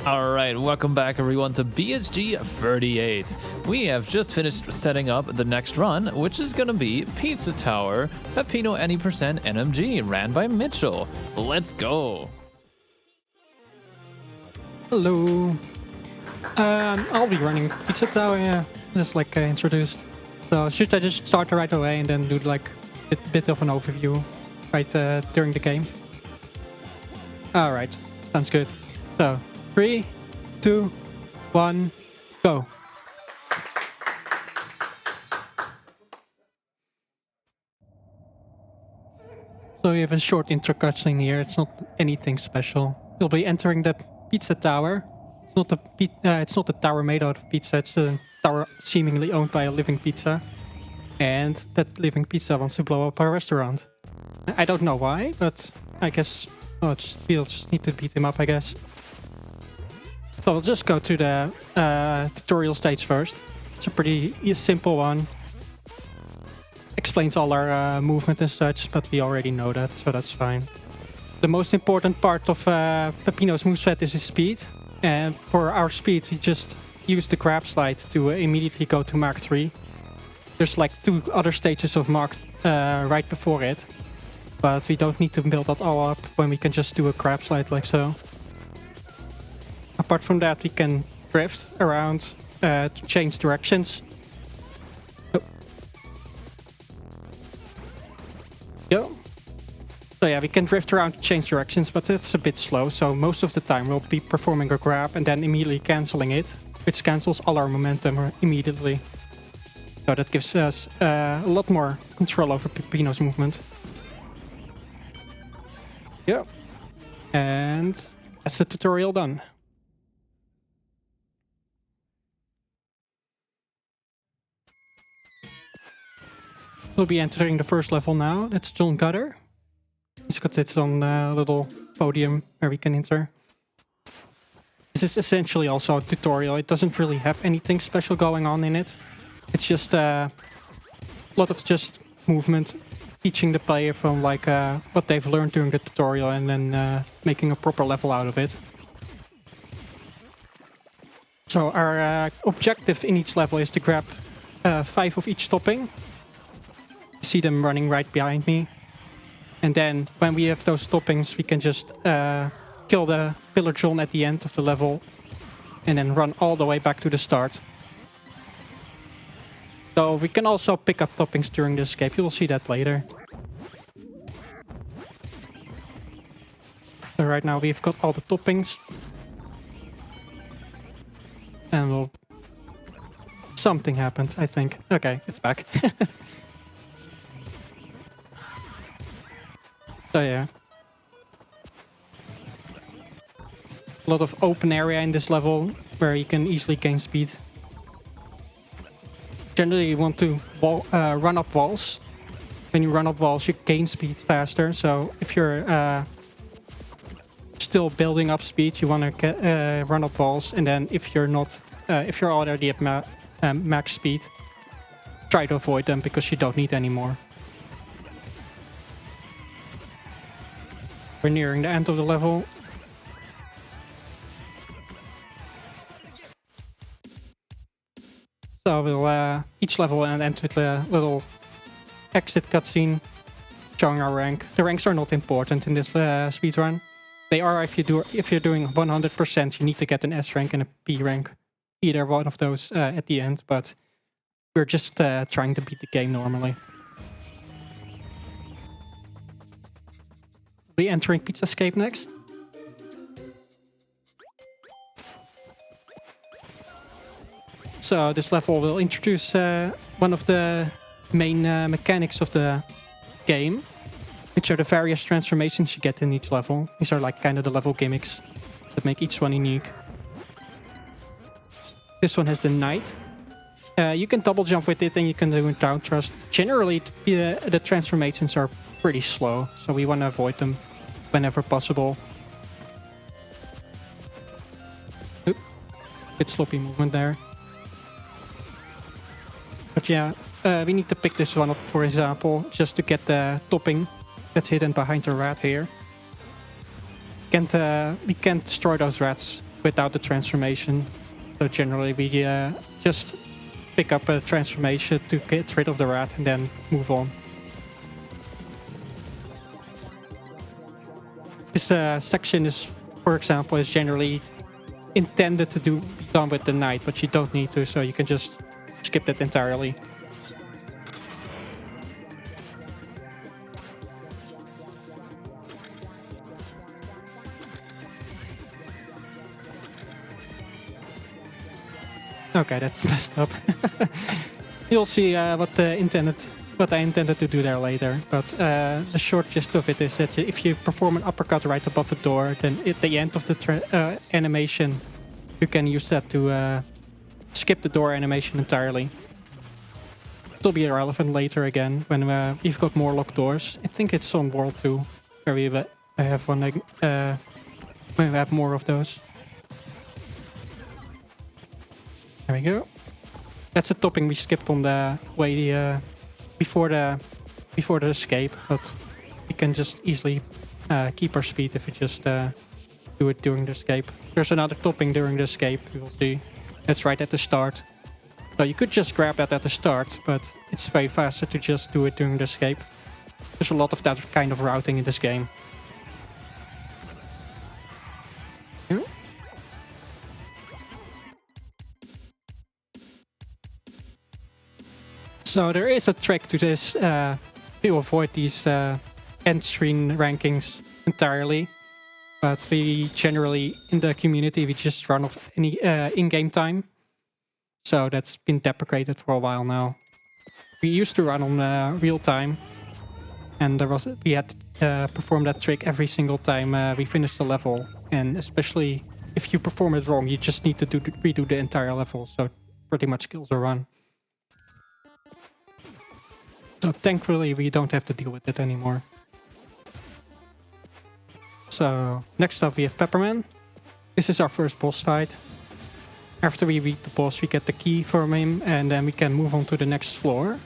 S20: All right, welcome back everyone to BSG 38. We have just finished setting up the next run, which is going to be Pizza Tower, Pepino Any Percent NMG, ran by Mitchell. Let's go.
S4: Hello. I'll be running Pizza Tower, yeah, just like introduced. So should I just start right away and then do like a bit of an overview right during the game? All right, sounds good. So 3, 2, 1, go. So we have a short intro cutscene here. It's not anything special. You'll be entering the Pizza Tower. It's not a tower made out of pizza. It's a tower seemingly owned by a living pizza, and that living pizza wants to blow up our restaurant. I don't know why, but I guess we'll just need to beat him up, I guess. So we'll just go to the tutorial stage first. It's a pretty simple one. Explains all our movement and such, but we already know that, so that's fine. The most important part of Pepino's moveset is his speed. And for our speed, we just use the grab slide to immediately go to Mark 3. There's like 2 other stages of Mark right before it. But we don't need to build that all up when we can just do a grab slide like so. Apart from that, we can drift around to change directions. Oh. Yo. So yeah, we can drift around to change directions, but it's a bit slow. So most of the time we'll be performing a grab and then immediately cancelling it, which cancels all our momentum immediately. So that gives us a lot more control over Pepino's movement. Yeah. And that's the tutorial done. We'll be entering the first level now. That's John Gutter. He's got its own little podium where we can enter. This is essentially also a tutorial. It doesn't really have anything special going on in it. It's just a lot of just movement, teaching the player from like what they've learned during the tutorial and then making a proper level out of it. So our objective in each level is to grab 5 of each topping. See them running right behind me. And then when we have those toppings, we can just kill the Pillar John at the end of the level and then run all the way back to the start. So we can also pick up toppings during the escape. You will see that later. So right now we've got all the toppings. And we'll... Something happened, I think. Okay, it's back. So yeah. A lot of open area in this level where you can easily gain speed. Generally you want to run up walls. When you run up walls you gain speed faster. So if you're still building up speed you want to run up walls. And then if you're not, if you're already at max speed, try to avoid them because you don't need any more. We're nearing the end of the level. So we'll each level will end with a little exit cutscene showing our rank. The ranks are not important in this speedrun. They are if you're doing 100%, you need to get an S rank and a P rank. Either one of those at the end, but we're just trying to beat the game normally. Be entering Pizzascape next. So this level will introduce one of the main mechanics of the game, which are the various transformations you get in each level. These are like kind of the level gimmicks that make each one unique. This one has the Knight. You can double jump with it and you can do a down thrust. Generally the transformations are pretty slow, so we want to avoid them whenever possible. Oop, bit sloppy movement there. But yeah, we need to pick this one up, for example, just to get the topping that's hidden behind the rat here. We can't destroy those rats without the transformation. So generally we just pick up a transformation to get rid of the rat and then move on. This section is, for example, is generally intended to be done with the knight, but you don't need to, so you can just skip it entirely. Okay, that's messed up. You'll see what I intended to do there later. But the short gist of it is that if you perform an uppercut right above the door, then at the end of the animation, you can use that to skip the door animation entirely. It'll be irrelevant later again when we've got more locked doors. I think it's on World 2 where we have one. When we have more of those. There we go. That's a topping we skipped on the way before the escape, but we can just easily keep our speed if we just do it during the escape. There's another topping during the escape, you will see. That's right at the start. So you could just grab that at the start, but it's way faster to just do it during the escape. There's a lot of that kind of routing in this game. Yeah. So there is a trick to this to avoid these end screen rankings entirely. But we generally, in the community, we just run off any in-game time. So that's been deprecated for a while now. We used to run on real time. And we had to perform that trick every single time we finished the level. And especially if you perform it wrong, you just need to redo the entire level. So pretty much kills a run. So thankfully we don't have to deal with it anymore. So next up we have Pepperman. This is our first boss fight. After we beat the boss we get the key from him and then we can move on to the next floor.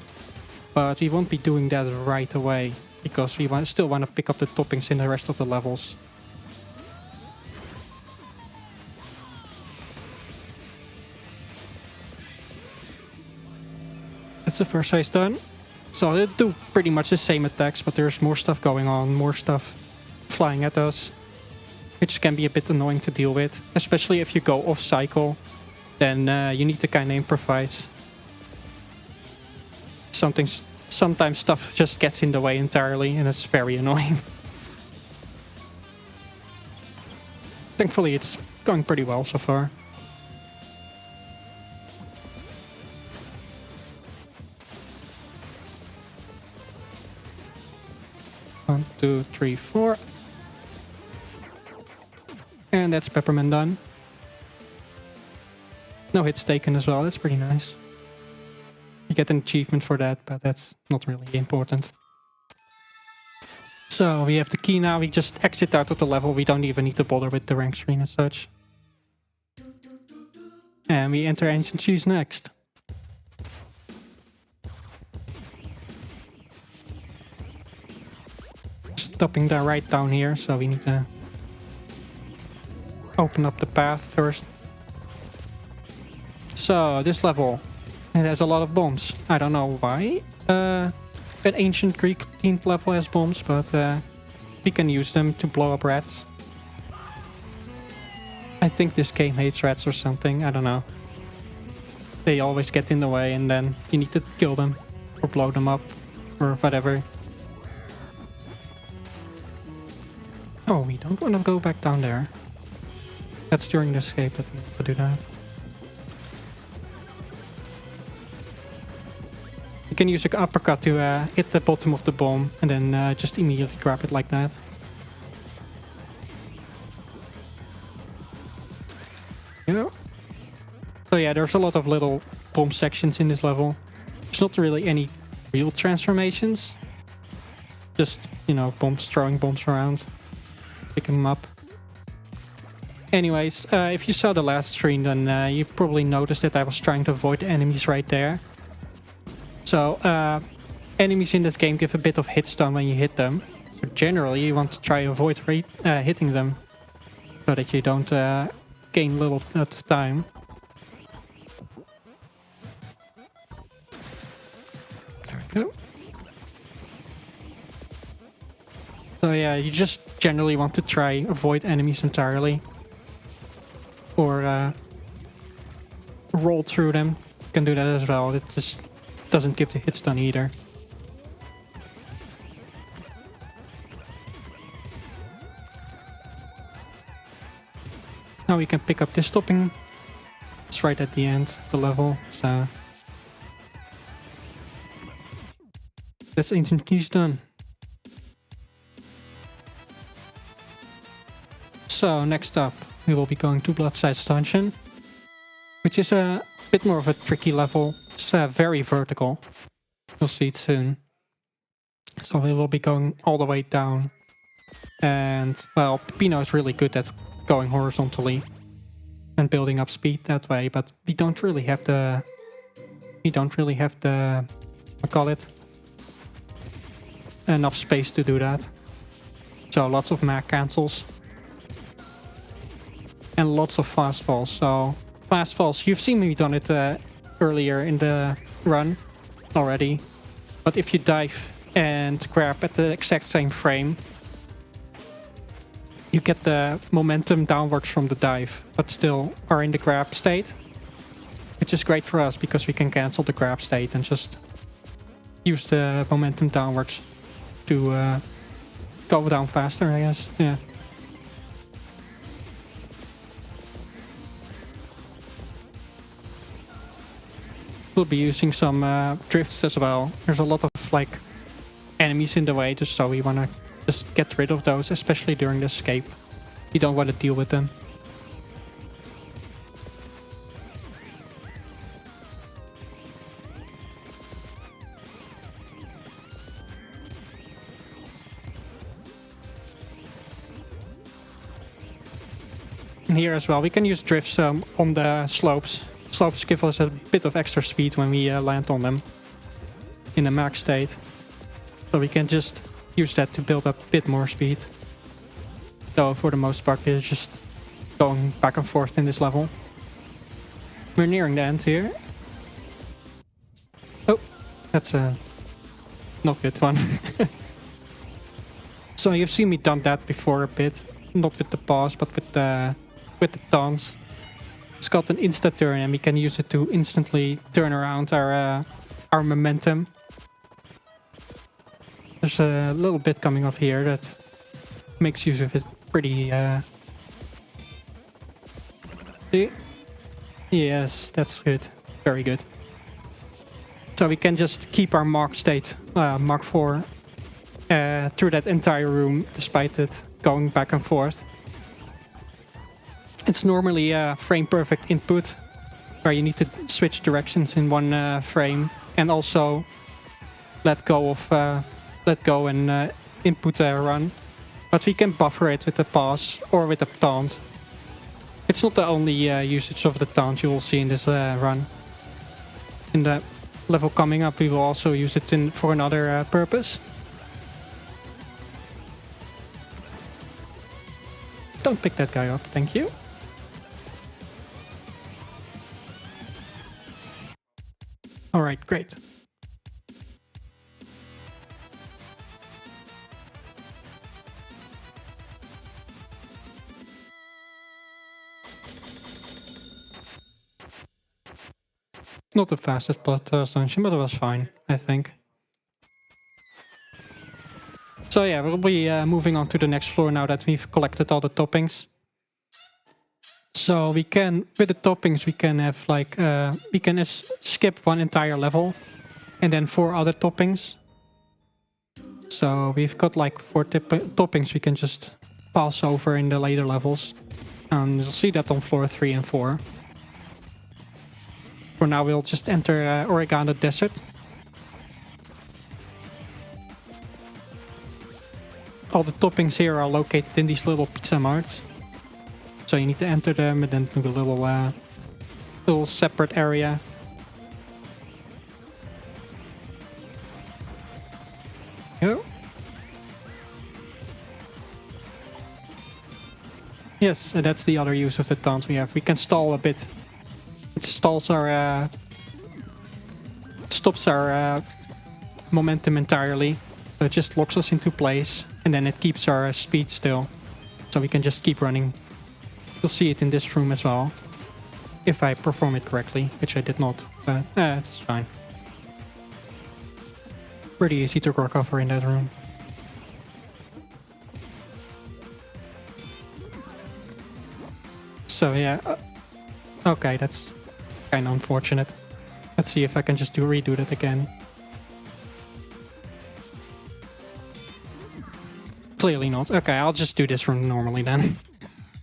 S4: But we won't be doing that right away because we still want to pick up the toppings in the rest of the levels. That's the first phase done. So they do pretty much the same attacks, but there's more stuff going on, more stuff flying at us, which can be a bit annoying to deal with, especially if you go off cycle, then you need to kind of improvise. Sometimes stuff just gets in the way entirely, and it's very annoying. Thankfully, it's going pretty well so far. One, two, three, four. And that's Pepperman done. No hits taken as well, that's pretty nice. You get an achievement for that, but that's not really important. So we have the key now, we just exit out of the level, we don't even need to bother with the rank screen as such. And we enter Ancient Cheese next. Stopping there right down here, so we need to open up the path first. So this level, it has a lot of bombs. I don't know why an ancient Greek themed level has bombs, but we can use them to blow up rats. I think this game hates rats or something, I don't know. They always get in the way and then you need to kill them or blow them up or whatever. Oh, we don't want to go back down there. That's during the escape that we have to do that. You can use an uppercut to hit the bottom of the bomb and then just immediately grab it like that. Yeah. So yeah, there's a lot of little bomb sections in this level. There's not really any real transformations. Just, you know, bombs, throwing bombs around. Picking them up. Anyways, if you saw the last stream, then you probably noticed that I was trying to avoid the enemies right there. So, enemies in this game give a bit of hit stun when you hit them. But generally, you want to try to avoid hitting them. So that you don't gain a little bit of time. There we go. So yeah, you just generally want to try avoid enemies entirely. Or roll through them. You can do that as well. It just doesn't give the hit stun either. Now we can pick up this topping. It's right at the end of the level, so that's ancient news done. So next up, we will be going to Bloodside's Dungeon, which is a bit more of a tricky level. It's very vertical. You'll see it soon. So we will be going all the way down. And, well, Pino is really good at going horizontally and building up speed that way, but we don't really have the... I call it? Enough space to do that. So lots of mag cancels. And lots of fast falls. So fast falls, you've seen me done it earlier in the run already. But if you dive and grab at the exact same frame, you get the momentum downwards from the dive, but still are in the grab state. Which is great for us because we can cancel the grab state and just use the momentum downwards to go down faster, I guess. Yeah. We'll be using some drifts as well. There's a lot of like enemies in the way, just so we want to just get rid of those, especially during the escape. You don't want to deal with them. And here as well, we can use drifts on the slopes. Slopes give us a bit of extra speed when we land on them in a max state. So we can just use that to build up a bit more speed. So for the most part, we're just going back and forth in this level. We're nearing the end here. Oh, that's a not good one. So you've seen me done that before a bit. Not with the pause, but with the taunts. It's got an insta turn and we can use it to instantly turn around our momentum. There's a little bit coming up here that makes use of it pretty... Yes, that's good. Very good. So we can just keep our mark state, Mark 4, through that entire room, despite it going back and forth. It's normally a frame perfect input, where you need to switch directions in one frame, and also let go and input a run. But we can buffer it with a pause or with a taunt. It's not the only usage of the taunt you will see in this run. In the level coming up, we will also use it for another purpose. Don't pick that guy up, thank you. Alright, great. Not the fastest dungeon, but it was fine, I think. So yeah, we'll be moving on to the next floor now that we've collected all the toppings. So we can, with the toppings, we can have like, we can skip one entire level and then 4 other toppings. So we've got like 4 toppings we can just pass over in the later levels. And you'll see that on floor 3 and 4. For now, we'll just enter Oregano Desert. All the toppings here are located in these little pizza marts. So you need to enter them and then do a little separate area. Go. Yes, that's the other use of the taunt we have. We can stall a bit. It stalls our... stops our momentum entirely. So it just locks us into place. And then it keeps our speed still. So we can just keep running. You'll see it in this room as well. If I perform it correctly, which I did not. But it's fine. Pretty easy to recover in that room. So yeah, okay, that's kind of unfortunate. Let's see if I can just redo that again. Clearly not. Okay, I'll just do this room normally then.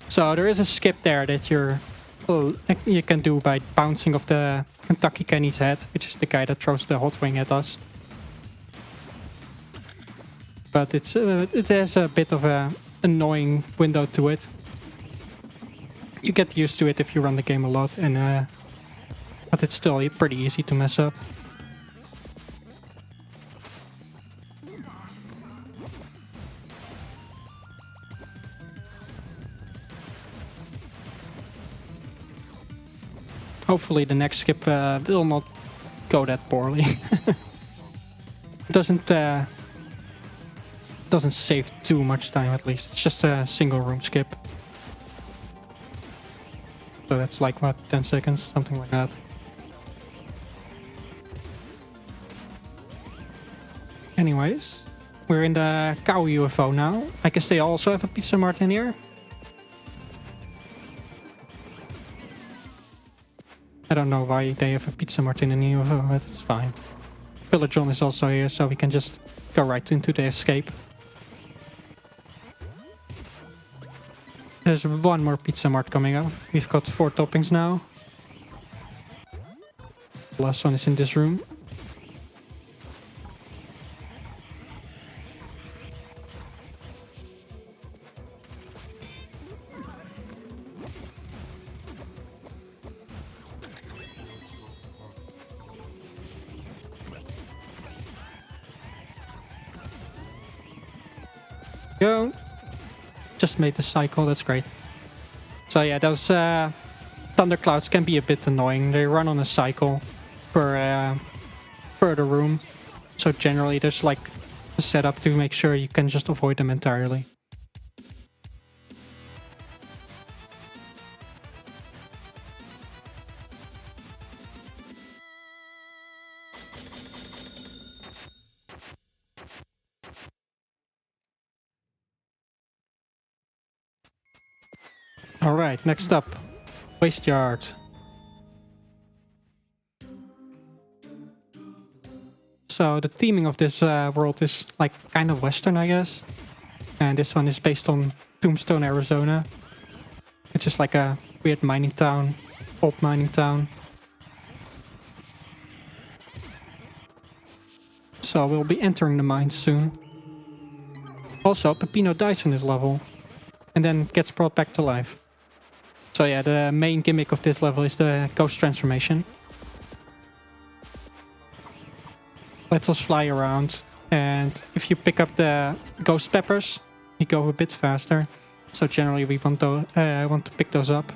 S4: So there is a skip there that you can do by bouncing off the Kentucky Kenny's head, which is the guy that throws the hot wing at us. But it has a bit of a annoying window to it. You get used to it if you run the game a lot, and but it's still pretty easy to mess up. Hopefully the next skip will not go that poorly. Doesn't save too much time, at least. It's just a single room skip. So that's like, what, 10 seconds? Something like that. Anyways, we're in the cow UFO now. I guess they also have a Pizza Martin here. I don't know why they have a Pizza Martin in the UFO, but it's fine. Pillar John is also here, so we can just go right into the escape. There's one more Pizza Mart coming up. We've got 4 toppings now. The last one is in this room. Go. Just made the cycle, that's great. So yeah, those thunderclouds can be a bit annoying. They run on a cycle per the room. So generally there's like a setup to make sure you can just avoid them entirely. Alright, next up, Waste Yard. So the theming of this world is like kind of Western, I guess. And this one is based on Tombstone, Arizona, which is like a weird mining town, old mining town. So we'll be entering the mines soon. Also, Peppino dies in this level and then gets brought back to life. So yeah, the main gimmick of this level is the ghost transformation. Lets us fly around, and if you pick up the ghost peppers, you go a bit faster. So generally we want to pick those up.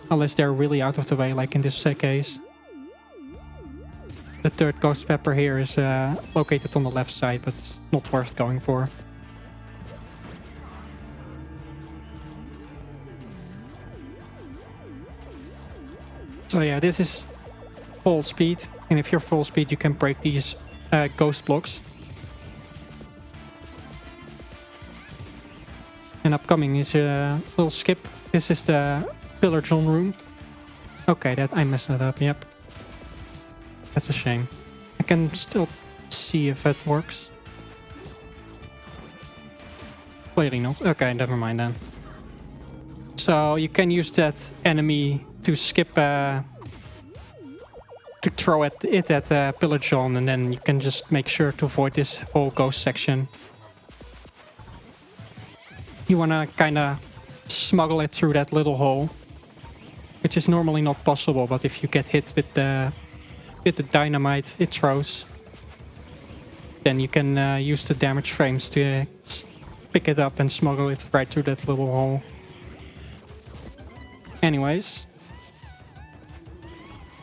S4: Unless they're really out of the way, like in this case. The third ghost pepper here is located on the left side, but it's not worth going for. So yeah, this is full speed, and if you're full speed you can break these ghost blocks. And upcoming is a little skip. This is the Pillar John room. Okay, I messed that up, yep. That's a shame. I can still see if it works. Clearly not. Okay, never mind then. So you can use that enemy to skip, to throw it at Pillar John, and then you can just make sure to avoid this whole ghost section. You wanna kinda smuggle it through that little hole, which is normally not possible, but if you get hit with the dynamite it throws, then you can use the damage frames to pick it up and smuggle it right through that little hole. Anyways,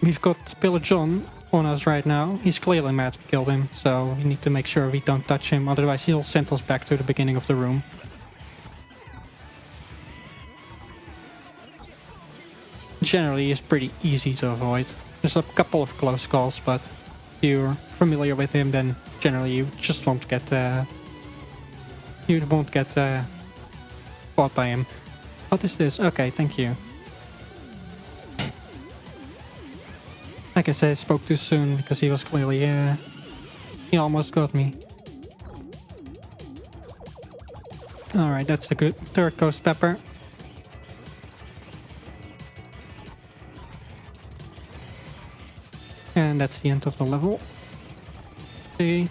S4: we've got Pillar John on us right now. He's clearly mad we killed him, so we need to make sure we don't touch him, otherwise he'll send us back to the beginning of the room. Generally, it's pretty easy to avoid. There's a couple of close calls, but if you're familiar with him, then generally you just won't get fought by him. What is this? Okay, thank you. Like I said, I spoke too soon because he was clearly, he almost got me. Alright, that's a good third ghost pepper. And that's the end of the level. See?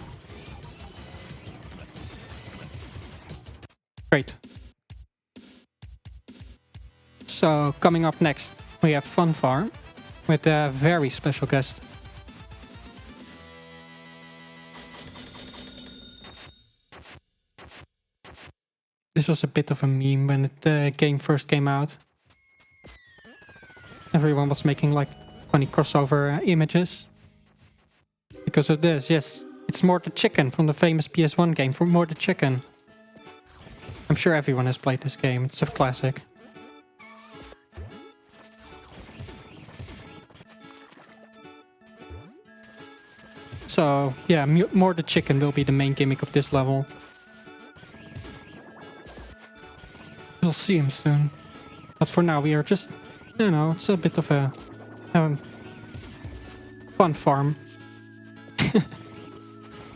S4: Great. So, coming up next, we have Fun Farm with a very special guest. This was a bit of a meme when the game first came out. Everyone was making like funny crossover images because of this. Yes, it's More the Chicken from the famous PS1 game, from More the Chicken. I'm sure everyone has played this game. It's a classic. So yeah, More the Chicken will be the main gimmick of this level. We'll see him soon. But for now we are just, you know, it's a bit of a fun farm.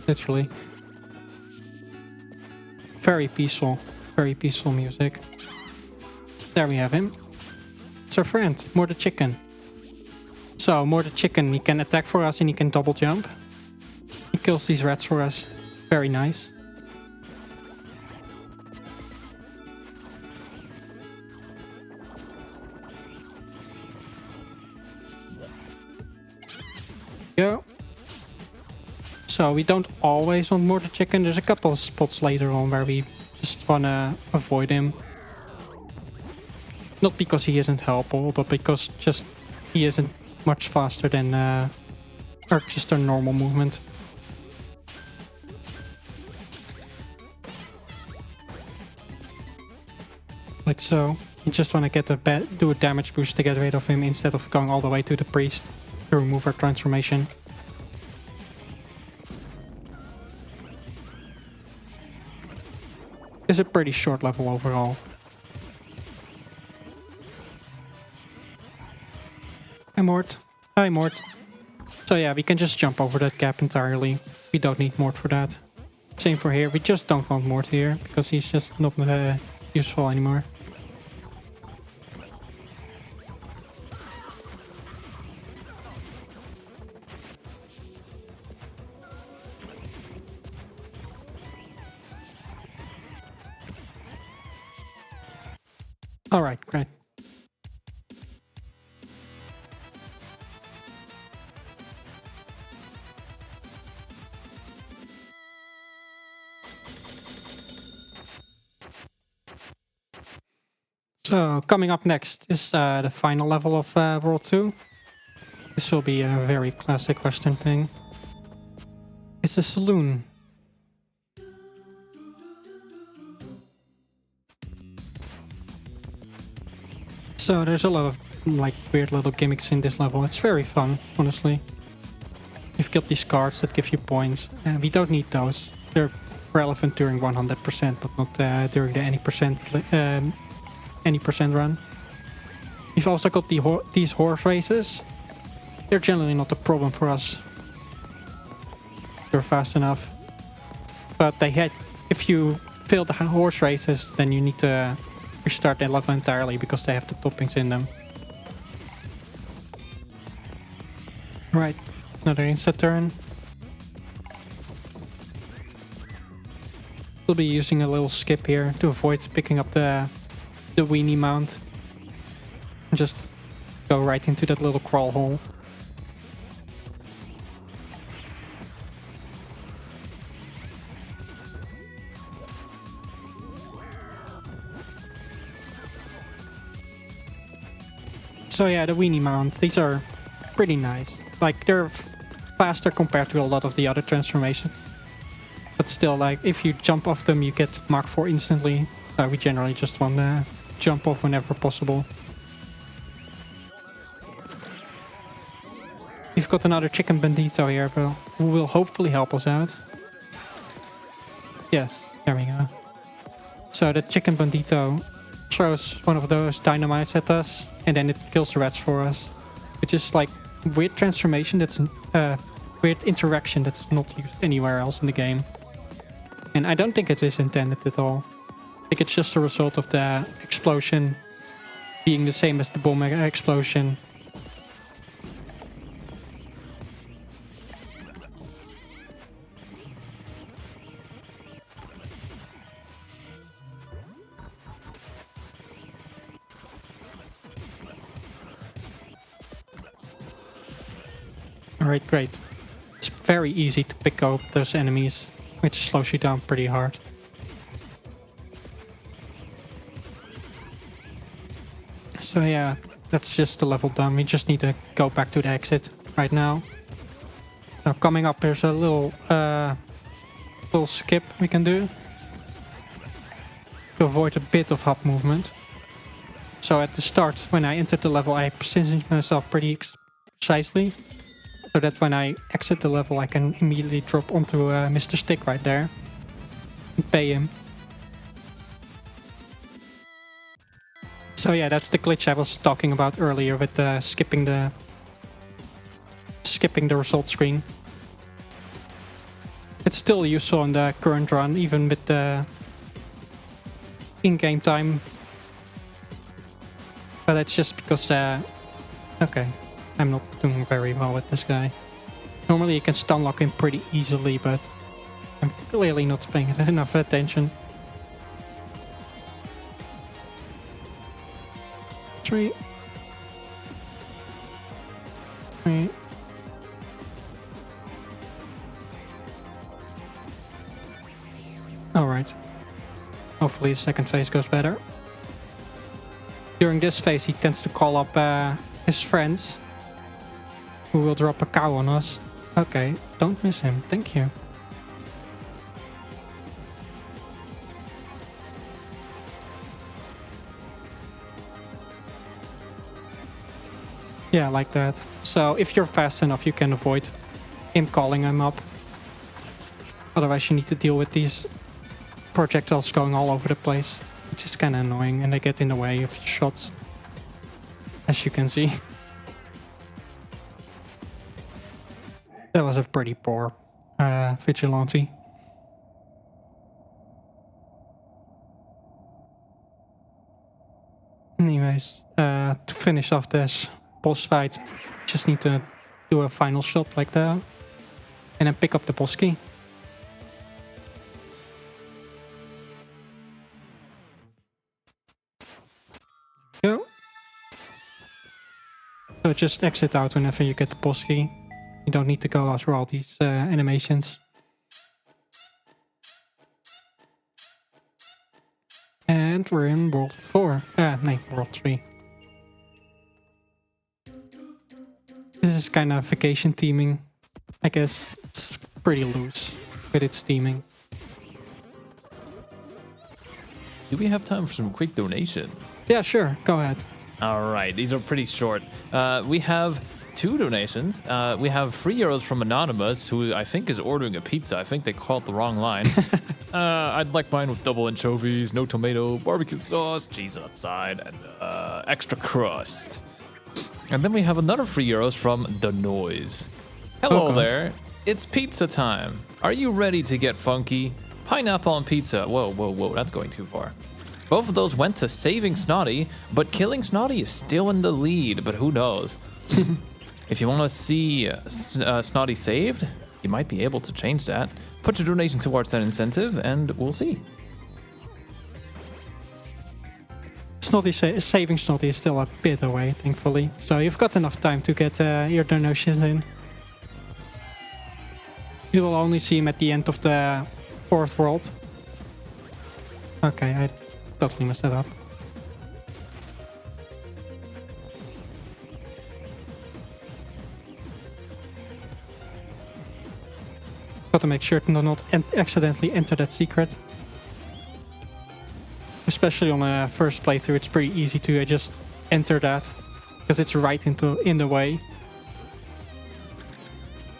S4: Literally. Very peaceful music. There we have him. It's our friend, More the Chicken. So, More the Chicken, he can attack for us and he can double jump. He kills these rats for us. Very nice. Go. So we don't always want More the Chicken. There's a couple of spots later on where we just wanna avoid him. Not because he isn't helpful, but because just he isn't much faster than or just a normal movement. Like so. You just wanna get do a damage boost to get rid of him instead of going all the way to the priest to remove our transformation. It's a pretty short level overall. Hi Mort. Hi Mort. So yeah, we can just jump over that gap entirely. We don't need Mort for that. Same for here, we just don't want Mort here because he's just not useful anymore. Alright, great. So, coming up next is the final level of World 2. This will be a very classic Western thing. It's a saloon. So there's a lot of like weird little gimmicks in this level. It's very fun, honestly. You've got these cards that give you points, and we don't need those. They're relevant during 100%, but not during the any percent run. We've also got these horse races. They're generally not a problem for us. They're fast enough, but if you fail the horse races, then you need to restart that level entirely because they have the toppings in them. Right, another insta turn. We'll be using a little skip here to avoid picking up the weenie mount. And just go right into that little crawl hole. So yeah, the weenie mount, these are pretty nice. Like, they're faster compared to a lot of the other transformations. But still, like, if you jump off them, you get Mark 4 instantly. So we generally just want to jump off whenever possible. We've got another chicken bandito here, who will hopefully help us out. Yes, there we go. So the chicken bandito throws one of those dynamites at us, and then it kills the rats for us. Which is like weird transformation that's weird interaction that's not used anywhere else in the game. And I don't think it is intended at all. I think it's just a result of the explosion being the same as the bomb explosion. Alright, great. It's very easy to pick up those enemies, which slows you down pretty hard. So yeah, that's just the level done. We just need to go back to the exit right now. Now coming up, there's a little skip we can do to avoid a bit of hop movement. So at the start, when I entered the level, I positioned myself pretty precisely, so that when I exit the level, I can immediately drop onto Mr. Stick right there and pay him. So yeah, that's the glitch I was talking about earlier with skipping the result screen. It's still useful in the current run, even with the in-game time. But that's just because, okay, I'm not doing very well with this guy. Normally you can stun lock him pretty easily, but I'm clearly not paying enough attention. 3. Alright. Hopefully the second phase goes better. During this phase he tends to call up his friends, who will drop a cow on us. Okay, don't miss him, thank you. Yeah, like that. So if you're fast enough, you can avoid him calling him up. Otherwise you need to deal with these projectiles going all over the place, which is kind of annoying, and they get in the way of shots, as you can see. That was a pretty poor vigilante. Anyways, to finish off this boss fight, just need to do a final shot like that, and then pick up the boss key. Go. So just exit out whenever you get the boss key. You don't need to go through all these animations. And we're in World 4. No, World 3. This is kind of vacation teaming. I guess it's pretty loose with its teaming.
S20: Do we have time for some quick donations?
S4: Yeah, sure. Go ahead.
S20: All right. These are pretty short. We have 2 donations. We have €3 from Anonymous, who I think is ordering a pizza. I think they called the wrong line. I'd like mine with double anchovies, no tomato, barbecue sauce, cheese outside, and extra crust. And then we have another €3 from The Noise. Hello there. It's pizza time. Are you ready to get funky? Pineapple on pizza. Whoa, whoa, whoa. That's going too far. Both of those went to saving Snotty, but killing Snotty is still in the lead, but who knows? If you want to see Snotty saved, you might be able to change that. Put your donation towards that incentive, and we'll see.
S4: Snotty saving Snotty is still a bit away, thankfully. So you've got enough time to get your donations in. You will only see him at the end of the 4th world. Okay, I totally messed that up. Got to make sure to not accidentally enter that secret. Especially on a first playthrough, it's pretty easy to just enter that because it's right in the way.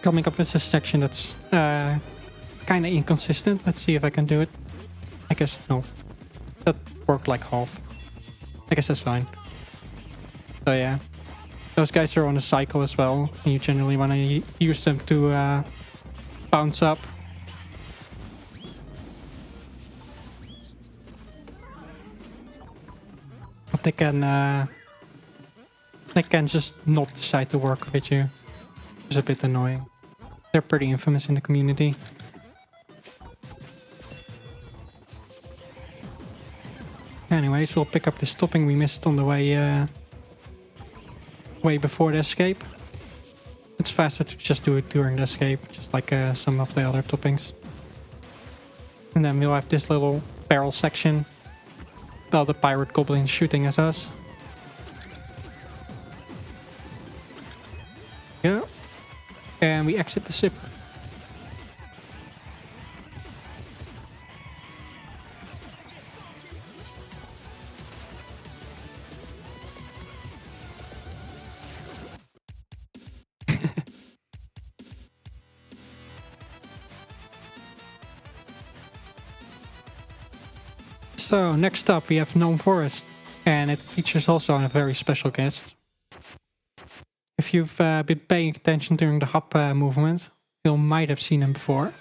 S4: Coming up with a section that's kind of inconsistent. Let's see if I can do it. I guess not. That worked like half. I guess that's fine. So yeah, those guys are on a cycle as well. And you generally want to use them to bounce up. But they can just not decide to work with you. It's a bit annoying. They're pretty infamous in the community. Anyways, we'll pick up this topping we missed on the way before the escape. It's faster to just do it during the escape, just like some of the other toppings. And then we'll have this little barrel section. Well, the pirate goblin shooting at us. Yeah. And we exit the ship. So next up we have Gnome Forest, and it features also a very special guest. If you've been paying attention during the hop movement, you might have seen him before.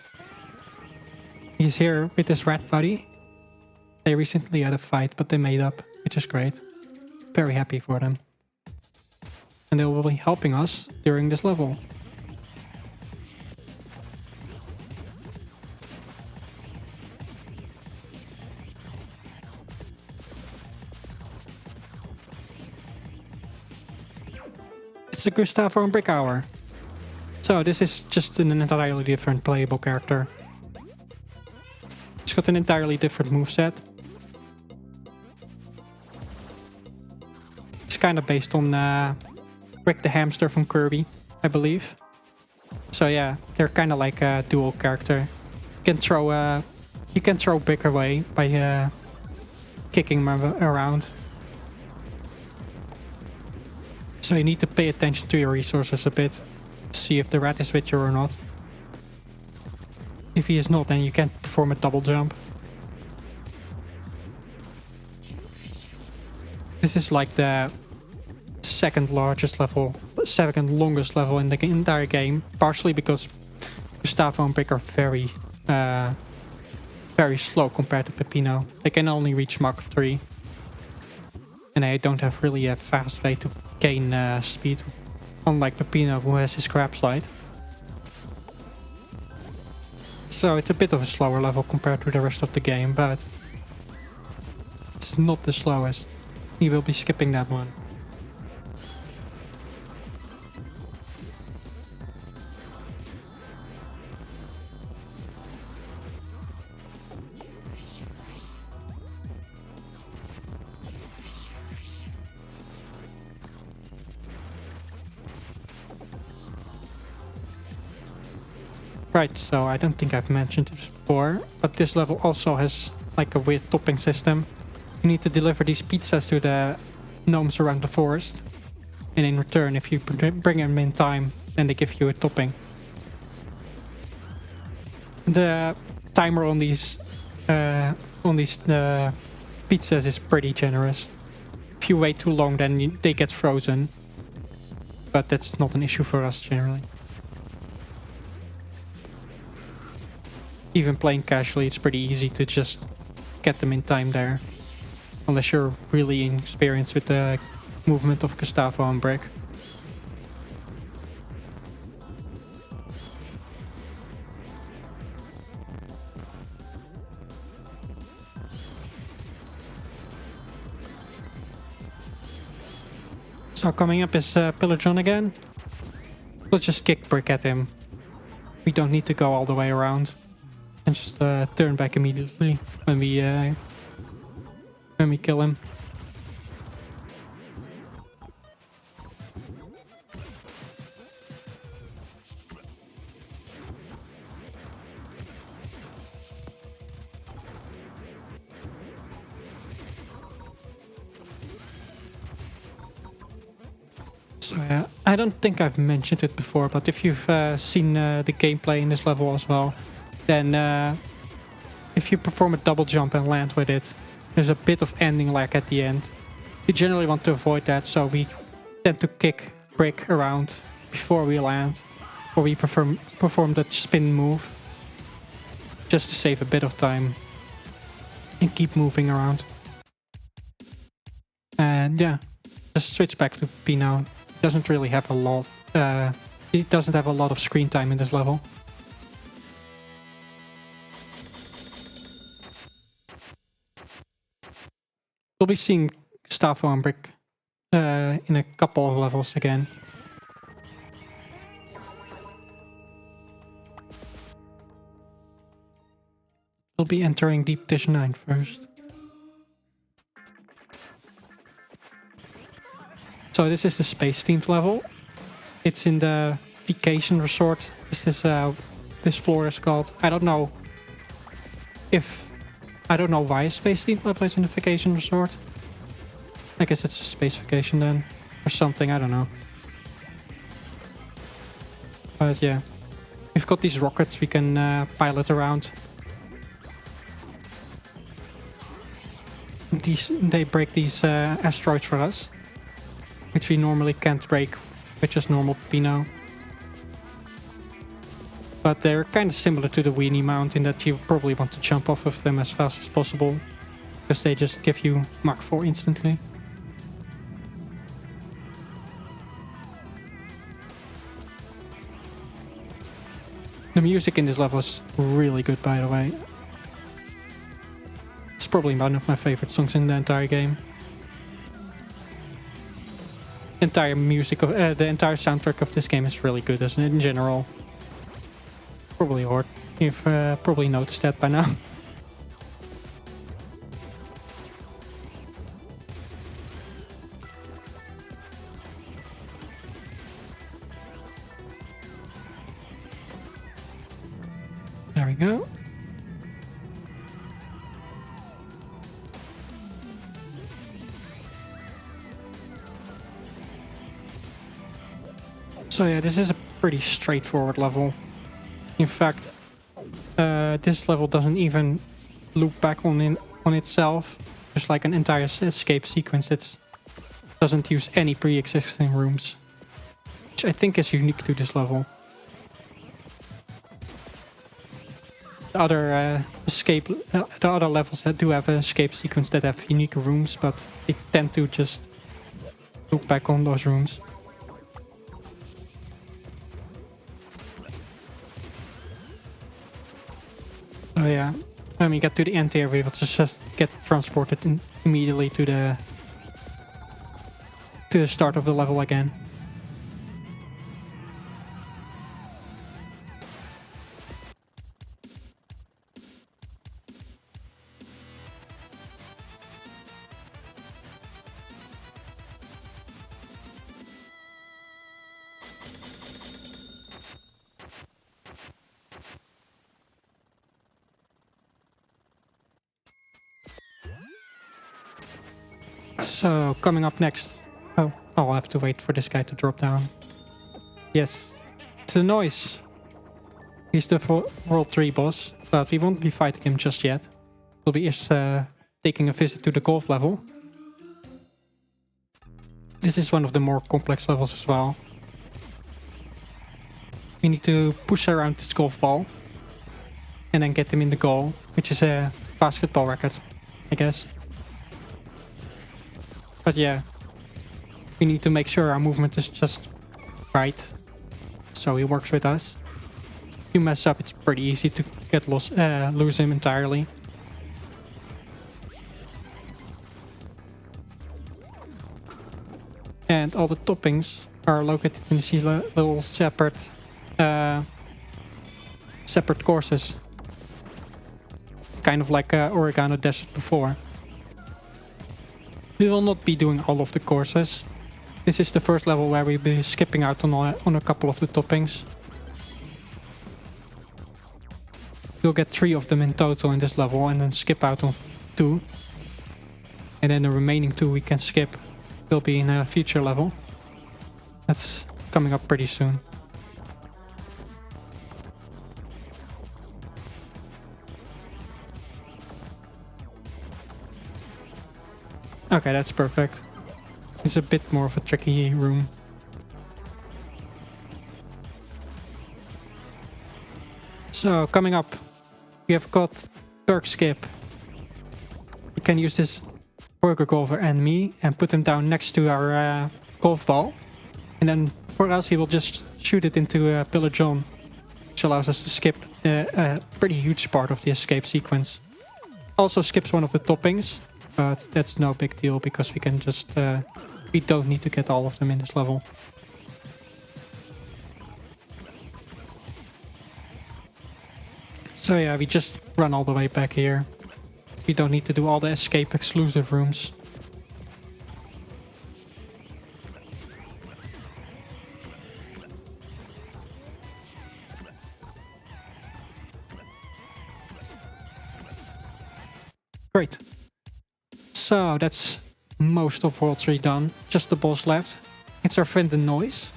S4: He's here with his rat buddy. They recently had a fight, but they made up, which is great. Very happy for them. And they will be helping us during this level. It's the Gustavo and Brick Hour. So this is just an entirely different playable character. It's got an entirely different moveset. It's kind of based on Rick the Hamster from Kirby, I believe. So yeah, they're kind of like a dual character. You can throw Brick away by kicking him around. So you need to pay attention to your resources a bit. See if the rat is with you or not. If he is not, then you can't perform a double jump. This is like the second longest level in the entire game. Partially because Gustavo and Brick are very slow compared to Peppino. They can only reach Mach 3. And they don't have really a fast way to gain speed, unlike Peppino, who has his crab slide. So it's a bit of a slower level compared to the rest of the game, but it's not the slowest. He will be skipping that one. Right, so I don't think I've mentioned this before, but this level also has like a weird topping system. You need to deliver these pizzas to the gnomes around the forest, and in return, if you bring them in time, then they give you a topping. The timer on these pizzas is pretty generous. If you wait too long, then they get frozen, but that's not an issue for us generally. Even playing casually, it's pretty easy to just get them in time there. Unless you're really inexperienced with the movement of Gustavo and Brick. So coming up is Pillar John again. Let's just kick Brick at him. We don't need to go all the way around. And just turn back immediately when we kill him. So I don't think I've mentioned it before, but if you've seen the gameplay in this level as well, then if you perform a double jump and land with it, there's a bit of ending lag at the end. We generally want to avoid that, so we tend to kick Brick around before we land, or we perform that spin move, just to save a bit of time and keep moving around. And yeah, just switch back to P now. Doesn't really have a lot. It doesn't have a lot of screen time in this level. We'll be seeing Stavo and Brick in a couple of levels again. We'll be entering Deep Dish 9 first. So this is the Space Themed level. It's in the Vacation Resort. This floor is called. I don't know why a Space Themed level is in the Vacation Resort. I guess it's a space vacation then, or something. I don't know. But yeah, we've got these rockets we can pilot around. They break these asteroids for us, which we normally can't break with just normal Pino. But they're kind of similar to the weenie mount in that you probably want to jump off of them as fast as possible, because they just give you Mach 4 instantly. The music in this level is really good, by the way. It's probably one of my favorite songs in the entire game. The entire soundtrack of this game is really good, isn't it, in general? Probably heard. You've probably noticed that by now. There we go. So yeah, this is a pretty straightforward level. In fact, this level doesn't even loop back on itself. There's like an entire escape sequence that doesn't use any pre-existing rooms, which I think is unique to this level. The other levels that do have an escape sequence that have unique rooms, but they tend to just loop back on those rooms. Oh yeah, when we get to the end here, we will just get transported immediately to the start of the level again. So, coming up next... Oh, I'll have to wait for this guy to drop down. Yes, it's the Noise. He's the World 3 boss, but we won't be fighting him just yet. We'll be taking a visit to the golf level. This is one of the more complex levels as well. We need to push around this golf ball and then get him in the goal, which is a basketball racket, I guess. But yeah, we need to make sure our movement is just right, so he works with us. If you mess up, it's pretty easy to get lose him entirely. And all the toppings are located in these little separate courses, kind of like Oregano Desert before. We will not be doing all of the courses. This is the first level where we'll be skipping out on a couple of the toppings. We'll get 3 of them in total in this level and then skip out on 2. And then the remaining 2 we can skip will be in a future level. That's coming up pretty soon. Okay, that's perfect. It's a bit more of a tricky room. So, coming up, we have got Perk Skip. We can use this Burger Golfer and me and put him down next to our golf ball. And then for us, he will just shoot it into Pillar John, which allows us to skip a pretty huge part of the escape sequence. Also skips one of the toppings, but that's no big deal because we can just... we don't need to get all of them in this level. So yeah, we just run all the way back here. We don't need to do all the escape exclusive rooms. Great. So that's most of World 3 done. Just the boss left. It's our friend the Noise.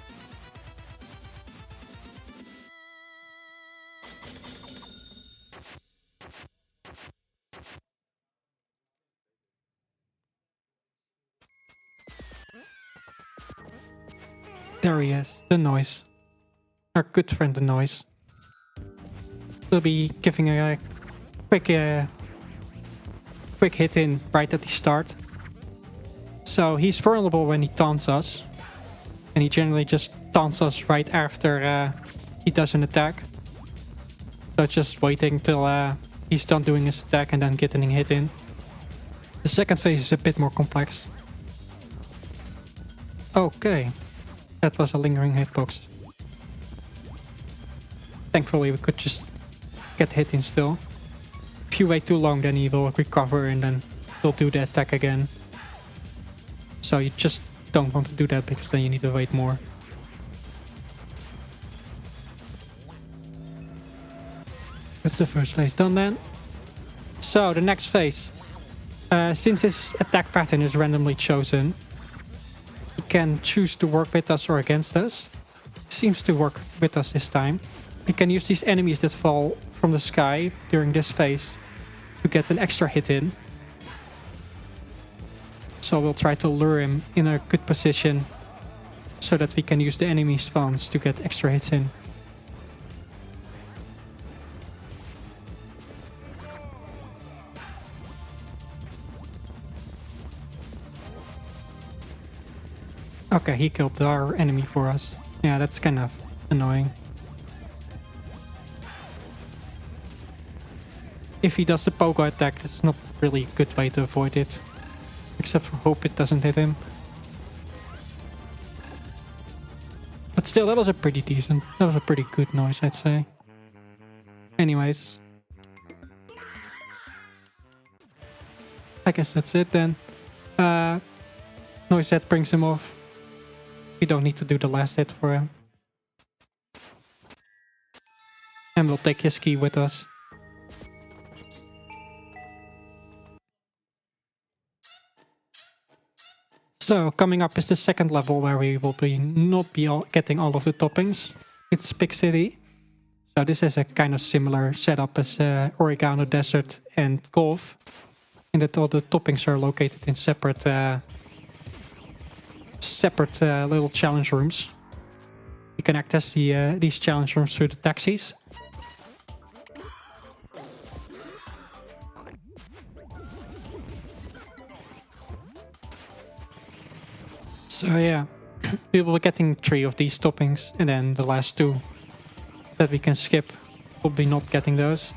S4: There he is, the Noise. Our good friend the Noise. We'll be giving a quick hit in right at the start. So he's vulnerable when he taunts us. And he generally just taunts us right after he does an attack. So just waiting till he's done doing his attack and then getting hit in. The second phase is a bit more complex. Okay. That was a lingering hitbox. Thankfully we could just get hit in still. If you wait too long, then he will recover and then he'll do the attack again. So you just don't want to do that because then you need to wait more. That's the first phase done then. So the next phase. Since his attack pattern is randomly chosen, he can choose to work with us or against us. It seems to work with us this time. We can use these enemies that fall from the sky during this phase to get an extra hit in. So we'll try to lure him in a good position so that we can use the enemy spawns to get extra hits in. Okay, he killed our enemy for us. Yeah, that's kind of annoying. If he does the pogo attack, it's not really a good way to avoid it. Except for hope it doesn't hit him. But still, that was a pretty decent, that was a pretty good noise, I'd say. Anyways. I guess that's it then. Noise set brings him off. We don't need to do the last hit for him. And we'll take his key with us. So, coming up is the second level where we will not be getting all of the toppings. It's Big City. So this is a kind of similar setup as Oregano Desert and Golf. In that all the toppings are located in separate little challenge rooms. You can access these challenge rooms through the taxis. So yeah, we will be getting 3 of these toppings, and then the last 2 that we can skip, we'll be not getting those.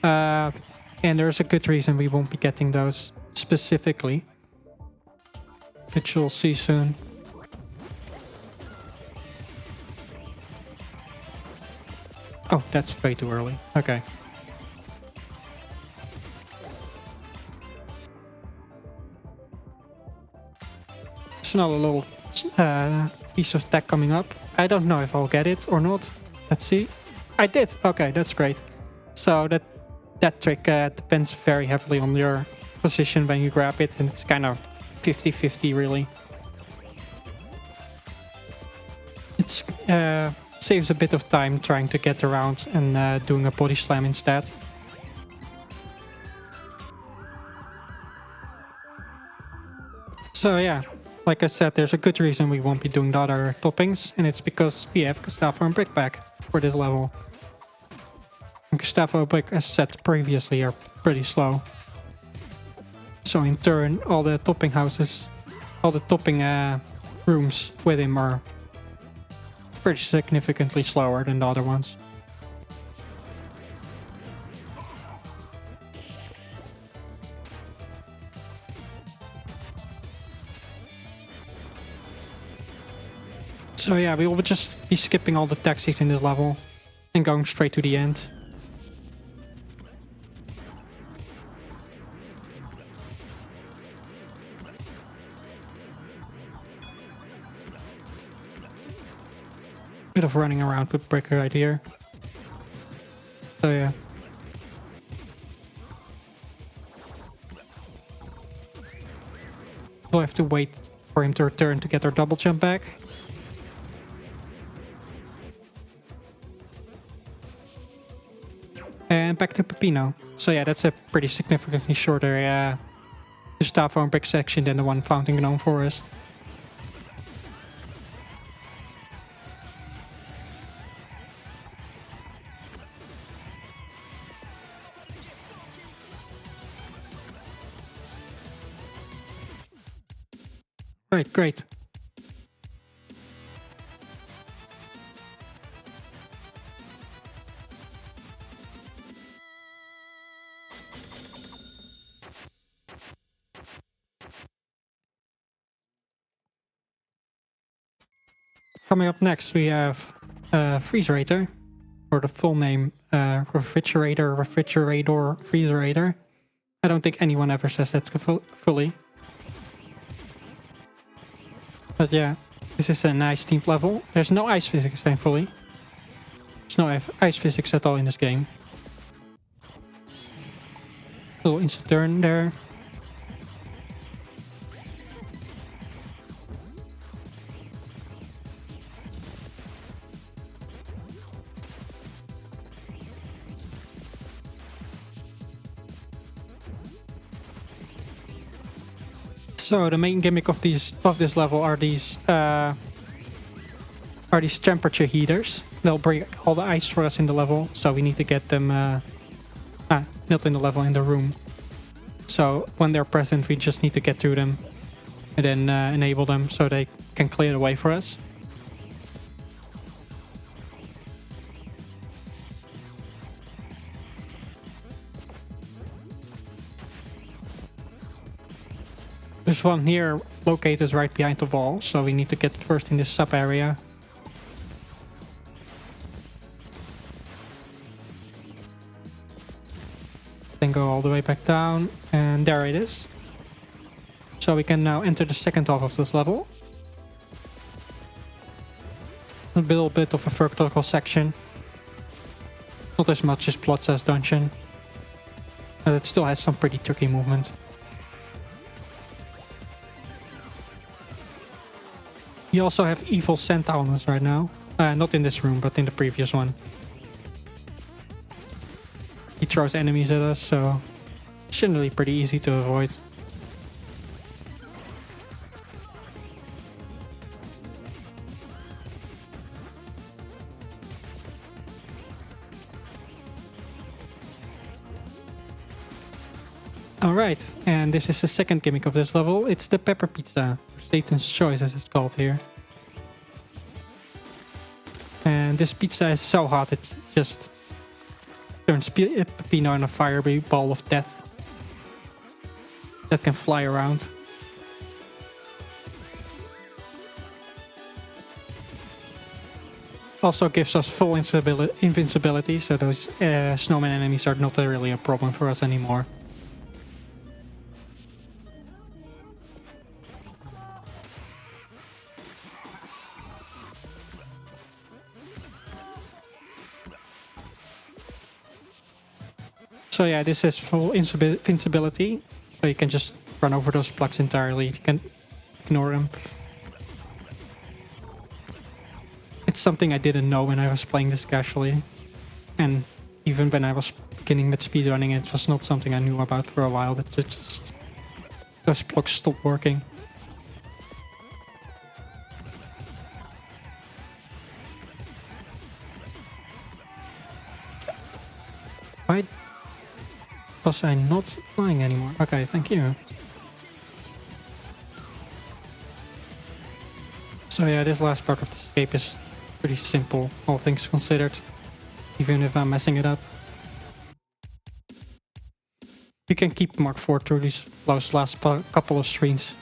S4: And there's a good reason we won't be getting those specifically, which you'll see soon. Oh, that's way too early. Okay. There's another little piece of tech coming up. I don't know if I'll get it or not. Let's see. I did! Okay, that's great. So that trick depends very heavily on your position when you grab it, and it's kind of 50-50 really. saves a bit of time trying to get around and doing a body slam instead. So yeah, like I said, there's a good reason we won't be doing the other toppings, and it's because we have Gustavo and Brick back for this level. And Gustavo and Brick, as said previously, are pretty slow. So in turn, all the topping houses, all the topping rooms with him are pretty significantly slower than the other ones. So yeah, we will just be skipping all the taxis in this level and going straight to the end. Bit of running around with Brick right here. So yeah. We'll have to wait for him to return to get our double jump back. And back to Pepino. So yeah, that's a pretty significantly shorter Gustavo and Brick section than the one found in Gnome Forest. Right, great. Coming up next, we have Freezerator, or the full name, Refrigerator, Freezerator. I don't think anyone ever says that fully. But yeah, this is a nice themed level. There's no ice physics, thankfully. There's no ice physics at all in this game. Little instant turn there. So the main gimmick of this level are these temperature heaters. They'll break all the ice for us in the level, so we need to get them not in the level, in the room. So when they're present, we just need to get to them and then enable them so they can clear the way for us. There's one here located right behind the wall, so we need to get it first in this sub area. Then go all the way back down, and there it is. So we can now enter the second half of this level. A little bit of a vertical section. Not as much as Plotza's dungeon, but it still has some pretty tricky movement. We also have evil Santa on us right now. Not in this room, but in the previous one. He throws enemies at us, so it's generally pretty easy to avoid. Alright, and this is the second gimmick of this level. It's the pepper pizza. Satan's choice, as it's called here. And this pizza is so hot, it just turns Pepino in a fiery ball of death that can fly around. Also gives us full invincibility, so those snowman enemies are not really a problem for us anymore. So yeah, this is full invincibility, so you can just run over those blocks entirely. You can ignore them. It's something I didn't know when I was playing this casually. And even when I was beginning with speedrunning, it was not something I knew about for a while. That just those blocks stopped working. Why was I not flying anymore? Okay, thank you. So yeah, this last part of the escape is pretty simple, all things considered, even if I'm messing it up. You can keep Mark 4 through those last couple of screens.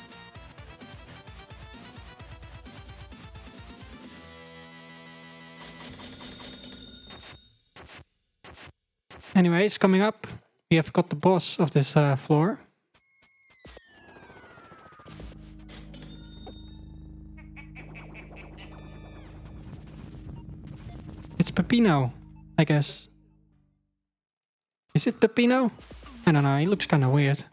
S4: Anyways, coming up, we have got the boss of this floor. It's Peppino, I guess. Is it Peppino? I don't know, he looks kind of weird.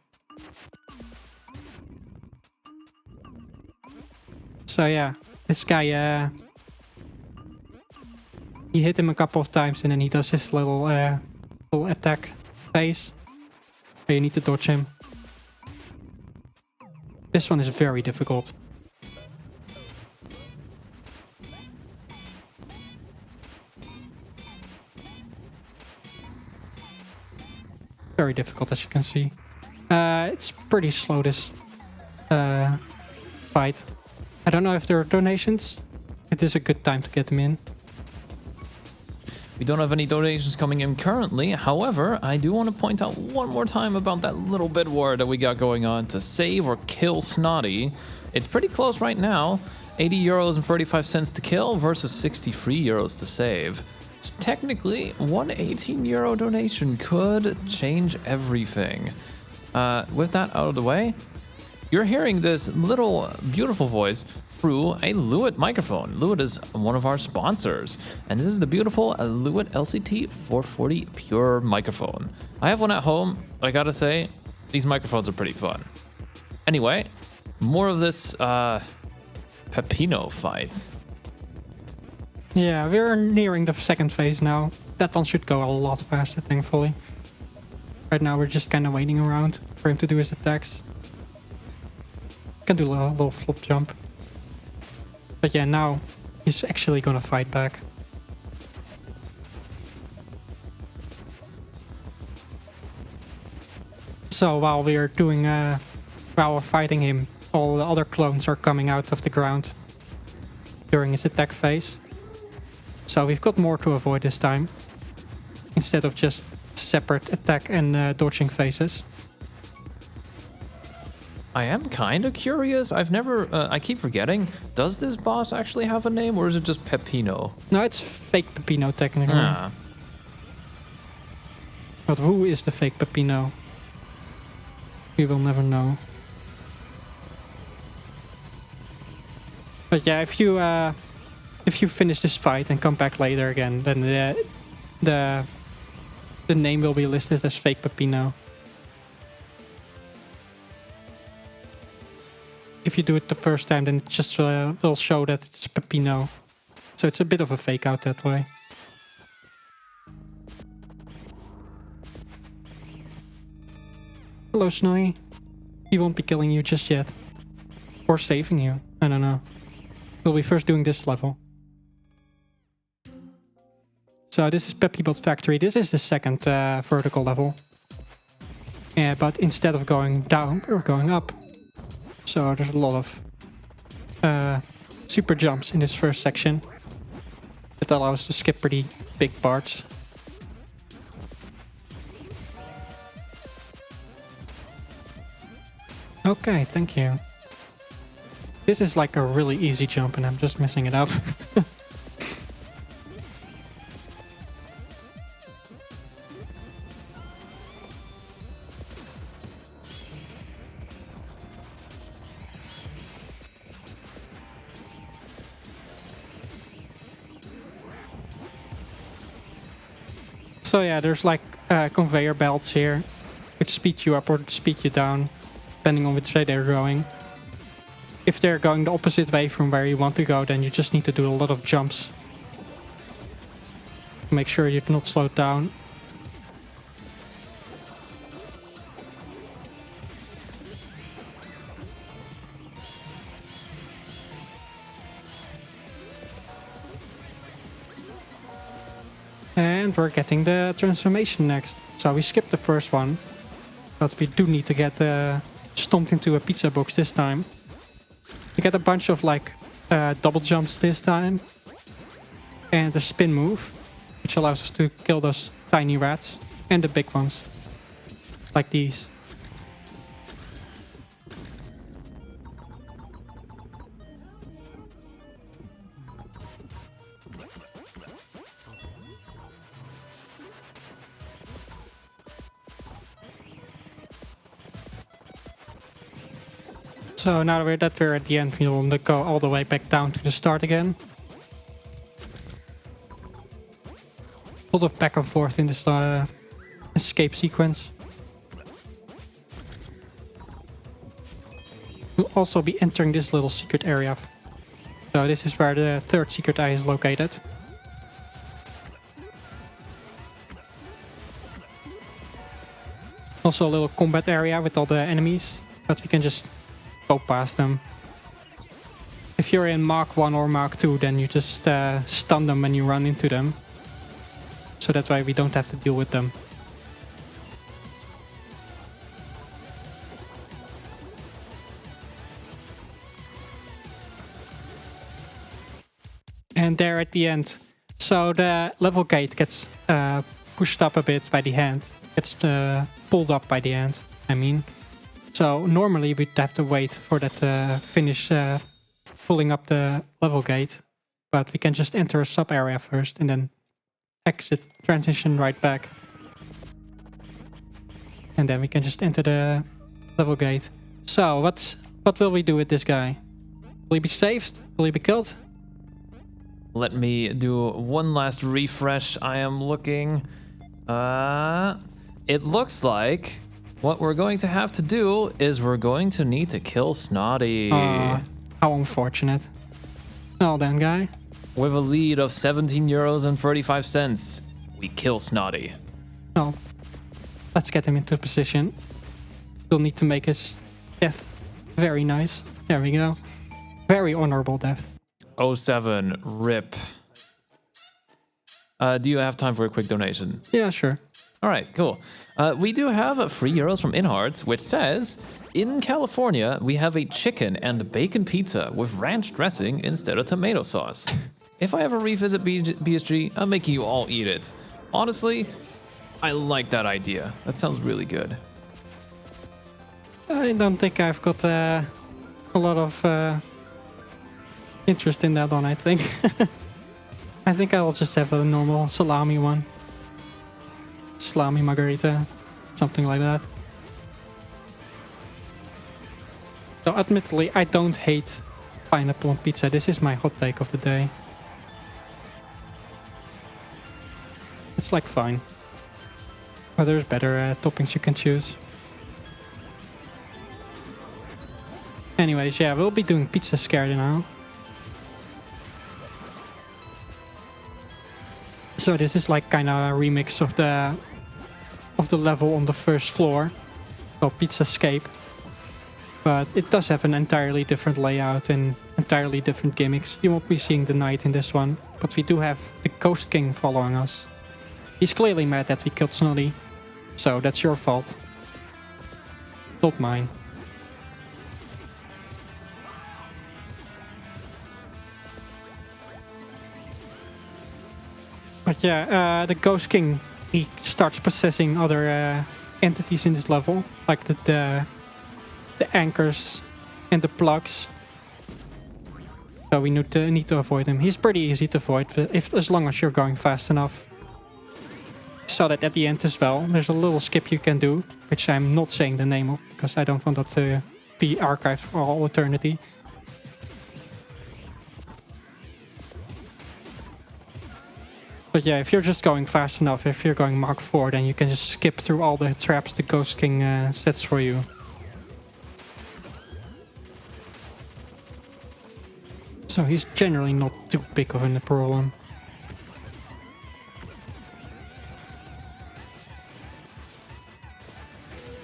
S4: So yeah, this guy, you hit him a couple of times and then he does his little attack phase. Where you need to dodge him. This one is very difficult. Very difficult, as you can see. It's pretty slow, this fight. I don't know if there are donations. It is a good time to get them in.
S20: We don't have any donations coming in currently. However, I do want to point out one more time about that little bid war that we got going on to save or kill Snotty. It's pretty close right now. 80 euros and 35 cents to kill versus 63 euros to save. So technically, one 18 euro donation could change everything. With that out of the way, you're hearing this little beautiful voice through a Lewitt microphone. Lewitt is one of our sponsors, and this is the beautiful Lewitt LCT 440 Pure microphone. I have one at home. I gotta say, these microphones are pretty fun. Anyway, more of this Peppino fight.
S4: Yeah, we're nearing the second phase now. That one should go a lot faster, thankfully. Right now we're just kind of waiting around for him to do his attacks. Can do a little flop jump. But yeah, now he's actually gonna fight back. So while we're fighting him, all the other clones are coming out of the ground during his attack phase. So we've got more to avoid this time, instead of just separate attack and dodging phases.
S20: I am kind of curious. I keep forgetting. Does this boss actually have a name, or is it just Peppino?
S4: No, it's fake Peppino technically.
S20: Ah.
S4: But who is the fake Peppino? We will never know. But yeah, if you finish this fight and come back later again, then the name will be listed as fake Peppino. If you do it the first time, then it just will show that it's Peppino. So it's a bit of a fake out that way. Hello, Snowy. He won't be killing you just yet. Or saving you. I don't know. We'll be first doing this level. So this is Peppybot Factory. This is the second vertical level. Yeah, but instead of going down, we're going up. So there's a lot of super jumps in this first section. That allows us to skip pretty big parts. Okay, thank you. This is like a really easy jump and I'm just messing it up. So yeah, there's like conveyor belts here, which speed you up or speed you down, depending on which way they're going. If they're going the opposite way from where you want to go, then you just need to do a lot of jumps Make sure you're not slowed down. And we're getting the transformation next. So we skipped the first one. But we do need to get stomped into a pizza box this time. We get a bunch of like double jumps this time. And the spin move, which allows us to kill those tiny rats. And the big ones. Like these. So now that we're at the end, we'll go all the way back down to the start again. A lot of back and forth in this escape sequence. We'll also be entering this little secret area. So this is where the third secret eye is located. Also a little combat area with all the enemies, but we can just go past them. If you're in Mark 1 or Mark 2, then you just stun them when you run into them. So that way we don't have to deal with them. And there at the end. So the level gate gets pushed up a bit by the hand. Gets pulled up by the hand, I mean. So normally we'd have to wait for that to finish pulling up the level gate. But we can just enter a sub area first and then exit, transition right back. And then we can just enter the level gate. So what will we do with this guy? Will he be saved? Will he be killed?
S20: Let me do one last refresh. I am looking. It looks like what we're going to have to do is we're going to need to kill Snotty.
S4: How unfortunate. Well then, guy.
S20: With a lead of 17 euros and 35 cents, we kill Snotty.
S4: Well, let's get him into position. We'll need to make his death very nice. There we go. Very honorable death.
S20: 07, rip. Do you have time for a quick donation?
S4: Yeah, sure.
S20: All right, cool. We do have 3 euros from Inhart, which says, in California, we have a chicken and bacon pizza with ranch dressing instead of tomato sauce. If I ever revisit BSG, I'm making you all eat it. Honestly, I like that idea. That sounds really good.
S4: I don't think I've got a lot of interest in that one, I think. I think I'll just have a normal salami one. Salami margarita, something like that. So admittedly, I don't hate pineapple on pizza. This is my hot take of the day. It's like fine. But there's better toppings you can choose. Anyways, yeah, we'll be doing pizza scare now. So this is like kind of a remix of the level on the first floor, called Pizza Escape. But it does have an entirely different layout and entirely different gimmicks. You won't be seeing the knight in this one, but we do have the Ghost King following us. He's clearly mad that we killed Snotty, so that's your fault, not mine. But yeah, the Ghost King, he starts possessing other entities in this level, like the anchors and the plugs. So we need to avoid him. He's pretty easy to avoid, as long as you're going fast enough. Saw that at the end as well. There's a little skip you can do, which I'm not saying the name of, because I don't want that to be archived for all eternity. But yeah, if you're just going fast enough, if you're going Mark 4, then you can just skip through all the traps the Ghost King sets for you. So he's generally not too big of a problem.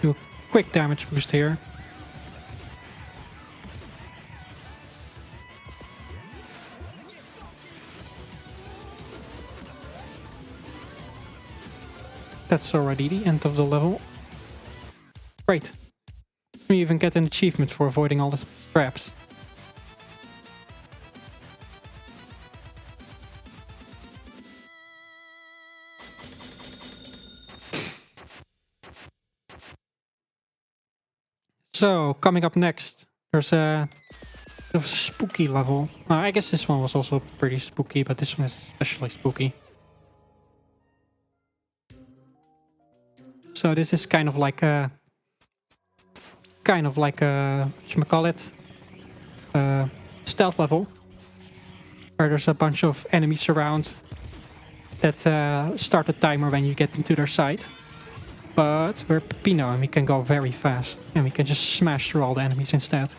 S4: Do a quick damage boost here. That's already the end of the level. Great. We even get an achievement for avoiding all the traps. So, coming up next, there's a spooky level. I guess this one was also pretty spooky, but this one is especially spooky. So this is kind of like a whatchamacallit, stealth level, where there's a bunch of enemies around that start a timer when you get into their sight. But we're Pepino and we can go very fast, and we can just smash through all the enemies instead.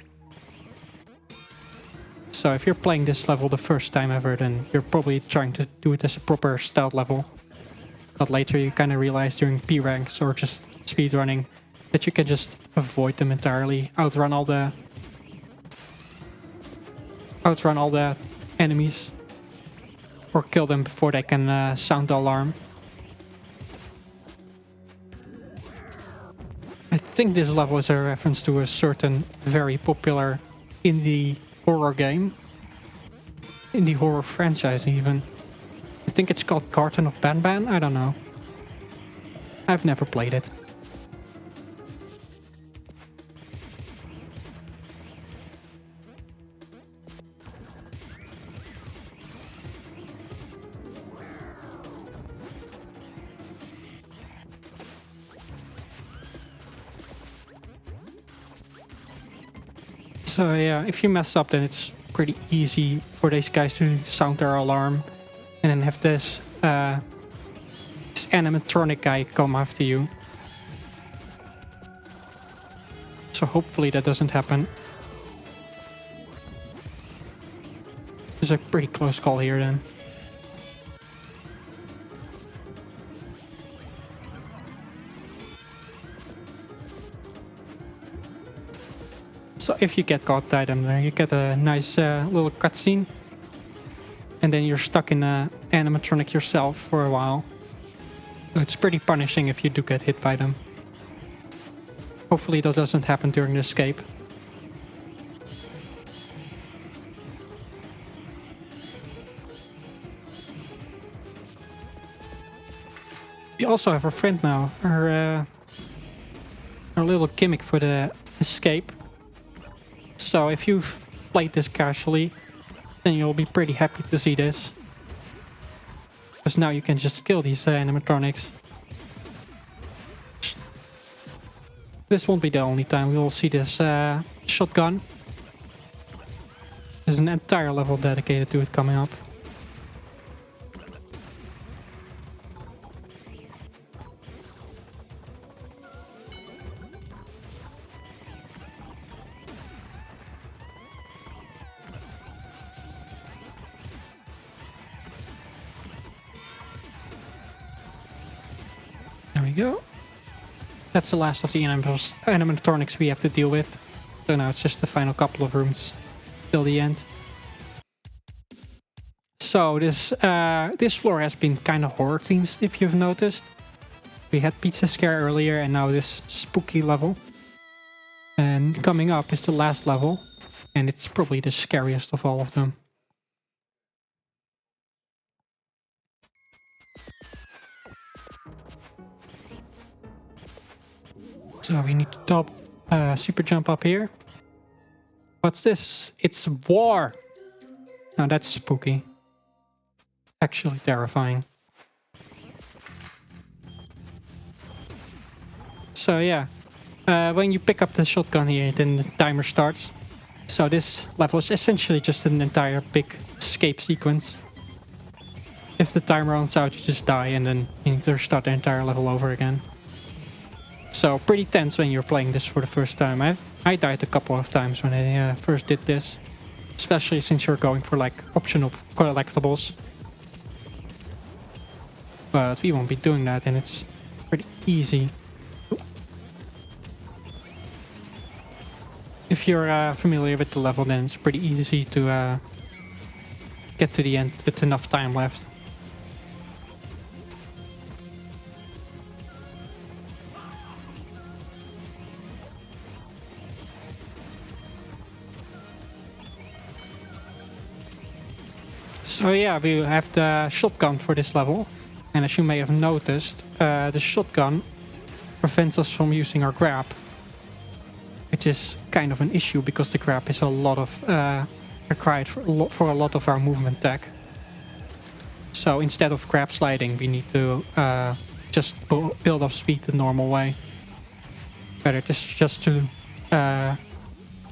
S4: So if you're playing this level the first time ever, then you're probably trying to do it as a proper stealth level. But later you kind of realize during P ranks or just speedrunning that you can just avoid them entirely, outrun all the enemies, or kill them before they can sound the alarm. I think this level is a reference to a certain very popular indie horror game. Indie horror franchise even. I think it's called Garden of Banban? I don't know. I've never played it. So yeah, if you mess up, then it's pretty easy for these guys to sound their alarm and then have this animatronic guy come after you. So hopefully that doesn't happen. This is a pretty close call here then. So if you get caught by them there, you get a nice little cutscene. And then you're stuck in an animatronic yourself for a while. So it's pretty punishing if you do get hit by them. Hopefully that doesn't happen during the escape. We also have our friend now. Our little gimmick for the escape. So if you've played this casually, then you'll be pretty happy to see this. Because now you can just kill these animatronics. This won't be the only time we will see this shotgun. There's an entire level dedicated to it coming up. There we go. That's the last of the animatronics we have to deal with. So now it's just the final couple of rooms till the end. So this floor has been kind of horror themed, if you've noticed. We had Pizza Scare earlier and now this spooky level. And coming up is the last level. And it's probably the scariest of all of them. So we need to super jump up here. What's this? It's war! Now that's spooky. Actually terrifying. So yeah, when you pick up the shotgun here, then the timer starts. So this level is essentially just an entire big escape sequence. If the timer runs out, you just die and then you need to start the entire level over again. So pretty tense when you're playing this for the first time. I died a couple of times when I first did this. Especially since you're going for like optional collectibles. But we won't be doing that and it's pretty easy. If you're familiar with the level, then it's pretty easy to get to the end with enough time left. So yeah, we have the shotgun for this level, and as you may have noticed, the shotgun prevents us from using our grab, which is kind of an issue because the grab is a lot of required for a lot of our movement tech. So instead of grab sliding, we need to just build up speed the normal way. Whether it is just to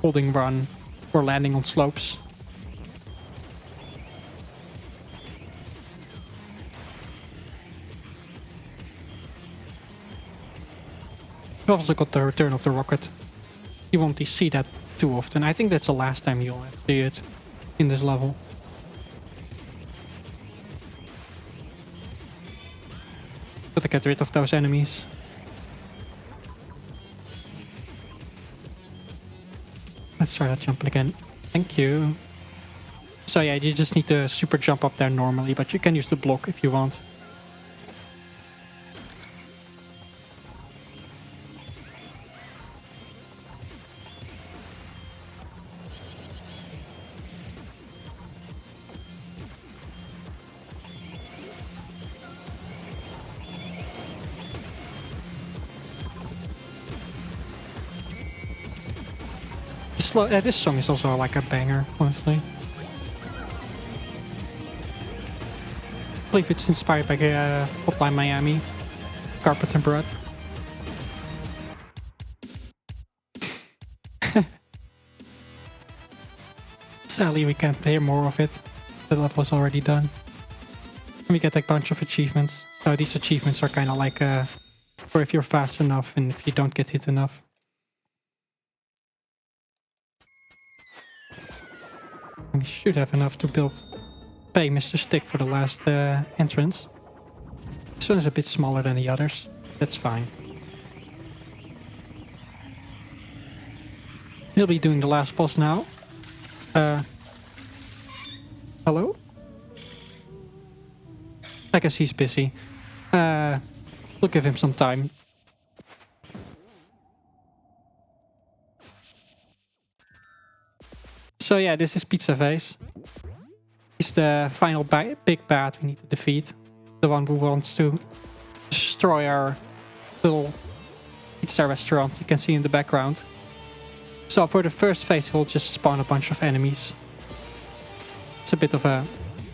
S4: holding run or landing on slopes. We also got the return of the rocket. You won't see that too often. I think that's the last time you'll see it in this level. Gotta get rid of those enemies. Let's try that jump again. Thank you. So yeah, you just need to super jump up there normally, but you can use the block if you want. This song is also like a banger, honestly. I believe it's inspired by Hotline Miami, Carpet and Bread. Sadly, we can't hear more of it. The level is already done. And we get a bunch of achievements. So these achievements are kind of like for if you're fast enough and if you don't get hit enough. We should have enough to pay Mr. Stick for the last entrance. This one is a bit smaller than the others. That's fine. He'll be doing the last boss now. Hello? I guess he's busy. We'll give him some time. So yeah, this is Pizza Face. He's the final big bad we need to defeat. The one who wants to destroy our little pizza restaurant you can see in the background. So for the first phase, he'll just spawn a bunch of enemies. It's a bit of a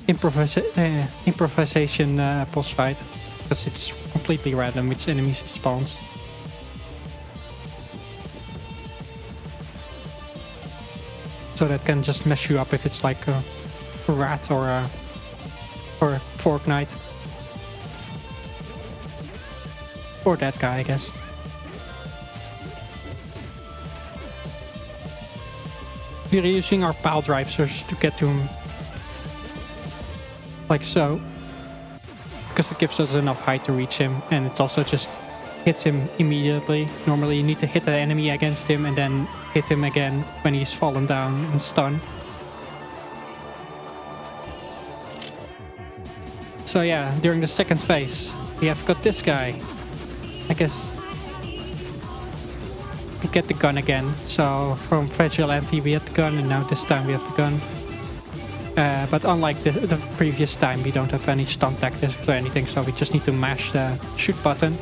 S4: improvisation boss fight, because it's completely random which enemies he spawns. So that can just mess you up if it's like a rat or a fork knight. Or that guy, I guess. We're using our pile drivers to get to him. Like so. Because it gives us enough height to reach him, and it also just hits him immediately. Normally you need to hit the enemy against him and then hit him again when he's fallen down and stunned. So yeah, during the second phase, we have got this guy. I guess we get the gun again. So from Vigilante we had the gun, and now this time we have the gun. But unlike the previous time, we don't have any stun tactics or anything, so we just need to mash the shoot button.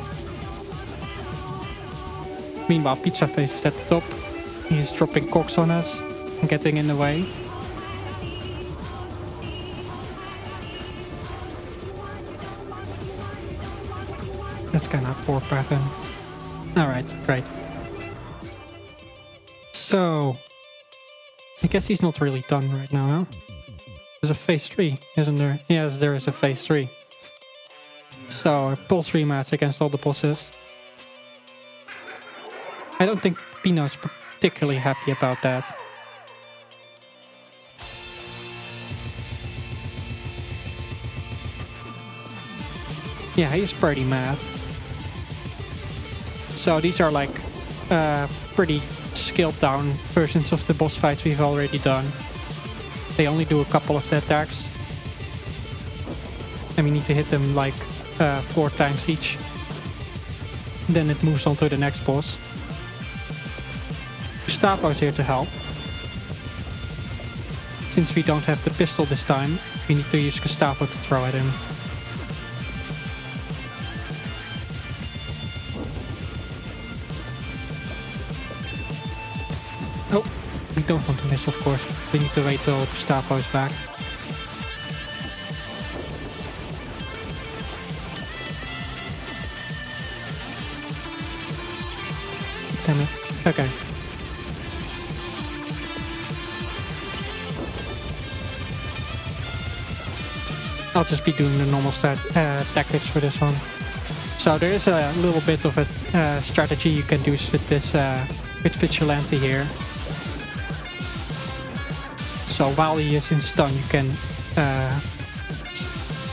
S4: Meanwhile, Pizza Face is at the top. He's dropping cocks on us and getting in the way. That's kind of a poor pattern. Alright, great. So, I guess he's not really done right now, huh? There's a phase 3, isn't there? Yes, there is a phase 3. So, pulse rematch against all the bosses. I don't think Pino's particularly happy about that. Yeah, he's pretty mad. So these are like pretty scaled down versions of the boss fights we've already done. They only do a couple of the attacks. And we need to hit them like 4 times each. Then it moves on to the next boss. Gustavo's here to help. Since we don't have the pistol this time, we need to use Gustavo to throw at him. Oh, we don't want to miss, of course. We need to wait till Gustavo is back. Damn it. Okay. I'll just be doing the normal tactics for this one. So there is a little bit of a strategy you can do with this with Vigilante here. So while he is in stun, you can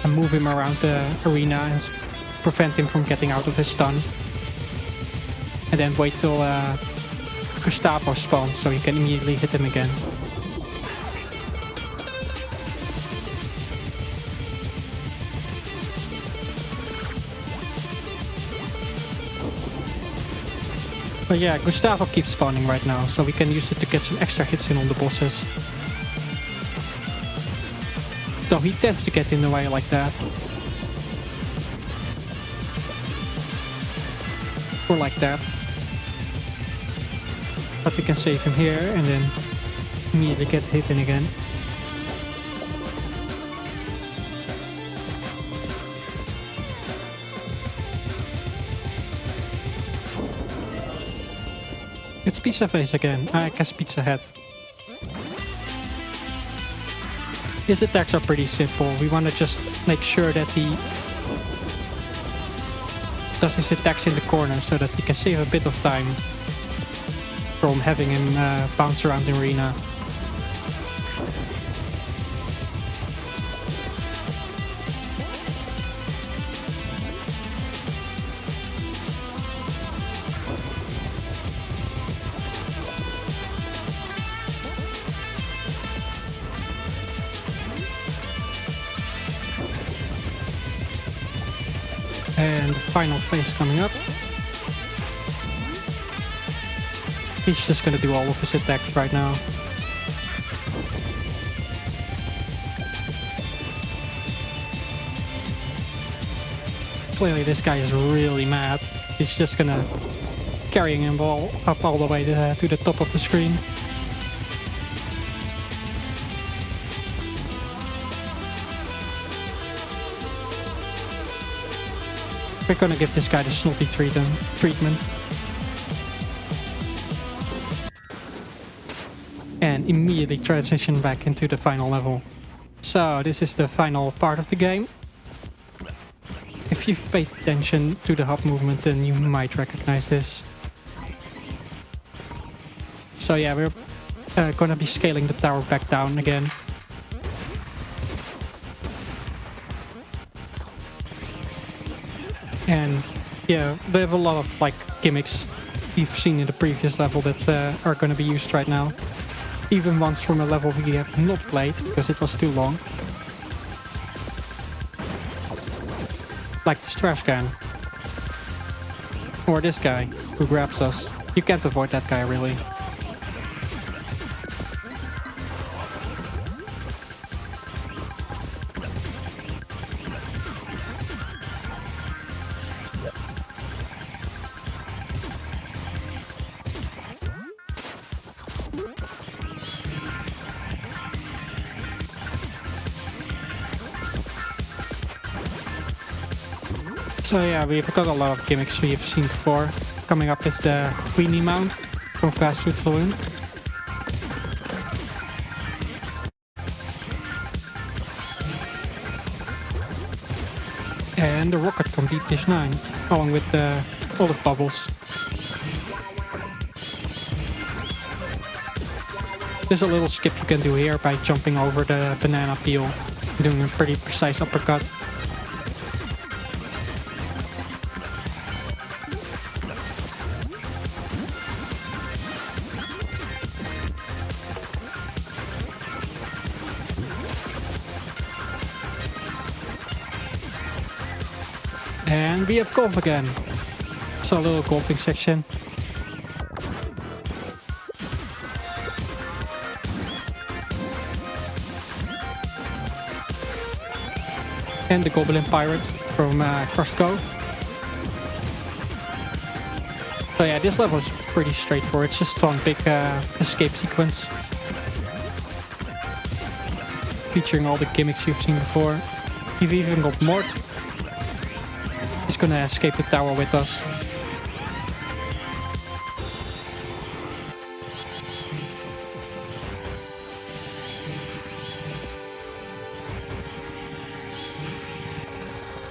S4: move him around the arena and prevent him from getting out of his stun. And then wait till Gustavo spawns so you can immediately hit him again. But yeah, Gustavo keeps spawning right now, so we can use it to get some extra hits in on the bosses. Though he tends to get in the way like that. Or like that. But we can save him here and then immediately get hit in again. It's Pizza Face again. I guess Pizza Head. His attacks are pretty simple. We want to just make sure that he does his attacks in the corner so that we can save a bit of time from having him bounce around the arena. And the final phase coming up. He's just gonna do all of his attacks right now. Clearly this guy is really mad. He's just gonna carrying him up all the way to the top of the screen. We're gonna give this guy the snotty treatment. And immediately transition back into the final level. So this is the final part of the game. If you've paid attention to the hub movement, then you might recognize this. So yeah, we're gonna be scaling the tower back down again. And yeah, they have a lot of like gimmicks we've seen in the previous level that are going to be used right now. Even ones from a level we have not played because it was too long. Like this trash can. Or this guy who grabs us. You can't avoid that guy really. So yeah, we've got a lot of gimmicks we've seen before. Coming up is the Queenie mount from Fast Food Saloon. And the rocket from Deep Dish 9, along with all the bubbles. There's a little skip you can do here by jumping over the banana peel, doing a pretty precise uppercut. And we have golf again. So a little golfing section. And the Goblin Pirate from First Go. So yeah, this level is pretty straightforward. It's just one big escape sequence. Featuring all the gimmicks you've seen before. You've even got Mort. He's gonna escape the tower with us.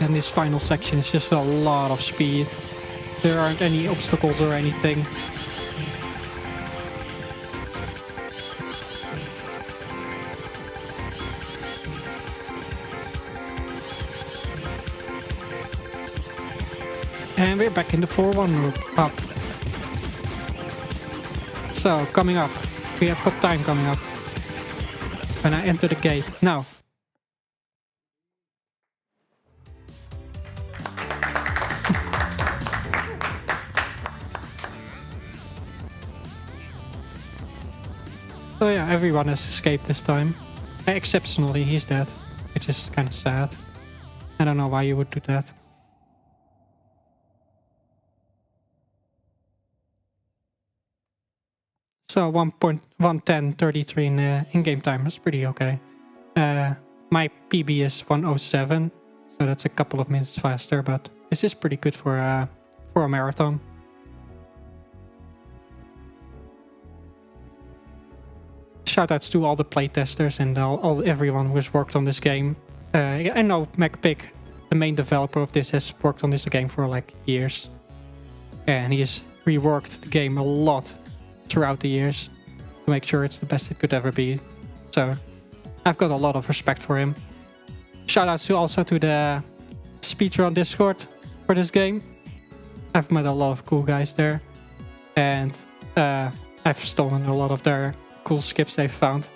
S4: And this final section is just a lot of speed. There aren't any obstacles or anything. And we're back in the 4-1 loop up. So, coming up. We have got time coming up. When I enter the gate. Now. So yeah, everyone has escaped this time. Exceptionally, he's dead. Which is kind of sad. I don't know why you would do that. So 1:10:33 in in-game time is pretty okay. My PB is 1:07, so that's a couple of minutes faster, but this is pretty good for a marathon. Shoutouts to all the playtesters and everyone who has worked on this game. I know MacPig, the main developer of this, has worked on this game for like years, and he has reworked the game a lot throughout the years to make sure it's the best it could ever be. So I've got a lot of respect for him. Shoutouts also to the speedrun Discord for this game. I've met a lot of cool guys there, and I've stolen a lot of their cool skips they've found.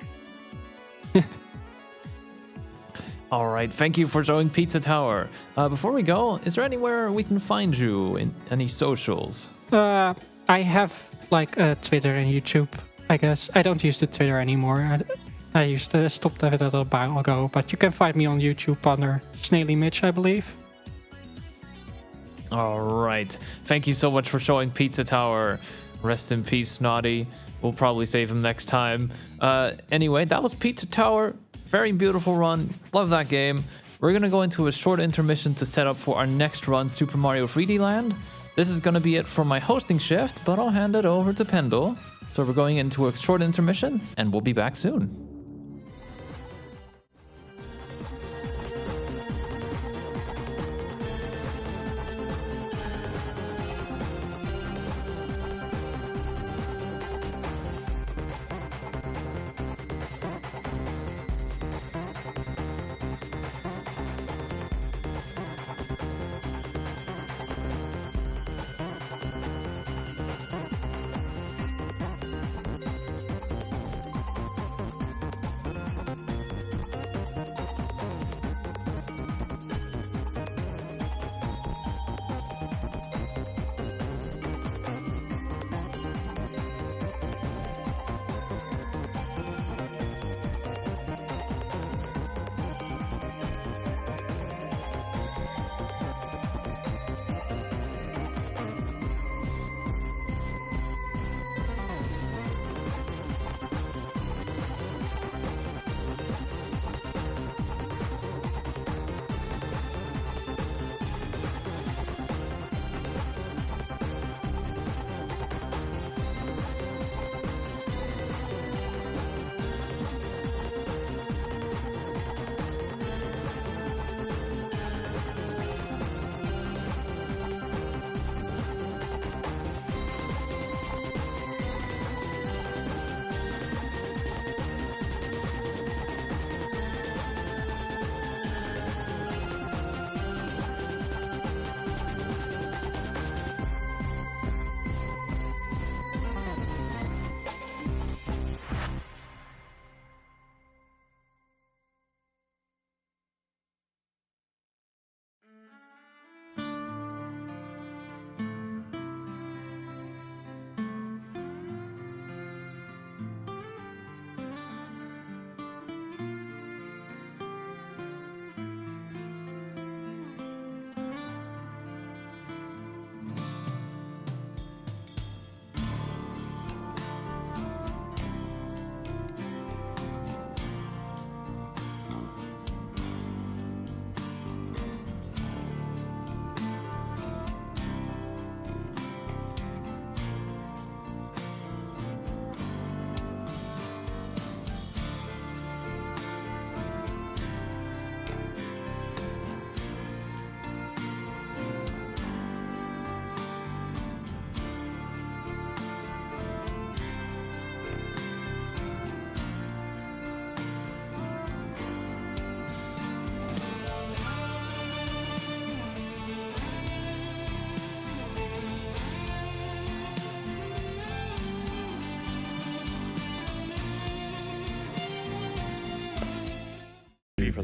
S20: All right, thank you for showing Pizza Tower. Before we go, is there anywhere we can find you in any socials?
S4: I have like Twitter and YouTube, I guess. I don't use the Twitter anymore. I used to stop that a while ago, but you can find me on YouTube under Snaily Mitch, I believe.
S20: All right, thank you so much for showing Pizza Tower. Rest in peace, Snotty. We'll probably save him next time. Anyway, that was Pizza Tower. Very beautiful run. Love that game. We're going to go into a short intermission to set up for our next run, Super Mario 3D Land. This is going to be it for my hosting shift, but I'll hand it over to Pendle. So we're going into a short intermission, and we'll be back soon.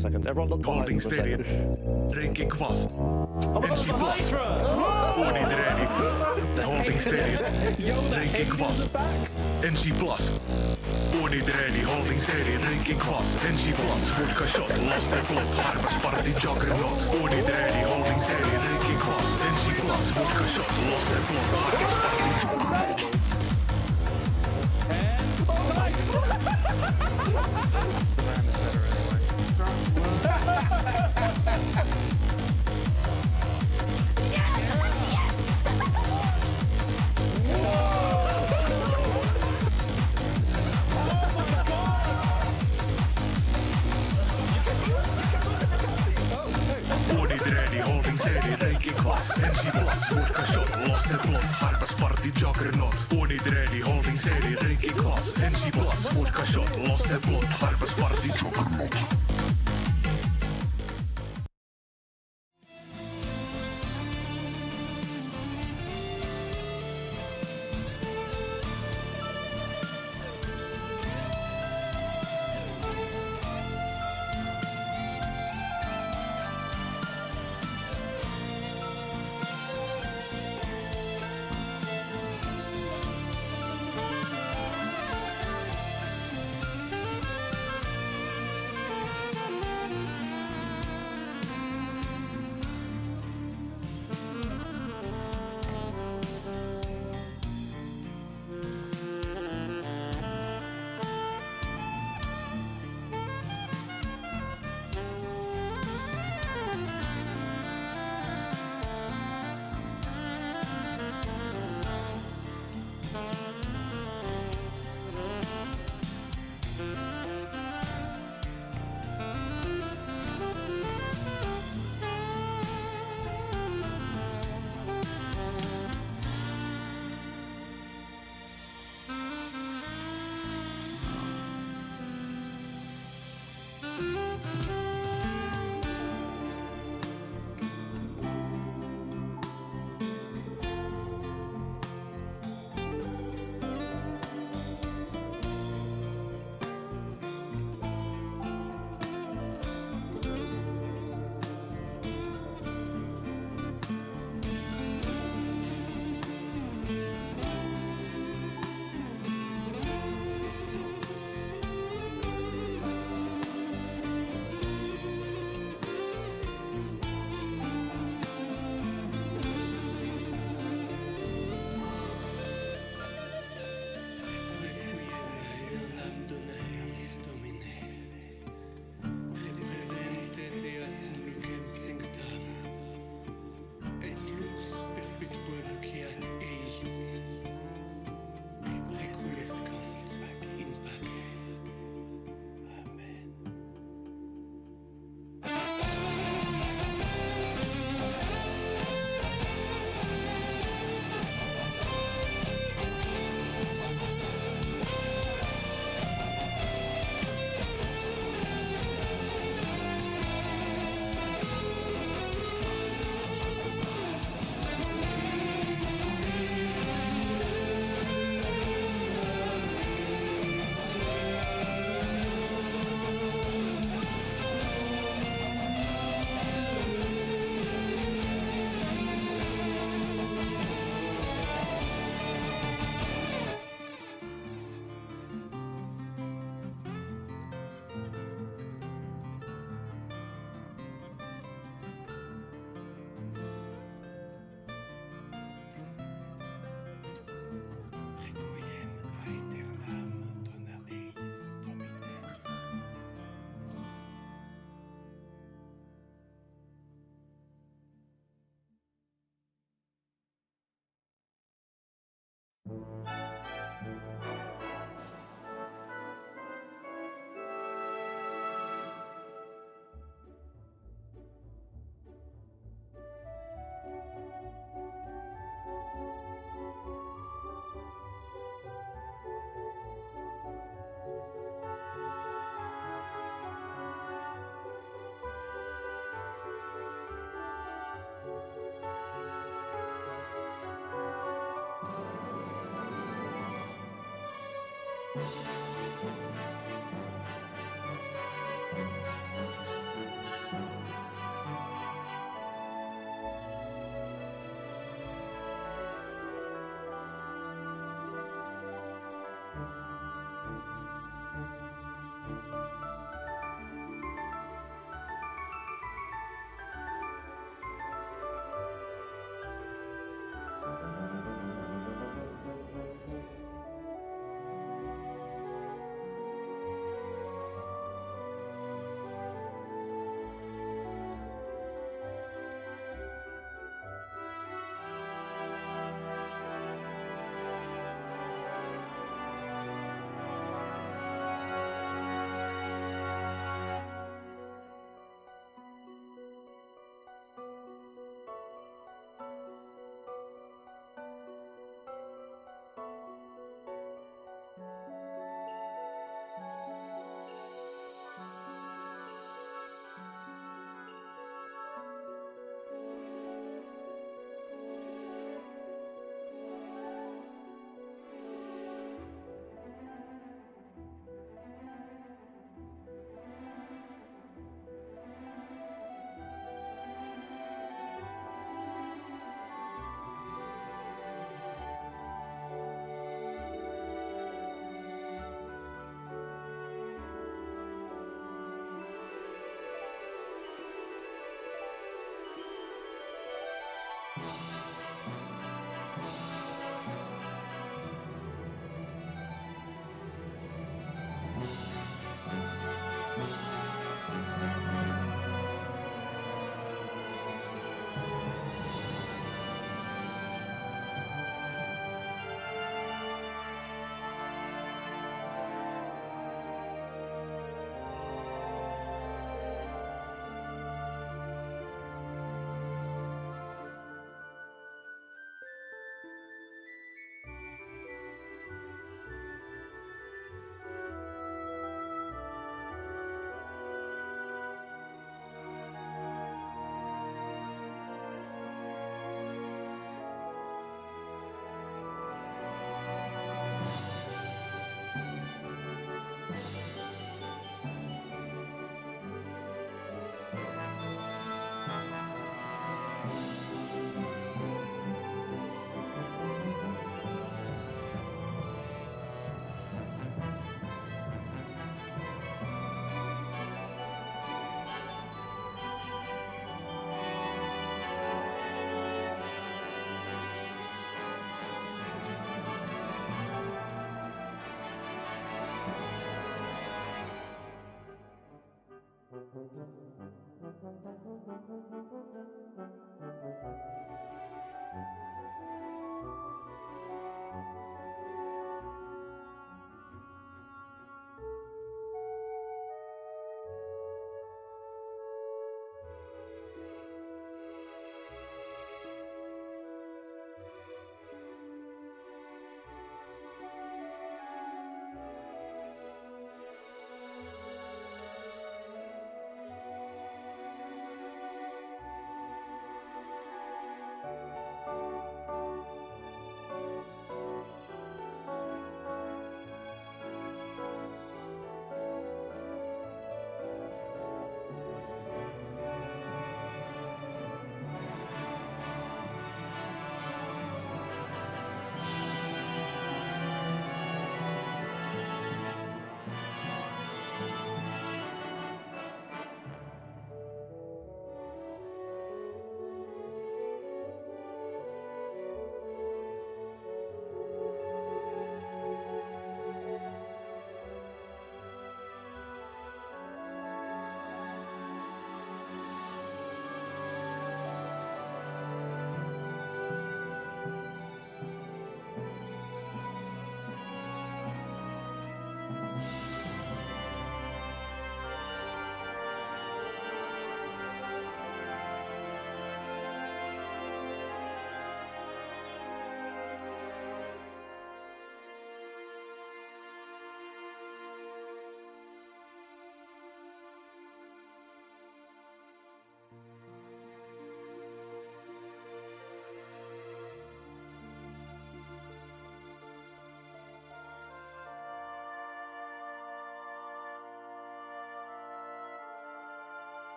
S11: a second. Everyone look behind
S16: Holding
S11: me for a
S16: steady.
S11: second.
S16: Drinking fast.
S11: Oh my god, the Hydra!
S16: Body ready. Holding steady. Drinking fast. NG plus. Body ready. Holding steady. Drinking fast. NG plus. Vodka shot. Lost their plot. Harvest party juggernaut. Body ready. Holding steady. Drinking fast. NG plus. Vodka shot. Lost their plot. Harvest party. Body ready, holding steady, drinking fast. NG plus, vodka shot, lost their plot. Harvest party juggernaut. Body ready, holding steady, drinking fast. NG plus, vodka shot, lost their plot. Harvest party juggernaut.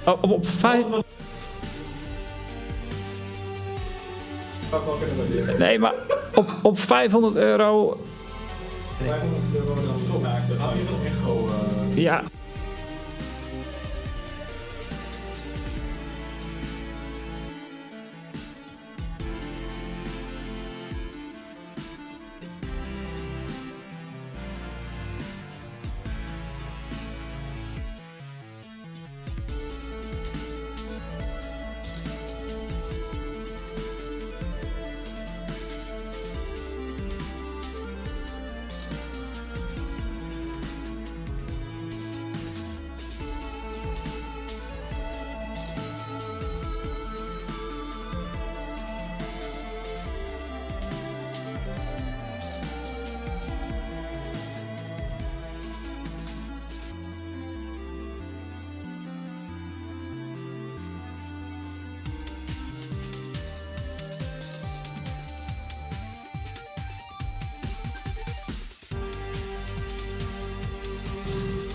S7: Op 5... Nee, maar op 500 euro...
S11: 500 euro dan zo maakt, dan ga je een echo...
S7: Ja.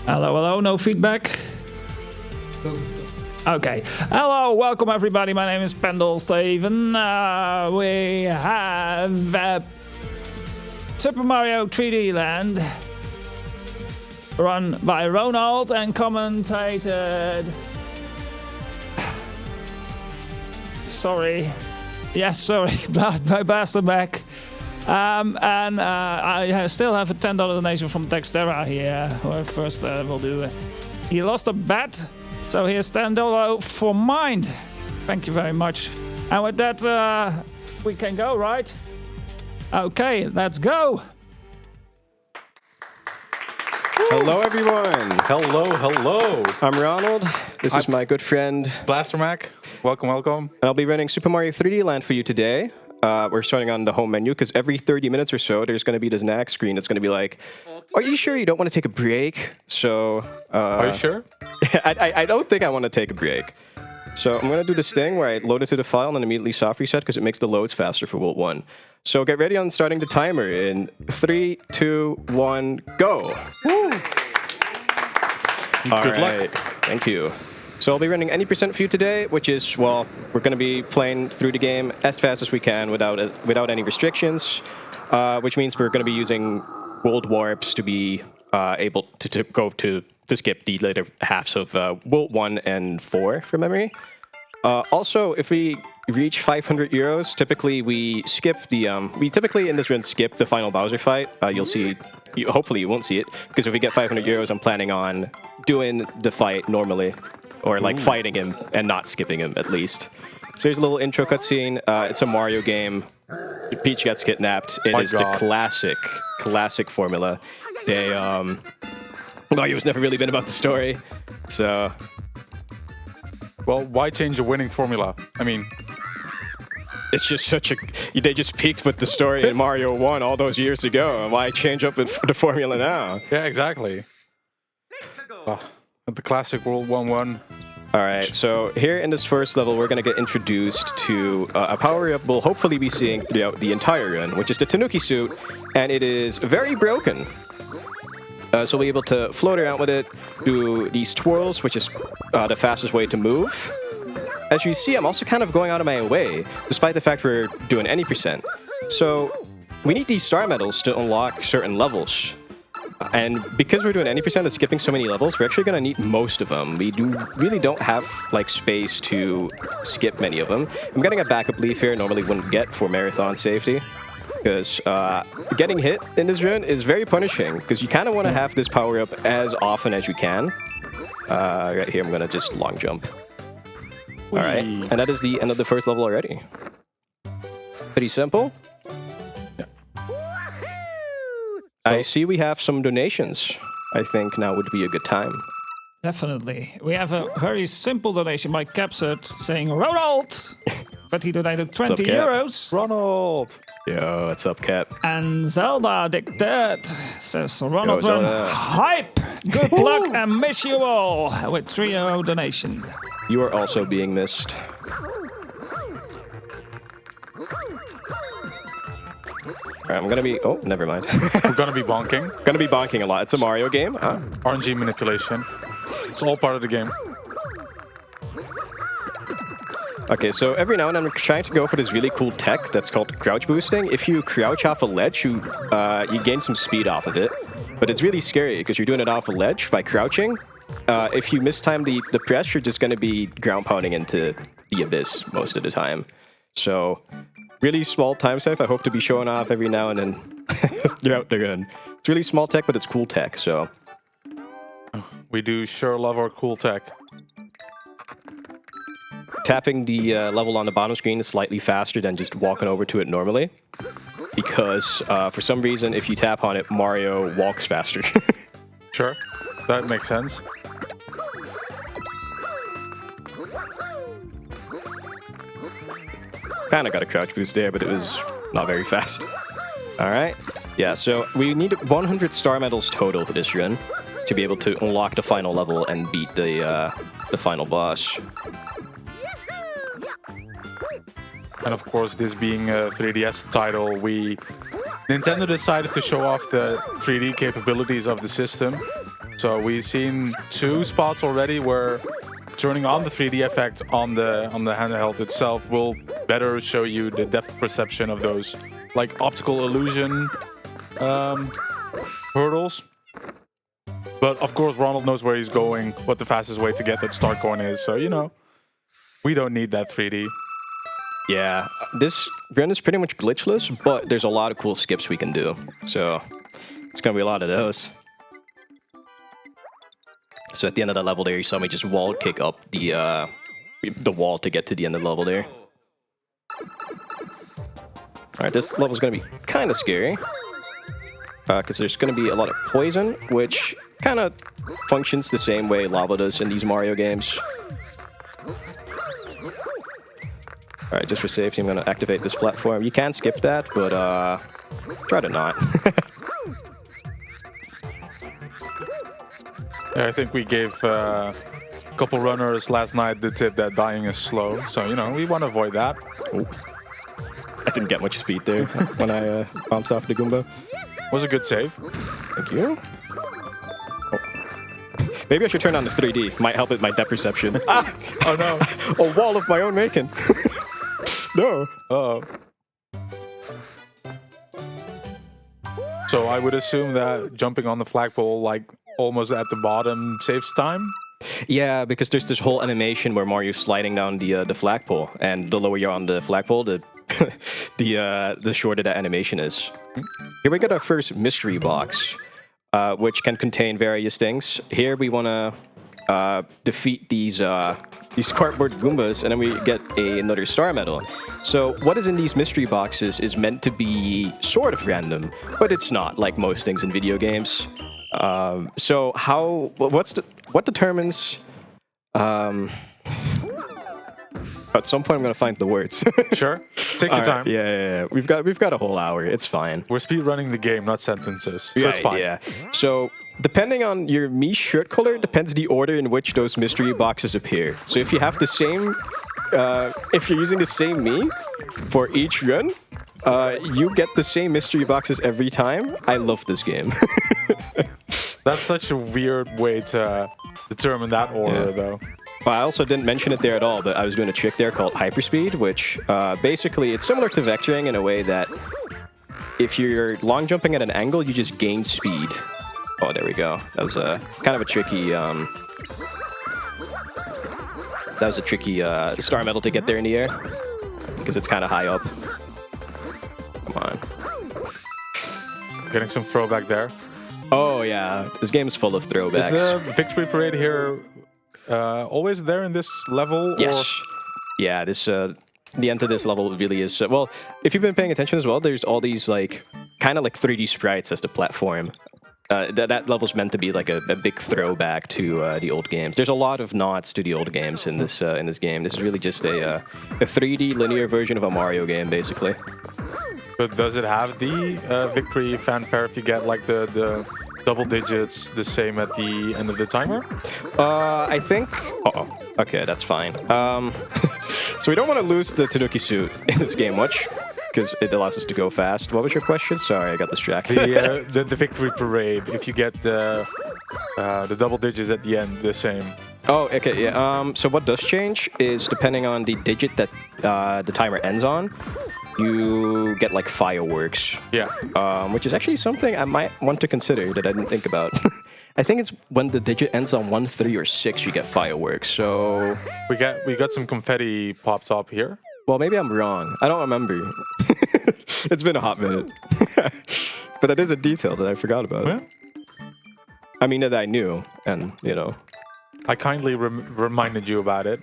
S7: Hello, no feedback? Okay. Hello, welcome everybody. My name is Pendle Steven. We have Super Mario 3D Land, run by Ronald and commentated... Sorry. Yes, sorry. My bastard back. And I still have a $10 donation from Dexterra here. First, we'll do. He lost a bet, so here's $10 for Mind. Thank you very much. And with that, we can go, right? Okay, let's go.
S5: Hello, everyone. Hello. I'm Ronald. This is my good friend
S3: Blaster Mac. Welcome.
S5: And I'll be running Super Mario 3D Land for you today. We're starting on the home menu because every 30 minutes or so, there's going to be this nag screen that's going to be like, are you sure you don't want to take a break? So...
S3: Are you sure?
S5: I don't think I want to take a break. So I'm going to do this thing where I load it to the file and then immediately soft reset because it makes the loads faster for World 1. So get ready on starting the timer in 3, 2, 1, go! Woo! Good luck. Thank you. So I'll be running any percent for you today, which is, well, we're going to be playing through the game as fast as we can without any restrictions, which means we're going to be using world warps to be able to skip the later halves of World 1 and 4 from memory. Also, if we reach 500 euros, typically we skip the we typically in this run skip the final Bowser fight. You'll see. Hopefully you won't see it, because if we get 500 euros, I'm planning on doing the fight normally. Or like fighting him and not skipping him, at least. So here's a little intro cutscene. It's a Mario game. Peach gets kidnapped. It is the classic formula. Mario's never really been about the story, so...
S3: Well, why change a winning formula? I mean...
S5: It's just such a... They just peaked with the story in Mario 1 all those years ago, and why change up the formula now?
S3: Yeah, exactly. The classic World 1-1.
S5: Alright, so here in this first level, we're going to get introduced to a power-up we'll hopefully be seeing throughout the entire run, which is the Tanuki suit, and it is very broken. So we'll be able to float around with it, do these twirls, which is the fastest way to move. As you see, I'm also kind of going out of my way, despite the fact we're doing any percent. So we need these star medals to unlock certain levels. And because we're doing any percent of skipping so many levels, we're actually going to need most of them. We really don't have like space to skip many of them. I'm getting a backup leaf here, normally wouldn't get for marathon safety. Because getting hit in this run is very punishing, because you kind of want to have this power up as often as you can. Right here, I'm going to just long jump. Alright, and that is the end of the first level already. Pretty simple. I see we have some donations. I think now would be a good time.
S7: Definitely. We have a very simple donation by Capset saying, Ronald! But he donated 20 euros.
S3: Ronald!
S5: Yo, what's up, Cap?
S7: And Zelda Dictate says, Ronald, hype! Good luck and miss you all! With 3 euro donation.
S5: You are also being missed. Alright, I'm gonna be... Oh, never mind.
S3: We're gonna be bonking.
S5: Gonna be bonking a lot. It's a Mario game.
S3: RNG manipulation. It's all part of the game.
S5: Okay, so every now and then I'm trying to go for this really cool tech that's called crouch boosting. If you crouch off a ledge, you gain some speed off of it. But it's really scary because you're doing it off a ledge by crouching. If you mistime the press, you're just going to be ground pounding into the abyss most of the time. So really small time save. I hope to be showing off every now and then throughout the run. It's really small tech, but it's cool tech, so.
S3: We do sure love our cool tech.
S5: Tapping the level on the bottom screen is slightly faster than just walking over to it normally. Because for some reason, if you tap on it, Mario walks faster.
S3: Sure, that makes sense.
S5: Kinda got a crouch boost there, but it was not very fast. Alright, yeah, so we need 100 star medals total for this run to be able to unlock the final level and beat the final boss.
S3: And of course, this being a 3DS title, Nintendo decided to show off the 3D capabilities of the system. So we've seen 2 spots already where turning on the 3D effect on the handheld itself will better show you the depth perception of those like optical illusion hurdles. But of course, Ronald knows where he's going, what the fastest way to get that start coin is. So, you know, we don't need that 3D.
S5: Yeah, this run is pretty much glitchless, but there's a lot of cool skips we can do. So it's going to be a lot of those. So at the end of the level there, you saw me just wall kick up the wall to get to the end of the level there. Alright, this level's going to be kind of scary. Because there's going to be a lot of poison, which kind of functions the same way lava does in these Mario games. Alright, just for safety, I'm going to activate this platform. You can skip that, but try to not.
S3: Yeah, I think we gave a couple runners last night the tip that dying is slow. So, you know, we want to avoid that.
S5: Ooh. I didn't get much speed there when I bounced off the Goomba.
S3: Was a good save.
S5: Thank you. Oh. Maybe I should turn on the 3D. Might help with my depth perception. Ah!
S3: Oh no.
S5: A wall of my own making. No.
S3: Uh-oh. So I would assume that jumping on the flagpole, like almost at the bottom, saves time?
S5: Yeah, because there's this whole animation where Mario's sliding down the flagpole, and the lower you're on the flagpole, the shorter that animation is. Here we got our first mystery box, which can contain various things. Here we want to defeat these cardboard Goombas, and then we get another star medal. So what is in these mystery boxes is meant to be sort of random, but it's not, like most things in video games. So what determines? At some point, I'm gonna find the words.
S3: Sure, take your time.
S5: Yeah. We've got a whole hour. It's fine.
S3: We're speedrunning the game, not sentences. So
S5: Yeah,
S3: it's fine.
S5: Yeah. So depending on your Mii shirt color, depends the order in which those mystery boxes appear. So if you have the same, if you're using the same Mii for each run, you get the same mystery boxes every time. I love this game.
S3: That's such a weird way to determine that order, though.
S5: Well, I also didn't mention it there at all, but I was doing a trick there called hyperspeed, which basically it's similar to vectoring in a way that if you're long jumping at an angle, you just gain speed. Oh, there we go. That was kind of a tricky. That was a tricky star medal to get there in the air because it's kind of high up. Come on.
S3: Getting some throwback there.
S5: Oh yeah, this game is full of throwbacks.
S3: Is the victory parade here always there in this level?
S5: Yes.
S3: Or?
S5: Yeah, this the end of this level really is. Well, if you've been paying attention as well, there's all these like kind of like 3D sprites as the platform. That level's meant to be like a big throwback to the old games. There's a lot of nods to the old games in this game. This is really just a 3D linear version of a Mario game, basically.
S3: But does it have the victory fanfare if you get like the double digits the same at the end of the timer?
S5: I think... Uh-oh. Okay, that's fine. So we don't want to lose the Tanuki suit in this game much, because it allows us to go fast. What was your question? Sorry, I got distracted.
S3: The victory parade, if you get the double digits at the end the same.
S5: Oh, okay, yeah. So what does change is depending on the digit that the timer ends on, you get like fireworks.
S9: Yeah.
S5: Which is actually something I might want to consider that I didn't think about. I think it's when the digit ends on 1, 3, or 6, you get fireworks. So
S9: we got some confetti popped up here.
S5: Well, maybe I'm wrong. I don't remember. It's been a hot minute. But that is a detail that I forgot about.
S9: Yeah.
S5: I mean, that I knew, and, you know.
S9: I kindly reminded you about it.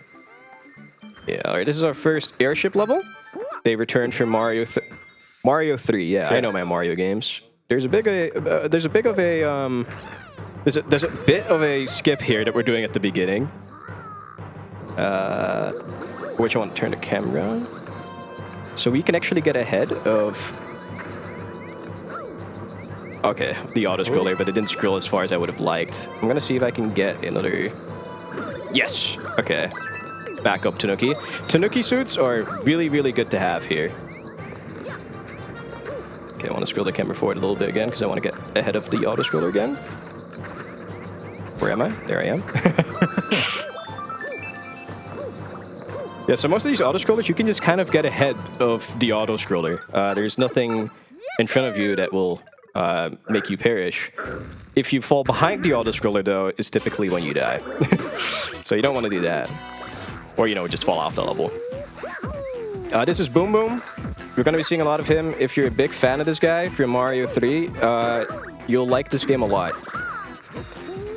S5: Yeah, all right, this is our first airship level. They returned from Mario 3. Yeah, I know my Mario games. There's a bit of a skip here that we're doing at the beginning. Which I want to turn the camera on. So we can actually get ahead of... Okay, the auto scroller, but it didn't scroll as far as I would have liked. I'm gonna see if I can get another... Yes! Okay. Back up, Tanuki. Tanuki suits are really, really good to have here. Okay, I want to scroll the camera forward a little bit again, because I want to get ahead of the auto scroller again. Where am I? There I am. Yeah, so most of these auto-scrollers, you can just kind of get ahead of the auto-scroller. There's nothing in front of you that will make you perish. If you fall behind the auto-scroller, though, is typically when you die. So you don't want to do that. Or, you know, just fall off the level. This is Boom Boom. You're going to be seeing a lot of him. If you're a big fan of this guy, if you're Mario 3, you'll like this game a lot.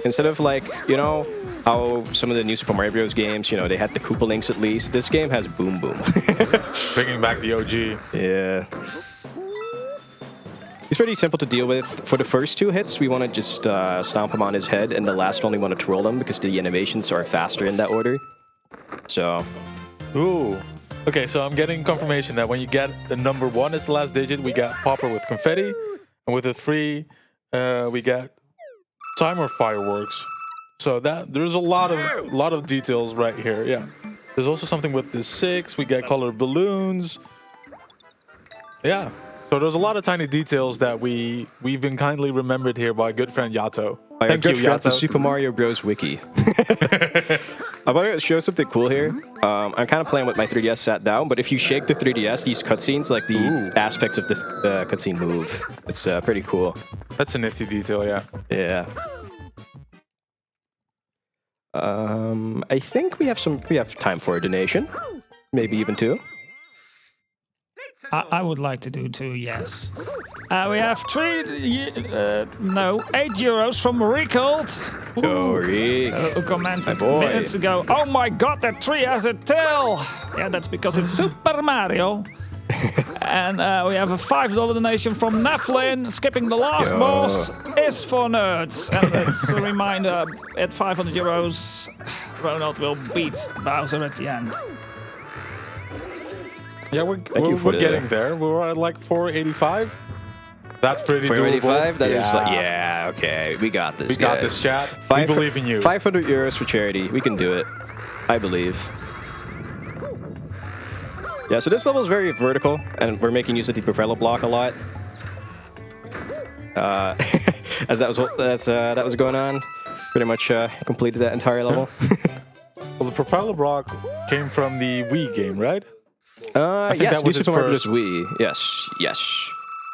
S5: Instead of, like, you know, how some of the new Super Mario Bros. Games, you know, they had the Koopalings at least. This game has Boom Boom.
S9: Bringing back the OG.
S5: Yeah. He's pretty simple to deal with. For the first 2 hits, we want to just stomp him on his head, and the last one we want to twirl him because the animations are faster in that order. So.
S9: Ooh. Okay, so I'm getting confirmation that when you get the number 1 as the last digit, we get Popper with confetti, and with the 3, we get timer fireworks. So that there's a lot of details right here. Yeah. There's also something with the 6. We get colored balloons. Yeah. So there's a lot of tiny details that we've been kindly remembered here by good friend Yato.
S5: By our good friend, the
S9: Yato.
S5: Super Mario Bros. Wiki. I want to show something cool here. I'm kind of playing with my 3DS sat down, but if you shake the 3DS, these cutscenes, like the aspects of the cutscene move. It's pretty cool.
S9: That's a nifty detail, yeah.
S5: Yeah. I think we have time for a donation. Maybe even 2.
S7: I would like to do 2, yes. We have 8 euros from Ricold.
S5: Go, Rick.
S7: Who commented minutes ago, oh my god, that tree has a tail! Yeah, that's because it's Super Mario. And we have a $5 donation from Neflin. Skipping the last boss is for nerds. And it's a reminder, at 500 euros, Ronald will beat Bowser at the end.
S9: Yeah, we're getting there. We're at like 485. That's pretty doable.
S5: 485? That is like, yeah, okay. We got this,
S9: We got this, chat. We believe in you.
S5: 500 euros for charity. We can do it. I believe. Yeah, so this level is very vertical, and we're making use of the propeller block a lot. As that was going on, pretty much completed that entire level.
S9: Well, the propeller block came from the Wii game, right?
S5: Yes, New Super Mario Bros. Wii. Yes.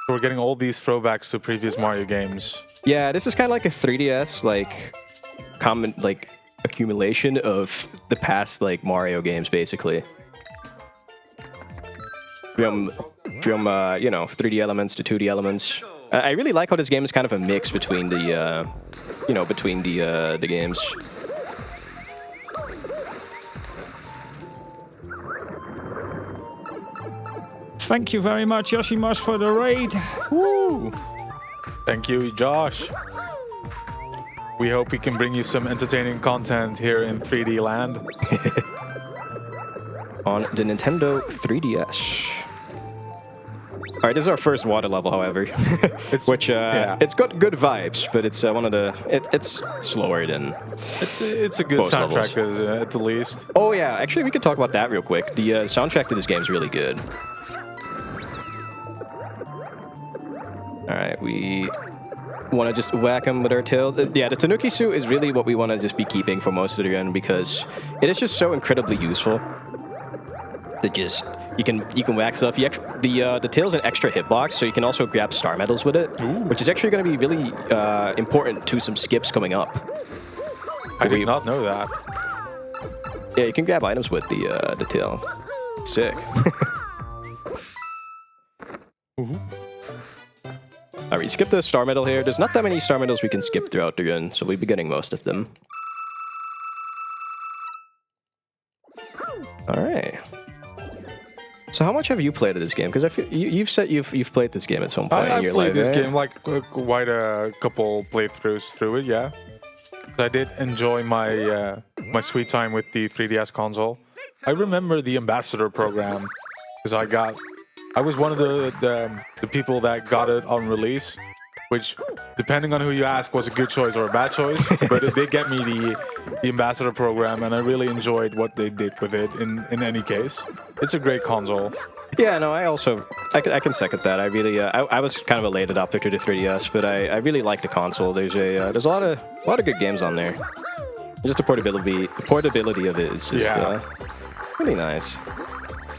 S9: So we're getting all these throwbacks to previous Mario games.
S5: Yeah, this is kind of like a 3DS, like, accumulation of the past, like, Mario games, basically. From you know, 3D elements to 2D elements. I really like how this game is kind of a mix between the, the games.
S7: Thank you very much, Yoshimash, for the raid.
S9: Woo! Thank you, Josh. We hope we can bring you some entertaining content here in 3D land.
S5: On the Nintendo 3DS. All right, this is our first water level, however. It's got good vibes, but it's one of the it's slower than.
S9: It's a good soundtrack at the least.
S5: Oh yeah, actually we could talk about that real quick. The soundtrack to this game is really good. All right, we want to just whack him with our tail. Yeah, the Tanuki suit is really what we want to just be keeping for most of the run because it is just so incredibly useful. That just you can whack stuff. The tail's an extra hitbox, so you can also grab star medals with it, which is actually going to be really important to some skips coming up.
S9: I did not know that.
S5: Yeah, you can grab items with the tail. Sick. All right, skip the star medal here. There's not that many star medals we can skip throughout the run, so we'll be getting most of them. All right. So how much have you played of this game? Because I feel you've said you've played this game at some point in your life.
S9: I've played this game like quite a couple playthroughs through it. Yeah, I did enjoy my my sweet time with the 3DS console. I remember the ambassador program because I was one of the people that got it on release, which, depending on who you ask, was a good choice or a bad choice. But it did get me the ambassador program, and I really enjoyed what they did with it. In any case, it's a great console.
S5: Yeah, no, I can second that. I really I was kind of a late adopter to the 3DS, but I really like the console. There's a lot of good games on there. Just the portability of it is just really nice.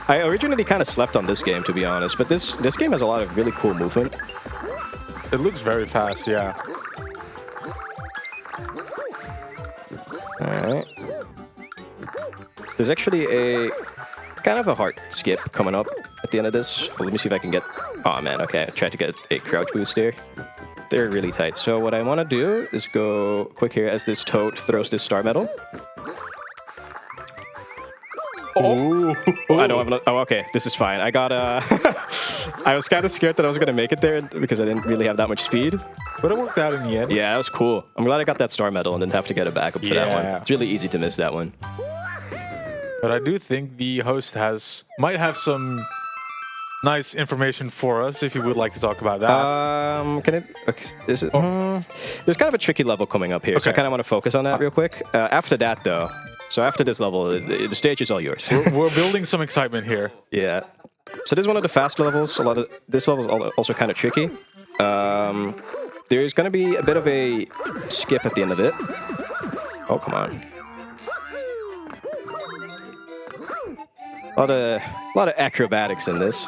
S5: I originally kind of slept on this game, to be honest, but this game has a lot of really cool movement.
S9: It looks very fast, yeah.
S5: Alright. There's actually a kind of a hard skip coming up at the end of this. Well, let me see if I can get... Oh man, okay, I tried to get a crouch boost there. They're really tight. So what I want to do is go quick here as this toad throws this star medal. Oh, I don't have enough. Oh, okay, this is fine. I got I was kind of scared that I was going to make it there because I didn't really have that much speed.
S9: But it worked out in the end.
S5: Yeah, that was cool. I'm glad I got that star medal and didn't have to get a backup for that one. It's really easy to miss that one.
S9: But I do think the host might have some nice information for us if you would like to talk about that.
S5: Can it? Okay, is it? There's kind of a tricky level coming up here, so I kind of want to focus on that real quick. After that, though. So after this level, the stage is all yours.
S9: We're building some excitement here.
S5: Yeah. So this is one of the fast levels. This level is also kind of tricky. There's going to be a bit of a skip at the end of it. Oh, come on. A lot of acrobatics in this.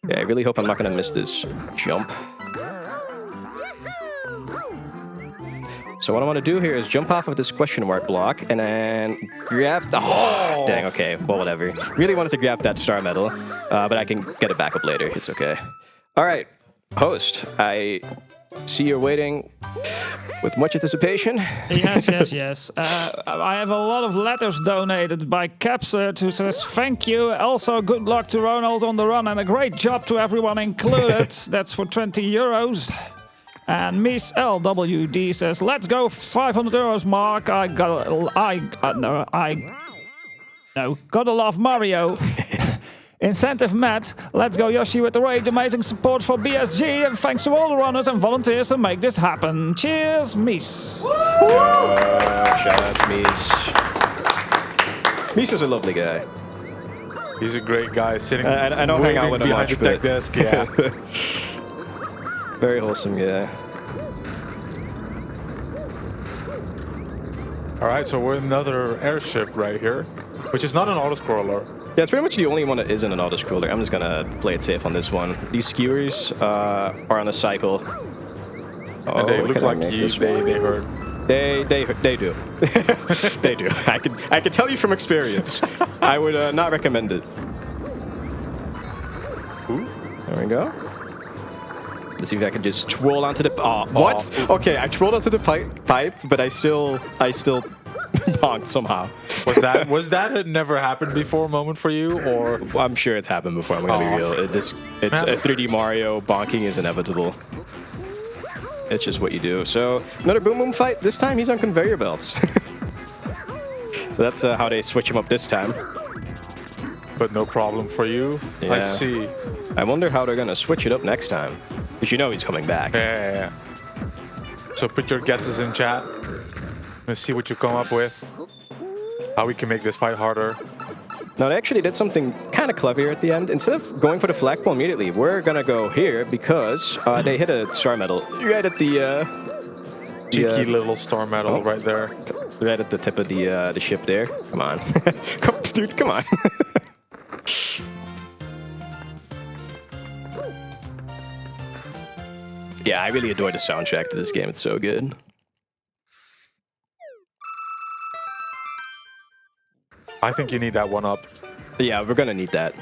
S5: Yeah, I really hope I'm not going to miss this jump. So what I want to do here is jump off of this question mark block and then grab... Oh, dang, okay. Well, whatever. Really wanted to grab that star medal, but I can get it back up later. It's okay. All right, host. I see you're waiting with much anticipation.
S7: Yes. I have a lot of letters donated by Capsert, who says thank you. Also, good luck to Ronald on the run and a great job to everyone included. That's for 20 euros. And Miss LWD says, let's go 500 euros, Mark. Gotta love Mario. Incentive Matt, let's go Yoshi with the raid. Amazing support for BSG, and thanks to all the runners and volunteers to make this happen. Cheers, Mies.
S5: Shout out to Mies. Mies is a lovely guy.
S9: He's a great guy sitting.
S5: I don't hang out with him
S9: behind
S5: much,
S9: the tech desk. Yeah.
S5: Very wholesome guy.
S9: All right, so we're in another airship right here, which is not an autoscroller.
S5: Yeah, it's pretty much the only one that isn't an autoscroller. I'm just gonna play it safe on this one. These skewers are on a cycle. Oh,
S9: and they look like they hurt.
S5: They do. They do. I can tell you from experience. I would not recommend it. Ooh, there we go. Let's see if I can just twirl onto the... what? Okay, I twirled onto the pipe, but I still bonked somehow.
S9: Was that a never happened before moment for you, or?
S5: I'm sure it's happened before. I'm gonna be real. It's a 3D Mario. Bonking is inevitable. It's just what you do. So another Boom Boom fight. This time he's on conveyor belts. So that's how they switch him up this time.
S9: But no problem for you.
S5: Yeah.
S9: I see.
S5: I wonder how they're gonna switch it up next time. Because you know he's coming back.
S9: Yeah. So put your guesses in chat. Let's see what you come up with. How we can make this fight harder.
S5: Now, they actually did something kind of clever at the end. Instead of going for the flagpole immediately, we're going to go here because they hit a star medal right at the...
S9: cheeky little star medal right there.
S5: Right at the tip of the ship there. Come on. Dude, come on. Yeah, I really adore the soundtrack to this game. It's so good.
S9: I think you need that one up.
S5: Yeah, we're gonna need that.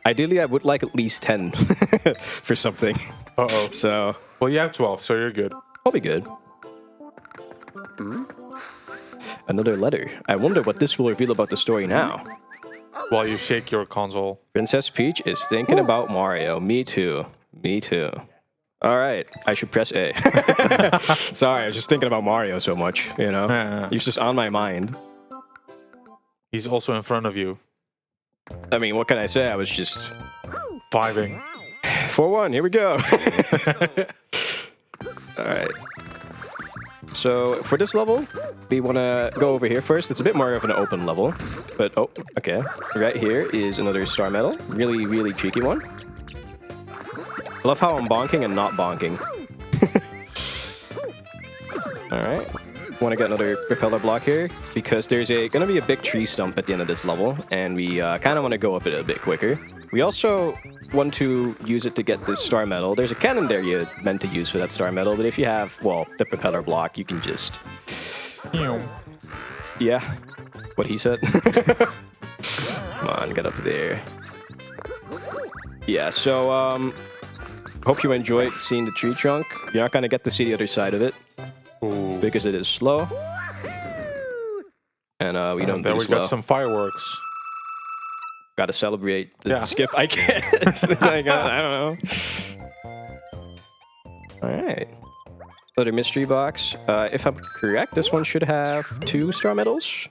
S5: Ideally, I would like at least 10 for something.
S9: Uh-oh.
S5: So...
S9: Well, you have 12, so you're good.
S5: I'll be good. Another letter. I wonder what this will reveal about the story now.
S9: While you shake your console.
S5: Princess Peach is thinking about Mario. Me too. Me too. All right, I should press A. Sorry, I was just thinking about Mario so much, you know? He's just on my mind.
S9: He's also in front of you.
S5: I mean, what can I say? I was just...
S9: vibing.
S5: 4-1, here we go. All right. So for this level, we want to go over here first. It's a bit more of an open level, but oh, okay. Right here is another star medal. Really, really cheeky one. I love how I'm bonking and not bonking. All right. Want to get another propeller block here because there's gonna be a big tree stump at the end of this level, and we kind of want to go up it a bit quicker. We also want to use it to get this star medal. There's a cannon there you're meant to use for that star medal, but if you have, well, the propeller block, you can just... Yeah, what he said. Come on, get up there. Yeah, so, hope you enjoyed seeing the tree trunk. You're not gonna get to see the other side of it.
S9: Ooh.
S5: Because it is slow. And we don't do
S9: There we
S5: slow.
S9: got some fireworks.
S5: Gotta celebrate the skip, I guess. I don't know. Alright. Another mystery box. If I'm correct, this one should have 2 star medals.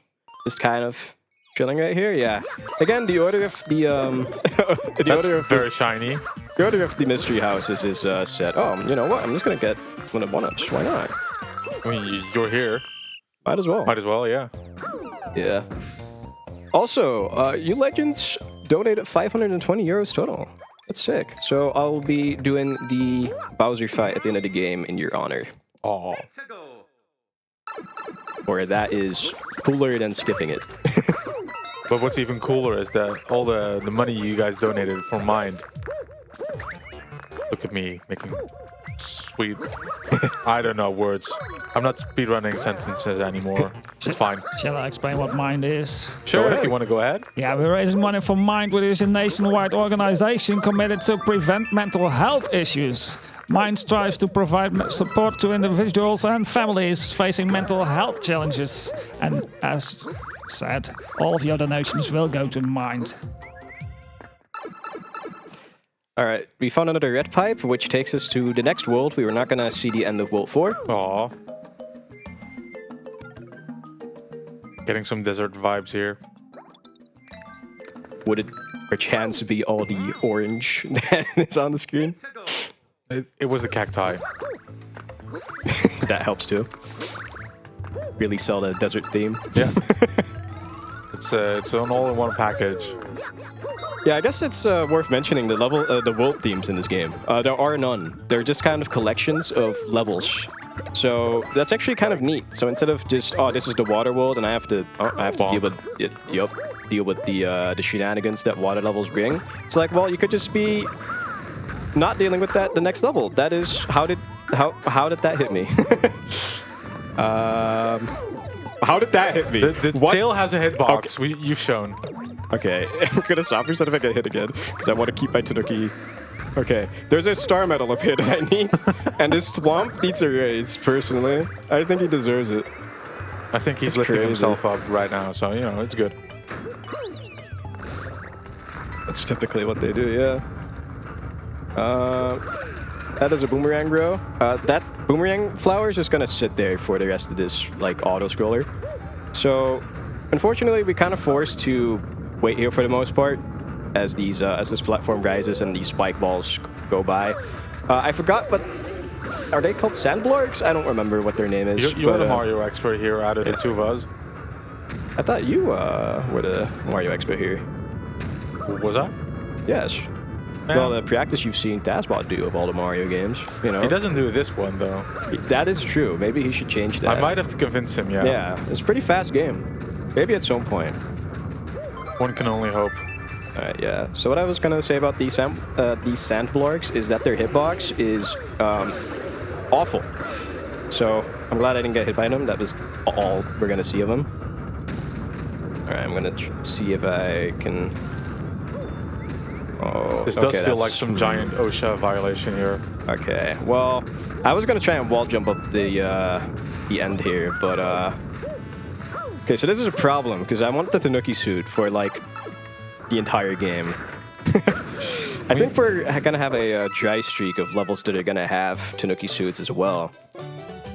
S5: Just kind of chilling right here. Yeah. Again, the order of the
S9: very shiny.
S5: The order of the mystery houses is set. Oh, you know what? I'm just gonna get one of 1-ups. Why not?
S9: I mean, you're here.
S5: Might as well.
S9: Might as well, yeah.
S5: Yeah. Also, you legends donated 520 euros total. That's sick. So I'll be doing the Bowser fight at the end of the game in your honor.
S9: Oh.
S5: Or that is cooler than skipping it.
S9: But what's even cooler is that all the money you guys donated for Mind. Look at me making sweet... I don't know words. I'm not speedrunning sentences anymore. It's fine.
S7: Shall I explain what Mind is?
S9: Sure, if you want to go ahead.
S7: Yeah, we're raising money for Mind, which is a nationwide organization committed to prevent mental health issues. Mind strives to provide support to individuals and families facing mental health challenges. And as said, all of your donations will go to Mind.
S5: All right, we found another red pipe, which takes us to the next world. We were not going to see the end of World 4.
S9: Aww. Getting some desert vibes here.
S5: Would it perchance be all the orange that is on the screen?
S9: It was the cacti.
S5: That helps too. Really sell the desert theme.
S9: Yeah. It's an all-in-one package.
S5: Yeah, I guess it's worth mentioning the world themes in this game. There are none. They're just kind of collections of levels. So that's actually kind of neat. So instead of just, oh, this is the water world, and I have to deal with it. Yep, deal with the shenanigans that water levels bring. It's like, well, you could just be not dealing with that the next level. That is how did that hit me? How did that hit me?
S9: The tail has a hitbox. Okay. You've shown.
S5: Okay, I'm gonna stop for a second if I get hit again, because I want to keep my Tanuki. Okay, there's a star medal up here that I need, and this swamp needs a raise, personally. I think he deserves it.
S9: I think he's lifting himself up right now, so, you know, it's good.
S5: That's typically what they do, yeah. That is a boomerang, bro. That boomerang flower is just gonna sit there for the rest of this, like, auto-scroller. So, unfortunately, we're kind of forced to wait here for the most part as this platform rises and these spike balls go by. I forgot what... Are they called sandblorks? I don't remember what their name is.
S9: You're the Mario expert here out of the two of us.
S5: I thought you were the Mario expert here.
S9: Was I?
S5: Yes. Well, the practice you've seen Dazbot do of all the Mario games, you know.
S9: He doesn't do this one, though.
S5: That is true. Maybe he should change that.
S9: I might have to convince him, yeah.
S5: Yeah, it's a pretty fast game. Maybe at some point.
S9: One can only hope.
S5: Alright, yeah. So what I was going to say about these sandblorks is that their hitbox is awful. So I'm glad I didn't get hit by them. That was all we're going to see of them. Alright, I'm going to see if I can... Oh,
S9: this does feel like some giant OSHA violation here.
S5: Okay, well, I was going to try and wall jump up the end here, but... Okay, so this is a problem, because I want the Tanuki suit for, like, the entire game. I think we're going to have a dry streak of levels that are going to have Tanuki suits as well.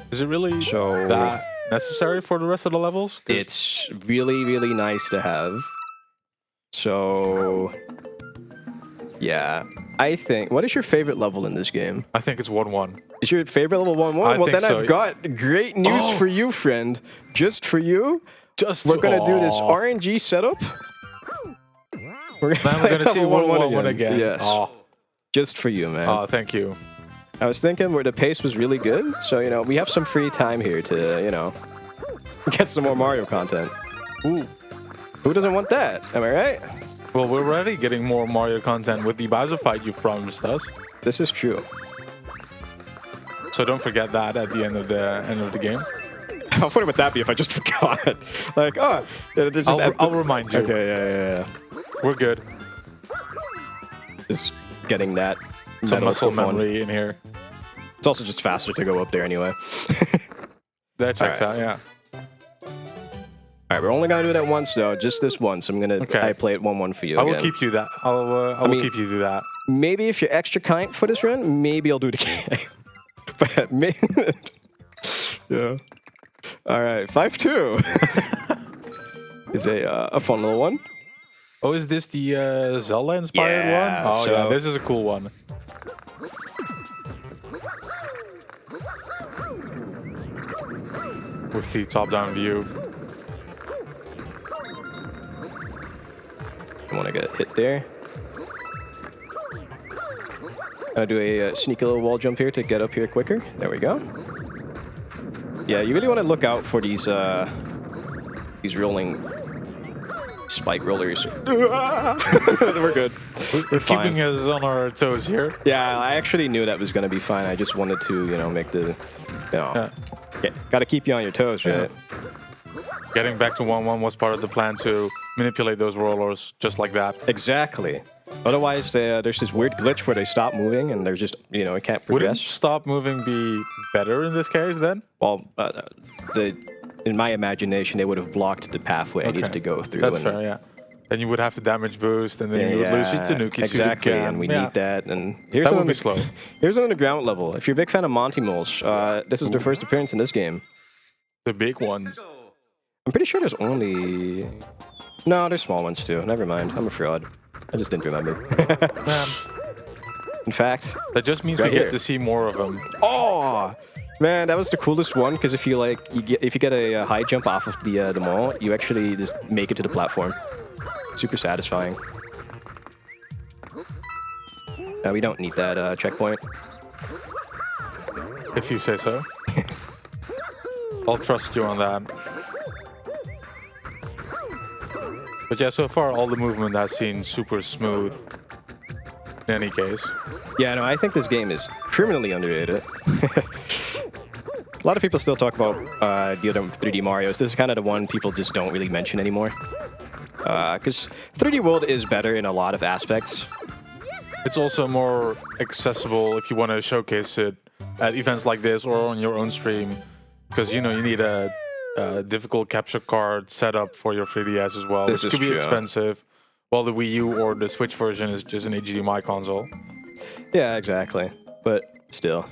S9: Is it really that necessary for the rest of the levels?
S5: It's really, really nice to have. So... Yeah, I think... What is your favorite level in this game?
S9: I think it's 1-1.
S5: Is your favorite level 1-1? Well, then I've got great news for you, friend. Just for you. We're going to do this RNG setup. We're going
S9: to see 1-1 again.
S5: Yes. Just for you, man.
S9: Oh, thank you.
S5: I was thinking where the pace was really good. So, you know, we have some free time here to, you know, get some more Mario content. Ooh. Who doesn't want that? Am I right?
S9: Well, we're already getting more Mario content with the Bowser fight you've promised us.
S5: This is true.
S9: So don't forget that at the end of the game.
S5: How funny would that be if I just forgot? Like, oh, just
S9: I'll remind you.
S5: Okay, yeah.
S9: We're good.
S5: Just getting that
S9: some muscle memory in here.
S5: It's also just faster to go up there anyway.
S9: That checks out, yeah.
S5: Alright, we're only gonna do that once though, just this once. I'm gonna I play it 1-1 for you.
S9: I will keep you that. I will keep you do that.
S5: Maybe if you're extra kind for this run, maybe I'll do it again. But maybe yeah. Alright, 5-2 is a fun little one.
S9: Oh, is this the Zelda inspired one? Oh yeah, this is a cool one. With the top-down view.
S5: I want to get hit there. I'll do a sneaky little wall jump here to get up here quicker. There we go. Yeah, you really want to look out for these rolling spike rollers. We're good.
S9: We're keeping us on our toes here.
S5: Yeah, I actually knew that was going to be fine. I just wanted to, you know, make the, got to keep you on your toes, right?
S9: Getting back to 1-1 was part of the plan to manipulate those rollers just like that.
S5: Exactly. Otherwise, there's this weird glitch where they stop moving and they're just, you know, it can't progress.
S9: Wouldn't stop moving be better in this case then?
S5: Well, in my imagination, they would have blocked the pathway I needed to go through.
S9: That's fair, yeah. Then you would have to damage boost, and then you would lose your Tanuki suit again.
S5: And we need that. And here's
S9: that would be slow.
S5: Here's an underground level. If you're a big fan of Monty Moles, this is their first appearance in this game.
S9: The big ones.
S5: I'm pretty sure there's only... No, there's small ones too. Never mind. I'm a fraud. I just didn't remember. In fact...
S9: That just means we get to see more of them.
S5: Oh! Man, that was the coolest one, because if you get a high jump off of the mall, you actually just make it to the platform. Super satisfying. We don't need that checkpoint.
S9: If you say so. I'll trust you on that. But yeah, so far all the movement has seemed super smooth. In any case.
S5: Yeah, no, I think this game is criminally underrated. A lot of people still talk about the other 3D Marios. This is kind of the one people just don't really mention anymore. Because 3D World is better in a lot of aspects.
S9: It's also more accessible if you want to showcase it at events like this or on your own stream. Because, you know, you need a difficult capture card setup for your 3DS as well. This could be expensive. While the Wii U or the Switch version is just an HDMI console.
S5: Yeah, exactly. But still.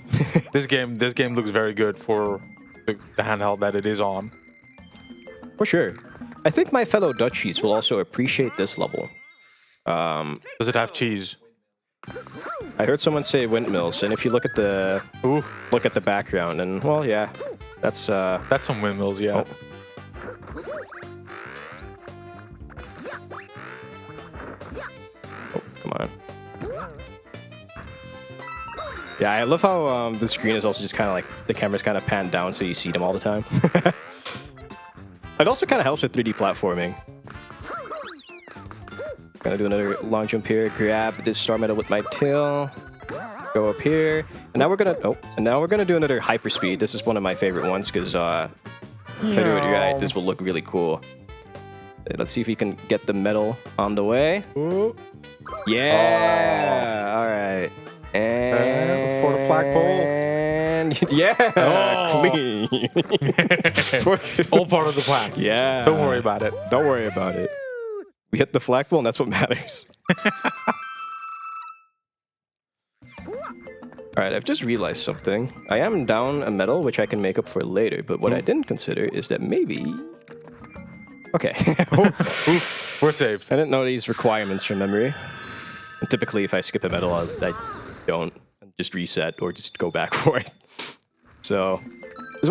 S9: This game looks very good for the handheld that it is on.
S5: For sure. I think my fellow Dutchies will also appreciate this level.
S9: Does it have cheese?
S5: I heard someone say windmills, and if you look at the background, and well, yeah, that's
S9: some windmills, yeah.
S5: Yeah, I love how the screen is also just kind of like the camera's kind of panned down so you see them all the time. It also kind of helps with 3D platforming. Gonna do another long jump here, grab this star medal with my tail, go up here, and now we're gonna do another hyper speed. This is one of my favorite ones because if I do it right, this will look really cool. Let's see if we can get the medal on the way. Ooh. Yeah! All right. And
S9: for the flagpole.
S5: And yeah! Clean!
S9: All part of the plan.
S5: Yeah.
S9: Don't worry about it.
S5: Don't worry about it. We hit the flagpole, and that's what matters. Alright, I've just realized something. I am down a medal, which I can make up for later, but what I didn't consider is that maybe... Okay.
S9: We're saved.
S5: I didn't know these requirements from memory. And typically, if I skip a medal, I don't just reset or just go back for it. So, this is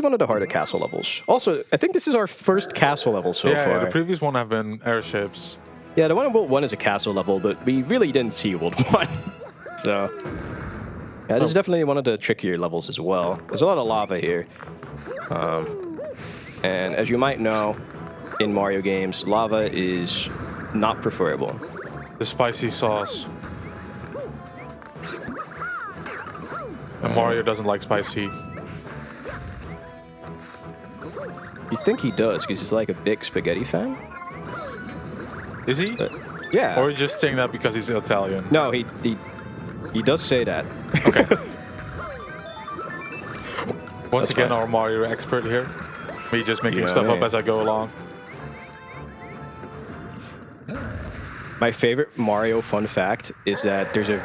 S5: one of the harder castle levels. Also, I think this is our first castle level so far.
S9: Yeah, the previous one have been airships.
S5: Yeah, the one in World 1 is a castle level, but we really didn't see World 1. So, yeah, this is definitely one of the trickier levels as well. There's a lot of lava here. And as you might know, in Mario games, lava is not preferable.
S9: The spicy sauce. And Mario doesn't like spicy.
S5: You think he does, because he's like a big spaghetti fan?
S9: Is he?
S5: Yeah.
S9: Or are you just saying that because he's Italian?
S5: No, he does say that.
S9: Okay. Once again, our Mario expert here. Me just making stuff up as I go along.
S5: My favorite Mario fun fact is that there's a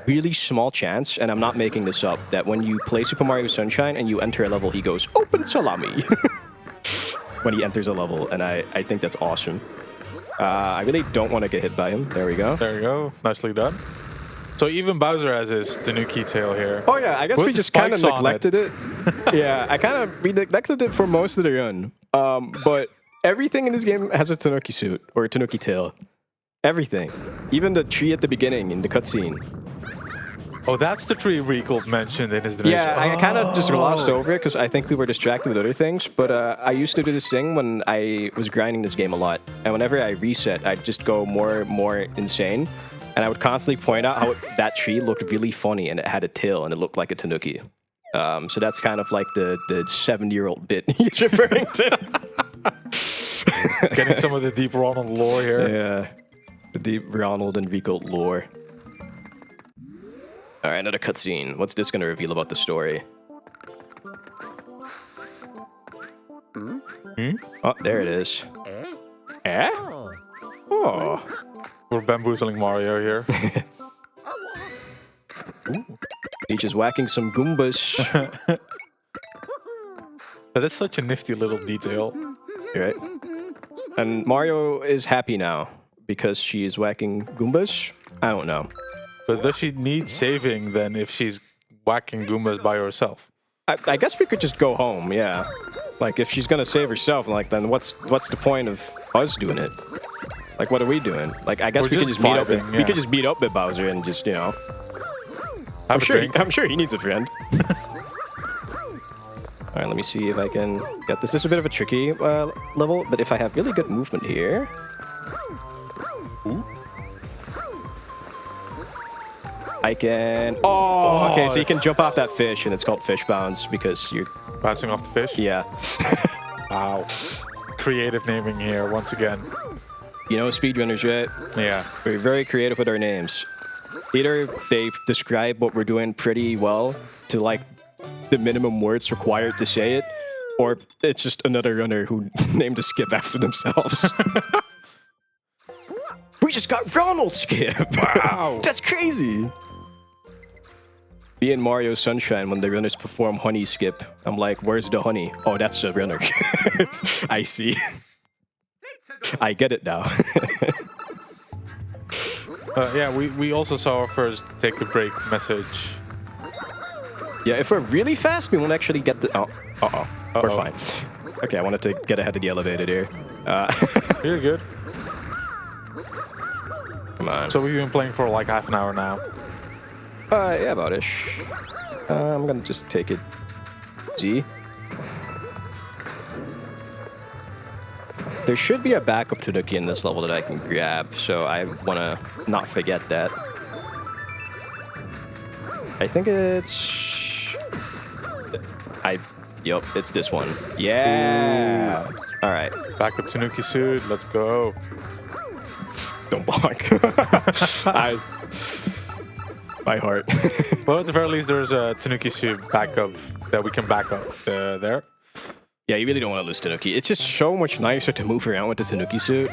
S5: really small chance, and I'm not making this up, that when you play Super Mario Sunshine and you enter a level, he goes, "Open salami!" when he enters a level, and I think that's awesome. I really don't want to get hit by him. There we go.
S9: There you go. Nicely done. So even Bowser has his Tanuki tail here.
S5: Oh yeah, I guess we just kind of neglected it. Yeah, we neglected it for most of the run. But everything in this game has a Tanuki suit, or a Tanuki tail. Everything. Even the tree at the beginning in the cutscene.
S9: Oh, that's the tree Rico mentioned in his dimension.
S5: Yeah, I kind of just glossed over it because I think we were distracted with other things. But I used to do this thing when I was grinding this game a lot. And whenever I reset, I'd just go more and more insane. And I would constantly point out how that tree looked really funny and it had a tail and it looked like a Tanuki. So that's kind of like the 70-year-old bit he's referring to.
S9: Getting some of the deep Ronald lore here.
S5: Yeah. The deep Ronald and Rico lore. Alright, another cutscene. What's this going to reveal about the story? Oh, there it is. Oh.
S9: We're bamboozling Mario here.
S5: Peach is whacking some Goombas.
S9: That is such a nifty little detail.
S5: Right. And Mario is happy now because she is whacking Goombas. I don't know.
S9: But does she need saving then if she's whacking Goombas by herself?
S5: I guess we could just go home, yeah. Like, if she's gonna save herself, like, then what's the point of us doing it? Like, what are we doing? Like, I guess we could just meet up. We could just meet up with Bowser and just, you know. I'm sure he needs a friend. All right, let me see if I can get this. This is a bit of a tricky level, but if I have really good movement here. I can... Oh, okay, so you can jump off that fish, and it's called fish bounce because you're...
S9: Bouncing off the fish?
S5: Yeah.
S9: Wow. Creative naming here, once again.
S5: You know speedrunners, right?
S9: Yeah.
S5: We're very creative with our names. Either they describe what we're doing pretty well to, like, the minimum words required to say it, or it's just another runner who named a skip after themselves. We just got Ronald Skip! Wow! That's crazy! Me and Mario Sunshine, when the runners perform honey skip, I'm like, where's the honey? Oh, that's the runner. I see. I get it now.
S9: Yeah, we also saw our first take a break message.
S5: Yeah, if we're really fast, we won't actually get the... Oh, we're fine. Okay, I wanted to get ahead of the elevator here.
S9: You're good.
S5: Come on.
S9: So we've been playing for like half an hour now.
S5: Yeah, about-ish. I'm gonna just take it Z. There should be a backup Tanuki in this level that I can grab, so I want to not forget that. I think it's... Yup, it's this one. Yeah! Alright.
S9: Backup Tanuki suit, let's go.
S5: Don't block. My heart.
S9: Well, at the very least, there's a Tanuki suit backup that we can back up there.
S5: Yeah, you really don't want to lose Tanuki. It's just so much nicer to move around with the Tanuki suit.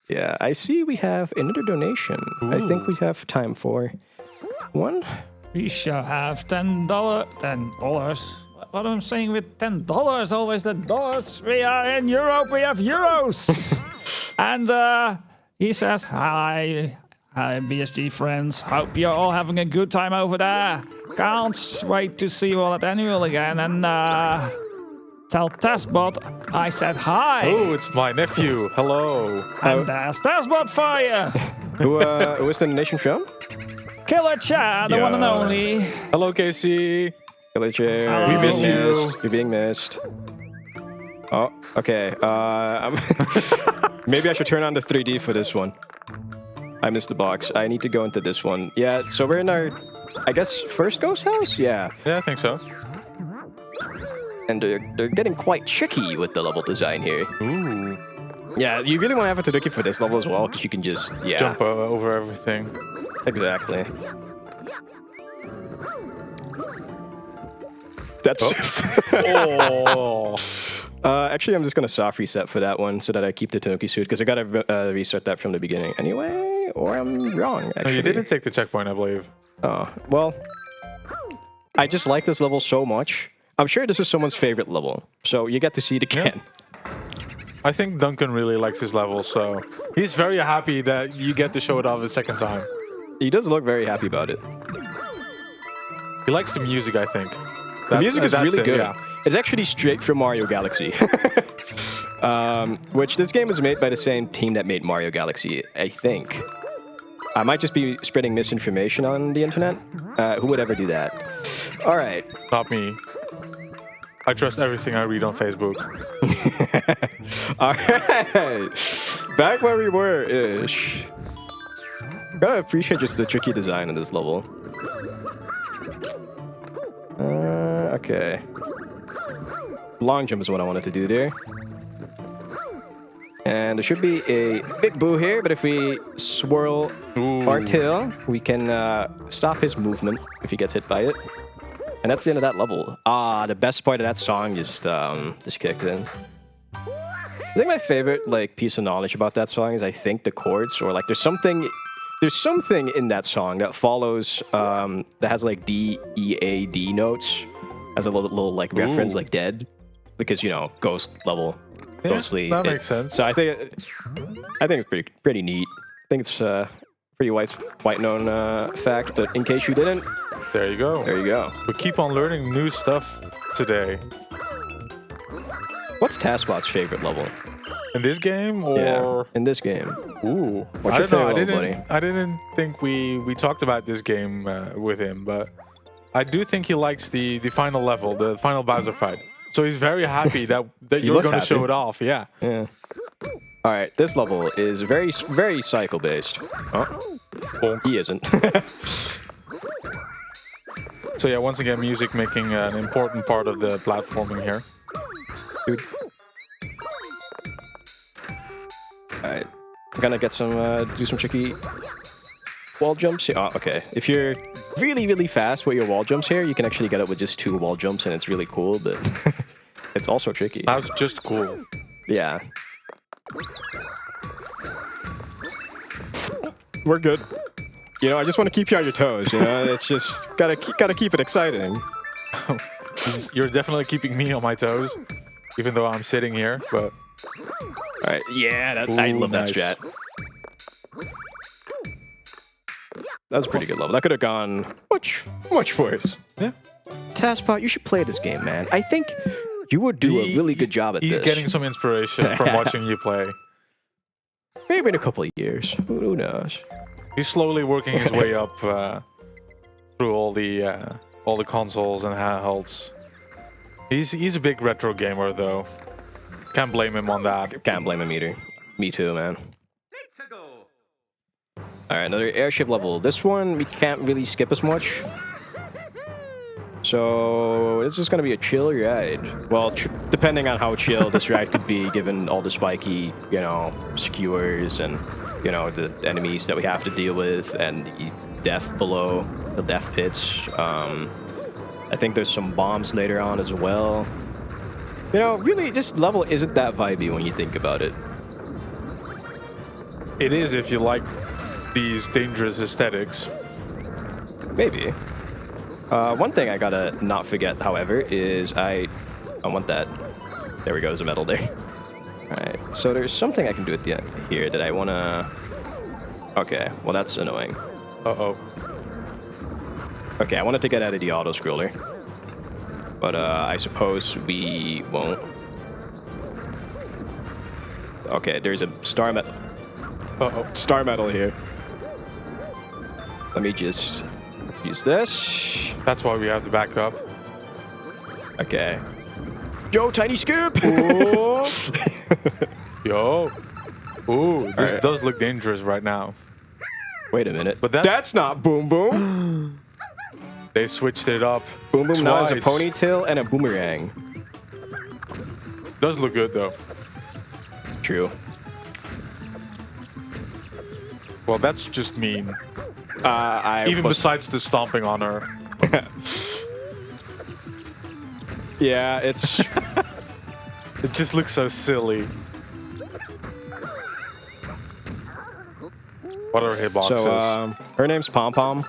S5: Yeah, I see we have another donation.
S7: Ooh.
S5: I think we have time for one.
S7: We shall have $10. What am I saying with $10? Always the dollars. We are in Europe. We have euros. And he says, hi, BSG friends. Hope you're all having a good time over there. Can't wait to see you all at Annual again. And tell Testbot I said hi.
S9: Oh, it's my nephew. Hello.
S7: And there's Testbot for you.
S5: Who is the donation from?
S7: Killer Chad, the one and only.
S9: Hello, Casey.
S5: Killer Chad.
S9: We miss you.
S5: You're being missed. Oh, okay. Maybe I should turn on the 3D for this one. I missed the box. I need to go into this one. Yeah, so we're in our, I guess, first ghost house? Yeah.
S9: Yeah, I think so.
S5: And they're getting quite tricky with the level design here.
S9: Ooh.
S5: Yeah, you really want to have a Tanuki for this level as well, because you can just,
S9: jump over everything.
S5: Exactly. That's...
S9: Oh.
S5: Actually, I'm just going to soft reset for that one so that I keep the Tanuki suit, because I got to restart that from the beginning anyway, or I'm wrong, actually.
S9: No, you didn't take the checkpoint, I believe.
S5: Oh, well, I just like this level so much. I'm sure this is someone's favorite level, so you get to see it again.
S9: Yeah. I think Duncan really likes his level, so he's very happy that you get to show it off a second time.
S5: He does look very happy about it.
S9: He likes the music, I think.
S5: The music is really good.
S9: Yeah.
S5: It's actually straight from Mario Galaxy. Which this game was made by the same team that made Mario Galaxy, I think. I might just be spreading misinformation on the internet. Who would ever do that? All right.
S9: Not me. I trust everything I read on Facebook.
S5: All right. Back where we were-ish. Gotta appreciate just the tricky design in this level. Okay. Long jump is what I wanted to do there. And there should be a big boo here, but if we swirl our tail, we can stop his movement if he gets hit by it. And that's the end of that level. Ah, the best part of that song just kicked in. I think my favorite piece of knowledge about that song is I think the chords, or there's something in that song that follows that has D, E, A, D notes as a little reference, dead, because ghost level, ghostly.
S9: That makes sense.
S5: So I think it's pretty neat. I think it's pretty white known fact, but in case you didn't,
S9: there you go.
S5: There you go.
S9: We keep on learning new stuff today.
S5: What's Taskbot's favorite level?
S9: In this game, or
S5: yeah, in this game?
S9: Ooh,
S5: what's your favorite level, buddy?
S9: I didn't think we talked about this game with him, but I do think he likes the final level, the final Bowser fight. So he's very happy that you're going to show it off. Yeah.
S5: Yeah. All right, this level is very cycle based. Oh, he isn't.
S9: So yeah, once again, music making an important part of the platforming here.
S5: Dude. All right, I'm gonna get do some tricky wall jumps here. Oh, okay. If you're really fast with your wall jumps here, you can actually get it with just 2 wall jumps, and it's really cool, but it's also tricky.
S9: That's just cool.
S5: Yeah. We're good. I just want to keep you on your toes. It's just gotta keep it exciting.
S9: You're definitely keeping me on my toes, even though I'm sitting here. But
S5: all right, yeah, I love that strat. That was a pretty good level. That could have gone much worse.
S9: Yeah.
S5: Taskbot, you should play this game, man. I think you would do a really good job at this.
S9: He's getting some inspiration from watching you play.
S5: Maybe in a couple of years. Who knows?
S9: He's slowly working his way up through all the consoles and handhelds. He's a big retro gamer though. Can't blame him on that.
S5: Can't blame him either. Me too, man. Alright, another airship level. This one we can't really skip as much. So it's just gonna be a chill ride. Well, depending on how chill this ride could be, given all the spiky, you know, skewers and, you know, the enemies that we have to deal with and the death below, the death pits. I think there's some bombs later on as well. You know, really, this level isn't that vibey when you think about it.
S9: It is if you like these dangerous aesthetics.
S5: Maybe. One thing I gotta not forget, however, is I want that. There we go, there's a medal there. Alright, so there's something I can do at the end here that I wanna... Okay, well that's annoying.
S9: Uh-oh.
S5: Okay, I wanted to get out of the auto-scroller. But I suppose we won't. Okay, there's a star medal. Uh-oh. Star medal here. Let me just use this.
S9: That's why we have the backup.
S5: Okay. Yo, tiny scoop!
S9: Ooh. Yo. Ooh, this
S5: right.
S9: does look dangerous right now.
S5: Wait a minute.
S9: But
S5: that's not Boom Boom.
S9: They switched it up.
S5: Boom Boom now has a
S9: twice.
S5: ponytail and a boomerang.
S9: Does look good though.
S5: True.
S9: Well, that's just mean.
S5: Even
S9: besides the stomping on her.
S5: Yeah, it's...
S9: It just looks so silly. What are hitboxes?
S5: So, her name's Pom Pom.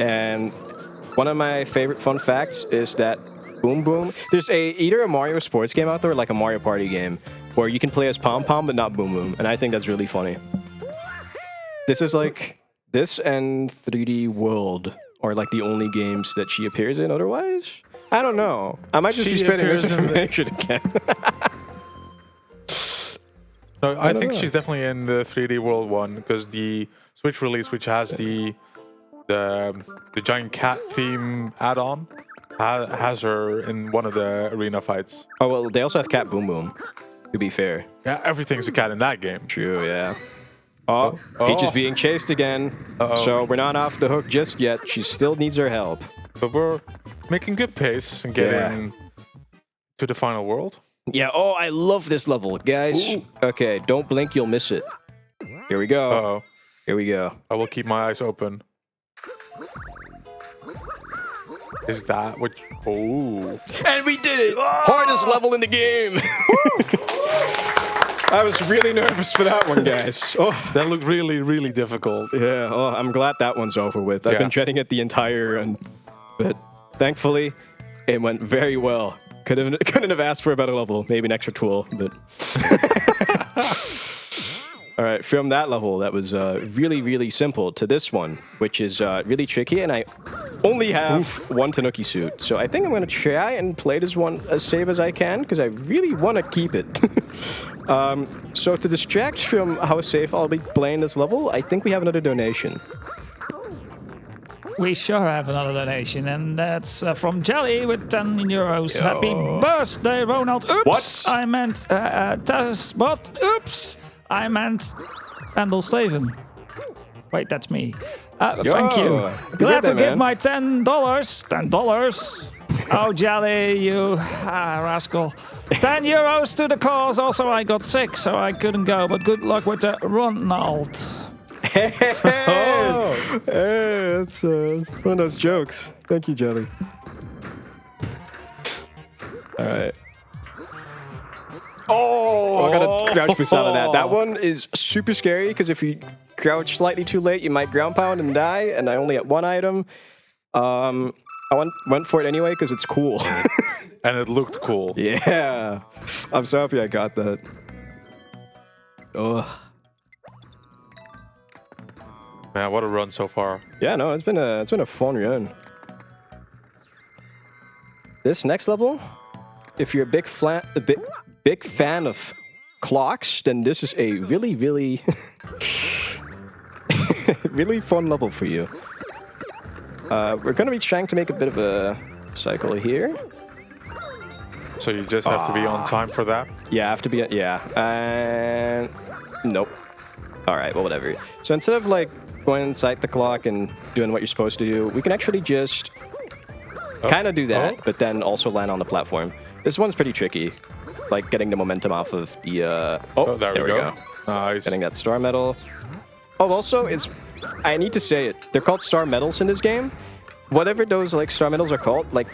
S5: And one of my favorite fun facts is that Boom Boom... There's either a Mario sports game out there or like a Mario Party game where you can play as Pom Pom but not Boom Boom. And I think that's really funny. This is like... This and 3D World are like the only games that she appears in otherwise. I don't know. I might just be spreading misinformation again.
S9: No, I think she's definitely in the 3D World one because the Switch release, which has the giant cat theme add-on, has her in one of the arena fights.
S5: Oh well, they also have Cat Boom Boom. To be fair.
S9: Yeah, everything's a cat in that game.
S5: True. Yeah. Oh, Peach is being chased again. So we're not off the hook just yet. She still needs our help.
S9: But we're making good pace and getting to the final world.
S5: Yeah, oh, I love this level, guys. Ooh. Okay, don't blink, you'll miss it. Here we go.
S9: Uh-oh.
S5: Here we go.
S9: I will keep my eyes open. Is that what... Oh.
S5: And we did it! Hardest level in the game! I was really nervous for that one, guys. Oh,
S9: that looked really, really difficult.
S5: Yeah, oh, I'm glad that one's over with. I've been dreading it the entire run. But thankfully, it went very well. Couldn't have asked for a better level. Maybe an extra tool, but... All right, from that level that was really, really simple to this one, which is really tricky, and I only have one Tanuki suit. So I think I'm going to try and play this one as safe as I can, because I really want to keep it. So to distract from how safe I'll be playing this level, I think we have another donation.
S7: We sure have another donation, and that's from Jelly with 10 euros. Yo. Happy birthday, Ronald. Oops! What? I meant Tasbot. Oops! I meant Pendle Slaven. Wait, that's me. Thank you. Glad to give my $10. $10? Oh, Jelly, you rascal. 10 euros to the cause. Also, I got sick, so I couldn't go, but good luck with the Ronald.
S5: Hey, that's one of those jokes. Thank you, Jelly. All right. Oh, I got a crouch boost out of that. That one is super scary because if you crouch slightly too late, you might ground pound and die. And I only had one item. I went for it anyway because it's cool.
S9: And it looked cool.
S5: Yeah, I'm so happy I got that. Oh.
S9: Man, what a run so far.
S5: Yeah, no, it's been a fun run. This next level, if you're a big fan of clocks, then this is a really, really, really fun level for you. We're going to be trying to make a bit of a cycle here.
S9: So you just have to be on time for that?
S5: Yeah, I have to be, and nope. All right, well, whatever. So instead of like going inside the clock and doing what you're supposed to do, we can actually just kind of do that, but then also land on the platform. This one's pretty tricky, like getting the momentum off of the, there we go.
S9: Nice.
S5: Getting that star medal. Oh, also, I need to say it, they're called star medals in this game. Whatever those like star medals are called, like,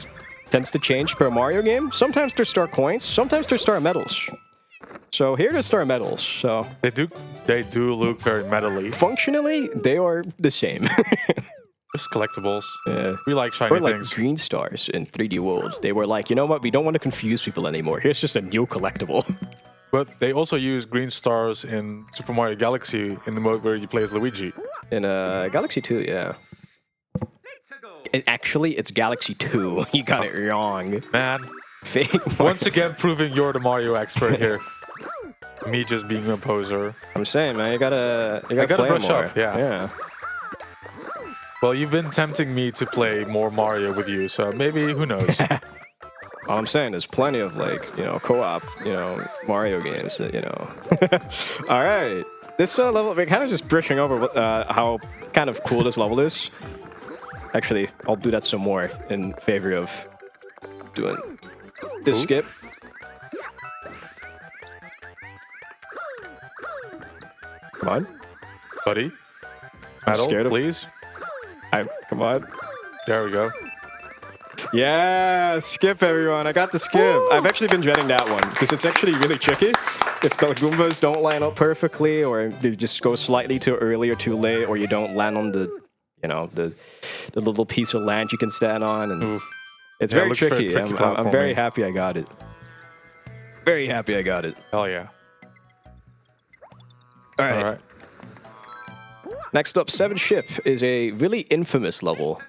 S5: tends to change per Mario game. Sometimes they're star coins, sometimes they're star medals. So here are star medals. So
S9: they do look very medal-y.
S5: Functionally, they are the same.
S9: Just collectibles.
S5: Yeah.
S9: We like shiny
S5: or like
S9: things.
S5: green stars in 3D World. They were like, you know what? We don't want to confuse people anymore. Here's just a new collectible.
S9: But they also use green stars in Super Mario Galaxy in the mode where you play as Luigi.
S5: In Galaxy 2, yeah. Actually, it's Galaxy 2. You got it wrong.
S9: Man.
S5: Fake
S9: Once again, proving you're the Mario expert here. Me just being a poser.
S5: I'm saying, man, you gotta
S9: I gotta
S5: play
S9: brush
S5: more.
S9: up, yeah. Well, you've been tempting me to play more Mario with you, so maybe, who knows?
S5: All I'm saying, there's plenty of, like, co-op, Mario games that, All right. This level, we're kind of just brushing over how kind of cool this level is. Actually, I'll do that some more in favor of doing this skip. Come on.
S9: Buddy. Medal, please.
S5: Come on.
S9: There we go.
S5: Yeah, skip, everyone. I got the skip. Woo! I've actually been dreading that one because it's actually really tricky. If the Goombas don't line up perfectly, or they just go slightly too early or too late, or you don't land on the, the little piece of land you can stand on, and it's very tricky. I'm very happy I got it. Very happy I got it.
S9: Hell yeah.
S5: All right. Next up, 7 Ship is a really infamous level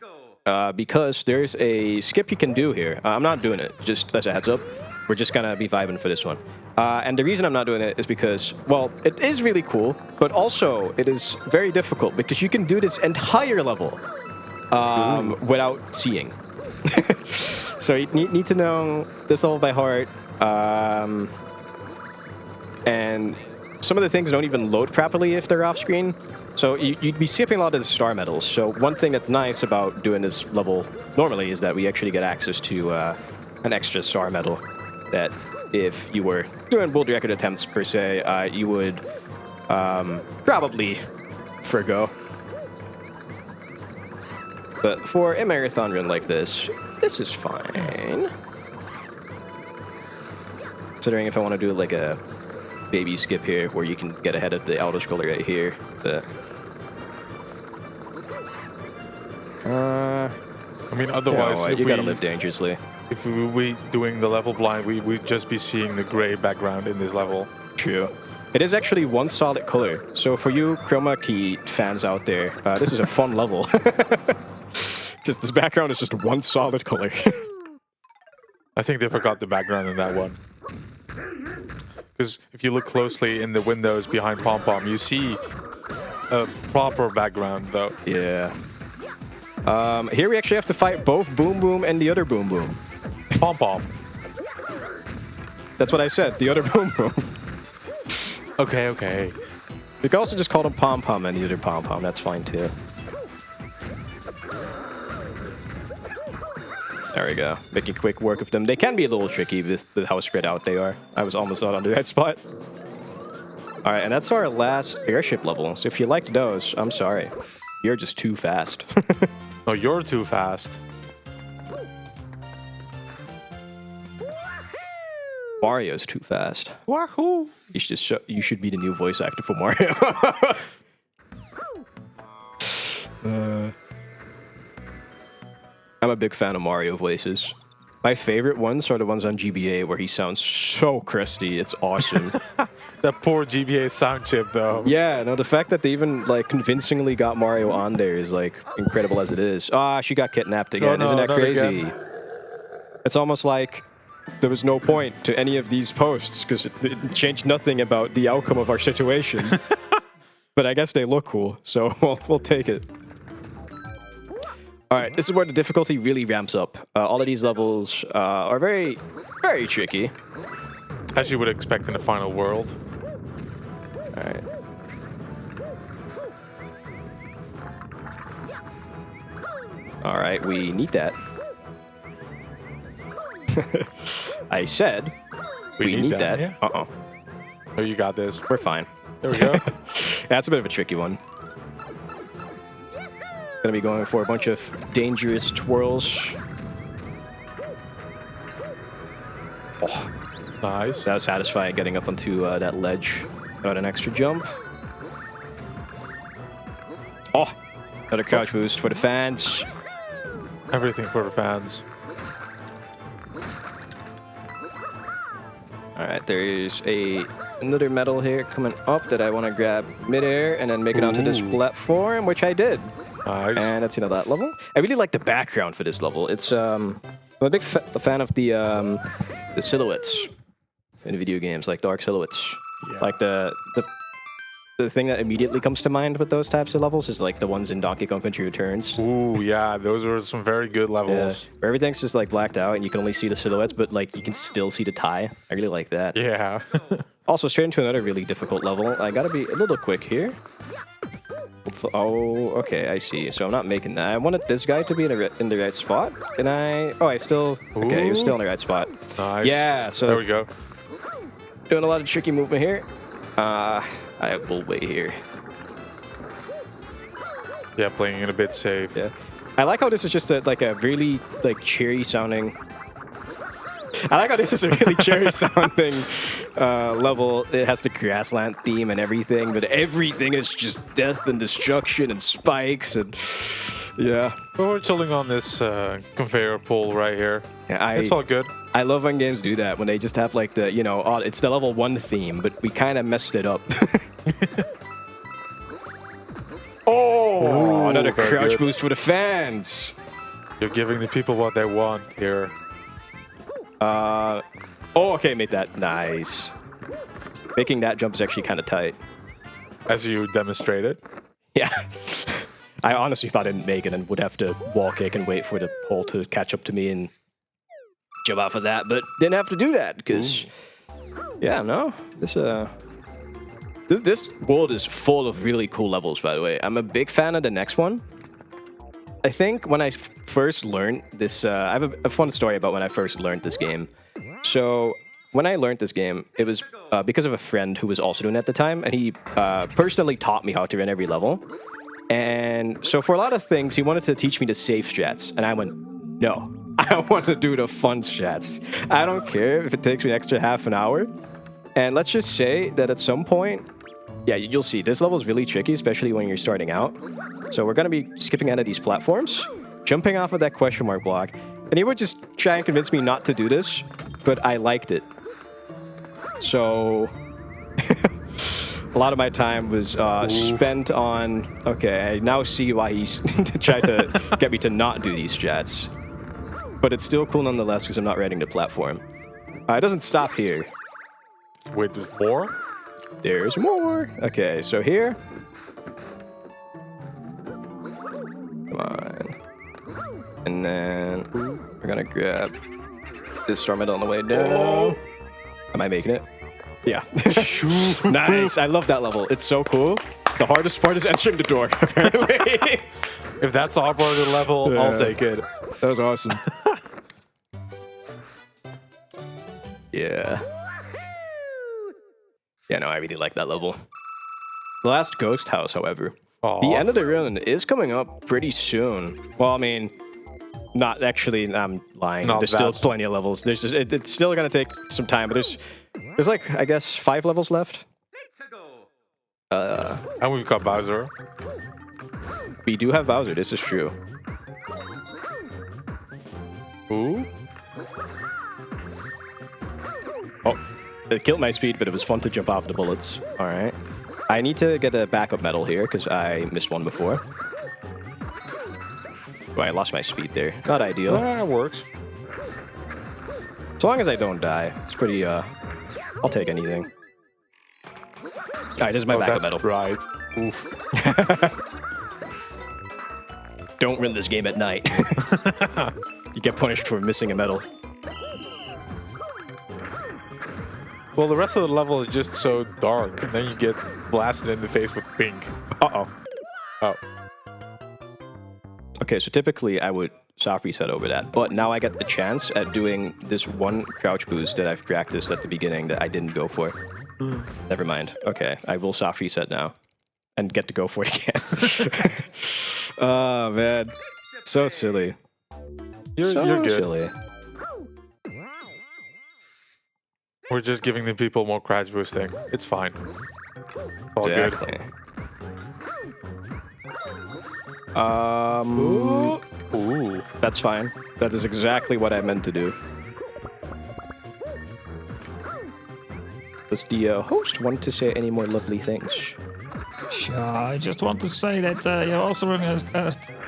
S5: because there's a skip you can do here. I'm not doing it, just as a heads up. We're just going to be vibing for this one. And the reason I'm not doing it is because, well, it is really cool, but also it is very difficult because you can do this entire level without seeing. So you need to know this level by heart. And some of the things don't even load properly if they're off screen. So you'd be skipping a lot of the star medals. So one thing that's nice about doing this level normally is that we actually get access to an extra star medal that if you were doing world record attempts per se, you would probably forgo. But for a marathon run like this is fine. Considering if I want to do like a baby skip here where you can get ahead of the auto scroller right here.
S9: I mean, otherwise,
S5: you gotta live dangerously.
S9: If we doing the level blind, we'd just be seeing the gray background in this level.
S5: True. It is actually one solid color. So for you chroma key fans out there, this is a fun level. Just this background is just one solid color.
S9: I think they forgot the background in that one. Because if you look closely in the windows behind Pom Pom, you see a proper background, though.
S5: Yeah. Here we actually have to fight both Boom Boom and the other Boom Boom.
S9: Pom Pom.
S5: That's what I said, the other Boom Boom.
S9: Okay.
S5: We can also just call them Pom Pom and the other Pom Pom, that's fine too. There we go. Making quick work of them. They can be a little tricky with how spread out they are. I was almost not on the right spot. All right, and that's our last airship level. So if you liked those, I'm sorry. You're just too fast.
S9: No, you're too fast.
S5: Mario's too fast.
S9: Wahoo!
S5: You should be the new voice actor for Mario. I'm a big fan of Mario voices. My favorite ones are the ones on GBA where he sounds so crusty. It's awesome.
S9: That poor GBA sound chip, though.
S5: Yeah, no, the fact that they even like convincingly got Mario on there is like incredible as it is. Ah, she got kidnapped again.
S9: Oh, no,
S5: isn't that
S9: not
S5: crazy?
S9: again.
S5: It's almost like there was no point to any of these posts because it changed nothing about the outcome of our situation. But I guess they look cool, so we'll take it. All right, this is where the difficulty really ramps up. All of these levels are very, very tricky.
S9: As you would expect in the final world.
S5: All right. All right, we need that. I said we need that.
S9: Yeah.
S5: Uh-oh.
S9: Oh, you got this.
S5: We're fine.
S9: There we go.
S5: That's a bit of a tricky one. Gonna be going for a bunch of dangerous twirls. Oh,
S9: nice.
S5: That was satisfying getting up onto that ledge. Got an extra jump. Oh, got a crouch boost for the fans.
S9: Everything for the fans.
S5: All right, there's another medal here coming up that I want to grab midair and then make it onto this platform, which I did.
S9: Nice.
S5: And that's that level. I really like the background for this level. It's I'm a big fan of the silhouettes in video games, like dark silhouettes.
S9: Yeah.
S5: Like the thing that immediately comes to mind with those types of levels is like the ones in Donkey Kong Country Returns.
S9: Ooh, yeah, those were some very good levels.
S5: Yeah, where everything's just like blacked out and you can only see the silhouettes, but like you can still see the tie. I really like that.
S9: Yeah.
S5: Also, straight into another really difficult level. I gotta be a little quick here. Oh, okay, I see. So I'm not making that. I wanted this guy to be in the right spot. And I still... Okay, he was still in the right spot.
S9: Nice.
S5: Yeah, so...
S9: There we go.
S5: Doing a lot of tricky movement here. I will wait here.
S9: Yeah, playing it a bit safe.
S5: Yeah. I like how this is just a really cheery sounding... I like how this is a really cheery sounding level. It has the grassland theme and everything, but everything is just death and destruction and spikes and yeah.
S9: Well, we're chilling on this conveyor pole right here.
S5: Yeah,
S9: it's all good.
S5: I love when games do that, when they just have like the, it's the level 1 theme, but we kind of messed it up. Oh, another crouch boost for the fans.
S9: You're giving the people what they want here.
S5: Oh, okay, made that. Nice. Making that jump is actually kind of tight.
S9: As you demonstrated.
S5: Yeah. I honestly thought I didn't make it and would have to wall kick and wait for the pole to catch up to me and jump off of that, but didn't have to do that because, yeah, no. This world is full of really cool levels, by the way. I'm a big fan of the next one. I think when I first learned this, I have a fun story about when I first learned this game. So when I learned this game, it was because of a friend who was also doing it at the time, and he personally taught me how to run every level. And so for a lot of things, he wanted to teach me the safe strats, and I went, no, I want to do the fun strats. I don't care if it takes me an extra half an hour. And let's just say that at some point, yeah, you'll see, this level is really tricky, especially when you're starting out. So we're going to be skipping out of these platforms, jumping off of that question mark block. And he would just try and convince me not to do this, but I liked it. So a lot of my time was spent on, okay, I now see why he's tried to get me to not do these strats. But it's still cool nonetheless because I'm not riding the platform. It doesn't stop here.
S9: Wait, there's more?
S5: There's more. Okay, so here. Come on. And then we're gonna grab this star medal on the way down.
S9: Oh.
S5: Am I making it? Yeah. Nice. I love that level. It's so cool. The hardest part is entering the door, apparently.
S9: If that's the hard part of the level,
S5: Yeah.
S9: I'll take it.
S5: That was awesome. Yeah. Yeah, no, I really like that level. The last ghost house, however. The end of the run is coming up pretty soon. Well, I mean, not actually, I'm lying.
S9: Not
S5: there's still
S9: that.
S5: plenty of levels. There's just, it's still going to take some time, but there's like, I guess, 5 levels left.
S9: And we've got Bowser.
S5: We do have Bowser, this is true.
S9: Ooh.
S5: Oh, it killed my speed, but it was fun to jump off the bullets. All right. I need to get a backup medal here because I missed one before. Oh, I lost my speed there. Not ideal.
S9: That works.
S5: As long as I don't die, it's pretty, I'll take anything. All right, this is my backup medal.
S9: Right. Oof.
S5: don't run this game at night. You get punished for missing a medal.
S9: Well, the rest of the level is just so dark, and then you get blasted in the face with pink.
S5: Uh-oh.
S9: Oh.
S5: Okay, so typically I would soft reset over that, but now I get the chance at doing this one crouch boost that I've practiced at the beginning that I didn't go for. Never mind. Okay, I will soft reset now and get to go for it again. Oh, man. So silly.
S9: You're good.
S5: Silly.
S9: We're just giving the people more crouch boosting. It's fine. It's all
S5: Exactly.
S9: good.
S5: Ooh. That's fine. That is exactly what I meant to do. Does the host want to say any more lovely things?
S7: Sure, I just want to say that you're also running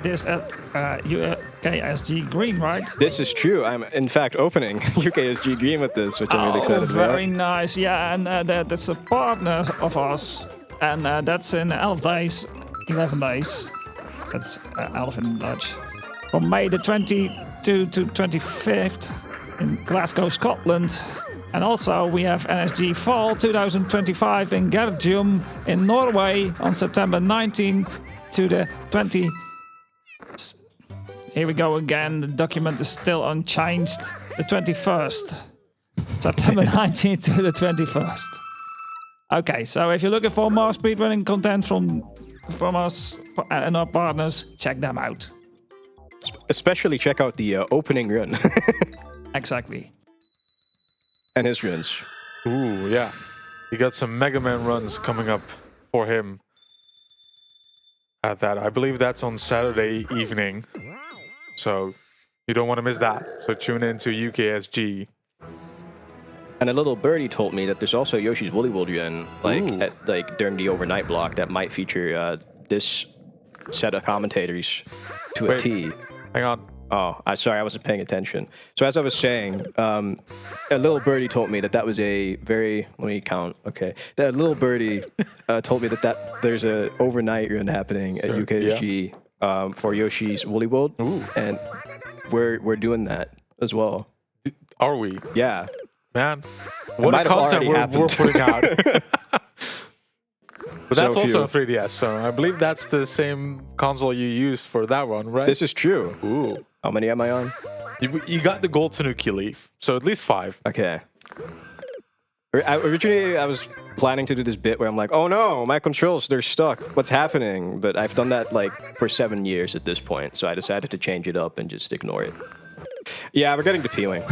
S7: this at UKSG Green, right?
S5: This is true. I'm, in fact, opening UKSG Green with this, which I'm really excited
S7: very
S5: about.
S7: nice. Yeah, and that's a partner of us. And that's in 11 days. That's 11 in Dutch. From May the 22 to 25th in Glasgow, Scotland. And also we have NSG Fall 2025 in Gerdium in Norway on September 19 to the 20. Here we go again. The document is still unchanged. The 21st. September 19 to the 21st. Okay, so if you're looking for more speedrunning content from us and our partners, check them out.
S5: Especially check out the opening run.
S7: Exactly.
S5: And his runs.
S9: Ooh, yeah. You got some Mega Man runs coming up for him. At that, I believe that's on Saturday evening. So you don't want to miss that. So tune in to UKSG.
S5: And a little birdie told me that there's also Yoshi's Woolly World run, like during the overnight block that might feature this set of commentators to a T.
S9: Hang on.
S5: Oh, sorry, I wasn't paying attention. So as I was saying, a little birdie told me that was a very, let me count, okay. That little birdie told me that there's a overnight run happening at UKSG for Yoshi's Woolly World.
S9: Ooh.
S5: And we're doing that as well.
S9: Are we?
S5: Yeah.
S9: Man, what a content we're putting out. But that's also a 3DS, so I believe that's the same console you used for that one, right?
S5: This is true.
S9: Ooh.
S5: How many am I on?
S9: You got the gold Tanuki leaf, so at least 5.
S5: Okay. Originally, I was planning to do this bit where I'm like, oh no, my controls, they're stuck. What's happening? But I've done that like for 7 years at this point, so I decided to change it up and just ignore it. Yeah, we're getting to peeling.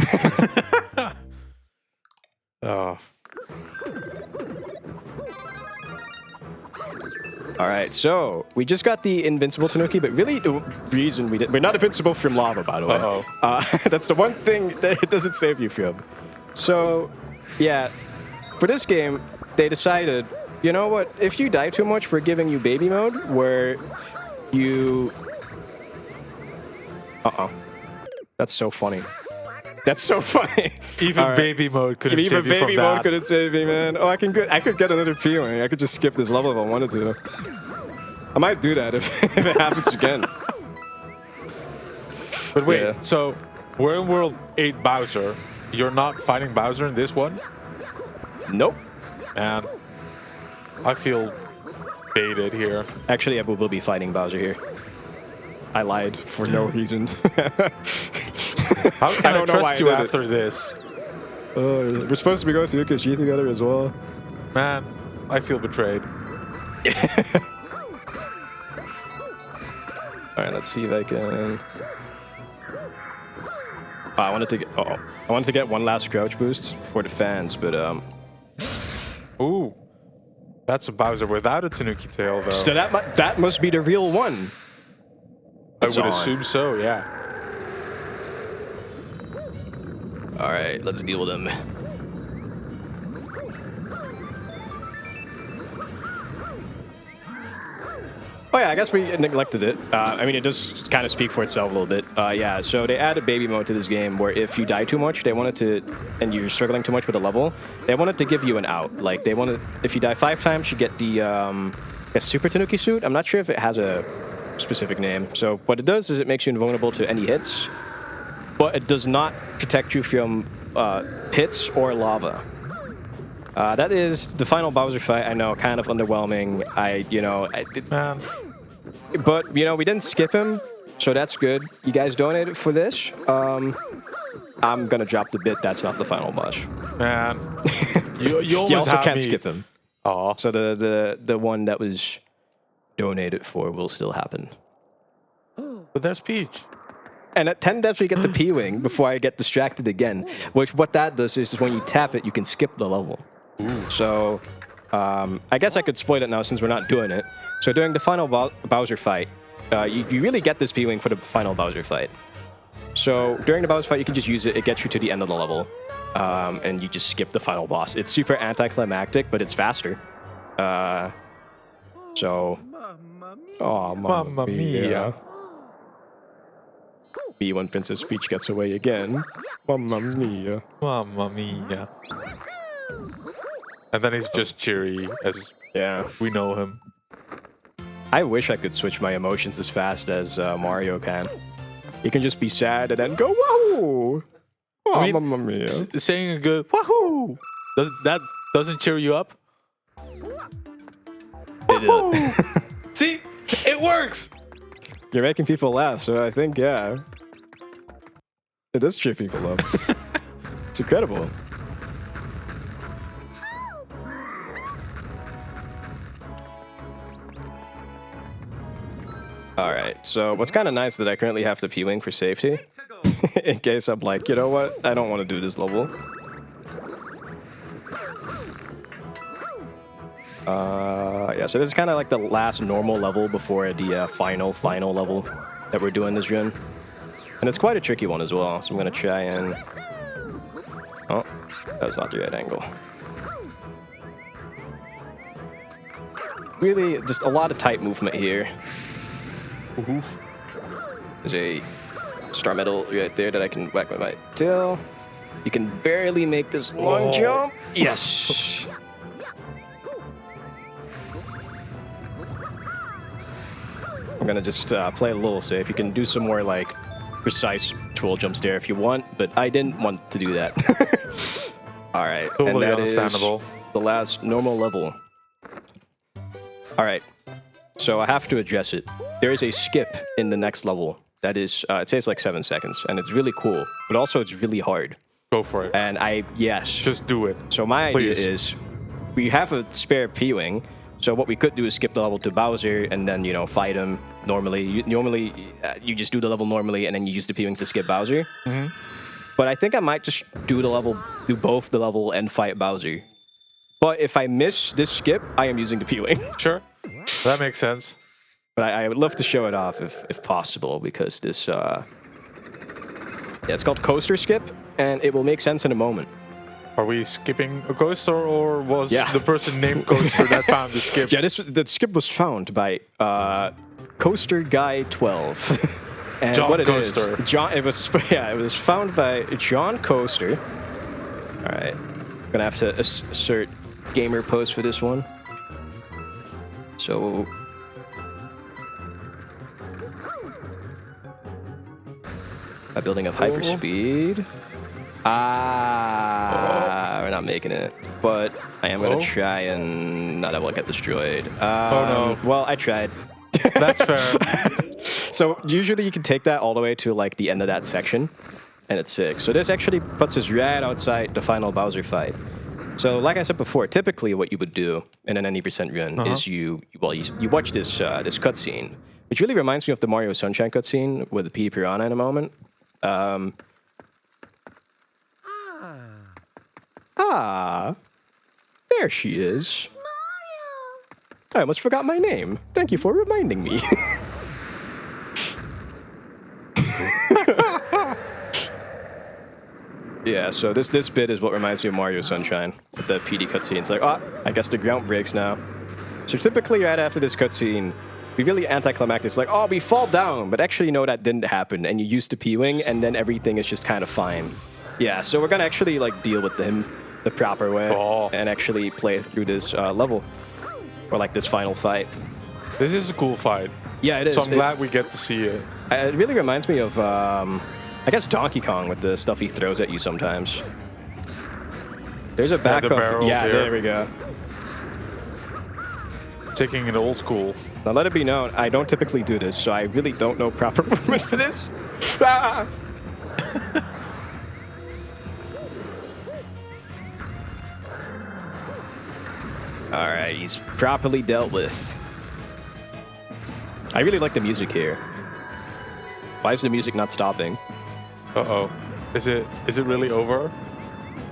S9: Oh.
S5: All right, so we just got the invincible Tanuki, but really the reason we're not invincible from lava, by the way. That's the one thing that it doesn't save you from. So, yeah, for this game, they decided, you know what? If you die too much, we're giving you baby mode, where you. That's so funny. That's so funny.
S9: Even baby mode couldn't save you from that.
S5: Even baby mode couldn't save me, man. Oh, I could get another feeling. I could just skip this level if I wanted to. I might do that if it happens again.
S9: But wait, so we're in World 8 Bowser. You're not fighting Bowser in this one?
S5: Nope.
S9: Man, I feel baited here.
S5: Actually, I will be fighting Bowser here. I lied for no reason.
S9: How can I trust you after this?
S5: We're supposed to be going to UKG together as well.
S9: Man, I feel betrayed.
S5: All right, let's see if I can. I wanted to get one last crouch boost for the fans, but
S9: Ooh, that's a Bowser without a Tanuki tail, though.
S5: So that must be the real one.
S9: I would assume so, yeah.
S5: All right, let's deal with him. Oh yeah, I guess we neglected it. I mean, it does kind of speak for itself a little bit. Yeah, so they added baby mode to this game where if you die too much, they wanted to, and you're struggling too much with a level, they wanted to give you an out. Like, they wanted, if you die 5 times, you get the Super Tanuki suit. I'm not sure if it has a specific name. So what it does is it makes you invulnerable to any hits, but it does not protect you from hits or lava. That is the final Bowser fight. I know, kind of underwhelming. But you know, we didn't skip him, so that's good. You guys donated for this. I'm gonna drop the bit. That's not the final boss.
S9: Man, you
S5: also can't skip him. Oh, so the one that was donated for will still happen.
S9: But there's Peach.
S5: And at 10 deaths we get the P-Wing before I get distracted again. Which what that does is when you tap it, you can skip the level. So I guess I could spoil it now since we're not doing it. So during the final Bowser fight, you really get this P-Wing for the final Bowser fight. So during the Bowser fight, you can just use it. It gets you to the end of the level. And you just skip the final boss. It's super anticlimactic, but it's faster. Oh, Mamma Mia. Me when Princess Peach gets away again. Mamma Mia.
S9: Mamma Mia. And then he's just cheery, as we know him.
S5: I wish I could switch my emotions as fast as Mario can. He can just be sad and then go, wahoo! Oh,
S9: I mean,
S5: Mamma Mia.
S9: Saying a good wahoo! Doesn't cheer you up? See? It works!
S5: You're making people laugh, so I think, yeah. It does cheer people up. It's incredible. Alright, so what's kind of nice that I currently have the P-Wing for safety. In case I'm like, you know what? I don't want to do this level. Yeah, so this is kind of like the last normal level before the final level that we're doing this run. And it's quite a tricky one as well, so I'm going to try and... Oh, that's not the right angle. Really, just a lot of tight movement here. There's a star medal right there that I can whack with my tail. You can barely make this long jump. Yes! I'm gonna just play it a little safe. You can do some more like precise twirl jumps there if you want, but I didn't want to do that. All right,
S9: totally
S5: and that
S9: understandable.
S5: is the last normal level. All right, so I have to address it. There is a skip in the next level that is, it saves like 7 seconds, and it's really cool, but also it's really hard.
S9: Go for it.
S5: And
S9: just do it.
S5: So my idea is, we have a spare P-Wing, so what we could do is skip the level to Bowser and then, you know, fight him normally. You just do the level normally and then you use the P-Wing to skip Bowser. But I think I might just do both the level and fight Bowser. But if I miss this skip, I am using the P-Wing.
S9: Sure, that makes sense.
S5: But I would love to show it off if possible, because this, yeah, it's called Coaster Skip, and it will make sense in a moment.
S9: Are we skipping a coaster, or was the person named Coaster that found the skip?
S5: Yeah, the skip was found by Coaster Guy 12. And
S9: John
S5: what it
S9: Coaster.
S5: is, it was found by John Coaster. All right, gonna have to assert gamer post for this one. So. By building up hyperspeed. We're not making it, but I am gonna try and not have it get destroyed.
S9: Oh no!
S5: Well, I tried.
S9: That's fair.
S5: So usually you can take that all the way to like the end of that section, and it's sick. So this actually puts us right outside the final Bowser fight. So like I said before, typically what you would do in an any % run is you watch this this cutscene, which really reminds me of the Mario Sunshine cutscene with the P Piranha in a moment. There she is. I almost forgot my name. Thank you for reminding me. Yeah, so this bit is what reminds me of Mario Sunshine with the PD cutscene. It's like, I guess the ground breaks now. So typically right after this cutscene, we really anticlimactic. It's like, we fall down, but actually, no, that didn't happen. And you use the P-Wing, and then everything is just kind of fine. Yeah, so we're gonna actually like deal with him the proper way and actually play through this level, or like this final fight.
S9: This is a cool fight.
S5: Yeah, it is.
S9: So I'm glad we get to see it.
S5: It really reminds me of, I guess, Donkey Kong with the stuff he throws at you sometimes. There's a backup. Yeah,
S9: here.
S5: there we go.
S9: Taking it old school.
S5: Now let it be known, I don't typically do this, so I really don't know proper movement for this. Ah! All right, he's properly dealt with. I really like the music here. Why is the music not stopping?
S9: Uh-oh. Is it really over?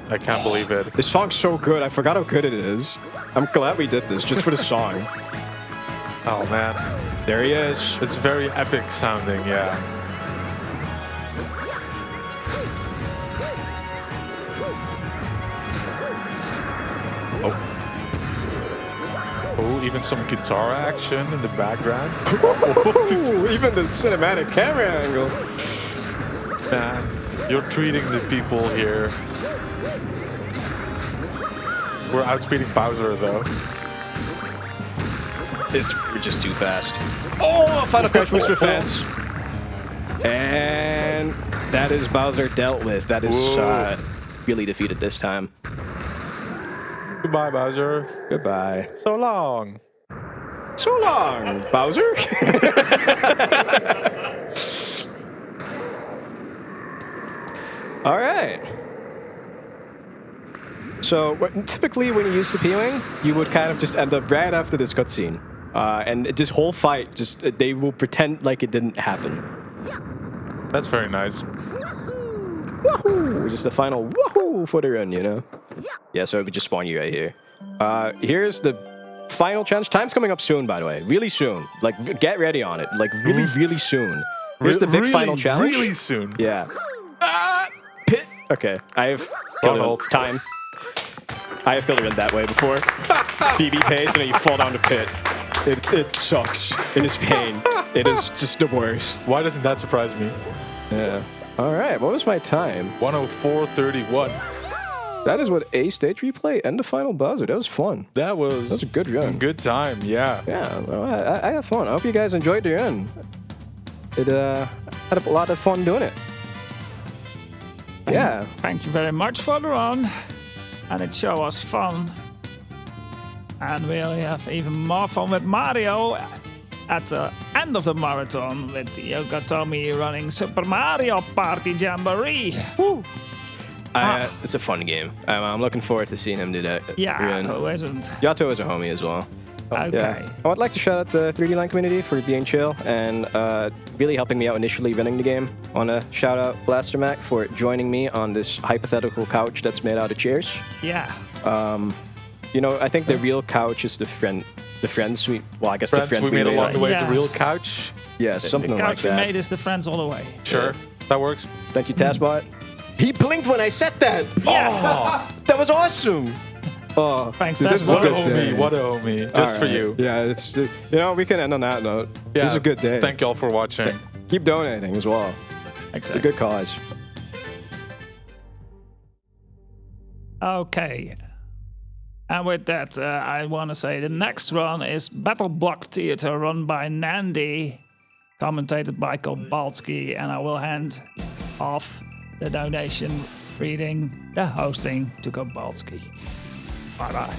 S9: I can't believe it.
S5: This song's so good. I forgot how good it is. I'm glad we did this just for the song.
S9: Oh, man.
S5: There he is.
S9: It's very epic sounding, yeah. Oh, even some guitar action in the background.
S5: Ooh, even the cinematic camera angle.
S9: Man, you're treating the people here. We're outspeeding Bowser, though.
S5: We're just too fast. Oh, Final Crash Booster Fence. And that is Bowser dealt with. That is really defeated this time.
S9: Goodbye, Bowser.
S5: Goodbye.
S9: So long.
S5: So long, Bowser. All right. So typically when you use the peeling, you would kind of just end up right after this cutscene. And this whole fight, they will pretend like it didn't happen.
S9: That's very nice.
S5: Woohoo! Just the final woohoo for the run, you know? Yeah, so it would just spawn you right here. Here's the final challenge. Time's coming up soon, by the way. Really soon. Like, get ready on it. Like, really soon. Here's the big final challenge.
S9: Really soon.
S5: Yeah. Pit. Okay, I have killed it. Time. I have killed it that way before. BB pace, and then you fall down the pit. It sucks. It is pain. It is just the worst.
S9: Why doesn't that surprise me?
S5: Yeah. All right, what was my time?
S9: 104.31.
S5: That is what a stage replay and the final buzzer. That was fun.
S9: That was
S5: a good run.
S9: Good time, yeah.
S5: Yeah, well, I had fun. I hope you guys enjoyed the run. It had a lot of fun doing it. Yeah.
S7: Thank you very much for the run. And it sure was fun. And we'll have even more fun with Mario at the end of the marathon with Yokotomi running Super Mario Party Jamboree. Woo!
S5: It's a fun game. I'm looking forward to seeing him do that.
S7: Yeah, who isn't?
S5: Yato is a homie as well.
S7: Okay.
S5: Yeah. I would like to shout out the 3D Line community for being chill and really helping me out initially running the game. I want to shout out Blaster Mac for joining me on this hypothetical couch that's made out of chairs.
S7: Yeah.
S5: You know, I think the real couch is the friends we... Well, I guess
S9: friends
S5: the friend
S9: we made along the way is
S7: Yeah.
S9: a real couch.
S5: Yeah, something
S7: The
S5: like
S7: couch we
S5: that.
S7: made is the friends all the way.
S9: Sure, that works.
S5: Thank you, Tazbot. He blinked when I said that.
S7: Yeah.
S5: Oh, that was awesome. Oh,
S7: thanks,
S5: dude, this is a
S9: What a
S5: good day.
S9: homie, what a homie. Just for you.
S5: Yeah, it's you know, we can end on that note.
S9: Yeah,
S5: This is a good day.
S9: Thank y'all for watching.
S5: Keep donating as well. It's a good cause.
S7: Okay. And with that, I want to say the next run is Battle Block Theater, run by Nandy, commentated by Kowalski, and I will hand off the donation reading, the hosting to Kowalski. Bye-bye.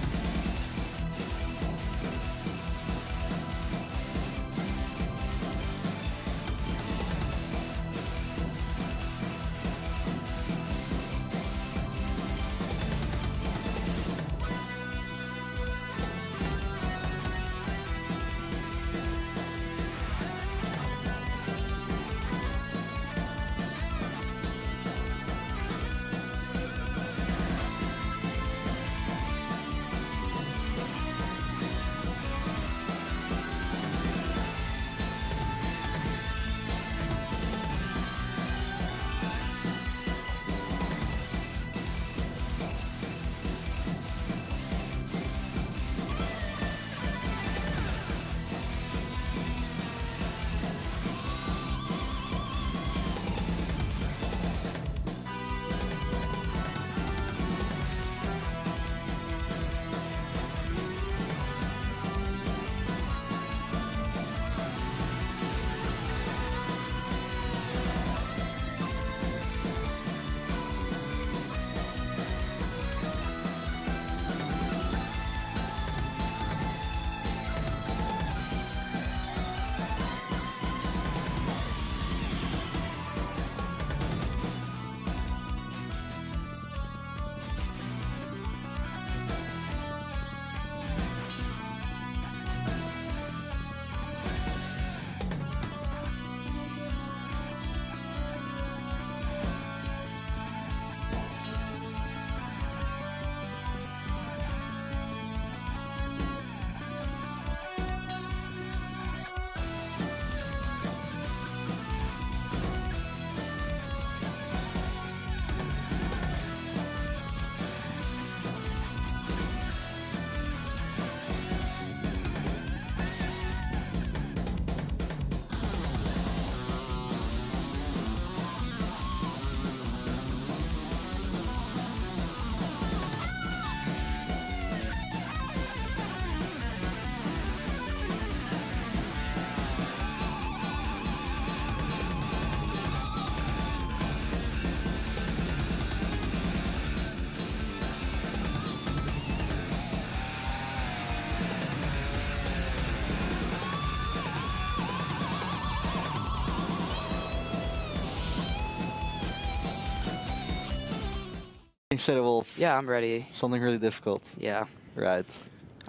S2: Instead of Wolf.
S22: Yeah, I'm ready.
S2: Something really difficult.
S22: Yeah.
S2: Right.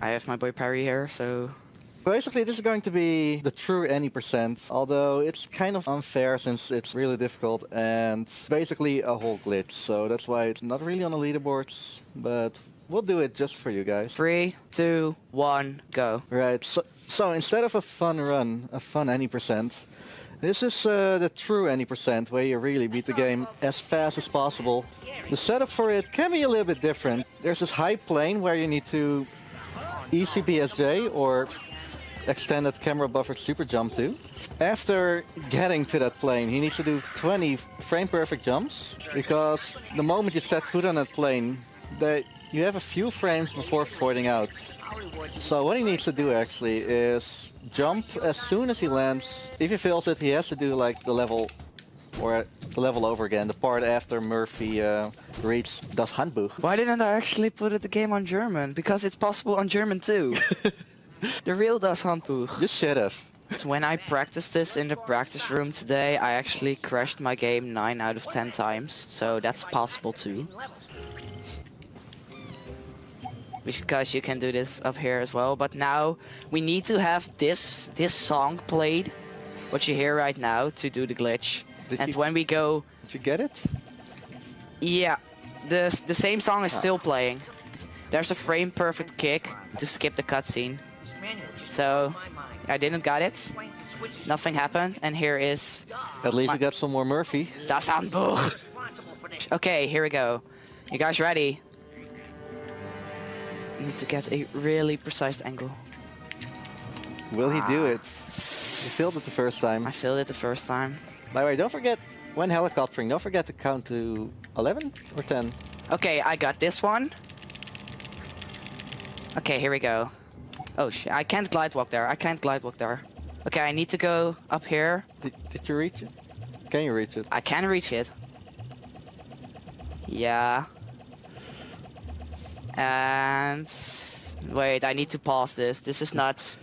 S22: I have my boy Perry here, so...
S2: Basically, this is going to be the true any %, although it's kind of unfair since it's really difficult and basically a whole glitch. So that's why it's not really on the leaderboards, but we'll do it just for you guys.
S22: 3, 2, 1, go.
S2: Right, so instead of a fun run, a fun any %, this is the true any %, where you really beat the game as fast as possible. The setup for it can be a little bit different. There's this high plane where you need to easy BSG or extended camera buffered super jump to. After getting to that plane, he needs to do 20 frame perfect jumps, because the moment you set foot on that plane, you have a few frames before voiding out. So what he needs to do actually is jump as soon as he lands. If he fails it, he has to do like the level over again, the part after Murphy reads Das Handbuch.
S22: Why didn't I actually put the game on German? Because it's possible on German too. The real Das Handbuch.
S2: You should have.
S22: When I practiced this in the practice room today, I actually crashed my game 9 out of 10 times. So that's possible too. Because you can do this up here as well. But now we need to have this song played, what you hear right now, to do the glitch. When we go...
S2: Did you get it?
S22: Yeah. The same song is still playing. There's a frame perfect kick to skip the cutscene. So I didn't got it. Nothing happened, and here is...
S2: At least we got some more Murphy.
S22: Das Handbuch. Okay, here we go. You guys ready? I need to get a really precise angle.
S2: Will he do it? You failed it the first time.
S22: I failed it the first time.
S2: By the way, don't forget, when helicoptering, don't forget to count to 11 or 10.
S22: Okay, I got this one. Okay, here we go. Oh shit, I can't glide walk there. Okay, I need to go up here.
S2: Did you reach it? Can you reach it?
S22: I can reach it. Yeah. And... Wait, I need to pause this. This is not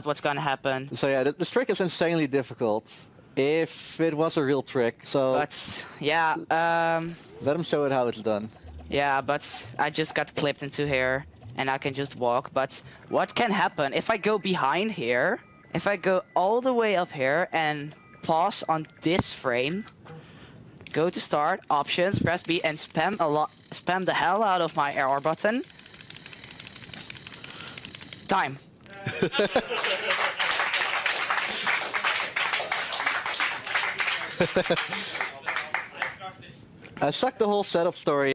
S22: what's gonna happen.
S2: So yeah, this trick is insanely difficult. If it was a real trick, so...
S22: But, yeah,
S2: let him show it how it's done.
S22: Yeah, but I just got clipped into here, and I can just walk. But what can happen if I go behind here, if I go all the way up here and pause on this frame, go to start, options, press B, and spam the hell out of my R button. Time.
S2: I sucked the whole setup story.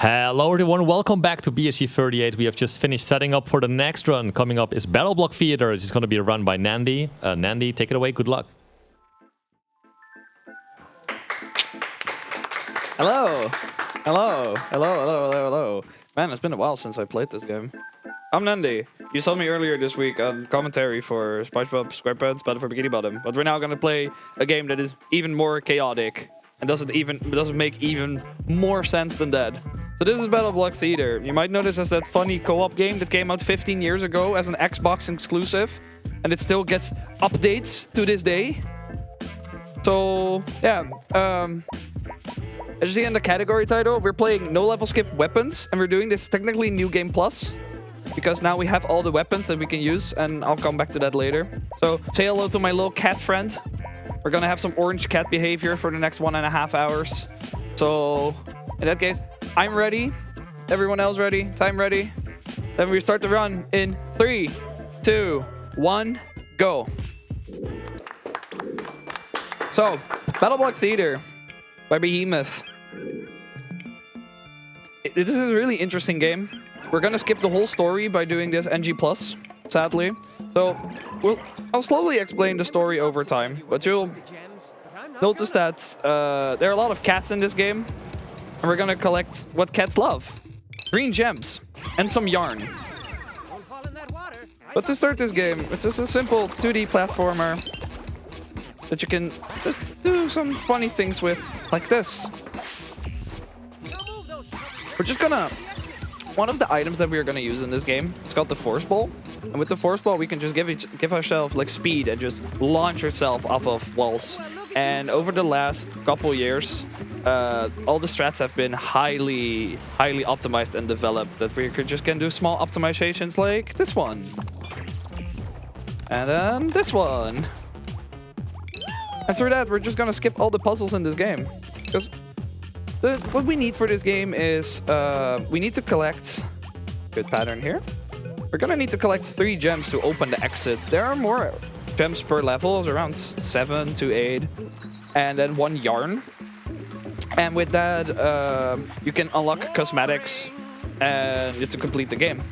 S14: Hello everyone, welcome back to BSG 38. We have just finished setting up for the next run. Coming up is Battle Block Theater. It's going to be a run by Nandy. Nandy, take it away. Good luck.
S1: Hello. Hello. Hello, hello, hello, hello. Man, it's been a while since I played this game. I'm Nandy. You saw me earlier this week on commentary for SpongeBob SquarePants Battle for Bikini Bottom. But we're now going to play a game that is even more chaotic. And doesn't make even more sense than that. So this is Battle Block Theater. You might know this as that funny co-op game that came out 15 years ago as an Xbox exclusive. And it still gets updates to this day. So, yeah. As you see in the category title, we're playing No Level Skip Weapons. And we're doing this technically New Game Plus. Because now we have all the weapons that we can use. And I'll come back to that later. So, say hello to my little cat friend. We're gonna have some orange cat behavior for the next 1.5 hours. So, in that case, I'm ready. Everyone else ready? Time ready? Then we start the run in 3, 2, 1, go. So, Battle Block Theater by Behemoth. This is a really interesting game. We're gonna skip the whole story by doing this NG+, sadly. So, I'll slowly explain the story over time, but you'll notice that there are a lot of cats in this game, and we're gonna collect what cats love. Green gems and some yarn. But to start this game, it's just a simple 2D platformer that you can just do some funny things with, like this. We're just gonna... One of the items that we are gonna use in this game, it's called the Force Ball. And with the Force Ball, we can just give ourselves like speed and just launch ourselves off of walls. And over the last couple years, all the strats have been highly optimized and developed. That we can do small optimizations like this one. And then this one. And through that, we're just gonna skip all the puzzles in this game. Because what we need for this game is we need to collect... Good pattern here. We're gonna need to collect 3 gems to open the exits. There are more gems per level, around 7 to 8. And then 1 yarn. And with that, you can unlock cosmetics and to complete the game.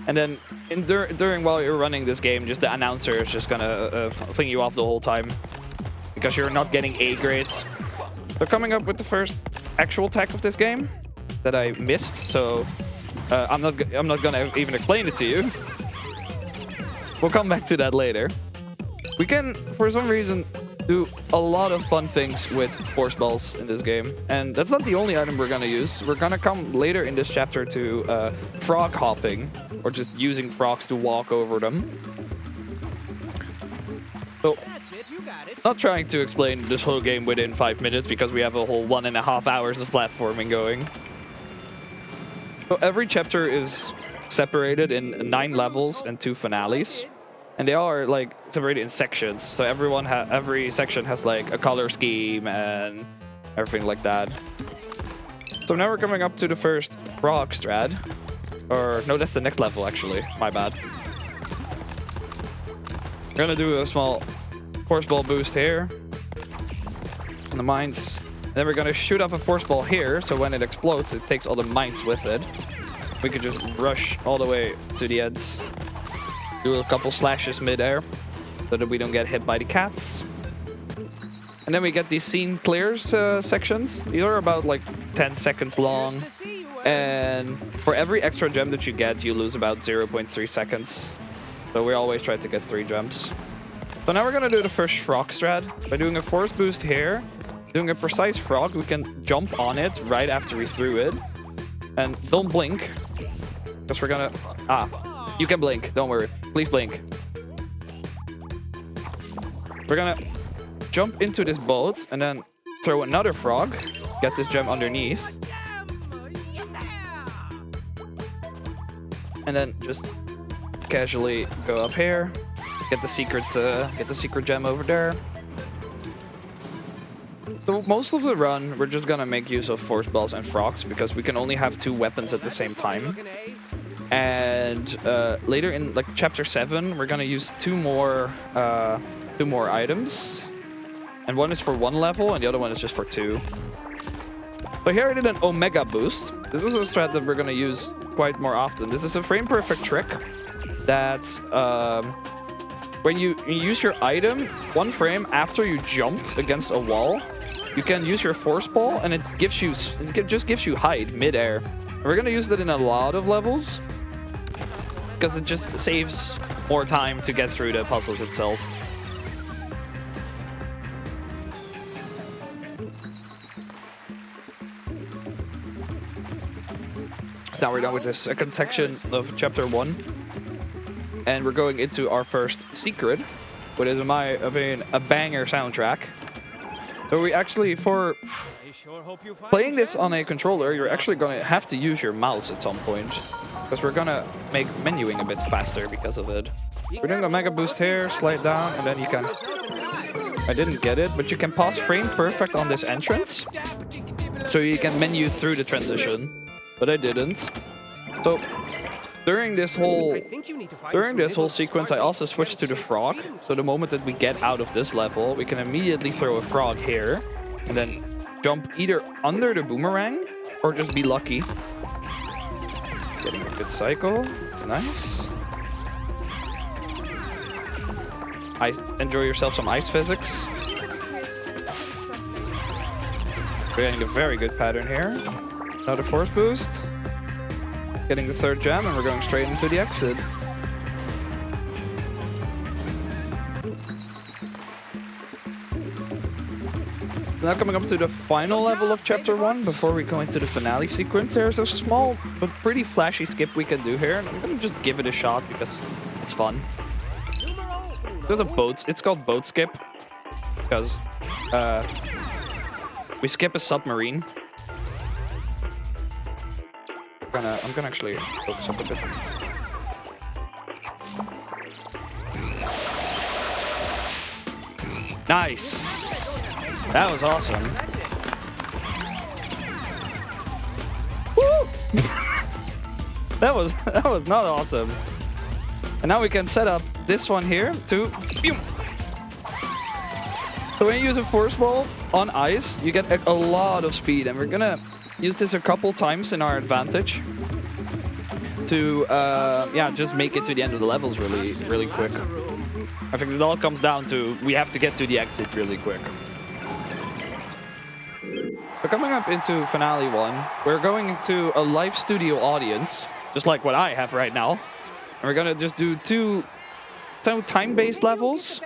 S1: And then during while you're running this game, just the announcer is just gonna fling you off the whole time. Because you're not getting A grades. They're coming up with the first actual tech of this game that I missed, so I'm not gonna even explain it to you. We'll come back to that later. We can, for some reason, do a lot of fun things with force balls in this game, and that's not the only item we're gonna use. We're gonna come later in this chapter to frog hopping, or just using frogs to walk over them. So, not trying to explain this whole game within 5 minutes because we have a whole 1.5 hours of platforming going. So every chapter is separated in 9 levels and 2 finales. And they all are like separated in sections. So every section has like a color scheme and everything like that. So now we're coming up to the first frog strat. Or no, that's the next level actually. My bad. We're gonna do a small force ball boost here on the mines. And then we're gonna shoot off a force ball here, so when it explodes, it takes all the mines with it. We can just rush all the way to the ends. Do a couple slashes mid-air, so that we don't get hit by the cats. And then we get these scene clears sections. These are about like 10 seconds long. And for every extra gem that you get, you lose about 0.3 seconds. So we always try to get 3 gems. So now we're gonna do the first frog strat. By doing a force boost here, doing a precise frog, we can jump on it right after we threw it. And don't blink, because we're gonna... you can blink, don't worry. Please blink. We're gonna jump into this boat and then throw another frog, get this gem underneath. And then just casually go up here. Get the secret gem over there. So most of the run, we're just gonna make use of force balls and frogs because we can only have 2 weapons at the same time. And later in like chapter 7, we're gonna use 2 more items, and one is for 1 level, and the other one is just for 2. So here I did an Omega boost. This is a strat that we're gonna use quite more often. This is a frame perfect trick that's when you use your item 1 frame after you jumped against a wall, you can use your force ball and it just gives you height mid-air. And we're gonna use that in a lot of levels because it just saves more time to get through the puzzles itself. Now we're done with the second section of chapter 1. And we're going into our first secret, which is in my opinion a banger soundtrack. So we actually, for playing this on a controller, you're actually going to have to use your mouse at some point. Because we're going to make menuing a bit faster because of it. We're doing a mega boost here, slide down, and then you can... I didn't get it, but you can pause frame perfect on this entrance. So you can menu through the transition. But I didn't. So during this whole sequence, I also switched to the frog. So the moment that we get out of this level, we can immediately throw a frog here, and then jump either under the boomerang or just be lucky. Getting a good cycle. It's nice. Enjoy yourself some ice physics. We're getting a very good pattern here. Another force boost. Getting the 3rd gem, and we're going straight into the exit. Now coming up to the final level of chapter 1 before we go into the finale sequence. There's a small but pretty flashy skip we can do here, and I'm gonna just give it a shot because it's fun. There's a boat. It's called boat skip because we skip a submarine. I'm gonna actually focus up a bit. Nice! That was awesome. Woo! that was not awesome. And now we can set up this one here to... So when you use a force ball on ice, you get a lot of speed, and we're gonna use this a couple times in our advantage to just make it to the end of the levels really quick. I think it all comes down to we have to get to the exit really quick. We're coming up into finale 1. We're going into a live studio audience, just like what I have right now. And we're gonna just do two time-based levels.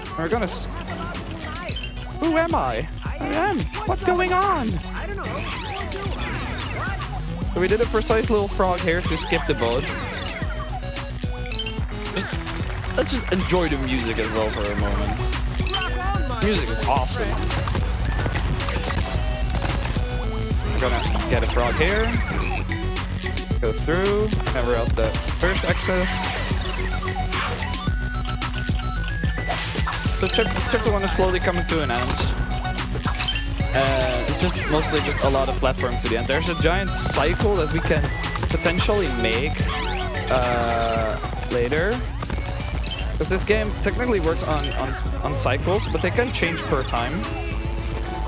S1: And we're gonna... Who am I? I am. What's going on? So we did a precise little frog here to skip the boat. Let's just enjoy the music as well for a moment. Music is awesome. We're gonna get a frog here. Go through. Never out the first exit. So chapter 1 is slowly coming to an end. It's just mostly just a lot of platform to the end. There's a giant cycle that we can potentially make later. Because this game technically works on cycles, but they can change per time.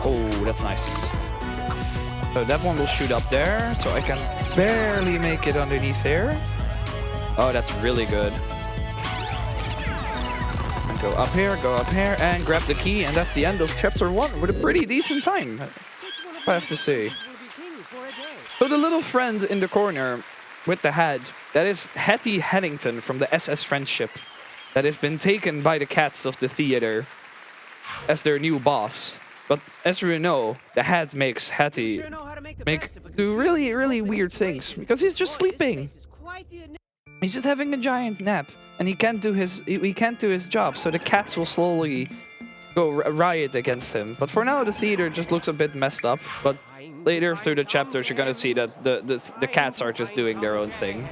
S1: Oh, that's nice. So that one will shoot up there, so I can barely make it underneath there. Oh, that's really good. Go up here, and grab the key, and that's the end of chapter 1 with a pretty decent time, I have to say. So the little friend in the corner with the hat, that is Hattie Haddington from the SS Friendship, that has been taken by the cats of the theater as their new boss. But as we know, the hat makes Hattie do really weird things, because he's just sleeping. He's just having a giant nap, and he can't do his job, so the cats will slowly go riot against him. But for now, the theater just looks a bit messed up, but later through the chapters, you're gonna see that the cats are just doing their own thing.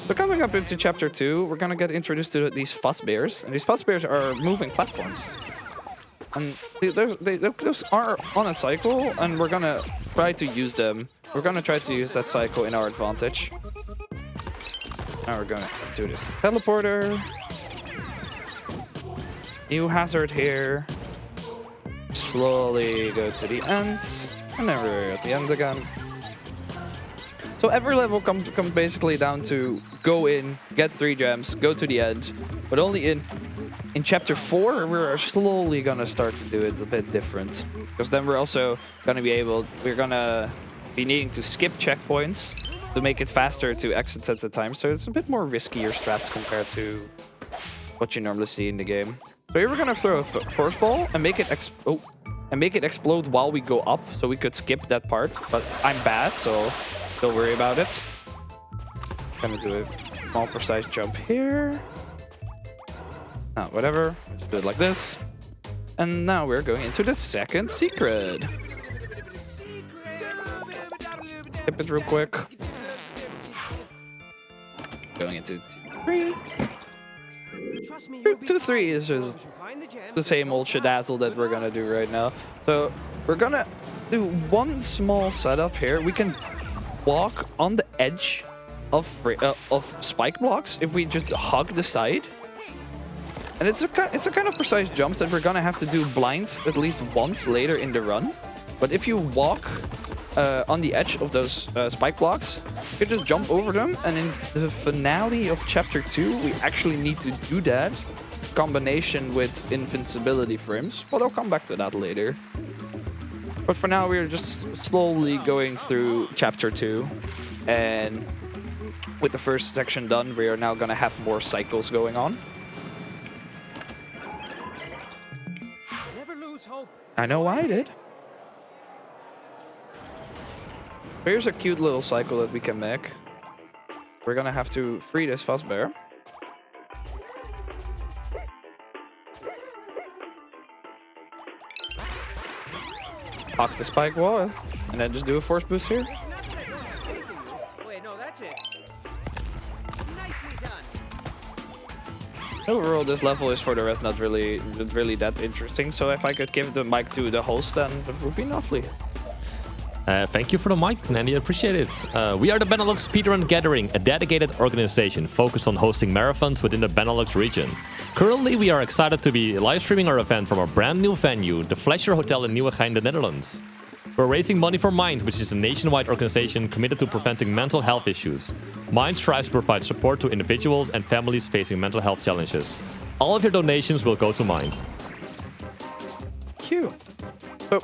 S1: So coming up into chapter 2, we're gonna get introduced to these fuzz bears, and these fuzz bears are moving platforms. And those are on a cycle, and we're gonna try to use them. We're gonna try to use that cycle in our advantage. Now we're gonna do this teleporter. New hazard here. Slowly go to the end. And then we're at the end again. So every level comes basically down to go in, get 3 gems, go to the end. But only in chapter 4, we're slowly gonna start to do it a bit different. Because then we're also gonna be needing to skip checkpoints to make it faster to exit at the time. So it's a bit more riskier strats compared to what you normally see in the game. So here we're gonna throw a force ball and make it explode while we go up, so we could skip that part. But I'm bad, so don't worry about it. Gonna do a small precise jump here. Whatever. Just do it like this. And now we're going into the second secret. Skip it real quick. Going into 2-3. 2-3 is just the same old shadazzle that we're gonna do right now. So we're gonna do one small setup here. We can walk on the edge of spike blocks if we just hug the side. And it's a kind of precise jumps that we're gonna have to do blind at least once later in the run. But if you walk on the edge of those spike blocks, you can just jump over them. And in the finale of chapter 2, we actually need to do that combination with invincibility frames. But I'll come back to that later. But for now, we're just slowly going through chapter 2. And with the first section done, we are now gonna have more cycles going on. I know I did. Here's a cute little cycle that we can make. We're gonna have to free this fuzzbear. Hawk the spike wall, and then just do a force boost here.
S10: Wait, no, that's it. Nicely done.
S1: Overall, this level is for the rest not really that interesting. So if I could give the mic to the host, then it would be lovely.
S12: Thank you for the mic, Nandy. I appreciate it. We are the Benelux Speedrunner Gathering, a dedicated organization focused on hosting marathons within the Benelux region. Currently, we are excited to be live streaming our event from our brand new venue, the Fletcher Hotel in Nieuwegein, the Netherlands. We're raising money for MIND, which is a nationwide organization committed to preventing mental health issues. MIND strives to provide support to individuals and families facing mental health challenges. All of your donations will go to MIND.
S1: Cute. So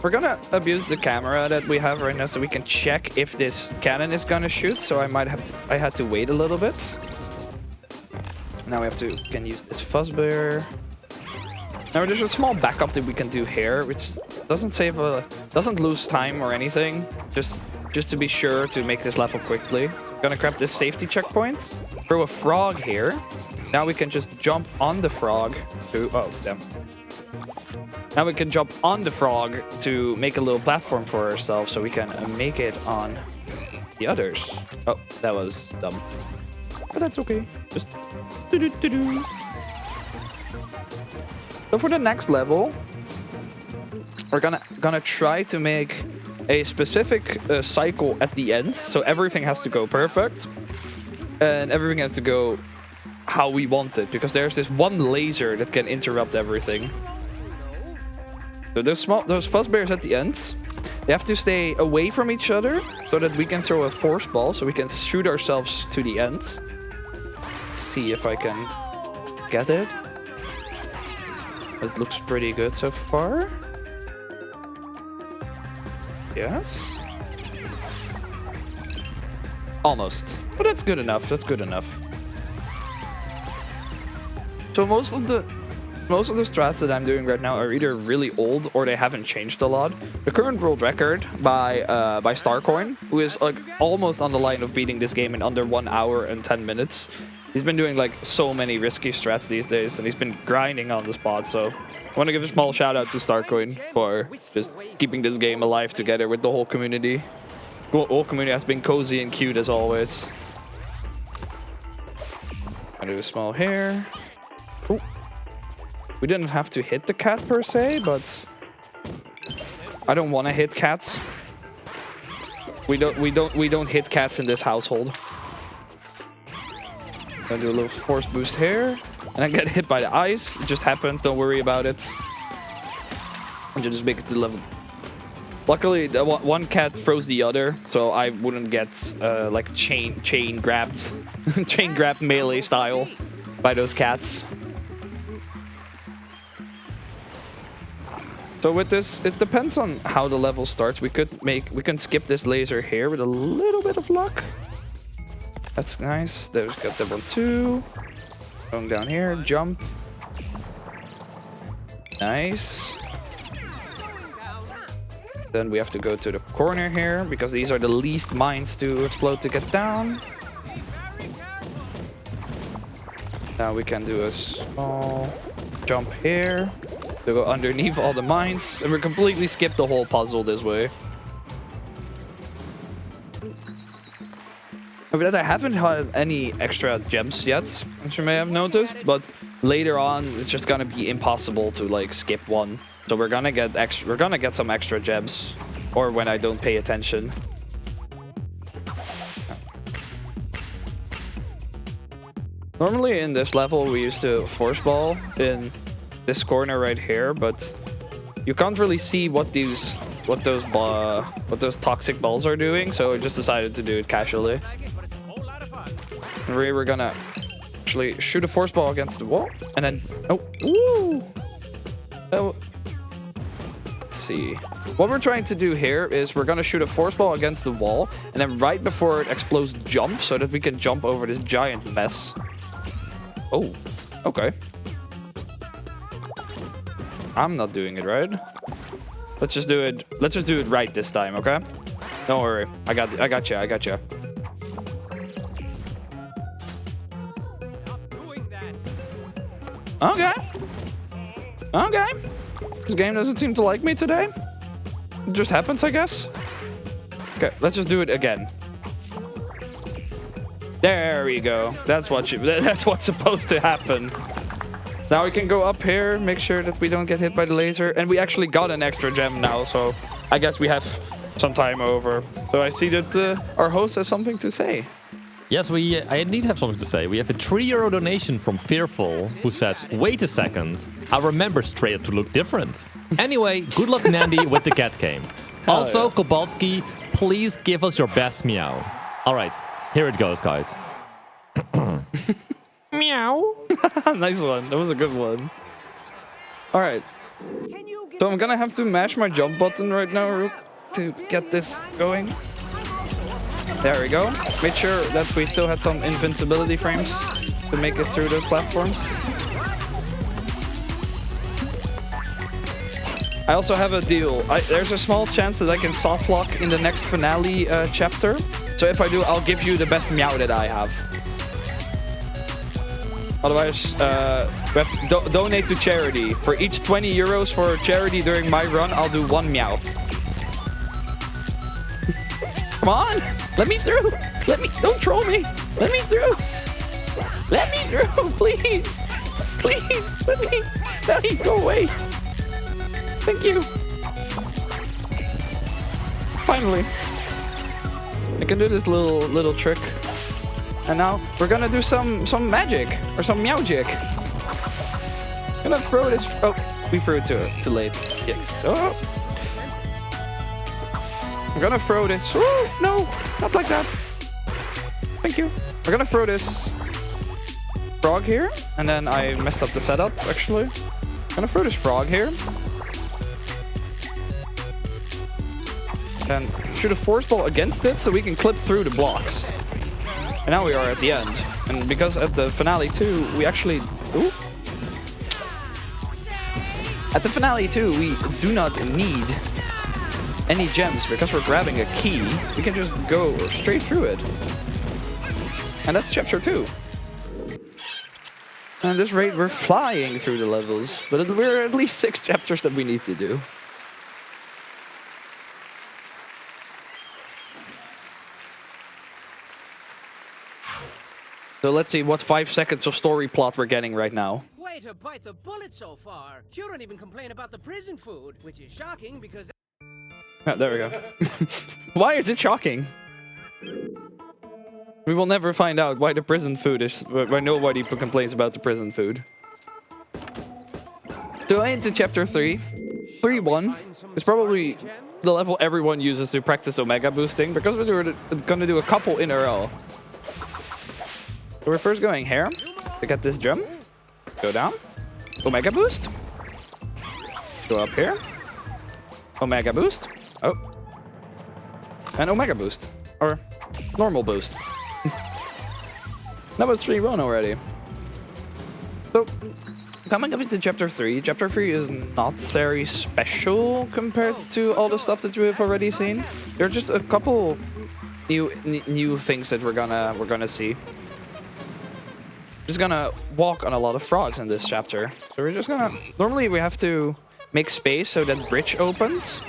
S1: we're gonna abuse the camera that we have right now so we can check if this cannon is gonna shoot. So I had to wait a little bit. Now we can use this fuzzbear. Now there's a small backup that we can do here, which doesn't lose time or anything. Just to be sure to make this level quickly. I'm gonna grab this safety checkpoint, throw a frog here. Now we can just jump on the frog to Now we can jump on the frog to make a little platform for ourselves so we can make it on the others. Oh, that was dumb. But that's okay. Just do-do-do-do. So for the next level, we're gonna try to make a specific cycle at the end. So everything has to go perfect. And everything has to go how we want it. Because there's this one laser that can interrupt everything. So those fuzzbears at the end, they have to stay away from each other so that we can throw a force ball, so we can shoot ourselves to the end. Let's see if I can get it. It looks pretty good so far. Yes. Almost. But that's good enough. That's good enough. So most of the strats that I'm doing right now are either really old or they haven't changed a lot. The current world record by Starcoin, who is like almost on the line of beating this game in under 1 hour and 10 minutes. He's been doing like so many risky strats these days, and he's been grinding on the spot. So I want to give a small shout out to Starcoin for just keeping this game alive together with the whole community. The whole community has been cozy and cute as always. I do a small hair. Ooh. We didn't have to hit the cat per se, but I don't want to hit cats. We don't hit cats in this household. Gonna do a little force boost here. and I get hit by the ice. It just happens. Don't worry about it. And you just make it to level. Luckily, the one cat throws the other, so I wouldn't get like chain grabbed, chain grabbed melee style by those cats. So with this, it depends on how the level starts. We can skip this laser here with a little bit of luck. That's nice. There's got that one too. Going down here, jump. Nice. Then we have to go to the corner here because these are the least mines to explode to get down. Now we can do a small jump here to go underneath all the mines, and we completely skip the whole puzzle this way. But I haven't had any extra gems yet, as you may have noticed, but later on it's just gonna be impossible to like skip one. So we're gonna get some extra gems, or when I don't pay attention. Normally in this level we used to force ball in this corner right here, but you can't really see what those toxic balls are doing, so I just decided to do it casually. We're gonna actually shoot a force ball against the wall, and then let's see. What we're trying to do here is we're gonna shoot a force ball against the wall, and then right before it explodes, jump so that we can jump over this giant mess. Oh, okay. I'm not doing it right. Let's just do it. Let's just do it right this time, okay? Don't worry. I got you. I got you. Okay. Okay. This game doesn't seem to like me today. It just happens, I guess. Okay, let's just do it again. There we go. That's what's supposed to happen. Now we can go up here, make sure that we don't get hit by the laser, and we actually got an extra gem now, so I guess we have some time over. So I see that our host has something to say.
S12: Yes, I indeed have something to say. We have a €3 donation from Fearful, who says, "Wait a second, I remember Straight to look different." Anyway, good luck, Nandy, with the cat game. Also, yeah. Kobalski, please give us your best meow. All right, here it goes, guys. Meow.
S1: Nice one. That was a good one. All right. So I'm gonna have to mash my jump button right now to get this going. There we go. Made sure that we still had some invincibility frames to make it through those platforms. I also have a deal. There's a small chance that I can soft lock in the next finale chapter. So if I do, I'll give you the best meow that I have. Otherwise, we have to donate to charity. For each 20 euros for charity during my run, I'll do one meow. Come on! Let me through! Don't troll me! Let me through! Let me through, please! Please, let me go away! Thank you! Finally! I can do this little trick. And now we're gonna do some magic or some meow-jig. Gonna throw this. Oh, we threw it too late. Yes. Oh. I'm gonna throw this. Oh no, not like that. Thank you. We're gonna throw this frog here, and then I messed up the setup. Actually, I'm gonna throw this frog here, and shoot a force ball against it so we can clip through the blocks. And now we are at the end. And because at the finale 2, we actually... Ooh. At the finale 2, we do not need any gems because we're grabbing a key. We can just go straight through it. And that's chapter 2. And at this rate, we're flying through the levels. But we're at least 6 chapters that we need to do. So let's see what 5 seconds of story plot we're getting right now.
S10: Way to bite the bullet so far. You don't even complain about the prison food, which is shocking because...
S1: Oh, there we go. Why is it shocking? We will never find out why the prison food is... why nobody complains about the prison food. So into chapter 3. 3-1 is probably the level everyone uses to practice Omega boosting, because we're going to do a couple in a row. So we're first going here to get this gem. Go down. Omega boost. Go up here. Omega boost. Oh. And Omega boost. Or normal boost. That was 3-1 already. So, coming up into chapter 3. Chapter 3 is not very special compared to all the stuff that we've already seen. There are just a couple new things that we're gonna see. Just gonna walk on a lot of frogs in this chapter. So we're just gonna... Normally we have to make space so that bridge opens.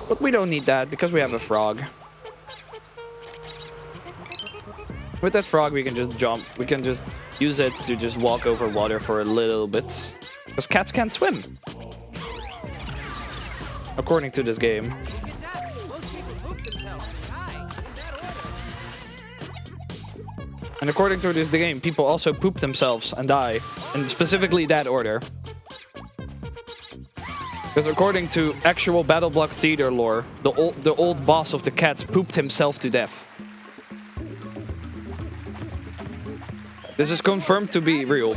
S1: But we don't need that because we have a frog. With that frog we can just jump. We can just use it to just walk over water for a little bit. Because cats can't swim. According to this game. And according to this game, people also poop themselves and die. In specifically that order. Because according to actual Battle Block Theater lore, the old boss of the cats pooped himself to death. This is confirmed to be real.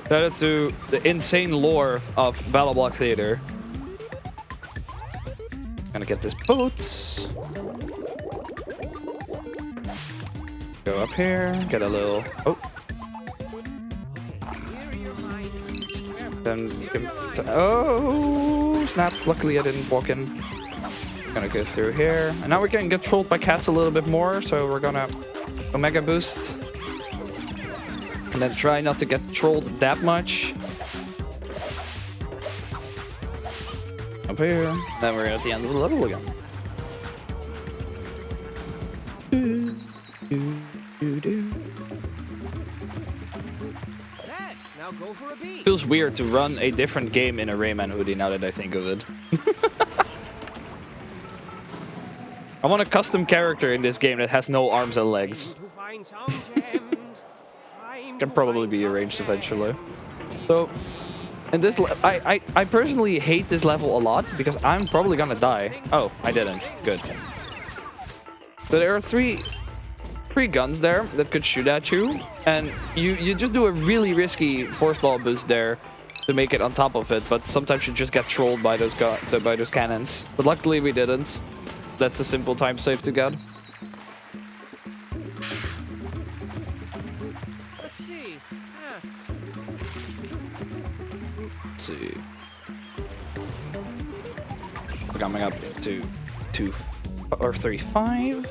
S1: Shout out to the insane lore of Battle Block Theater. Gonna get this boat. Go up here, get a little... Oh. Then... Oh, snap. Luckily I didn't walk in. Gonna go through here. And now we can get trolled by cats a little bit more, so we're gonna Omega boost. And then try not to get trolled that much. Up here. Then we're at the end of the level again.
S10: Now go for a beat.
S1: Feels weird to run a different game in a Rayman hoodie now that I think of it. I want a custom character in this game that has no arms and legs. Can probably be arranged eventually. So, and this, I personally hate this level a lot because I'm probably gonna die. Oh, I didn't. Good. So there are three guns there that could shoot at you, and you just do a really risky force ball boost there to make it on top of it. But sometimes you just get trolled by those cannons. But luckily we didn't. That's a simple time save to get. Let's see. We're coming up to 2 or 3-5.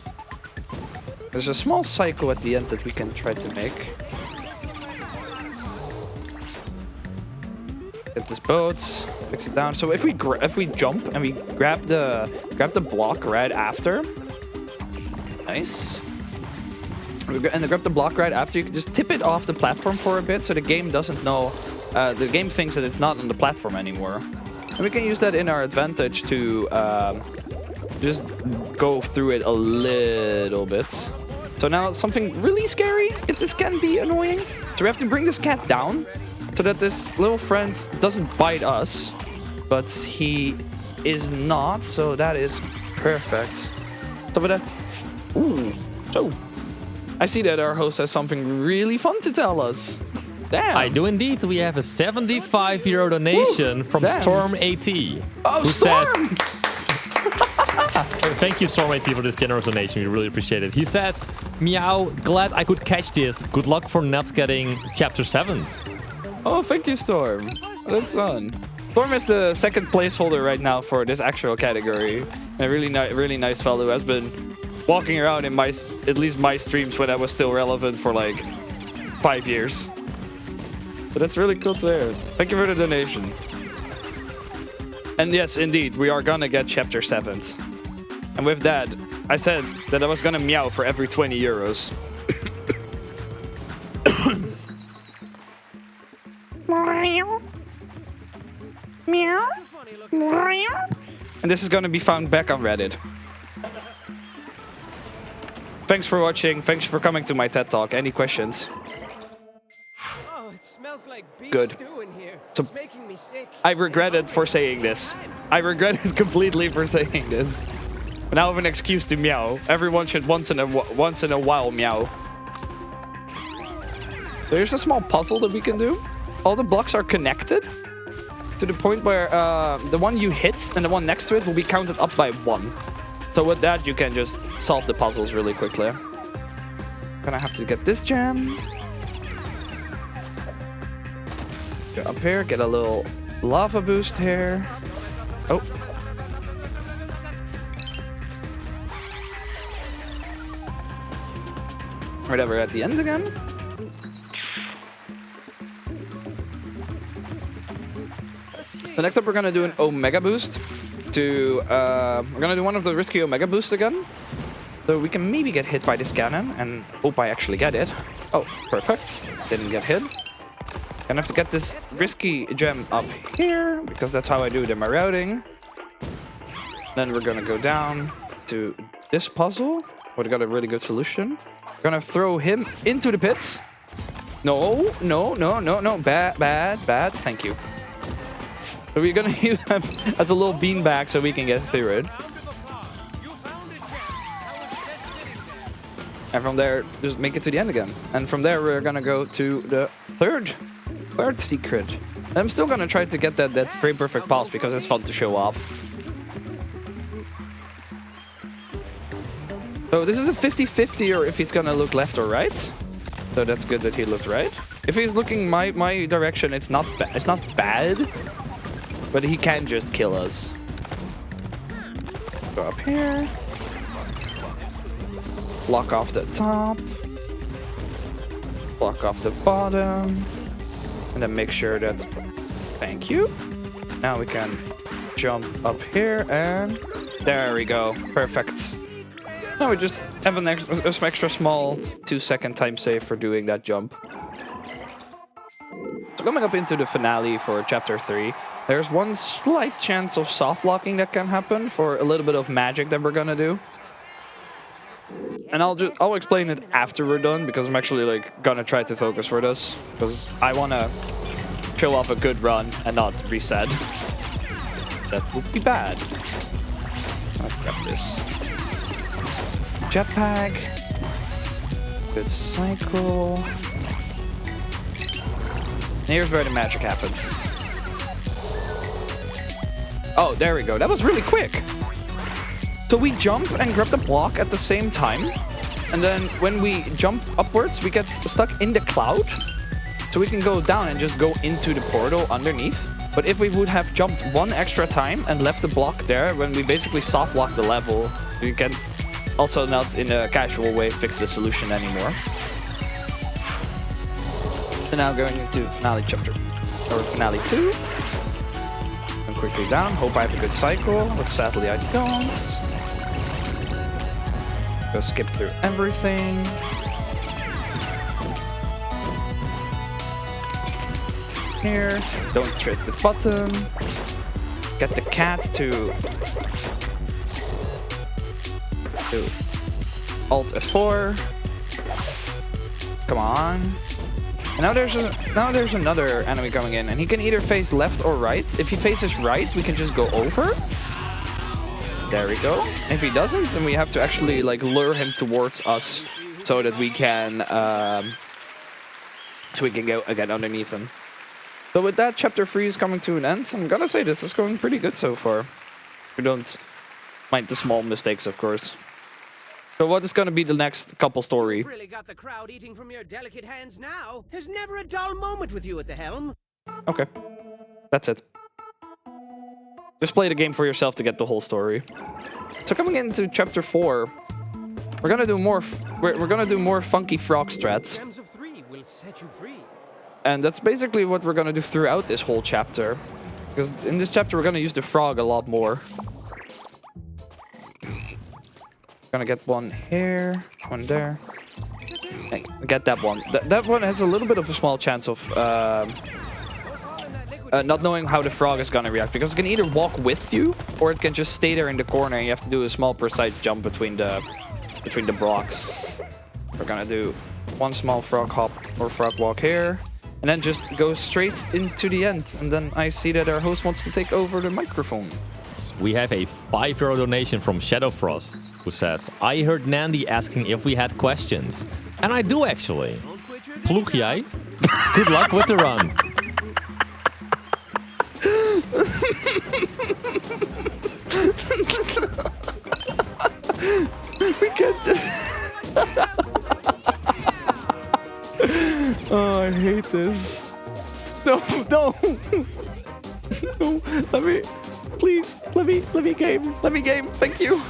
S1: There's a small cycle at the end that we can try to make. Get this boat, fix it down. So if we jump and we grab the block right after, nice. And grab the block right after, you can just tip it off the platform for a bit, so the game doesn't know. The game thinks that it's not on the platform anymore, and we can use that in our advantage to just go through it a little bit. So now something really scary. This can be annoying. So we have to bring this cat down, so that this little friend doesn't bite us, but he is not, so that is perfect. So with that, ooh, so I see that our host has something really fun to tell us. Damn.
S12: I do indeed. We have a 75-euro donation from
S1: damn.
S12: Storm AT.
S1: Oh,
S12: who
S1: Storm!
S12: Says, thank you, Storm AT, for this generous donation. We really appreciate it. He says, meow, glad I could catch this. Good luck for not getting chapter 7s.
S1: Oh, thank you, Storm. That's fun. Storm is the second placeholder right now for this actual category. A really nice fellow who has been walking around in at least my streams when I was still relevant for like 5 years. But that's really cool to hear. Thank you for the donation. And yes, indeed, we are gonna get chapter 7s. And with that, I said that I was gonna meow for every 20 euros. and this is gonna be found back on Reddit. Thanks for watching. Thanks for coming to my TED Talk. Any questions?
S10: Oh, it smells like beef
S1: Good.
S10: stew in here.
S1: So,
S10: It's making me sick.
S1: I regretted for saying this. I regretted completely for saying this. But now I have an excuse to meow. Everyone should once in a while meow. There's a small puzzle that we can do. All the blocks are connected to the point where the one you hit and the one next to it will be counted up by 1. So with that, you can just solve the puzzles really quickly. Gonna have to get this gem. Go up here, get a little lava boost here. Oh. Whatever, at the end again. So next up, we're gonna do an Omega boost. We're gonna do one of the risky Omega boosts again. So we can maybe get hit by this cannon and hope I actually get it. Oh, perfect. Didn't get hit. Gonna have to get this risky gem up here because that's how I do it in my routing. Then we're gonna go down to this puzzle. We got a really good solution. We're gonna throw him into the pits. No, no, no, no, no. Bad, bad, bad. Thank you. So we're gonna use him as a little beanbag so we can get through it. And from there, just make it to the end again. And from there, we're gonna go to the third secret. And I'm still gonna try to get that frame perfect pulse because it's fun to show off. So this is a 50-50 or if he's gonna look left or right. So that's good that he looked right. If he's looking my direction, it's not bad. But he can just kill us. Go up here. Block off the top. Block off the bottom. And then make sure that... Thank you. Now we can jump up here and... There we go. Perfect. Now we just have an extra small 2-second time save for doing that jump. So coming up into the finale for Chapter 3, there's one slight chance of soft locking that can happen for a little bit of magic that we're gonna do. And I'll explain it after we're done because I'm actually like gonna try to focus for this because I wanna show off a good run and not reset. That would be bad. I'll grab this. Jetpack. Good cycle. And here's where the magic happens. Oh, there we go. That was really quick. So we jump and grab the block at the same time. And then when we jump upwards, we get stuck in the cloud. So we can go down and just go into the portal underneath. But if we would have jumped one extra time and left the block there, when we basically soft lock the level, we can also not in a casual way fix the solution anymore. So now going into finale chapter, or finale 2. I'm quickly down, hope I have a good cycle, but sadly I don't. Go skip through everything. Here, don't trade the button. Get the cat to Alt F4. Come on. And now there's another enemy coming in, and he can either face left or right. If he faces right, we can just go over. There we go. If he doesn't, then we have to actually like lure him towards us so that we can go again underneath him. So with that, chapter 3 is coming to an end. I'm gonna say this is going pretty good so far. We don't mind the small mistakes, of course. So what is gonna be the next couple story?
S10: You've really got the crowd eating from your delicate hands now. There's never a dull moment with you at the helm.
S1: Okay, that's it. Just play the game for yourself to get the whole story. So coming into chapter 4, we're gonna do more. We're gonna do more funky frog strats.
S10: Gems of 3 will set you free.
S1: And that's basically what we're gonna do throughout this whole chapter. Because in this chapter, we're gonna use the frog a lot more. Gonna get one here, one there. Hey, get that one. That one has a little bit of a small chance of not knowing how the frog is gonna react, because it can either walk with you or it can just stay there in the corner and you have to do a small precise jump between the blocks. We're gonna do one small frog hop or frog walk here and then just go straight into the end. And then I see that our host wants to take over the microphone.
S12: We have a €5 donation from Shadowfrost, who says, I heard Nandy asking if we had questions. And I do actually. Ploeg jij? Good luck with the run.
S1: We can't just... Oh, I hate this. No, no. No, let me... Please, let me game. Let me game. Thank you.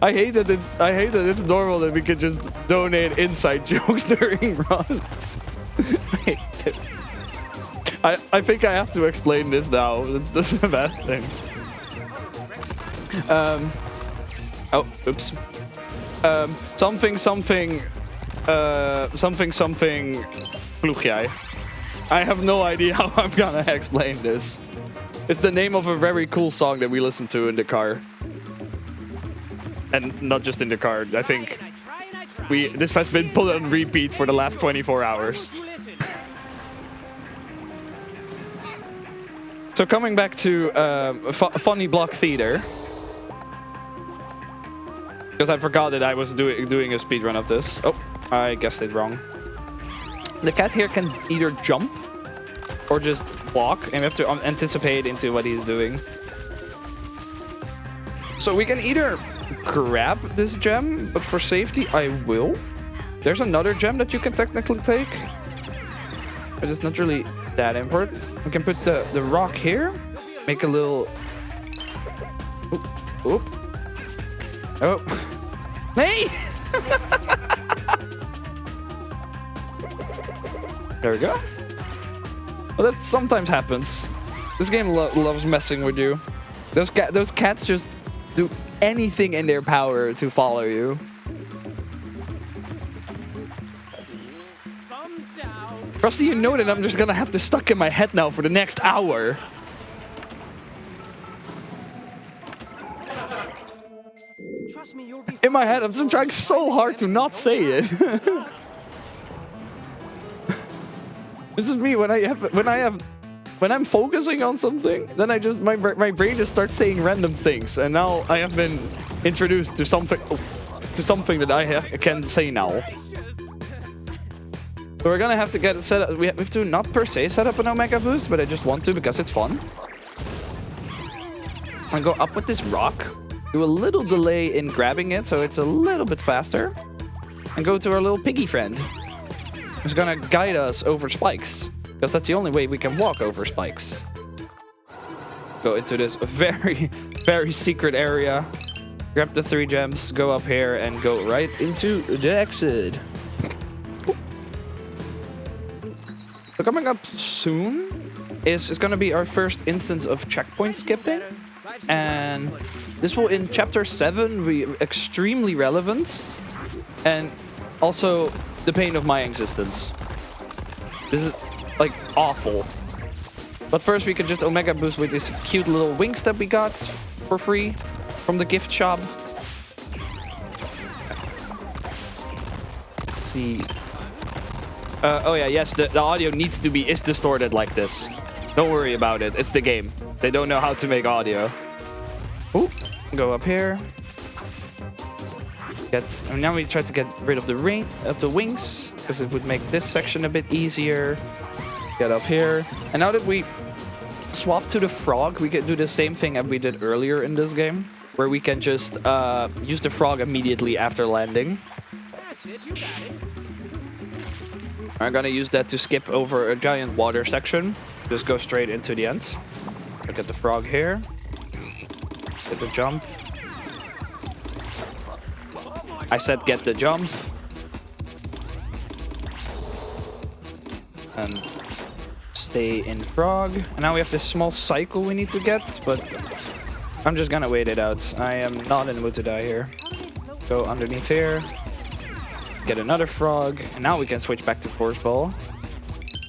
S1: I hate that it's normal that we can just donate inside jokes during runs. I hate this. I think I have to explain this now. That's a bad thing. Oh, oops. Something ploeg jij. I have no idea how I'm gonna explain this. It's the name of a very cool song that we listen to in the car. And not just in the car. I think this has been put on repeat for the last 24 hours. So coming back to Funny Block Theater. Because I forgot that I was doing a speedrun of this. Oh, I guessed it wrong. The cat here can either jump or just walk, and we have to anticipate into what he's doing. So we can either grab this gem, but for safety I will. There's another gem that you can technically take, but it's not really that important. We can put the rock here, make a little... Oop, oop. Oh. Hey! There we go. Well, that sometimes happens. This game loves messing with you. Those cats just do anything in their power to follow you. Rusty, you know that I'm just gonna have this stuck in my head now for the next hour. In my head, I'm just trying so hard to not say it. This is me when I'm focusing on something, then my brain just starts saying random things, and now I have been introduced to something that I can say now. So we're gonna have to get it set up. We have to not per se set up an Omega boost, but I just want to because it's fun. And go up with this rock. Do a little delay in grabbing it, so it's a little bit faster. And go to our little piggy friend. Who's gonna guide us over spikes. Because that's the only way we can walk over spikes. Go into this very, very secret area. Grab the 3 gems, go up here, and go right into the exit. So coming up soon is gonna be our first instance of checkpoint skipping. And this will, in Chapter 7, be extremely relevant. And also the pain of my existence. This is, like, awful. But first we can just Omega boost with these cute little wings that we got for free from the gift shop. Let's see. Oh yeah, yes, the audio needs to be distorted like this. Don't worry about it, it's the game. They don't know how to make audio. Ooh, go up here. And now we try to get rid of the wings, because it would make this section a bit easier. Get up here. And now that we swap to the frog, we can do the same thing as we did earlier in this game, where we can just use the frog immediately after landing. I'm gonna use that to skip over a giant water section. Just go straight into the end. Look at the frog here. Get the jump. I said get the jump. And stay in frog. And now we have this small cycle we need to get, but I'm just gonna wait it out. I am not in the mood to die here. Go underneath here. Get another frog. And now we can switch back to force ball.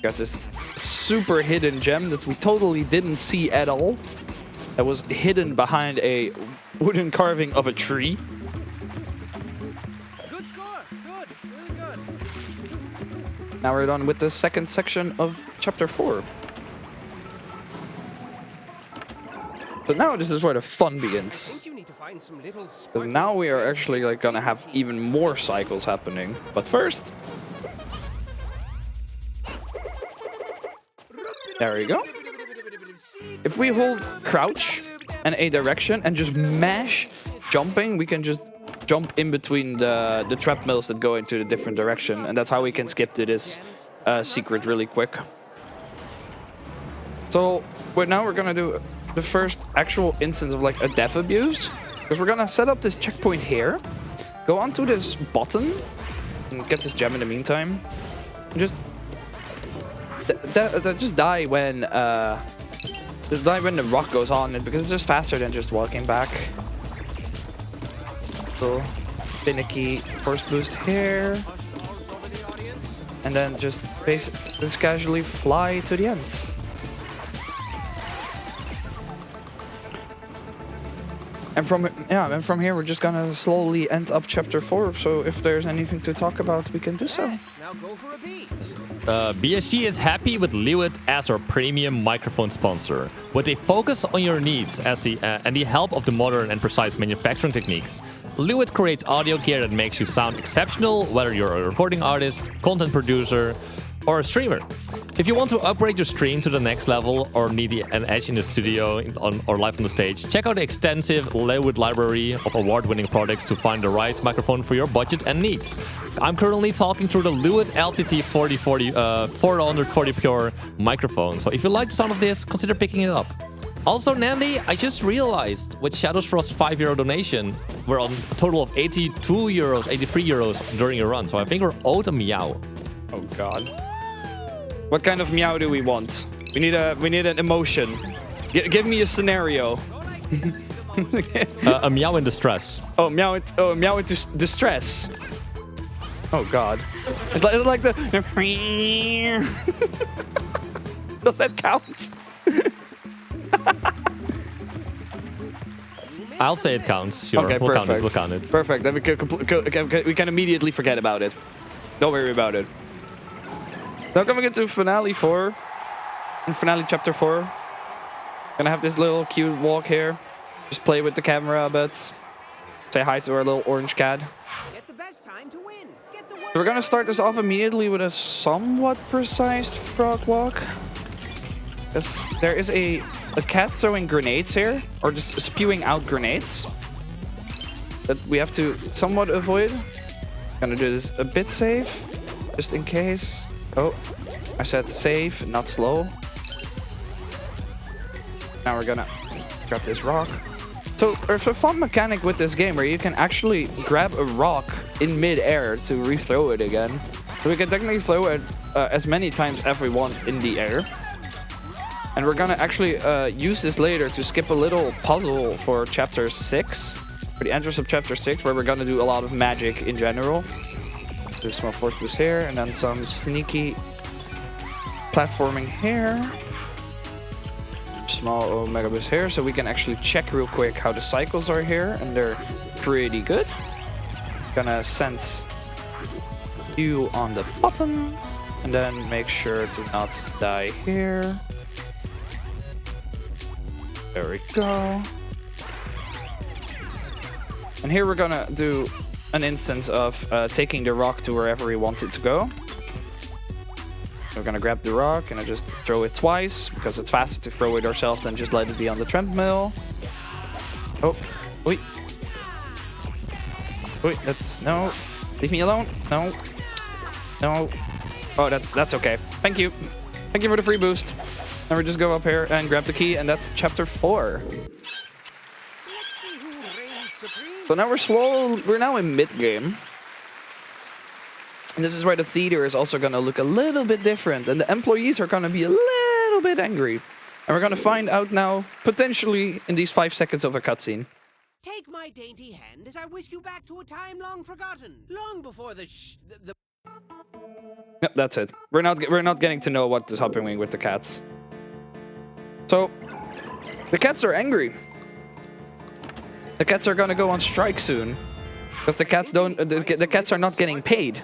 S1: Got this super hidden gem that we totally didn't see at all. That was hidden behind a wooden carving of a tree.
S10: Good score. Good. Really good.
S1: Now we're done with the second section of chapter 4. So now this is where the fun begins. Because now we are actually like gonna have even more cycles happening. But first, there we go. If we hold crouch and a direction and just mash jumping, we can just jump in between the treadmills that go into the different direction. And that's how we can skip to this secret really quick. So now we're gonna do the first actual instance of like a death abuse. Because we're gonna set up this checkpoint here. Go onto this button and get this gem in the meantime. And just just die when the rock goes on it, because it's just faster than just walking back. So finicky force boost here, and then just casually fly to the end. And from here we're just gonna slowly end up chapter 4. So if there's anything to talk about, we can do so.
S10: Now go for a beat.
S12: BSG is happy with Lewitt as our premium microphone sponsor. With a focus on your needs and the help of the modern and precise manufacturing techniques, Lewitt creates audio gear that makes you sound exceptional, whether you're a recording artist, content producer, or a streamer. If you want to upgrade your stream to the next level or need an edge in the studio or live on the stage, check out the extensive Lewitt library of award-winning products to find the right microphone for your budget and needs. I'm currently talking through the Lewitt LCT 440 Pure microphone, so if you like the sound of this, consider picking it up. Also, Nandy, I just realized with Shadows Frost €5 donation, we're on a total of 83 euros during your run, so I think we're owed a meow.
S1: Oh god. What kind of meow do we want? We need an emotion. Give me a scenario.
S12: A meow in distress.
S1: Oh, meow into distress. Oh god. It's like the. Does that count?
S12: I'll say it counts. Sure.
S1: Okay,
S12: we'll
S1: perfect.
S12: count it.
S1: Perfect. Then we can immediately forget about it. Don't worry about it. Now coming into finale 4, in finale chapter 4, gonna have this little cute walk here. Just play with the camera a bit. Say hi to our little orange cat.
S10: Get the best time to win. Get the
S1: So we're gonna start this off immediately with a somewhat precise frog walk. Because there is a cat throwing grenades here, or just spewing out grenades that we have to somewhat avoid. Gonna do this a bit safe, just in case. Oh, I said safe, not slow. Now we're gonna grab this rock. So there's a fun mechanic with this game where you can actually grab a rock in mid-air to re-throw it again. So we can technically throw it as many times as we want in the air. And we're gonna actually use this later to skip a little puzzle for chapter 6. For the entrance of chapter 6, where we're gonna do a lot of magic in general. Do a small force boost here, and then some sneaky platforming here. Small omega boost here, so we can actually check real quick how the cycles are here, and they're pretty good. Gonna send you on the bottom, and then make sure to not die here. There we go. And here we're gonna do an instance of taking the rock to wherever we want it to go. So we're gonna grab the rock and I just throw it twice, because it's faster to throw it ourselves than just let it be on the treadmill. Oh, wait. Wait, no. Leave me alone. No. No. Oh, that's okay. Thank you. Thank you for the free boost. Now we just go up here and grab the key, and that's chapter 4. So now we're now in mid-game. And this is where the theater is also gonna look a little bit different, and the employees are gonna be a little bit angry. And we're gonna find out now, potentially in these 5 seconds of a cutscene.
S10: Take my dainty hand as I whisk you back to a time long forgotten, long before the
S1: Yep, that's it. We're not getting to know what is happening with the cats. So the cats are angry. The cats are gonna go on strike soon. Because the cats the cats are not getting paid.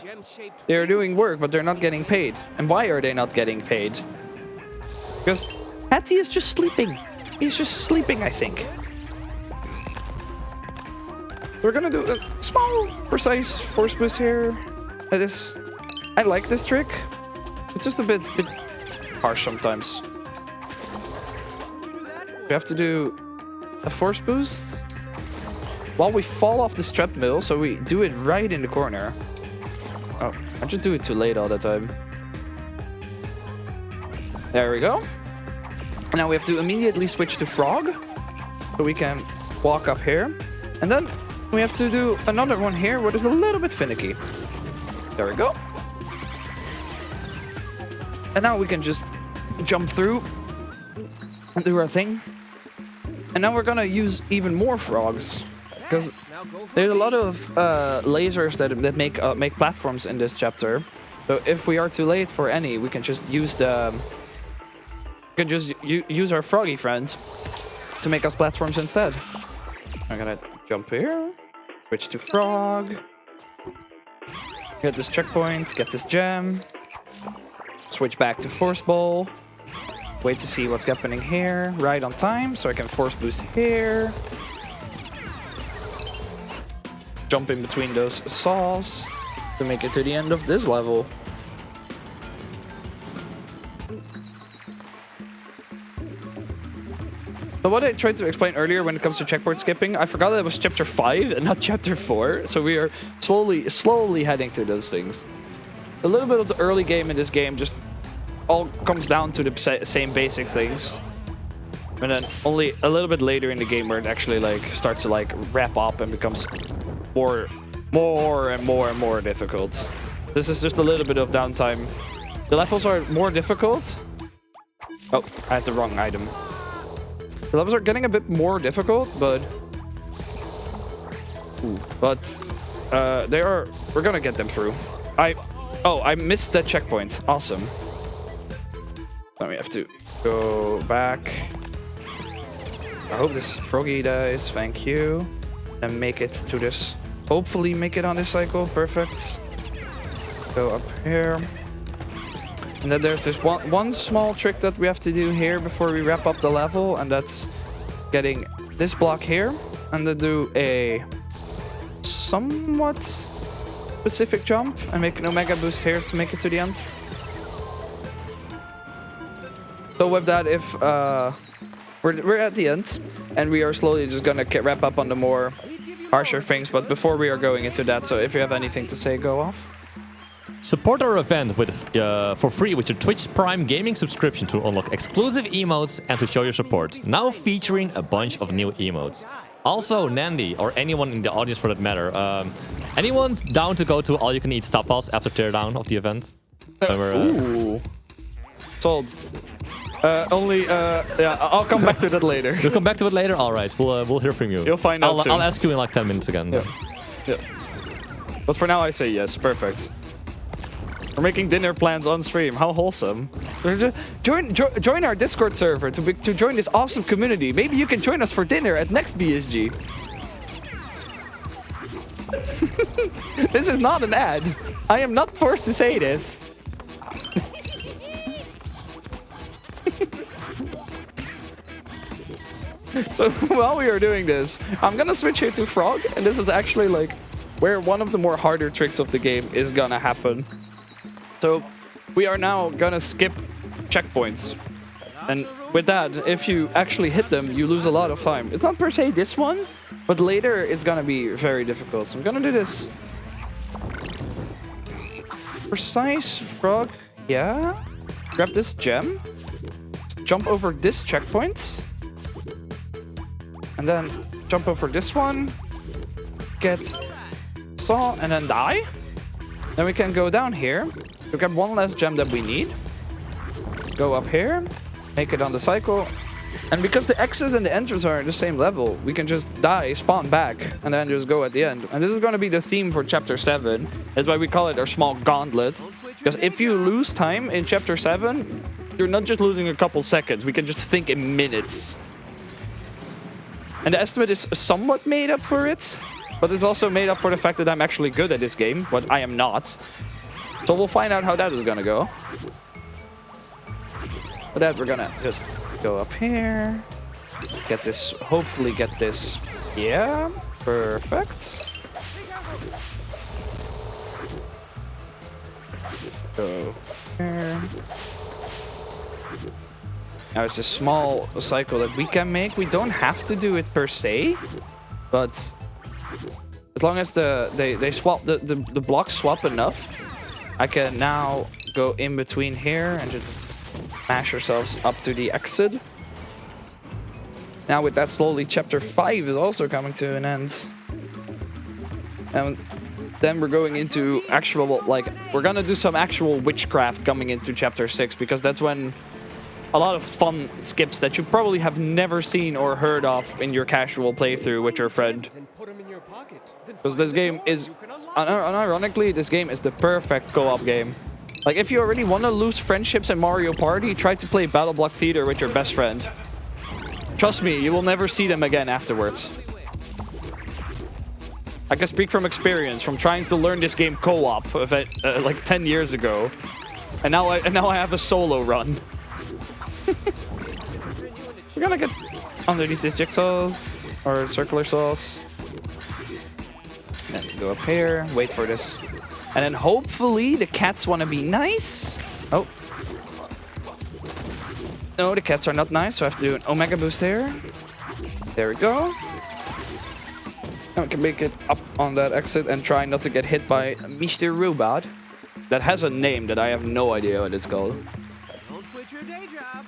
S1: They're doing work, but they're not getting paid. And why are they not getting paid? Because Hattie is just sleeping. He's just sleeping, I think. We're gonna do a small, precise force boost here. I like this trick. It's just a bit harsh sometimes. We have to do a force boost while we fall off this treadmill, so we do it right in the corner. Oh, I just do it too late all the time. There we go. And now we have to immediately switch to frog, so we can walk up here. And then we have to do another one here, what is a little bit finicky. There we go. And now we can just jump through and do our thing. And now we're gonna use even more frogs, because there's a lot of lasers that make platforms in this chapter. So if we are too late for any, we can just use use our froggy friends to make us platforms instead. I'm gonna jump here, switch to frog, get this checkpoint, get this gem. Switch back to force ball. Wait to see what's happening here. Right on time, so I can force boost here. Jump in between those saws to make it to the end of this level. So what I tried to explain earlier when it comes to checkpoint skipping, I forgot that it was chapter 5 and not chapter 4. So we are slowly heading to those things. A little bit of the early game in this game just all comes down to the same basic things. And then only a little bit later in the game where it actually starts to wrap up and becomes more and more difficult. This is just a little bit of downtime. The levels are more difficult. Oh, I had the wrong item. The levels are getting a bit more difficult, but we're gonna get them through. I missed that checkpoint. Awesome. Then we have to go back. I hope this froggy dies. Thank you. And make it to this. Hopefully make it on this cycle. Perfect. Go up here. And then there's this one small trick that we have to do here before we wrap up the level. And that's getting this block here. And then do a somewhat specific jump and make an omega boost here to make it to the end. So with that, if we're at the end and we are slowly just gonna wrap up on the more harsher things, but before we are going into that, so if you have anything to say, go off.
S12: Support our event for free with your Twitch Prime Gaming subscription to unlock exclusive emotes and to show your support. Now featuring a bunch of new emotes. Also, Nandy, or anyone in the audience for that matter, anyone down to go to all-you-can-eat tapas after teardown of the event?
S1: Ooh. Sold. Yeah, I'll come back to that later.
S12: You'll come back to it later? Alright, we'll hear from you.
S1: You'll find out soon.
S12: I'll ask you in like 10 minutes again.
S1: Yeah. Yeah. But for now, I say yes. Perfect. We're making dinner plans on stream. How wholesome. Join our Discord server to join this awesome community. Maybe you can join us for dinner at next BSG. This is not an ad. I am not forced to say this. So while we are doing this, I'm gonna switch here to frog, and this is actually where one of the more harder tricks of the game is gonna happen. So we are now gonna skip checkpoints. And with that, if you actually hit them, you lose a lot of time. It's not per se this one, but later it's gonna be very difficult. So I'm gonna do this. Precise frog, yeah. Grab this gem. Jump over this checkpoint. And then jump over this one. Get saw and then die. Then we can go down here. We grab one last gem that we need. Go up here. Make it on the cycle. And because the exit and the entrance are at the same level, we can just die, spawn back, and then just go at the end. And this is going to be the theme for Chapter 7. That's why we call it our small gauntlet. Because if you lose time in Chapter 7, you're not just losing a couple seconds. We can just think in minutes. And the estimate is somewhat made up for it. But it's also made up for the fact that I'm actually good at this game. But I am not. So we'll find out how that is gonna go. For that, we're gonna just go up here. Get this, hopefully get this. Yeah, perfect. Go here. Now it's a small cycle that we can make. We don't have to do it per se, but as long as they swap the blocks swap enough, I can now go in between here and just mash ourselves up to the exit. Now with that, slowly Chapter 5 is also coming to an end. And then we're going into actual, like, we're gonna do some actual witchcraft coming into Chapter 6, because that's when a lot of fun skips that you probably have never seen or heard of in your casual playthrough with your friend. Because this game is, unironically, this game is the perfect co-op game. Like, if you already want to lose friendships in Mario Party, try to play Battle Block Theater with your best friend. Trust me, you will never see them again afterwards. I can speak from experience, from trying to learn this game co-op like 10 years ago, and now I have a solo run. We're gonna get underneath these jigsaws or circular saws. Then go up here, wait for this, and then hopefully the cats want to be nice. Oh. No, the cats are not nice, so I have to do an Omega Boost here. There we go. Now we can make it up on that exit and try not to get hit by Mr. Robot. That has a name that I have no idea what it's called.
S10: Don't quit your day job.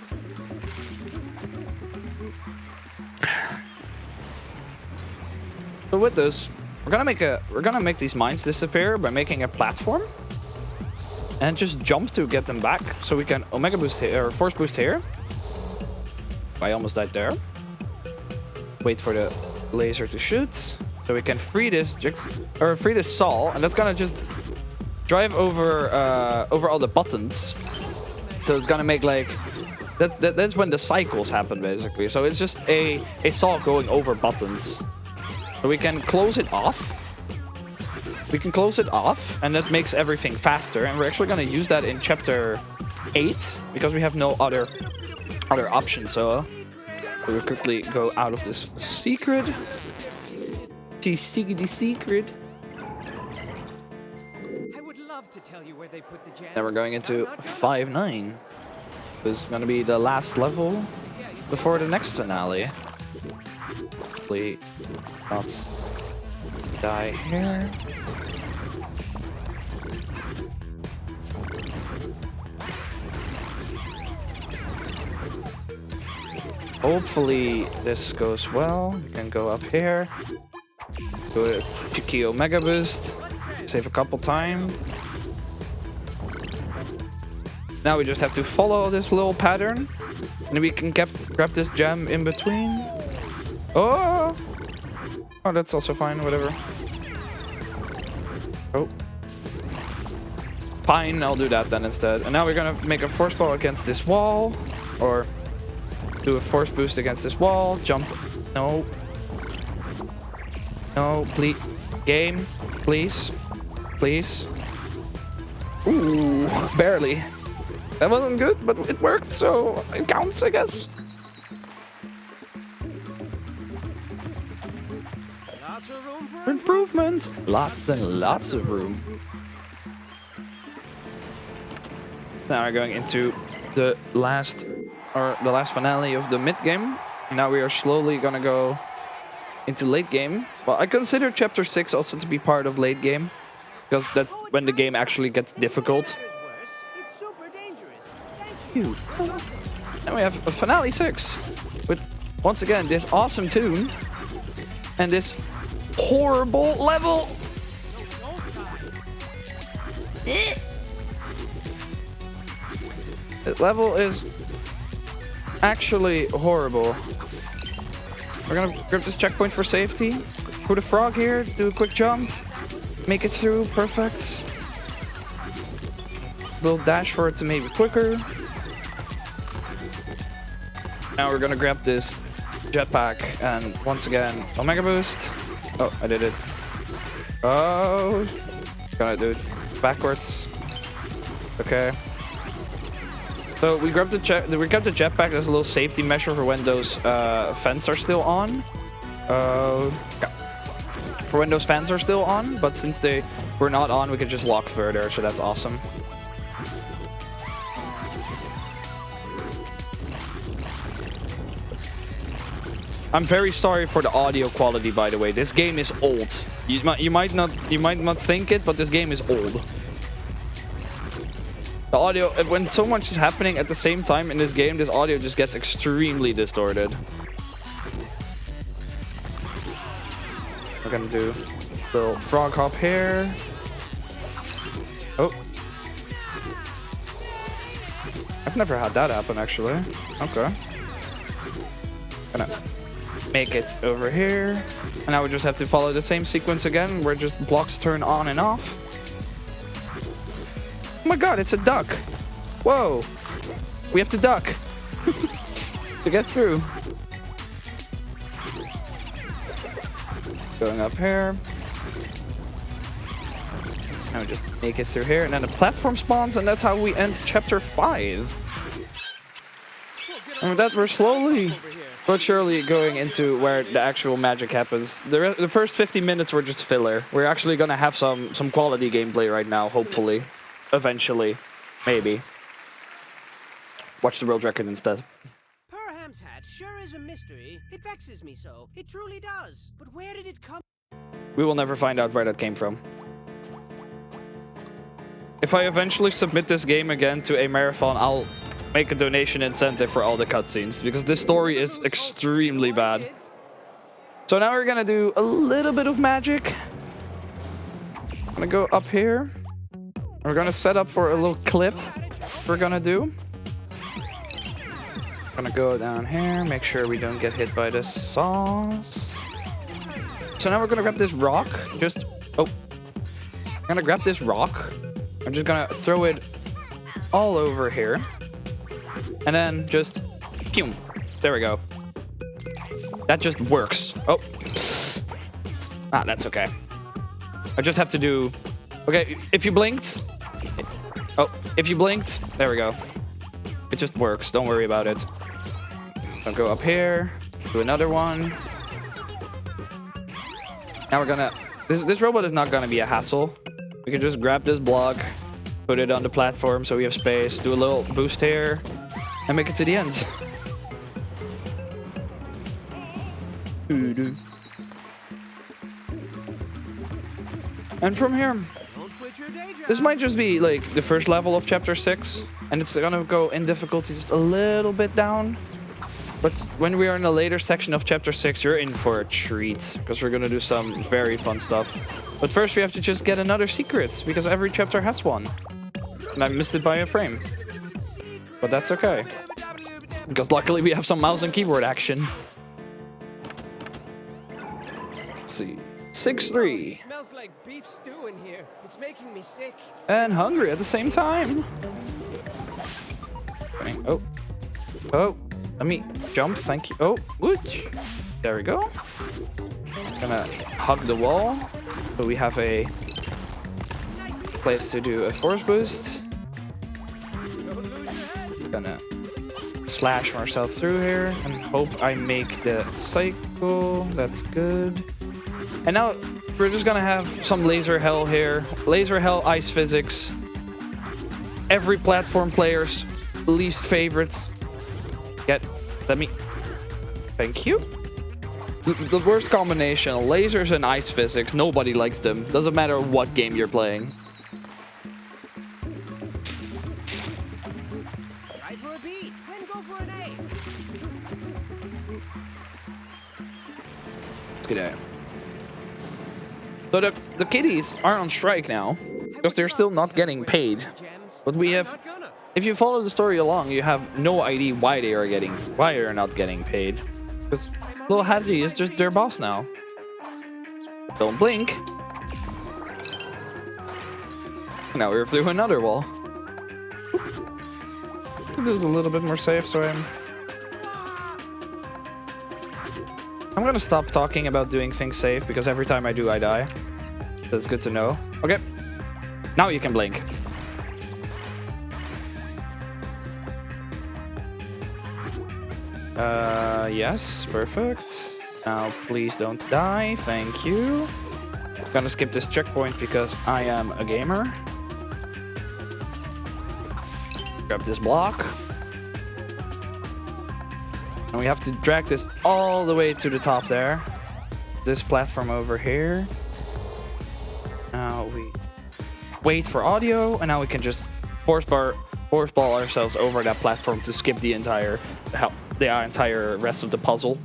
S1: So with this, we're gonna make these mines disappear by making a platform. And just jump to get them back, so we can Omega Boost here, or Force Boost here. I almost died there. Wait for the laser to shoot, so we can free this saw, and that's gonna just drive over over all the buttons. So it's gonna make like that's when the cycles happen basically. So it's just a saw going over buttons. So we can close it off. We can close it off, and that makes everything faster. And we're actually going to use that in Chapter 8, because we have no other options. So we'll quickly go out of this secret. The secret.
S10: I would love to tell you where they put the jam.
S1: Then we're going into 5-9. This is going to be the last level before the next finale. Hopefully not die here. Hopefully this goes well. You can go up here. Do a cheeky Omega Boost. Save a couple time. Now we just have to follow this little pattern. And we can grab this gem in between. Oh! Oh, that's also fine, whatever. Oh. Fine, I'll do that then instead. And now we're gonna make a force ball against this wall. Or do a force boost against this wall. Jump. No. No, please. Game. Please. Please. Ooh, barely. That wasn't good, but it worked, so it counts, I guess. Improvement. Lots and lots of room. Now we're going into the last finale of the mid game. Now we are slowly gonna go into late game. Well, I consider Chapter 6 also to be part of late game, because that's when the game actually gets difficult.
S10: It's super dangerous.
S1: And we have a finale 6 with once again this awesome tune and this horrible level. This level is actually horrible. We're gonna grab this checkpoint for safety. Put a frog here, do a quick jump, make it through, perfect. little dash for it to make it quicker. Now we're gonna grab this jetpack and once again Omega Boost. Oh, I did it. Oh, gonna do it backwards. Okay. So we grabbed the jetpack as a little safety measure for when those fans are still on. Yeah. For when those fans are still on, but since they were not on, we could just walk further, so that's awesome. I'm very sorry for the audio quality, by the way. This game is old. You might not think it, but this game is old. The audio, when so much is happening at the same time in this game, this audio just gets extremely distorted. We're gonna do a little frog hop here. Oh. I've never had that happen, actually. Okay. Gonna make it over here. And now we just have to follow the same sequence again, where just blocks turn on and off. Oh my god, it's a duck. Whoa. We have to duck to get through. Going up here. Now we just make it through here, and then a platform spawns, and that's how we end chapter 5. And with that, we're slowly but surely going into where the actual magic happens. The first 50 minutes were just filler. We're actually gonna have some quality gameplay right now, hopefully. Eventually. Maybe. Watch the world record instead.
S10: Perham's hat sure is a mystery. It vexes me so. It truly does. But where did it come?
S1: We will never find out where that came from. If I eventually submit this game again to a marathon, I'll make a donation incentive for all the cutscenes, because this story is extremely bad. So now we're gonna do a little bit of magic. I'm gonna go up here. We're gonna set up for a little clip we're gonna do. Gonna go down here, make sure we don't get hit by the sauce. So now we're gonna grab this rock. I'm gonna grab this rock. I'm just gonna throw it all over here. And then just, pew. There we go. That just works. Oh. Ah, that's okay. I just have to do, okay, if you blinked. Oh, if you blinked, there we go. It just works, don't worry about it. I'll go up here, do another one. Now we're gonna, this robot is not gonna be a hassle. We can just grab this block, put it on the platform so we have space, do a little boost here, and make it to the end. And from here, this might just be like the first level of chapter 6, and it's gonna go in difficulty just a little bit down. But when we are in the later section of chapter 6, you're in for a treat, because we're gonna do some very fun stuff. But first we have to just get another secret, because every chapter has one. And I missed it by a frame. But that's okay, because luckily we have some mouse and keyboard action. Let's see. 6-3.
S10: Smells like beef stew in here. It's making me sick.
S1: And hungry at the same time. Oh. Oh. Let me jump. Thank you. Oh. Good. There we go. Gonna hug the wall. So we have a place to do a force boost. Gonna slash myself through here and hope I make the cycle. That's good. And now we're just gonna have some laser hell here. Laser hell, ice physics. Every platform player's least favorites. Let me. Thank you. The worst combination: lasers and ice physics. Nobody likes them. Doesn't matter what game you're playing.
S10: Try for a B, then go for an A.
S1: Good day. So the kiddies are on strike now, because they're still not getting paid. But we have, if you follow the story along, you have no idea why they are not getting paid. Because little Hattie is just their boss now. Don't blink. Now we're through another wall. This is a little bit more safe, so I'm gonna stop talking about doing things safe because every time I do, I die. That's good to know. Okay, now you can blink. Yes, perfect. Now, please don't die. Thank you. I'm gonna skip this checkpoint because I am a gamer. Grab this block. And we have to drag this all the way to the top there. This platform over here. Now we wait for audio, and now we can just force ball ourselves over that platform to skip the entire rest of the puzzle.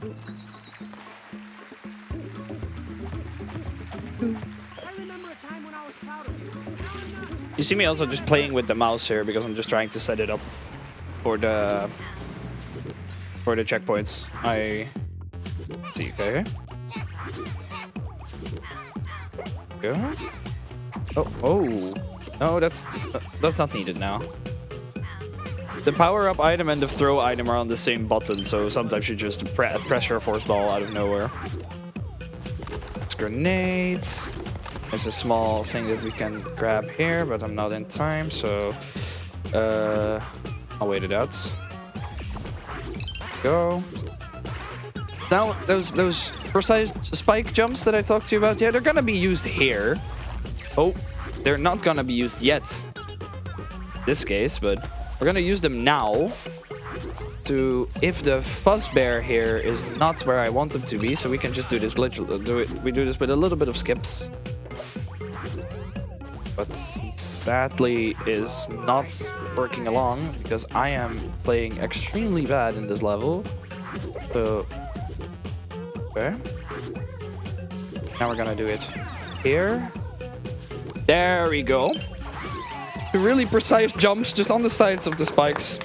S1: You see me also just playing with the mouse here because I'm just trying to set it up for the checkpoints. I see. Okay. Go. Oh. No, that's not needed now. The power-up item and the throw item are on the same button, so sometimes you just pressure a force ball out of nowhere. It's grenades. There's a small thing that we can grab here, but I'm not in time, so I'll wait it out. Go. Now, those precise spike jumps that I talked to you about, yeah, they're gonna be used here. Oh, they're not gonna be used yet. In this case, but we're gonna use them now to, if the fuzz bear here is not where I want him to be, so we can just do this literally, we do this with a little bit of skips. But sadly is not working along because I am playing extremely bad in this level. So, okay. Now we're gonna do it here. There we go. Really precise jumps just on the sides of the spikes.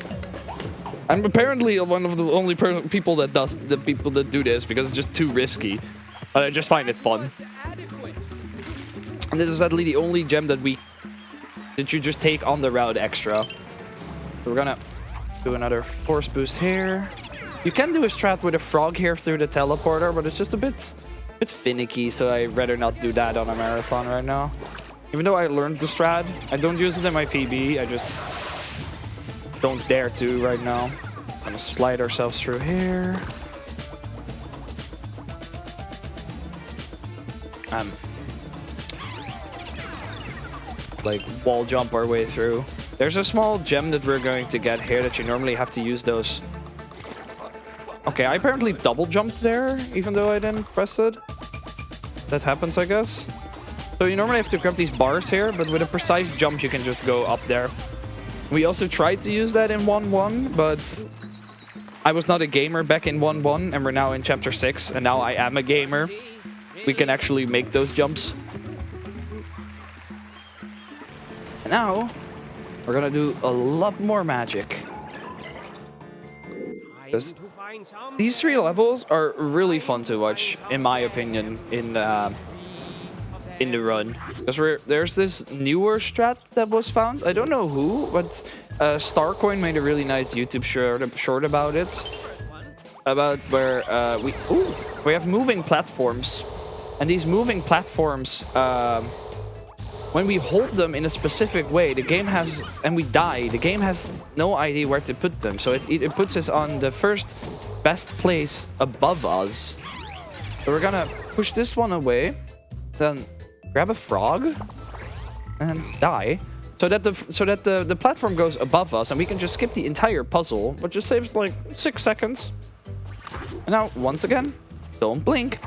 S1: I'm apparently one of the only people that do this because it's just too risky. But I just find it fun. And this is sadly the only gem that you just take on the route extra. So we're gonna do another force boost here. You can do a strat with a frog here through the teleporter, but it's just a bit finicky, so I'd rather not do that on a marathon right now. Even though I learned the strat, I don't use it in my PB. I just don't dare to right now. I'm gonna slide ourselves through here. Like wall jump our way through. There's a small gem that we're going to get here that you normally have to use those. Okay, I apparently double jumped there, even though I didn't press it. That happens, I guess. So you normally have to grab these bars here, but with a precise jump, you can just go up there. We also tried to use that in 1.1, but I was not a gamer back in 1.1, and we're now in Chapter 6, and now I am a gamer. We can actually make those jumps. And now, we're gonna do a lot more magic. These 3 levels are really fun to watch, in my opinion, in the run. Because there's this newer strat that was found. I don't know who, but Starcoin made a really nice YouTube short about it. About where we have moving platforms. And these moving platforms, when we hold them in a specific way, the game has, and we die, the game has no idea where to put them. So it puts us on the first best place above us. So we're gonna push this one away, then grab a frog and die, so that the platform goes above us, and we can just skip the entire puzzle, which just saves like 6 seconds. And now, once again, don't blink.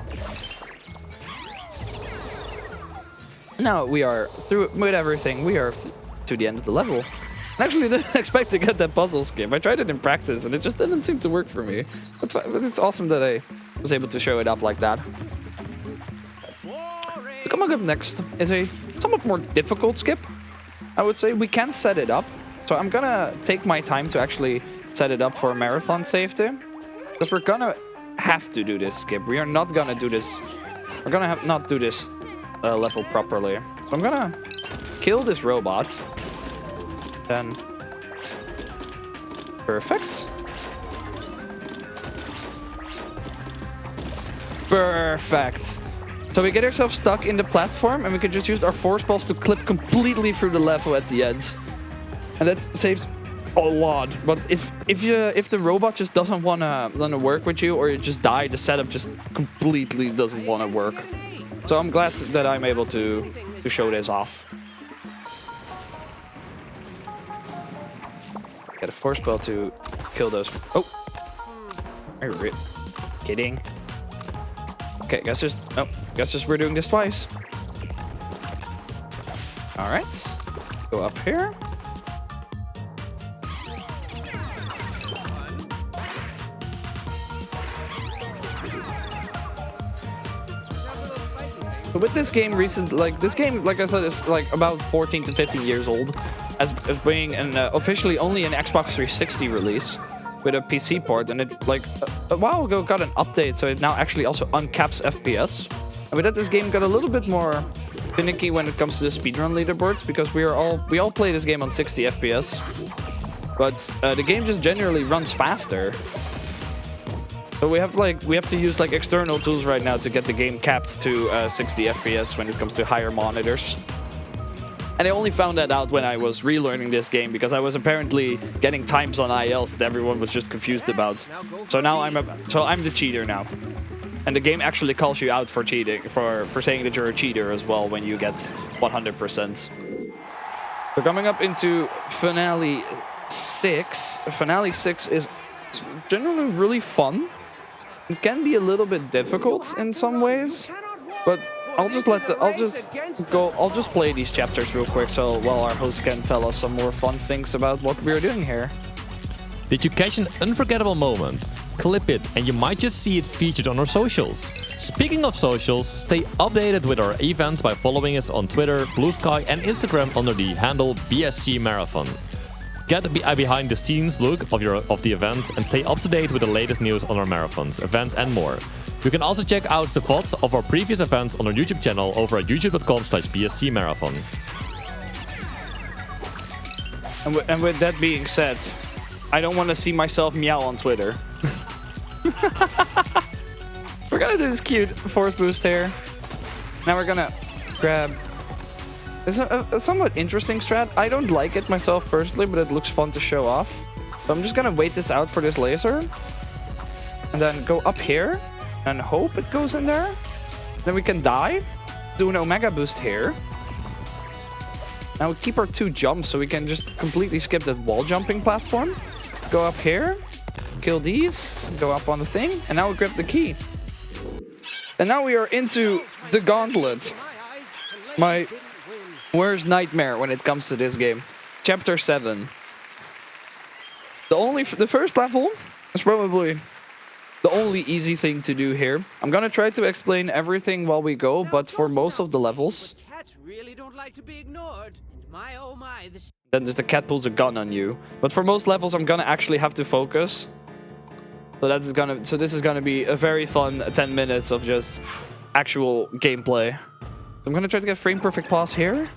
S1: Now we are through with everything. We are to the end of the level. I actually didn't expect to get that puzzle skip. I tried it in practice, and it just didn't seem to work for me. But it's awesome that I was able to show it up like that. Coming up next is a somewhat more difficult skip, I would say. We can set it up, so I'm gonna take my time to actually set it up for marathon safety, because we're gonna have to do this skip. We are not gonna do this. We're gonna not do this level properly. So I'm gonna kill this robot, then Perfect. Perfect. So we get ourselves stuck in the platform, and we can just use our force balls to clip completely through the level at the end. And that saves a lot. But if the robot just doesn't wanna work with you, or you just die, the setup just completely doesn't want to work. So I'm glad that I'm able to show this off. Get a force ball to kill those. Oh, kidding. Okay, guess just we're doing this twice. All right, go up here. So with this game, this game, like I said, is like about 14 to 15 years old, as being an officially only an Xbox 360 release with a PC port, and it like a while ago got an update, so it now actually also uncaps FPS. And with that, this game got a little bit more finicky when it comes to the speedrun leaderboards, because we all play this game on 60 FPS, but the game just generally runs faster. So we have to use like external tools right now to get the game capped to 60 FPS when it comes to higher monitors. And I only found that out when I was relearning this game, because I was apparently getting times on ILs that everyone was just confused about. So now I'm the cheater now. And the game actually calls you out for cheating, for saying that you're a cheater as well when you get 100%. So coming up into Finale 6. Finale 6 is generally really fun. It can be a little bit difficult in some ways, but I'll just play these chapters real quick, so while our host can tell us some more fun things about what we're doing here.
S12: Did you catch an unforgettable moment? Clip it and you might just see it featured on our socials. Speaking of socials, stay updated with our events by following us on Twitter, Blue Sky and Instagram under the handle BSG Marathon. Get a behind the scenes look of the events and stay up to date with the latest news on our marathons, events and more. You can also check out the VODs of our previous events on our YouTube channel over at youtube.com/BSG Marathon.
S1: And with that being said, I don't want to see myself meow on Twitter. We're gonna do this cute force boost here. Now we're gonna grab... It's a somewhat interesting strat. I don't like it myself personally, but it looks fun to show off. So I'm just gonna wait this out for this laser. And then go up here and hope it goes in there. Then we can die. Do an Omega boost here. Now we keep our 2 jumps so we can just completely skip that wall jumping platform. Go up here. Kill these. Go up on the thing. And now we grab the key. And now we are into the gauntlet. My worst nightmare when it comes to this game. Chapter 7. The first level is probably the only easy thing to do here. I'm gonna try to explain everything while we go, but for most of the levels, then the cat pulls a gun on you. But for most levels, I'm gonna actually have to focus. So this is gonna be a very fun 10 minutes of just actual gameplay. So I'm gonna try to get frame perfect pause here.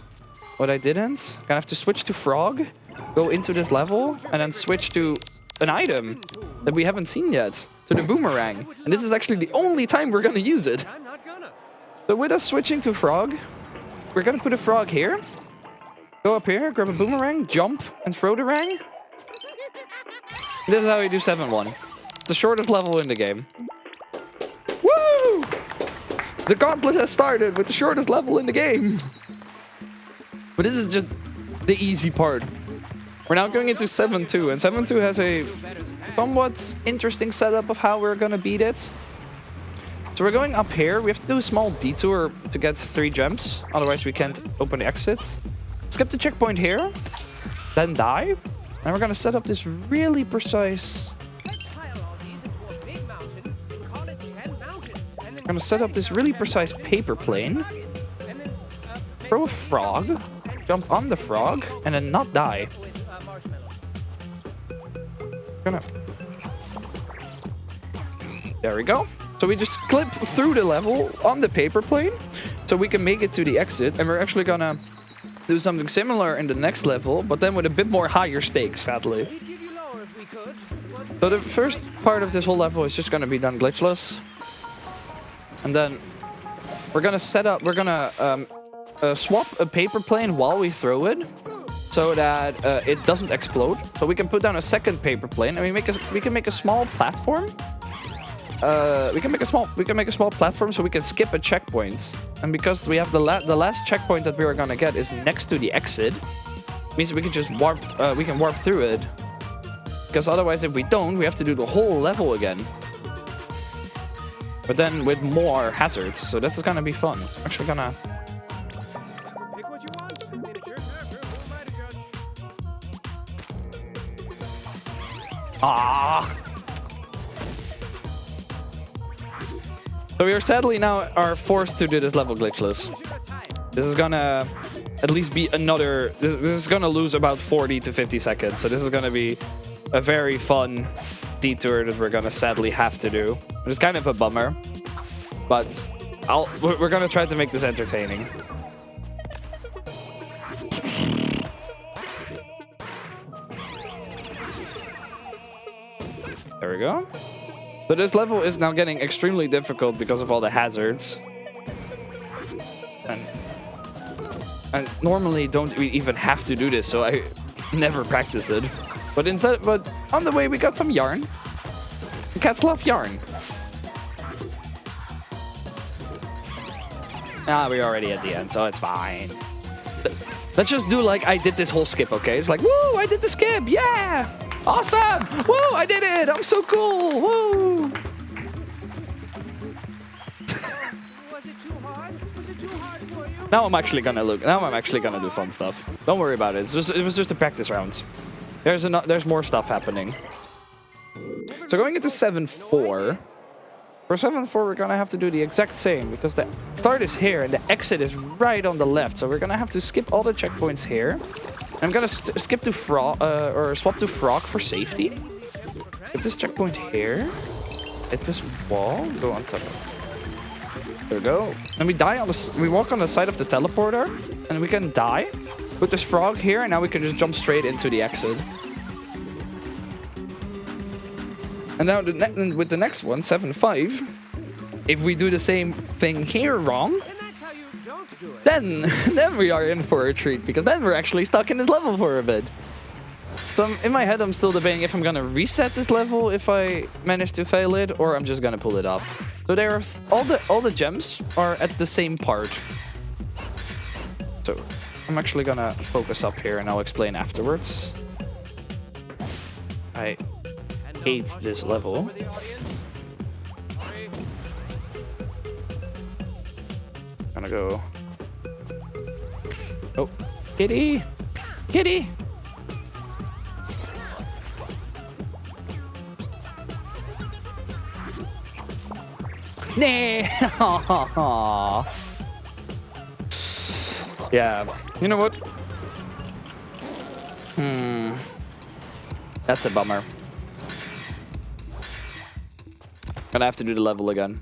S1: What I didn't. Gonna have to switch to frog, go into this level, and then switch to an item that we haven't seen yet, to the boomerang. And this is actually the only time we're gonna use it. So with us switching to frog, we're gonna put a frog here. Go up here, grab a boomerang, jump, and throw the rang. This is how we do 7-1. It's the shortest level in the game. Woo! The gauntlet has started with the shortest level in the game. But this is just the easy part. We're now going into 7-2, and 7-2 has a somewhat interesting setup of how we're gonna beat it. So we're going up here. We have to do a small detour to get 3 gems, otherwise we can't open the exit. Skip the checkpoint here, then die. And we're gonna set up this really precise... I'm gonna set up this really precise paper plane. Throw a frog, jump on the frog, and then not die. There we go. So we just clip through the level on the paper plane, so we can make it to the exit. And we're actually gonna do something similar in the next level, but then with a bit more higher stakes, sadly. So the first part of this whole level is just gonna be done glitchless. And then we're gonna swap a paper plane while we throw it, so that it doesn't explode. So we can put down a second paper plane, and we can make a small platform. We can make a small platform so we can skip a checkpoint. And because we have the last checkpoint that we are gonna get is next to the exit, means we can just warp through it. Because otherwise, if we don't, we have to do the whole level again. But then with more hazards, so that's gonna be fun. I'm actually gonna. Ah. So we are sadly now forced to do this level glitchless. This is gonna at least be another. This is gonna lose about 40 to 50 seconds. So this is gonna be a very fun detour that we're gonna sadly have to do. It's kind of a bummer, but we're gonna try to make this entertaining. There we go. So this level is now getting extremely difficult because of all the hazards. And normally don't we even have to do this, so I never practice it. But on the way we got some yarn. Cats love yarn. Ah, we're already at the end, so it's fine. Let's just do like I did this whole skip, okay? It's like, woo, I did the skip, yeah! Awesome! Woo, I did it! I'm so cool! Woo!
S10: Was it too hard? Was it too hard for you?
S1: Now I'm actually gonna do fun stuff. Don't worry about it. It was just a practice round. There's more stuff happening. So going into 7-4. For 7-4, we're gonna have to do the exact same because the start is here and the exit is right on the left. So we're gonna have to skip all the checkpoints here. I'm gonna skip to frog or swap to frog for safety. Hit this checkpoint here. Hit this wall. Go on top. There we go. And we walk on the side of the teleporter, and we can die. Put this frog here, and now we can just jump straight into the exit. And now with the next one, 7-5, if we do the same thing here wrong, then we are in for a treat, because then we're actually stuck in this level for a bit. So in my head, I'm still debating if I'm gonna reset this level if I manage to fail it, or I'm just gonna pull it off. So there's all the gems are at the same part. So I'm actually gonna focus up here, and I'll explain afterwards. I hate this level. Gonna go. Oh, kitty! Kitty! Nah! Yeah, you know what? That's a bummer. Gonna have to do the level again.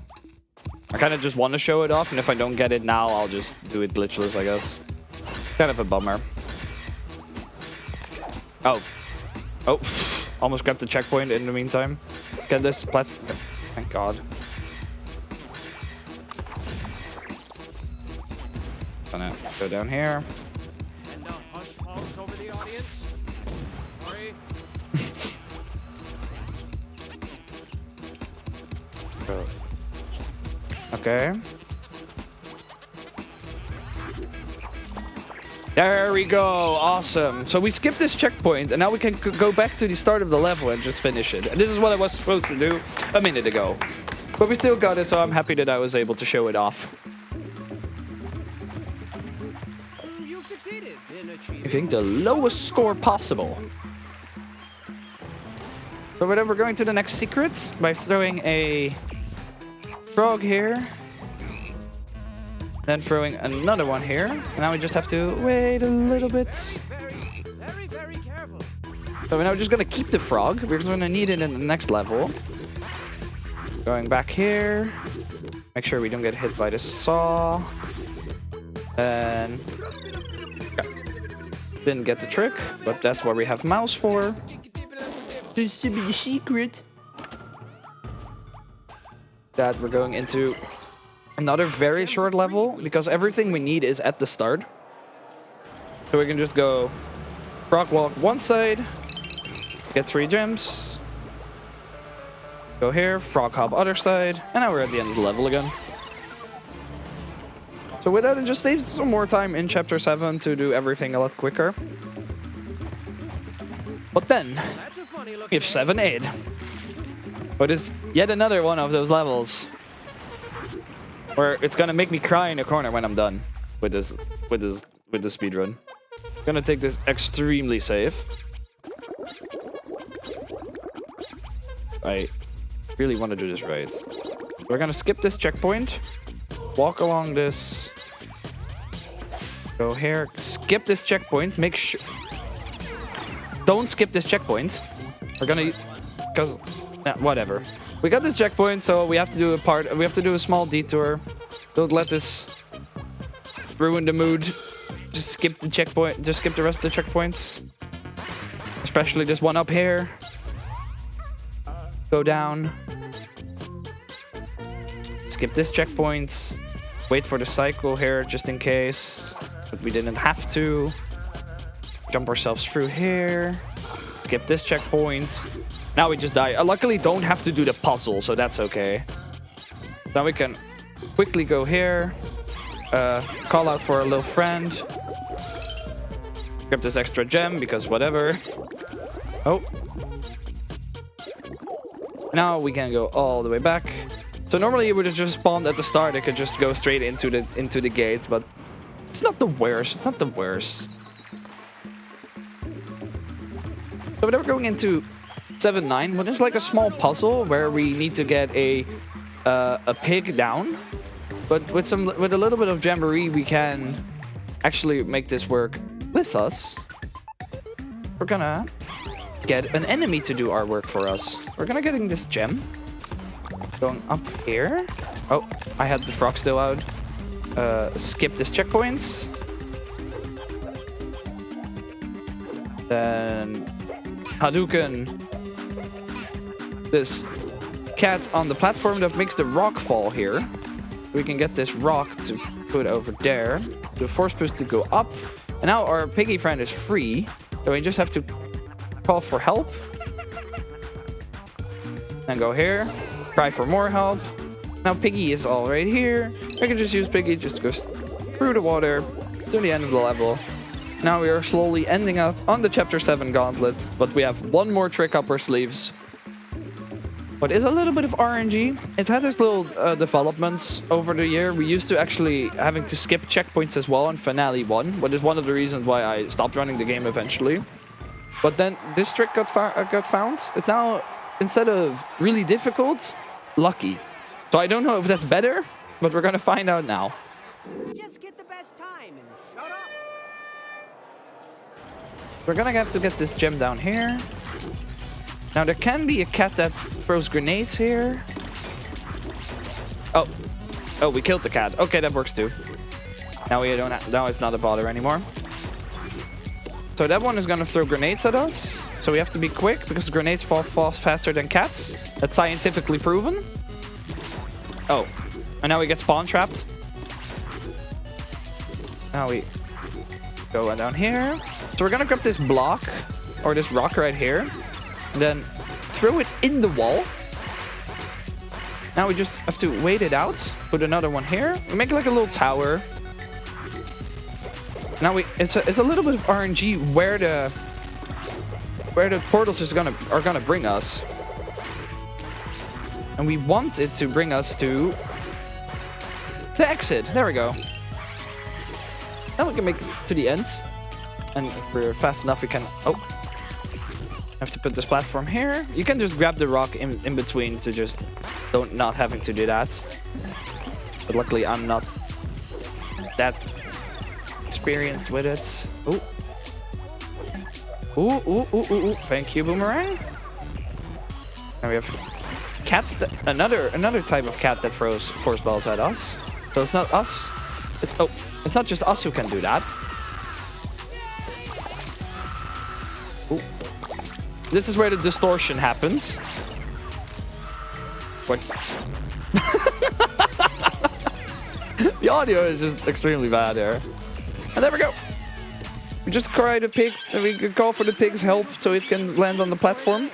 S1: I kind of just want to show it off, and if I don't get it now, I'll just do it glitchless, I guess. Kind of a bummer. Oh. Oh. Almost grabbed the checkpoint in the meantime. Get this platform. Thank God. Gonna go down here.
S10: And a hush falls over the audience. Sorry.
S1: Okay. There we go. Awesome. So we skipped this checkpoint, and now we can go back to the start of the level and just finish it. And this is what I was supposed to do a minute ago. But we still got it, so I'm happy that I was able to show it off.
S10: You've succeeded in achieving.
S1: I think the lowest score possible. So then we're going to the next secret by throwing a frog here. Then throwing another one here. And now we just have to wait a little bit.
S10: Very careful.
S1: So we're now just gonna keep the frog. We're gonna need it in the next level. Going back here. Make sure we don't get hit by the saw. And didn't get the trick, but that's what we have mouse for. This should be the secret. That we're going into another very short level because everything we need is at the start. So we can just go frog walk one side, get 3 gems, go here, frog hop other side, and now we're at the end of the level again. So with that, it just saves some more time in Chapter 7 to do everything a lot quicker. But then, we have 7-8. But it's yet another one of those levels where it's gonna make me cry in a corner when I'm done with this speedrun. I'm gonna take this extremely safe. I really want to do this right. We're gonna skip this checkpoint, walk along this, go here, skip this checkpoint, make sure... Don't skip this checkpoint. We're gonna... Because... whatever. We got this checkpoint, so we have to do a small detour. Don't let this ruin the mood. Just skip the checkpoint. Just skip the rest of the checkpoints. Especially this one up here. Go down. Skip this checkpoint. Wait for the cycle here, just in case. But we didn't have to. Jump ourselves through here. Skip this checkpoint. Now we just die. I luckily don't have to do the puzzle, so that's okay. Now we can quickly go here. Call out for a little friend. Grab this extra gem, because whatever. Oh. Now we can go all the way back. So normally it would have just spawned at the start. It could just go straight into the gates, but it's not the worst. It's not the worst. So we're going into 7-9, but it's like a small puzzle where we need to get a pig down. But with a little bit of jamboree, we can actually make this work with us. We're gonna get an enemy to do our work for us. We're gonna getting this gem. Going up here. Oh, I had the frog still out. Skip this checkpoint. Then Hadouken this cat on the platform that makes the rock fall here. We can get this rock to put over there. The force boost to go up. And now our piggy friend is free. So we just have to call for help. And go here. Try for more help. Now Piggy is all right here. I can just use Piggy just to go through the water to the end of the level. Now we are slowly ending up on the Chapter 7 gauntlet. But we have one more trick up our sleeves. But it's a little bit of RNG. It had its little developments over the year. We used to actually having to skip checkpoints as well on Finale 1, which is one of the reasons why I stopped running the game eventually. But then this trick got found. It's now, instead of really difficult, lucky. So I don't know if that's better, but we're gonna find out now.
S10: Just get the best time and shut up.
S1: We're gonna have to get this gem down here. Now there can be a cat that throws grenades here. Oh, we killed the cat. Okay, that works too. Now we don't. Now it's not a bother anymore. So that one is gonna throw grenades at us. So we have to be quick because grenades fall faster than cats. That's scientifically proven. Oh, and now we get spawn trapped. Now we go down here. So we're gonna grab this block or this rock right here. And then throw it in the wall. Now we just have to wait it out. Put another one here. We make like a little tower. Now it's a little bit of RNG where the portals are gonna bring us. And we want it to bring us to the exit. There we go. Now we can make it to the end. And if we're fast enough, we can... Oh. Have to put this platform here. You can just grab the rock in between to just not having to do that. But luckily I'm not that experienced with it. Ooh. Thank you, Boomerang. Now we have cats that another type of cat that throws force balls at us. So it's not us. It's not just us who can do that. Ooh. this is where the distortion happens. What? The audio is just extremely bad there. And there we go. We just cry the pig, and we can call for the pig's help so it can land on the platform.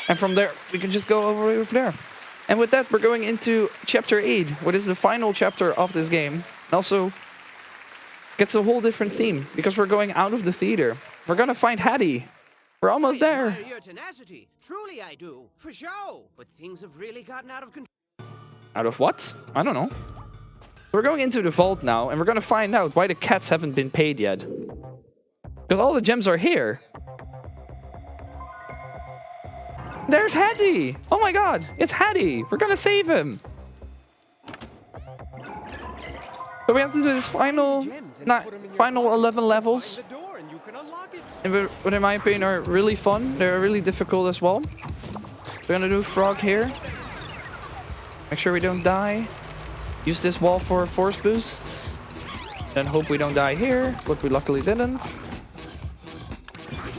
S1: And from there, we can just go over there. And with that, we're going into Chapter 8, what is the final chapter of this game. And also gets a whole different theme, because we're going out of the theater. We're gonna find Hattie. We're almost there.
S10: I admire your tenacity. Truly I do. For show. But things have really gotten out of control.
S1: Out of what? I don't know. We're going into the vault now, and we're gonna find out why the cats haven't been paid yet. Because all the gems are here. There's Hattie! Oh my god, it's Hattie! We're gonna save him! So we have to do this final 11 levels. And what in my opinion are really fun. They're really difficult as well. We're gonna do frog here. Make sure we don't die. Use this wall for force boosts. Then hope we don't die here, but we luckily didn't.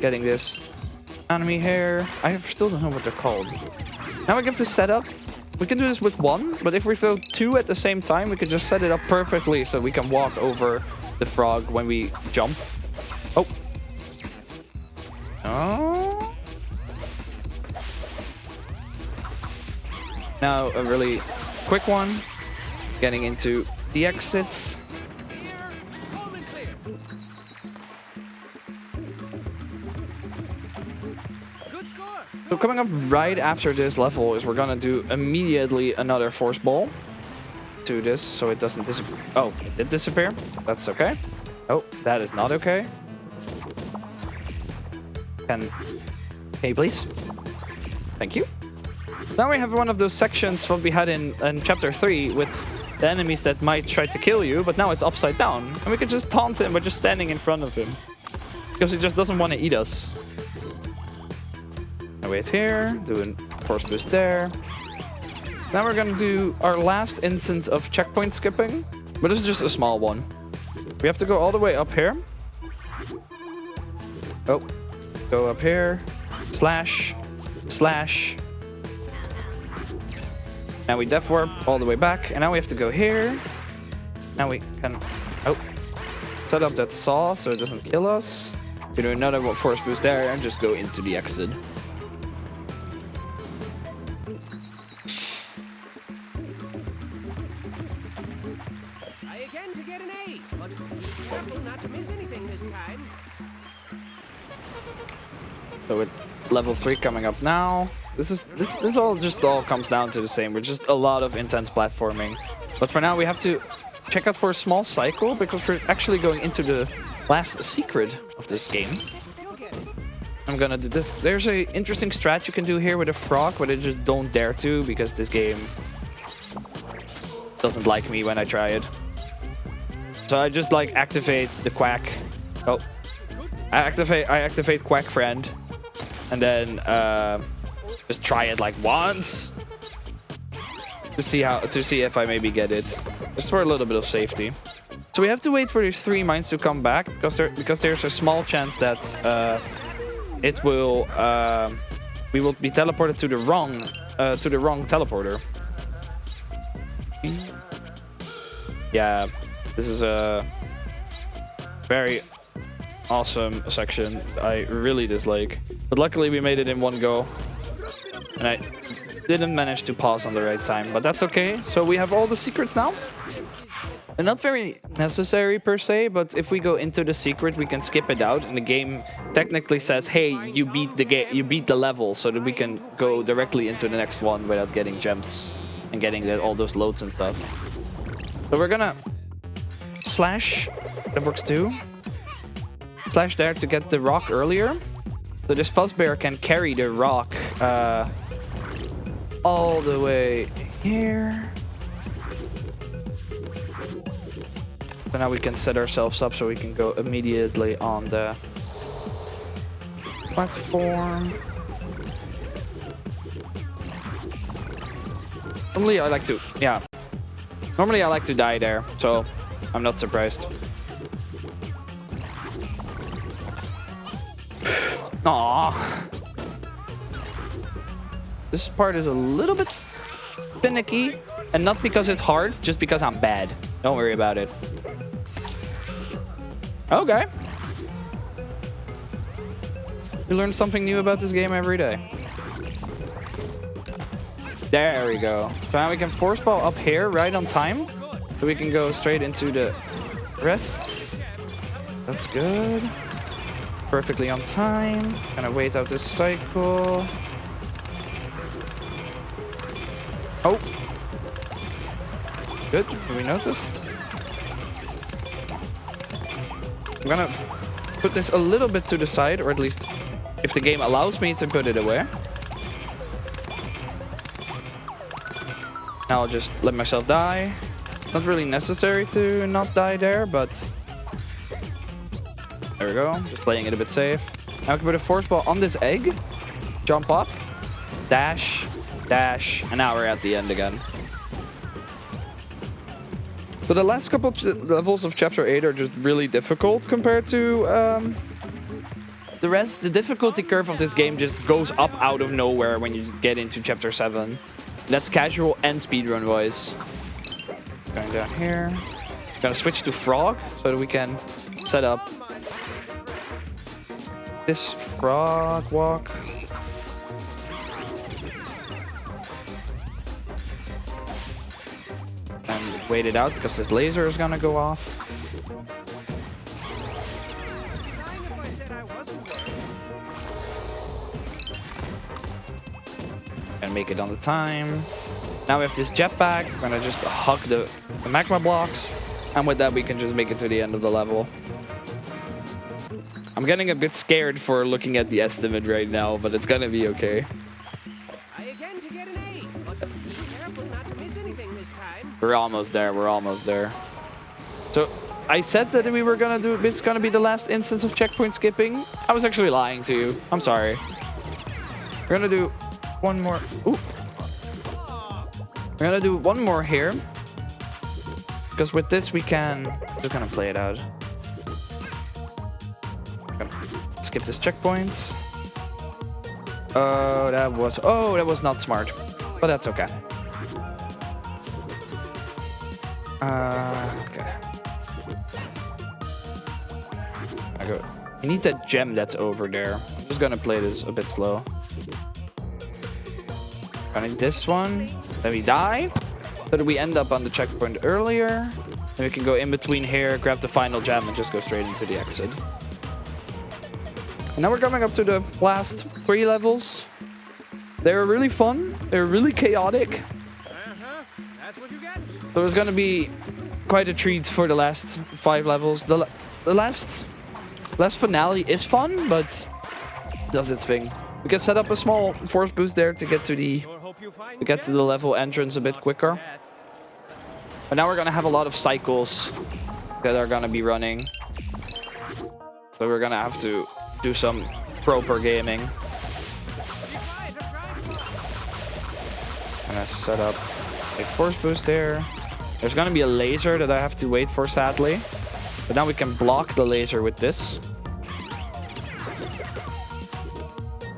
S1: Getting this enemy here. I still don't know what they're called. Now we have to set up. We can do this with one, but if we throw two at the same time, we can just set it up perfectly so we can walk over the frog when we jump. Oh. Oh. Now a really quick one. Getting into the exits. So coming up right after this level is we're gonna do immediately another force ball to this so it doesn't disappear. Oh, it did disappear. That's okay. Oh, that is not okay. Can you please? Thank you. Now we have one of those sections what we had in chapter 3 with the enemies that might try to kill you, but now it's upside down. And we can just taunt him by just standing in front of him. Because he just doesn't want to eat us. Wait here, doing force boost there. Now we're gonna do our last instance of checkpoint skipping, but this is just a small one. We have to go all the way up here. Oh, go up here, slash, slash. Now we def warp all the way back, and now we have to go here. Now we can, set up that saw so it doesn't kill us. We do another force boost there and just go into the exit. So with level 3 coming up now, this all comes down to the same. We're just a lot of intense platforming. But for now we have to check out for a small cycle because we're actually going into the last secret of this game. I'm gonna do this. There's a interesting strat you can do here with a frog, but I just don't dare to because this game doesn't like me when I try it. So I just like activate the quack. Oh, I activate quack friend. And then just try it like once to see if I maybe get it, just for a little bit of safety. So we have to wait for these 3 mines to come back because there's a small chance that we will be teleported to the wrong teleporter. Yeah, this is a very awesome section I really dislike. But luckily we made it in one go. And I didn't manage to pause on the right time, but that's okay. So we have all the secrets now. And not very necessary per se, but if we go into the secret, we can skip it out. And the game technically says, hey, you beat the level, so that we can go directly into the next one without getting gems and getting all those loads and stuff. So we're gonna slash, that works too. Slash there to get the rock earlier. So this fuzzbear can carry the rock all the way here. So now we can set ourselves up so we can go immediately on the platform. Normally I like to die there, so I'm not surprised. Aww. This part is a little bit finicky, and not because it's hard, just because I'm bad. Don't worry about it. Okay. You learn something new about this game every day. There we go. So now we can force ball up here right on time. So we can go straight into the rests. That's good. Perfectly on time. Gonna wait out this cycle. Oh. Good. We noticed. I'm gonna put this a little bit to the side, or at least if the game allows me to put it away. Now I'll just let myself die. Not really necessary to not die there, but there we go. Just playing it a bit safe. Now I can put a force ball on this egg. Jump up. Dash. Dash. And now we're at the end again. So the last couple levels of Chapter 8 are just really difficult compared to the rest. The difficulty curve of this game just goes up out of nowhere when you get into Chapter 7. That's casual and speedrun wise. Going down here. Gonna switch to frog so that we can set up this frog walk. And wait it out because this laser is gonna go off. And make it on the time. Now we have this jetpack. We're gonna just hug the magma blocks. And with that we can just make it to the end of the level. I'm getting a bit scared for looking at the estimate right now, but it's gonna be okay. We're almost there, we're almost there. So I said that we were gonna do, it's gonna be the last instance of checkpoint skipping. I was actually lying to you. I'm sorry. We're gonna do one more. Ooh. We're gonna do one more here. Because with this we can, just gonna play it out. Gonna skip this checkpoint. Oh, that was not smart. But that's okay. Okay. I go. You need that gem that's over there. I'm just gonna play this a bit slow. Gonna this one. Then we die. So that we end up on the checkpoint earlier. Then we can go in between here, grab the final gem, and just go straight into the exit. And now we're coming up to the last 3 levels. They're really fun. They're really chaotic. So it's gonna be quite a treat for the last 5 levels. The last finale is fun, but does its thing. We can set up a small force boost there to get to the level entrance a bit quicker. But now we're gonna have a lot of cycles that are gonna be running. So we're gonna have to do some proper gaming. I'm gonna set up a force boost there. There's gonna be a laser that I have to wait for, sadly. But now we can block the laser with this.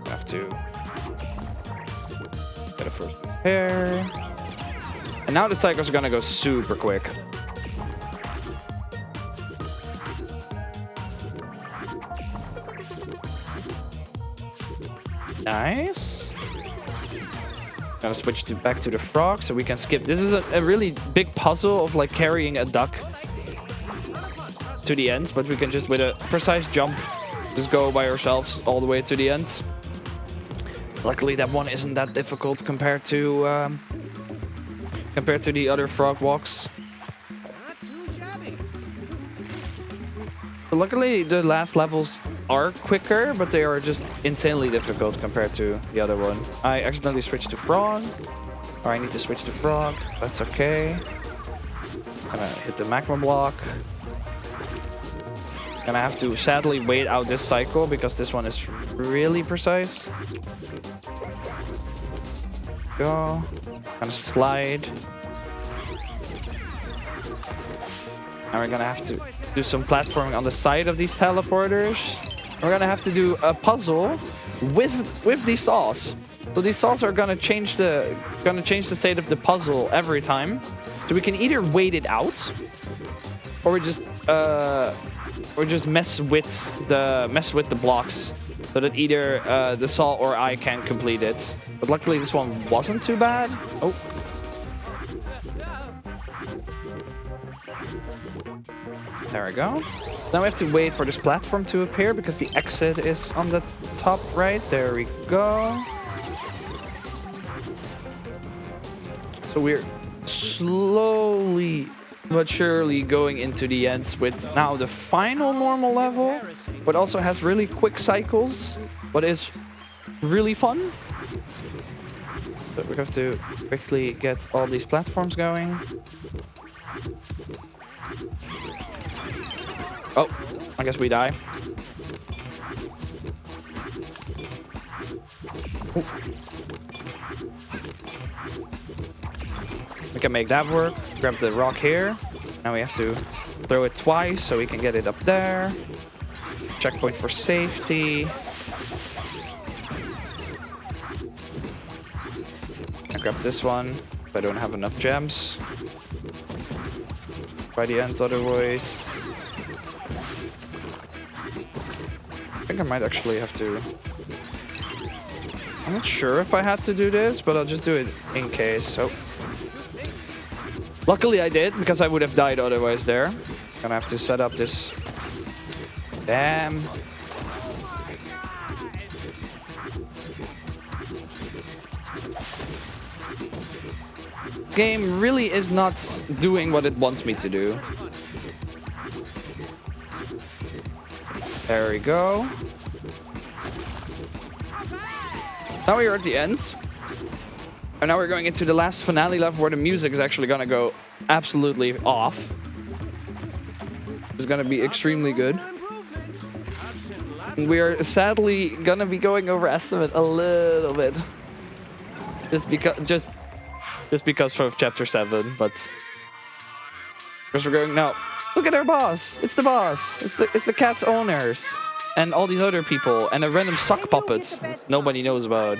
S1: I have to get a first boost here. And now the cycles are gonna go super quick. Nice. Gonna switch back to the frog so we can skip. This is a really big puzzle of like carrying a duck to the end, but we can just with a precise jump just go by ourselves all the way to the end. Luckily that one isn't that difficult compared to the other frog walks. But luckily the last levels are quicker, but they are just insanely difficult compared to the other one. I accidentally switched to frog. Or I need to switch to frog. That's okay. Gonna hit the magma block. Gonna have to sadly wait out this cycle because this one is really precise. Go. Gonna slide. Now we're gonna have to do some platforming on the side of these teleporters. We're gonna have to do a puzzle with these saws. So these saws are gonna change the state of the puzzle every time. So we can either wait it out, or we just mess with the blocks, so that either the saw or I can complete it. But luckily this one wasn't too bad. Oh. There we go. Now we have to wait for this platform to appear because the exit is on the top right. There we go. So we're slowly but surely going into the end with now the final normal level, but also has really quick cycles, but is really fun. So we have to quickly get all these platforms going. Oh, I guess we die. Ooh. We can make that work. Grab the rock here. Now we have to throw it twice so we can get it up there. Checkpoint for safety. I grab this one if I don't have enough gems. By the end otherwise. I think I might actually have to... I'm not sure if I had to do this, but I'll just do it in case. So, luckily I did, because I would have died otherwise there. Gonna have to set up this... Damn. This game really is not doing what it wants me to do. There we go. Now we're at the end. And now we're going into the last finale level where the music is actually gonna go absolutely off. It's gonna be extremely good. And we are sadly gonna be going over estimate a little bit. Just because of chapter 7, but because we're going now. Look at our boss. It's the boss. It's the cat's owners and all these other people and a random sock puppets nobody knows about.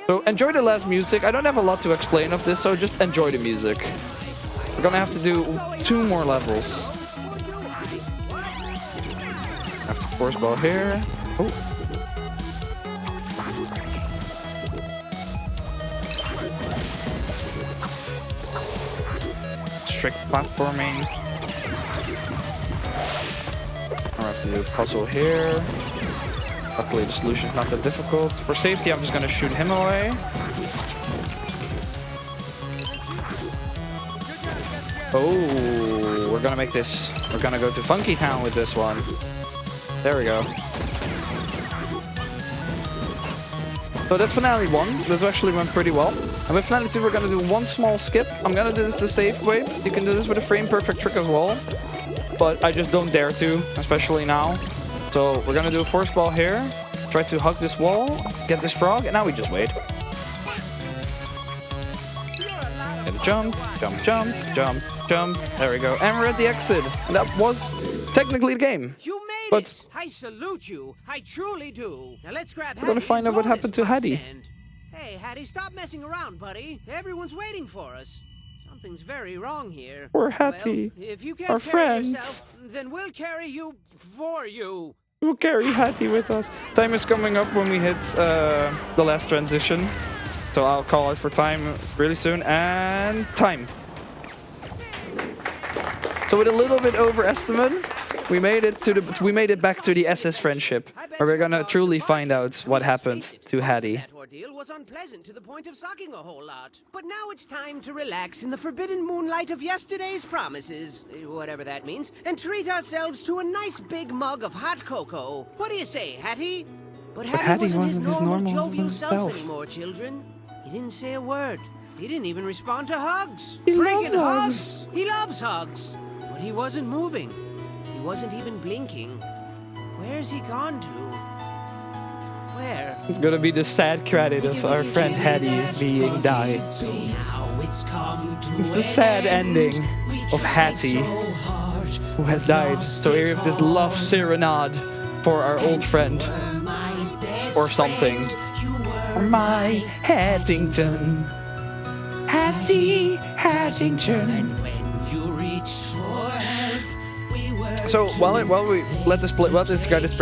S1: So enjoy the last music. I don't have a lot to explain of this, so just enjoy the music. We're gonna have to do 2 more levels. Have to force ball here. Oh. Strict platforming. I have to do a puzzle here. Luckily the solution's not that difficult. For safety I'm just gonna shoot him away. Oh, we're gonna make this. We're gonna go to Funky Town with this one. There we go. So that's finale 1. That actually went pretty well. And with finale 2 we're gonna do 1 small skip. I'm gonna do this the safe way. You can do this with a frame perfect trick as well. But I just don't dare to, especially now. So we're gonna do a force ball here. Try to hug this wall, get this frog, and now we just wait. Get a jump, jump, jump, jump, jump. There we go. And we're at the exit. And that was technically the game. But
S10: I salute you. I truly do. Now let's grab Hattie.
S1: We're gonna find out what happened to Hattie.
S10: Hey, Hattie, stop messing around, buddy. Everyone's waiting for us. Something's very wrong here.
S1: Poor Hattie.
S10: Well, if you can't
S1: our
S10: carry
S1: friend.
S10: yourself, then we'll carry you for you.
S1: We'll carry Hattie with us. Time is coming up when we hit the last transition. So I'll call it for time really soon. And time. So with a little bit overestimate, we made it back to the SS friendship, where we're gonna truly find out what happened to Hattie.
S10: That ordeal was unpleasant to the point of sucking a whole lot. But now it's time to relax in the forbidden moonlight of yesterday's promises, whatever that means, and treat ourselves to a nice big mug of hot cocoa. What do you say, Hattie? But Hattie wasn't his normal jovial self anymore, children. He didn't say a word. He didn't even respond to hugs. Friggin' hugs! He loves hugs. But he wasn't moving. He wasn't even blinking. Where's he gone to? Where?
S1: It's gonna be the sad credit of our friend Hattie being died. It's the sad ending of Hattie, who has died. So here we have this love serenade for our old friend. or something. My Haddington. Haddington. So while we let this play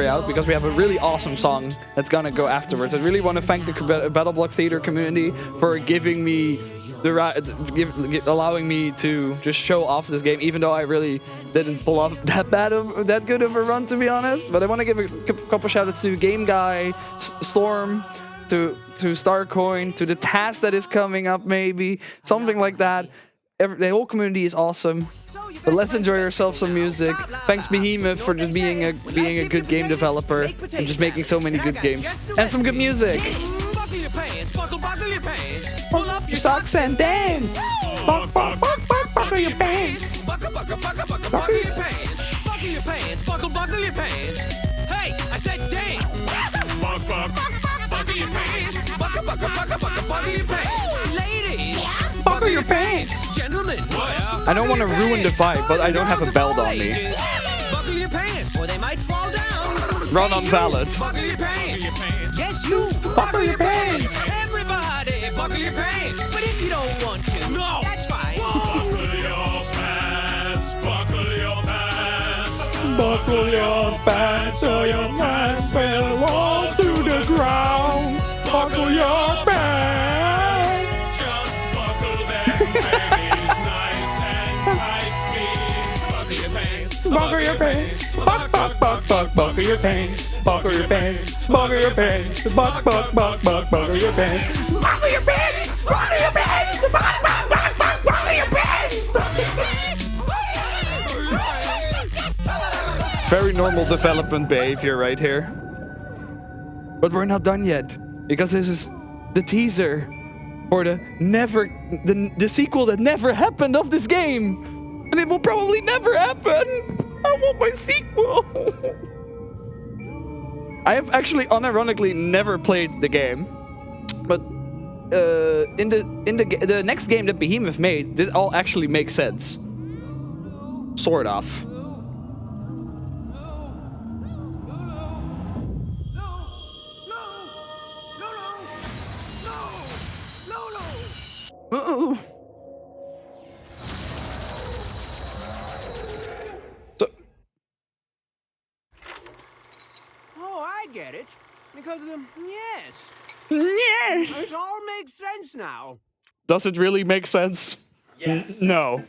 S1: out, because we have a really awesome song that's gonna go afterwards, I really want to thank the Battle Block Theater community for giving me the allowing me to just show off this game, even though I really didn't pull off that good of a run, to be honest. But I want to give a couple shout outs to Game Guy, Storm, to Starcoin, to the task that is coming up, maybe something like that. The whole community is awesome. But let's enjoy ourselves some music. Thanks Behemoth for just being a good game developer and just making so many good games and some good music. Pull up your socks and dance. Buckle your pants. Buckle your pants. Buckle your pants. Buckle your pants. Hey, I said dance. Buckle your pants. Buckle your pants. Ladies, buckle your pants. Gentlemen, I don't want to ruin the vibe, but I don't have a belt on me. Buckle your pants, or they might fall down. Run on ballot. Buckle your pants. Yes, you. Buckle your pants. Everybody, buckle your pants. But if you don't want to, no, that's fine. Buckle your pants. Buckle your pants. Buckle your pants, or your pants will roll to the ground. Buckle your pants. Just buckle them, babies, nice and tight, please. Buckle your pants. Buckle your pants. Buckle your pants. Buckle your pants. Buckle your pants. Buckle your pants. Buckle your pants. Buckle your pants. Buckle your pants. Very normal development behavior right here. But we're not done yet, because this is the teaser for the sequel that never happened of this game. And it will probably never happen. I want my sequel. I have actually unironically never played the game, but in the next game that Behemoth made, this all actually makes sense. Sort of. Uh-oh.
S10: Oh, I get it. Because of the yes.
S1: Yes.
S10: It all makes sense now.
S1: Does it really make sense?
S10: Yes.
S1: No.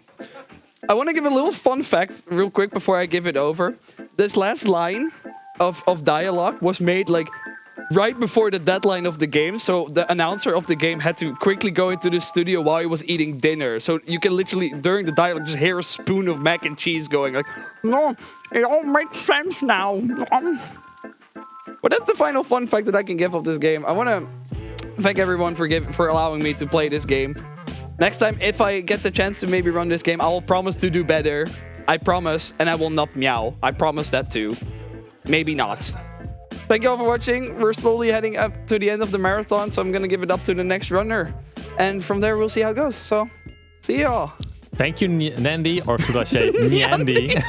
S1: I want to give a little fun fact real quick before I give it over. This last line of dialogue was made like right before the deadline of the game, so the announcer of the game had to quickly go into the studio while he was eating dinner. So you can literally, during the dialogue, just hear a spoon of mac and cheese going like, no, it all makes sense now. But that's the final fun fact that I can give of this game. I want to thank everyone for allowing me to play this game. Next time, if I get the chance to maybe run this game, I will promise to do better. I promise, and I will not meow. I promise that too. Maybe not. Thank you all for watching. We're slowly heading up to the end of the marathon, so I'm going to give it up to the next runner. And from there, we'll see how it goes. So, see y'all.
S12: Thank you, Nandy, or should I say, Nyandy.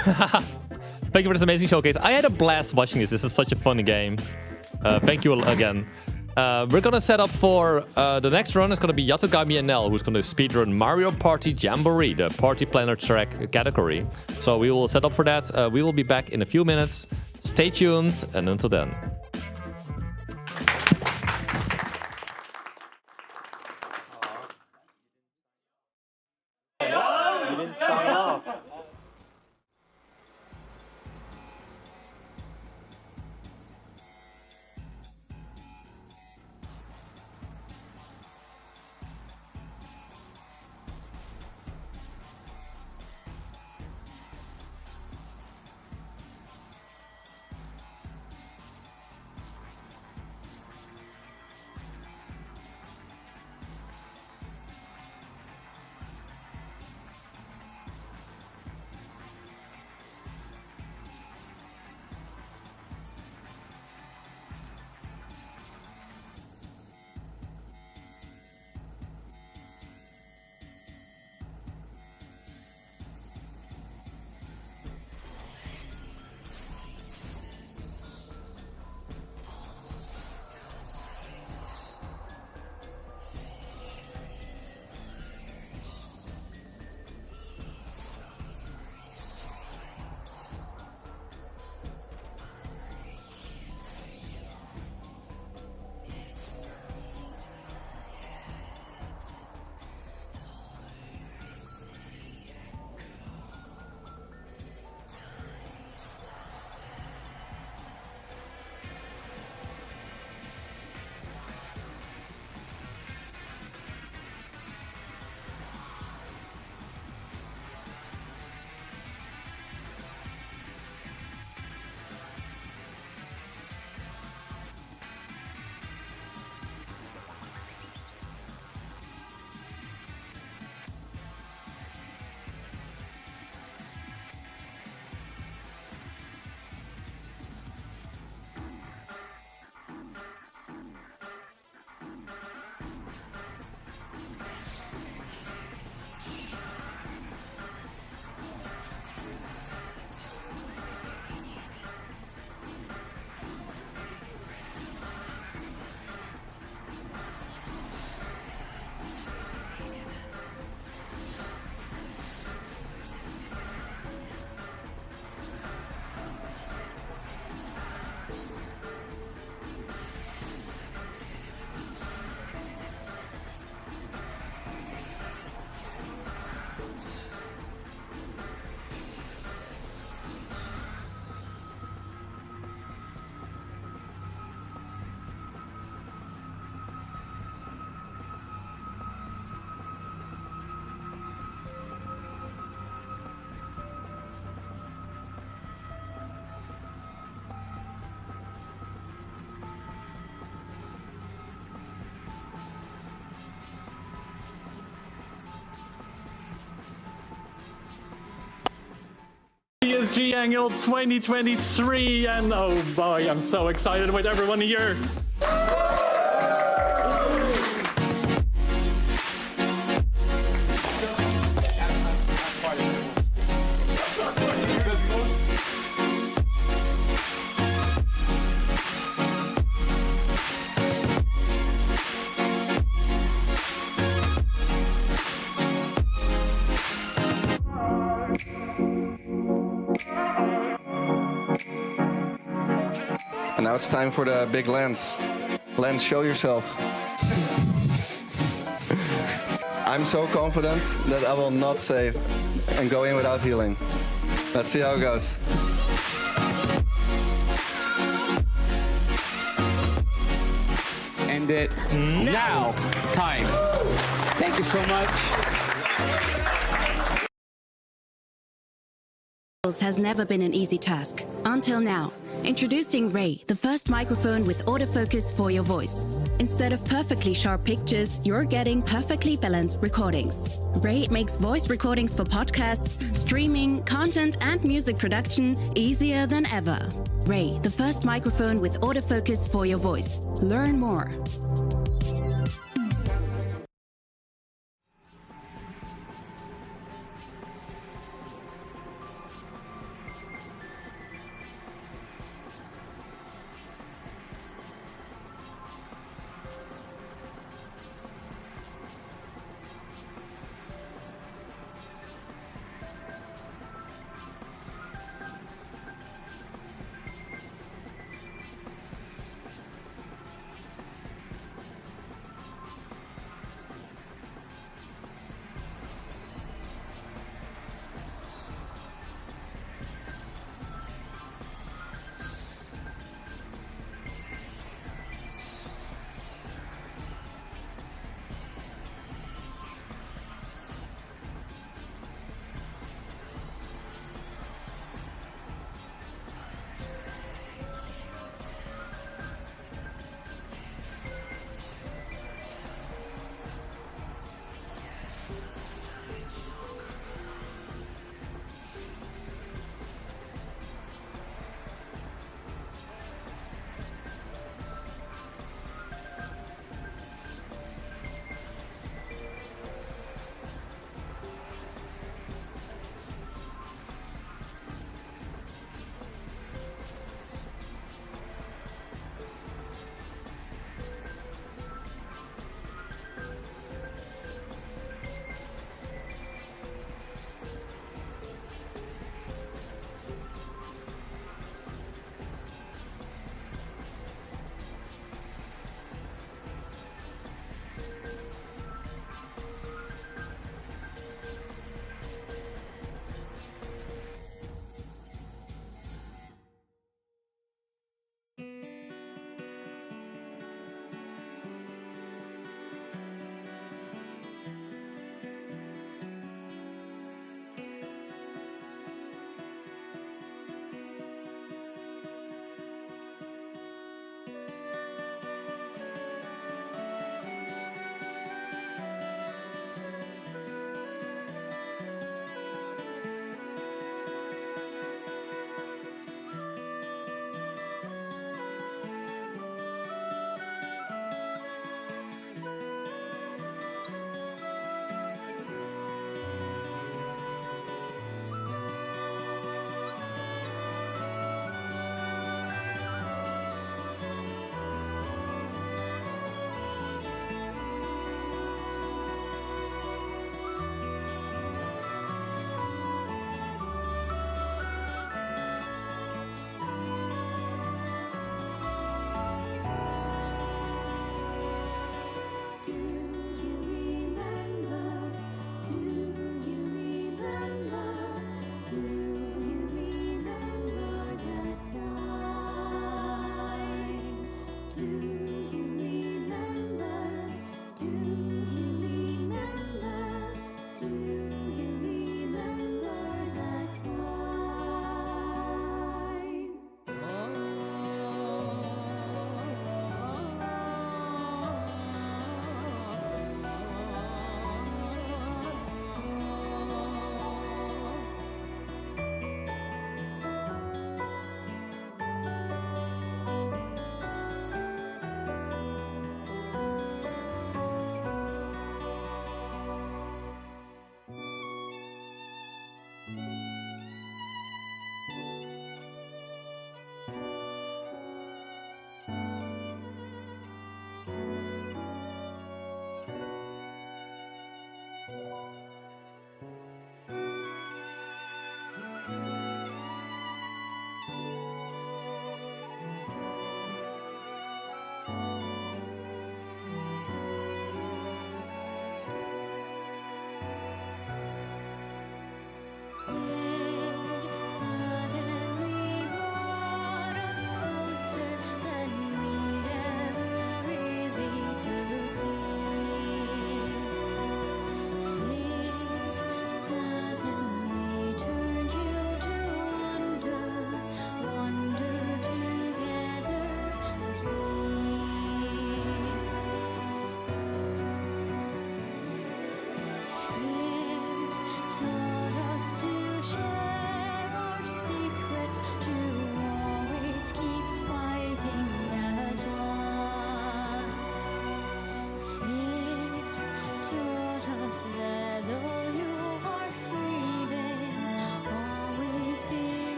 S12: Thank you for this amazing showcase. I had a blast watching this. This is such a fun game. Thank you all again. We're going to set up for the next run. It's going to be Yatogami and Nell, who's going to speedrun Mario Party Jamboree, the Party Planner track category. So we will set up for that. We will be back in a few minutes. Stay tuned, and until then.
S8: You didn't sign off.
S6: BSG Annual 2023, and oh boy, I'm so excited with everyone here.
S13: And now it's time for the big Lance. Lance, show yourself. I'm so confident that I will not save and go in without healing. Let's see how it goes.
S23: End it now. Time. Thank you so much.
S24: Has never been an easy task, until now. Introducing Ray, the first microphone with autofocus for your voice. Instead of perfectly sharp pictures, you're getting perfectly balanced recordings. Ray makes voice recordings for podcasts, streaming, content and music production easier than ever. Ray, the first microphone with autofocus for your voice. Learn more.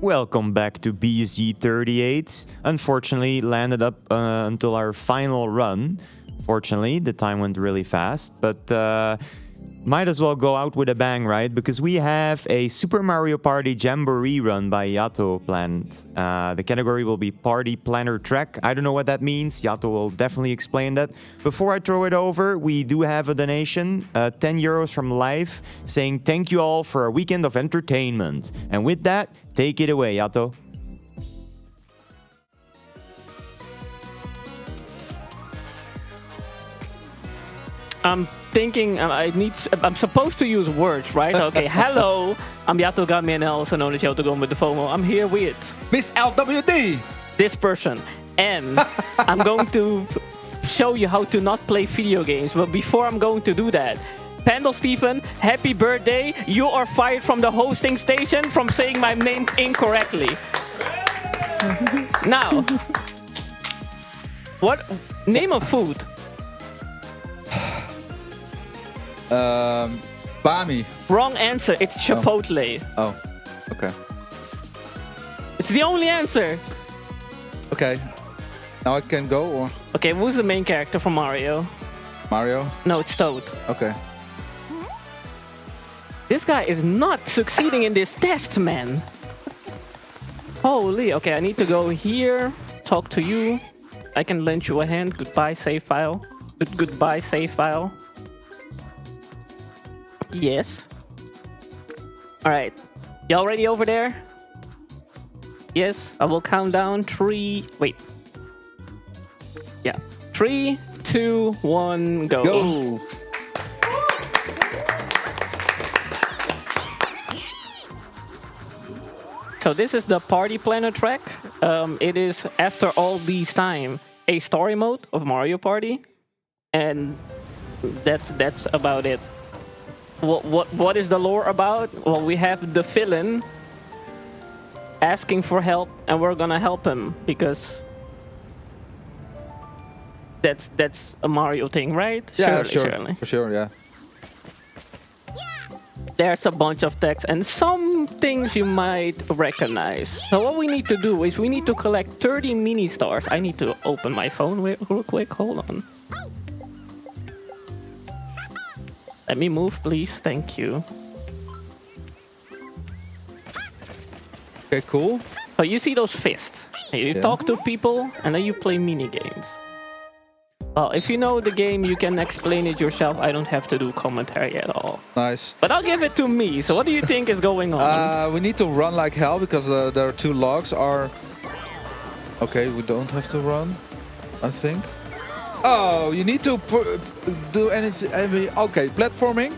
S15: Welcome back to BSG 38. Unfortunately, landed up until our final run. Fortunately, the time went really fast, but might as well go out with a bang, right? Because we have a Super Mario Party Jamboree run by Yato planned. The category will be Party Planner Track. I don't know what that means. Yato will definitely explain that. Before I throw it over, we do have a donation, 10 euros from Life, saying thank you all for a weekend of entertainment. And with that, take it away, Yato.
S17: I'm thinking I'm supposed to use words, right? Okay, hello, I'm Yato Gamian, also known as Yato Gom with the FOMO. I'm here with
S3: Miss LWD,
S17: this person, and I'm going to show you how to not play video games. But before I'm going to do that, Pendle Stephen, happy birthday. You are fired from the hosting station from saying my name incorrectly. Now, what name of food?
S3: Bami.
S17: Wrong answer. It's Chipotle.
S3: Oh, okay.
S17: It's the only answer.
S3: Okay. Now I can go, or?
S17: Okay, who's the main character from Mario?
S3: Mario?
S17: No, it's Toad.
S3: Okay.
S17: This guy is not succeeding in this test, man. Holy. Okay, I need to go here. Talk to you. I can lend you a hand. Goodbye, save file. Goodbye, save file. Yes. Alright. Y'all ready over there? Yes. I will count down 3. Wait. Yeah. 3, 2, 1, go.
S3: Go.
S17: So this is the Party Planner track. It is, after all these time, a story mode of Mario Party. And that's about it. What is the lore about? Well, we have the villain asking for help, and we're gonna help him because that's a Mario thing, right?
S3: Yeah,
S17: surely.
S3: For sure, yeah.
S17: There's a bunch of text and some things you might recognize. So what we need to do is we need to collect 30 mini stars. I need to open my phone real quick. Hold on. Let me move, please. Thank you.
S3: Okay, cool.
S17: So you see those fists. You talk to people, and then you play mini games. Well, if you know the game, you can explain it yourself. I don't have to do commentary at all.
S3: Nice.
S17: But I'll give it to me. So what do you think is going on?
S3: We need to run like hell because there are 2 logs. Okay, we don't have to run, I think. Oh, you need to do anything. Okay, platforming.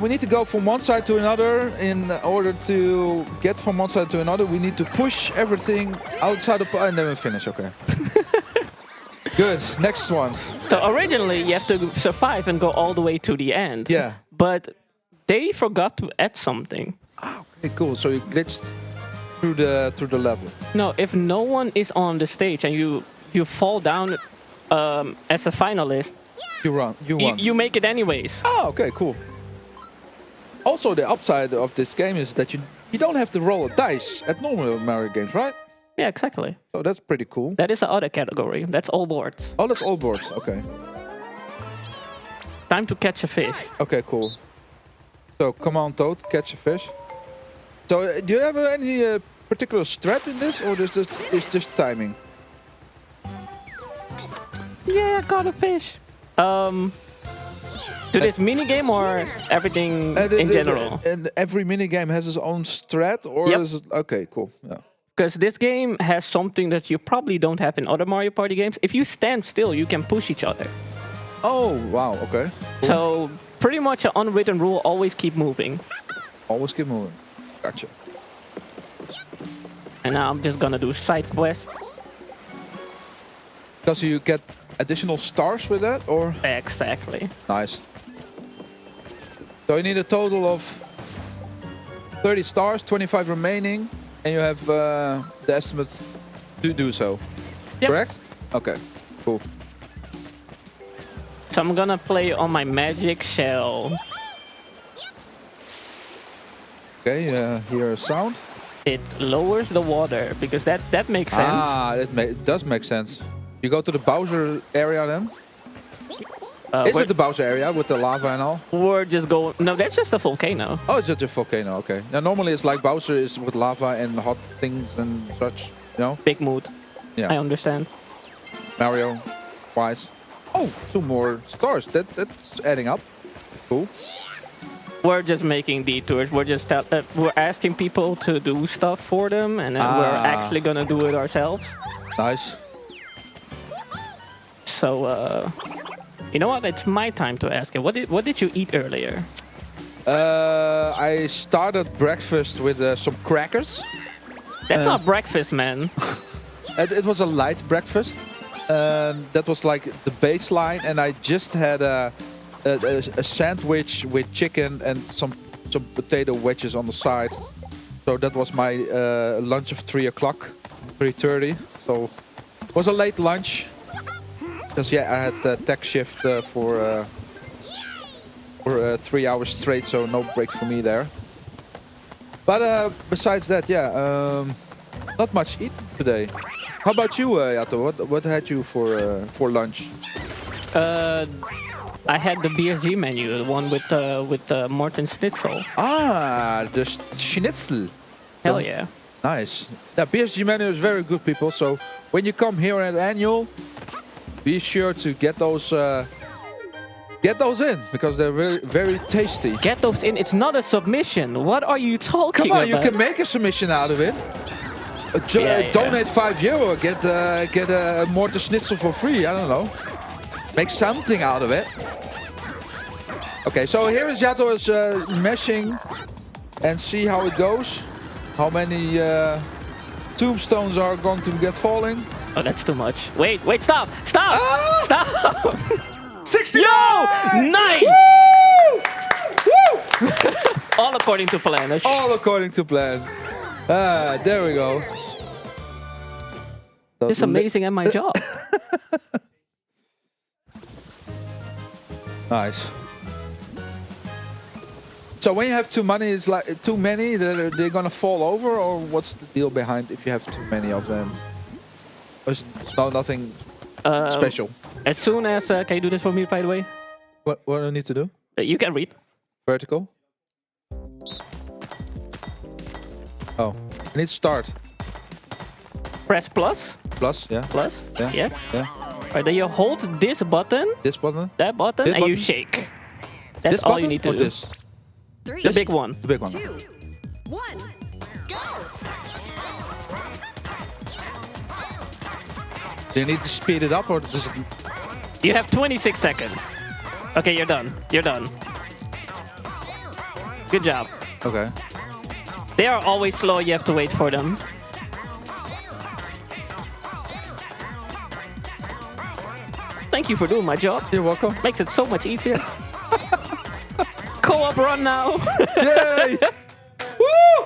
S3: We need to go from one side to another. In order to get from one side to another, we need to push everything outside of... And then we finish, okay. Good, next one.
S17: So originally, you have to survive and go all the way to the end.
S3: Yeah.
S17: But they forgot to add something.
S3: Okay, cool. So you glitched through the level.
S17: No, if no one is on the stage and you fall down as a finalist,
S3: you won.
S17: You make it anyways.
S3: Oh, okay, cool. Also, the upside of this game is that you don't have to roll a dice at normal Mario games, right?
S17: Yeah, exactly.
S3: So that's pretty cool.
S17: That is the other category. That's all boards.
S3: Oh, that's all boards. Okay.
S17: Time to catch a fish.
S3: Okay, cool. So come on, Toad, catch a fish. So do you have any particular strat in this, or is just timing?
S17: Yeah, I caught a fish. To this mini game or everything in general?
S3: And every mini game has its own strat, or is it okay? Cool. Yeah.
S17: Because this game has something that you probably don't have in other Mario Party games. If you stand still, you can push each other.
S3: Oh, wow, okay. Cool.
S17: So, pretty much an unwritten rule, always keep moving.
S3: Always keep moving. Gotcha.
S17: And now I'm just gonna do side quests.
S3: Does you get additional stars with that, or?
S17: Exactly.
S3: Nice. So you need a total of 30 stars, 25 remaining. And you have the estimate to do so.
S17: Yep.
S3: Correct? Okay, cool.
S17: So I'm gonna play on my magic shell.
S3: Okay, hear a sound.
S17: it lowers the water because that makes sense.
S3: Ah, it does make sense. You go to the Bowser area then? Is it the Bowser area with the lava and all?
S17: We're just going... No, that's just a volcano.
S3: Oh, it's just a volcano, okay. Now, normally it's like Bowser is with lava and hot things and such, you know?
S17: Big mood.
S3: Yeah.
S17: I understand.
S3: Mario, wise. Oh, 2 more stars. That's adding up. Cool.
S17: We're just making detours. We're just we're asking people to do stuff for them, and then we're actually gonna do it ourselves.
S3: Nice.
S17: So, you know what? It's my time to ask you. What did you eat earlier?
S3: I started breakfast with some crackers.
S17: That's not breakfast, man.
S3: It was a light breakfast. That was like the baseline, and I just had a sandwich with chicken and some potato wedges on the side. So that was my lunch of 3 o'clock, 3:30. So it was a late lunch. Because yeah, I had tech shift for 3 hours straight, so no break for me there. But besides that, yeah, not much eaten today. How about you, Yato? What had you for lunch?
S17: I had the BSG menu, the one with Morten Schnitzel.
S3: Ah, the schnitzel.
S17: Hell yeah.
S3: Nice. The BSG menu is very good, people. So when you come here at Annual, be sure to get those in because they're very, very tasty.
S17: Get those in. It's not a submission. What are you talking about?
S3: Come on, you can make a submission out of it. Donate €5. Get a Morten Schnitzel for free. I don't know. Make something out of it. Okay, so here is Yato is meshing and see how it goes. How many tombstones are going to get falling?
S17: Oh, that's too much. Wait, stop! Stop!
S3: Ah!
S17: Stop!
S3: 69!
S17: Yo! Nice!
S3: Woo! Woo!
S17: All according to plan.
S3: All according to plan. There we go.
S17: Just amazing at my job.
S3: Nice. So when you have too many, it's like too many, they're gonna fall over, or what's the deal behind if you have too many of them? No, nothing special.
S17: As soon as can you do this for me, by the way?
S3: What do I need to do?
S17: You can read.
S3: Vertical. Oh, I need to start.
S17: Press plus.
S3: Plus, yeah.
S17: Plus.
S3: Yeah.
S17: Yes.
S3: Yeah.
S17: Right, then you hold this button.
S3: This button.
S17: That button,
S3: this
S17: and
S3: button?
S17: you shake. That's
S3: This
S17: all
S3: button
S17: you need to
S3: or
S17: do.
S3: This?
S17: The big one.
S3: The big one.
S4: 2, 1, go!
S3: Do you need to speed it up or does it...
S17: You have 26 seconds. Okay, you're done. You're done. Good job.
S3: Okay.
S17: They are always slow. You have to wait for them. Thank you for doing my job.
S3: You're welcome.
S17: Makes it so much easier. Co-op run now.
S3: Yay! Woo!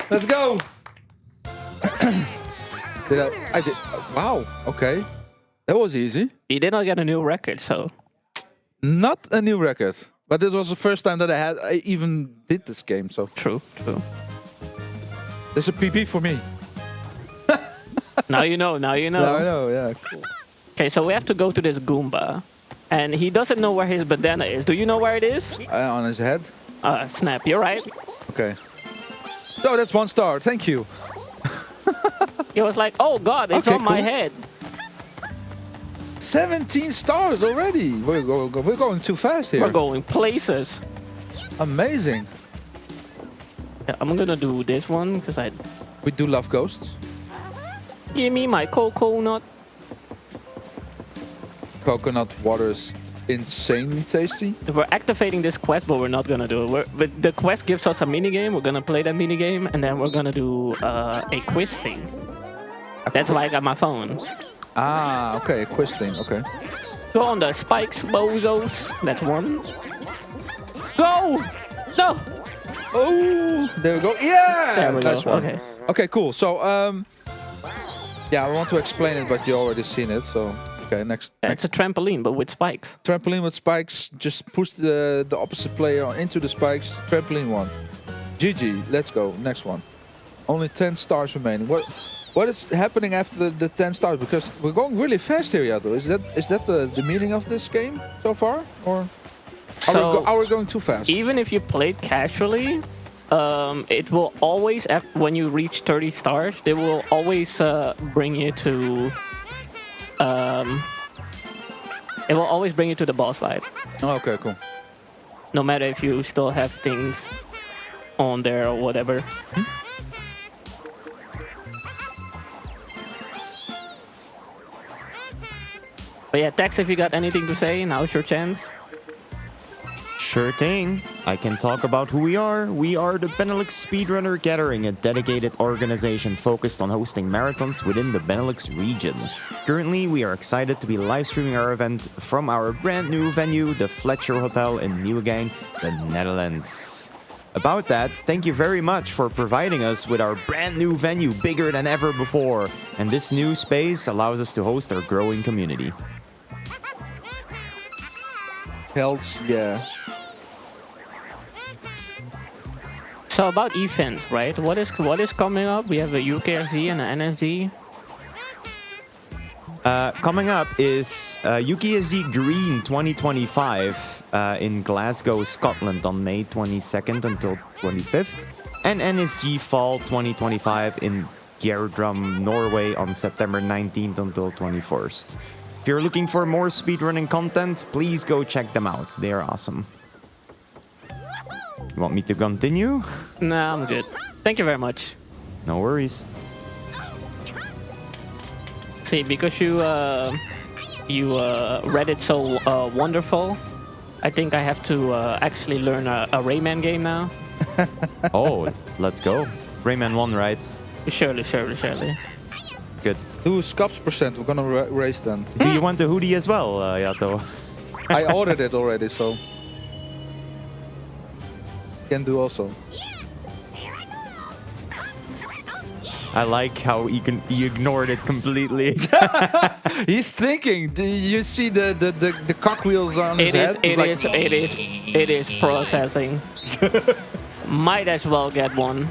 S3: Let's go. I did. Wow. Okay. That was easy.
S17: You did not get a new record, so.
S3: Not a new record, but this was the first time that I even did this game. So
S17: true.
S3: There's a PP for me.
S17: Now you know. Now you know.
S3: Now I know. Yeah. Cool.
S17: Okay, so we have to go to this Goomba, and he doesn't know where his bandana is. Do you know where it is?
S3: On his head.
S17: Snap. You're right.
S3: Okay. So that's 1 star. Thank you.
S17: He was like, "Oh God, it's on my head."
S3: 17 stars already. We're going too fast here.
S17: We're going places.
S3: Amazing.
S17: Yeah, I'm gonna do this one because
S3: We do love ghosts.
S17: Give me my coconut.
S3: Coconut water is insanely tasty.
S17: We're activating this quest, but we're not gonna do it. But the quest gives us a mini game. We're gonna play that mini game, and then we're gonna do a quiz thing. That's why I got my phone.
S3: Ah, okay, a quiz thing. Okay.
S17: Go on the spikes, bozos. That's 1. Go! No!
S3: Oh, there we go. Yeah!
S17: There we
S3: nice
S17: go.
S3: one.
S17: Okay.
S3: Okay, cool. So, yeah, I want to explain it, but you already seen it. So, okay, next.
S17: It's a trampoline, but with spikes.
S3: Trampoline with spikes. Just push the opposite player into the spikes. Trampoline 1. GG. Let's go. Next one. Only 10 stars remaining. What is happening after the 10 stars? Because we're going really fast here, Yato. Is that the meaning of this game so far, or are we going too fast?
S17: Even if you played casually, it will always, when you reach 30 stars, they will always bring you to. It will always bring you to the boss fight.
S3: Oh, okay, cool.
S17: No matter if you still have things on there or whatever. But yeah, Tex, if you got anything to say, now's your chance.
S15: Sure thing. I can talk about who we are. We are the Benelux Speedrunner Gathering, a dedicated organization focused on hosting marathons within the Benelux region. Currently, we are excited to be live streaming our event from our brand new venue, the Fletcher Hotel Nieuwegein, the Netherlands. About that, thank you very much for providing us with our brand new venue, bigger than ever before. And this new space allows us to host our growing community.
S3: Hells, yeah.
S17: So about events, right? What is coming up? We have a UKRZ and an NSD.
S15: Coming up is UKSD Green 2025 in Glasgow, Scotland on May 22nd until 25th. And NSG Fall 2025 in Gjerdrum, Norway on September 19th until 21st. If you're looking for more speedrunning content, please go check them out. They are awesome. You want me to continue?
S17: Nah, I'm good. Thank you very much.
S15: No worries.
S17: See, because you read it so wonderful, I think I have to actually learn a Rayman game now.
S15: Oh, let's go. Rayman 1, right?
S17: Surely.
S15: Good.
S3: Do scups percent. We're gonna race then.
S15: Do you want the hoodie as well, Yato?
S3: I ordered it already, so can do also.
S15: I like how he ignored it completely.
S3: He's thinking. Do you see the cockwheels on his head?
S17: It is processing. Might as well get one.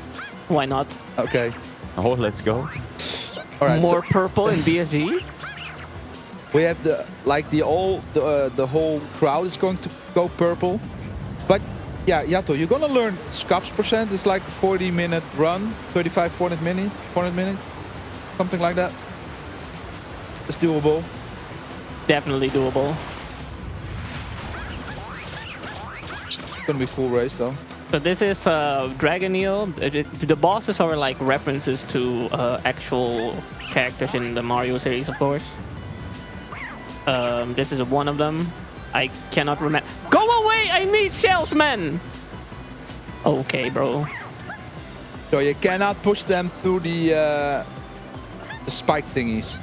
S17: Why not?
S3: Okay.
S15: Oh, let's go.
S3: All right.
S17: More purple in BSG.
S3: We have the whole crowd is going to go purple, but yeah, Yato, you're gonna learn scups percent. It's like a 40-minute run, 40 minutes, something like that. It's doable.
S17: Definitely doable.
S3: It's gonna be full race though.
S17: So this is Dragon Eel. The bosses are like references to actual characters in the Mario series, of course. This is one of them. I cannot remember. Go away! I need shells, man! Okay, bro.
S3: So you cannot push them through the spike thingies.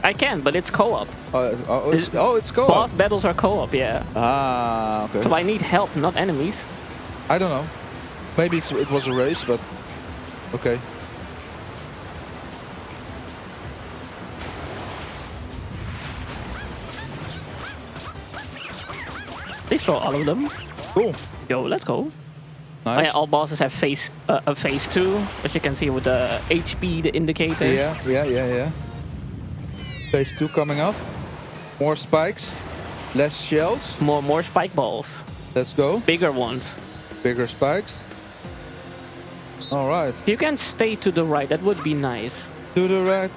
S17: I can, but it's co-op.
S3: It's co-op.
S17: Boss battles are co-op, yeah.
S3: Ah, okay.
S17: So I need help, not enemies.
S3: I don't know. Maybe it was a race, but okay.
S17: They saw all of them.
S3: Cool.
S17: Yo, let's go.
S3: Nice.
S17: Oh, yeah, all bosses have phase 2, as you can see with the HP, the indicator.
S3: Yeah. Phase 2 coming up. More spikes. Less shells.
S17: More spike balls.
S3: Let's go.
S17: Bigger ones.
S3: Bigger spikes. All right.
S17: If you can stay to the right, that would be nice.
S3: To the right.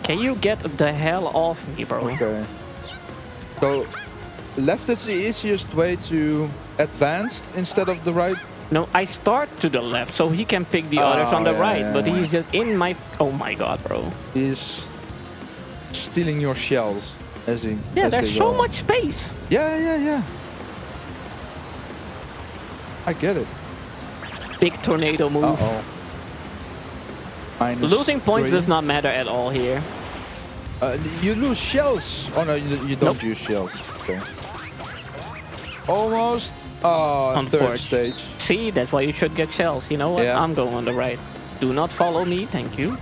S17: Can you get the hell off me, bro?
S3: Okay. So, left is the easiest way to advance instead of the right?
S17: No, I start to the left, so he can pick the others on the right, but he's just in my... Oh my god, bro.
S3: He's stealing your shells as he...
S17: Yeah,
S3: as
S17: there's so much space.
S3: Yeah. I get it.
S17: Big tornado move. Losing points
S3: 3.
S17: does not matter at all here.
S3: You lose shells. Oh no, you don't use shells. Okay. Almost. On third stage.
S17: See, that's why you should get shells. You know what?
S3: Yeah.
S17: I'm going on the right. Do not follow me, thank you.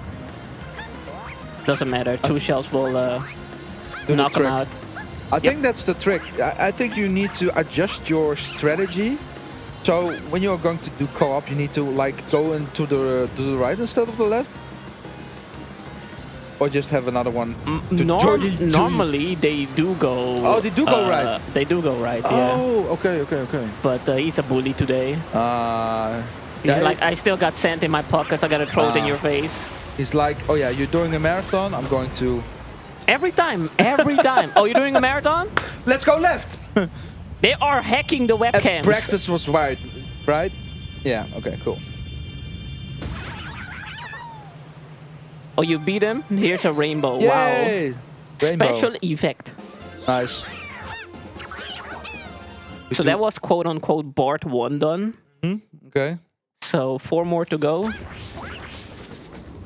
S17: Doesn't matter. 2 shells will knock them out.
S3: I think that's the trick. I think you need to adjust your strategy So when you're going to do co-op, you need to like go into the right instead of the left, or just have another one.
S17: Normally they do go.
S3: Oh, they do go right.
S17: They do go right. Yeah.
S3: Oh, okay.
S17: But he's a bully today. He's
S3: yeah,
S17: like, I still got sand in my pockets. I gotta throw it in your face.
S3: He's like, oh yeah, you're doing a marathon. I'm going to.
S17: Every time. Oh, you're doing a marathon?
S3: Let's go left.
S17: They are hacking the webcams.
S3: And practice was right? Yeah. Okay. Cool.
S17: Oh, you beat him? Here's a rainbow.
S3: Yay!
S17: Wow.
S3: Rainbow.
S17: Special effect.
S3: Nice.
S17: So that was quote unquote Bart 1 done.
S3: Okay.
S17: So 4 more to go.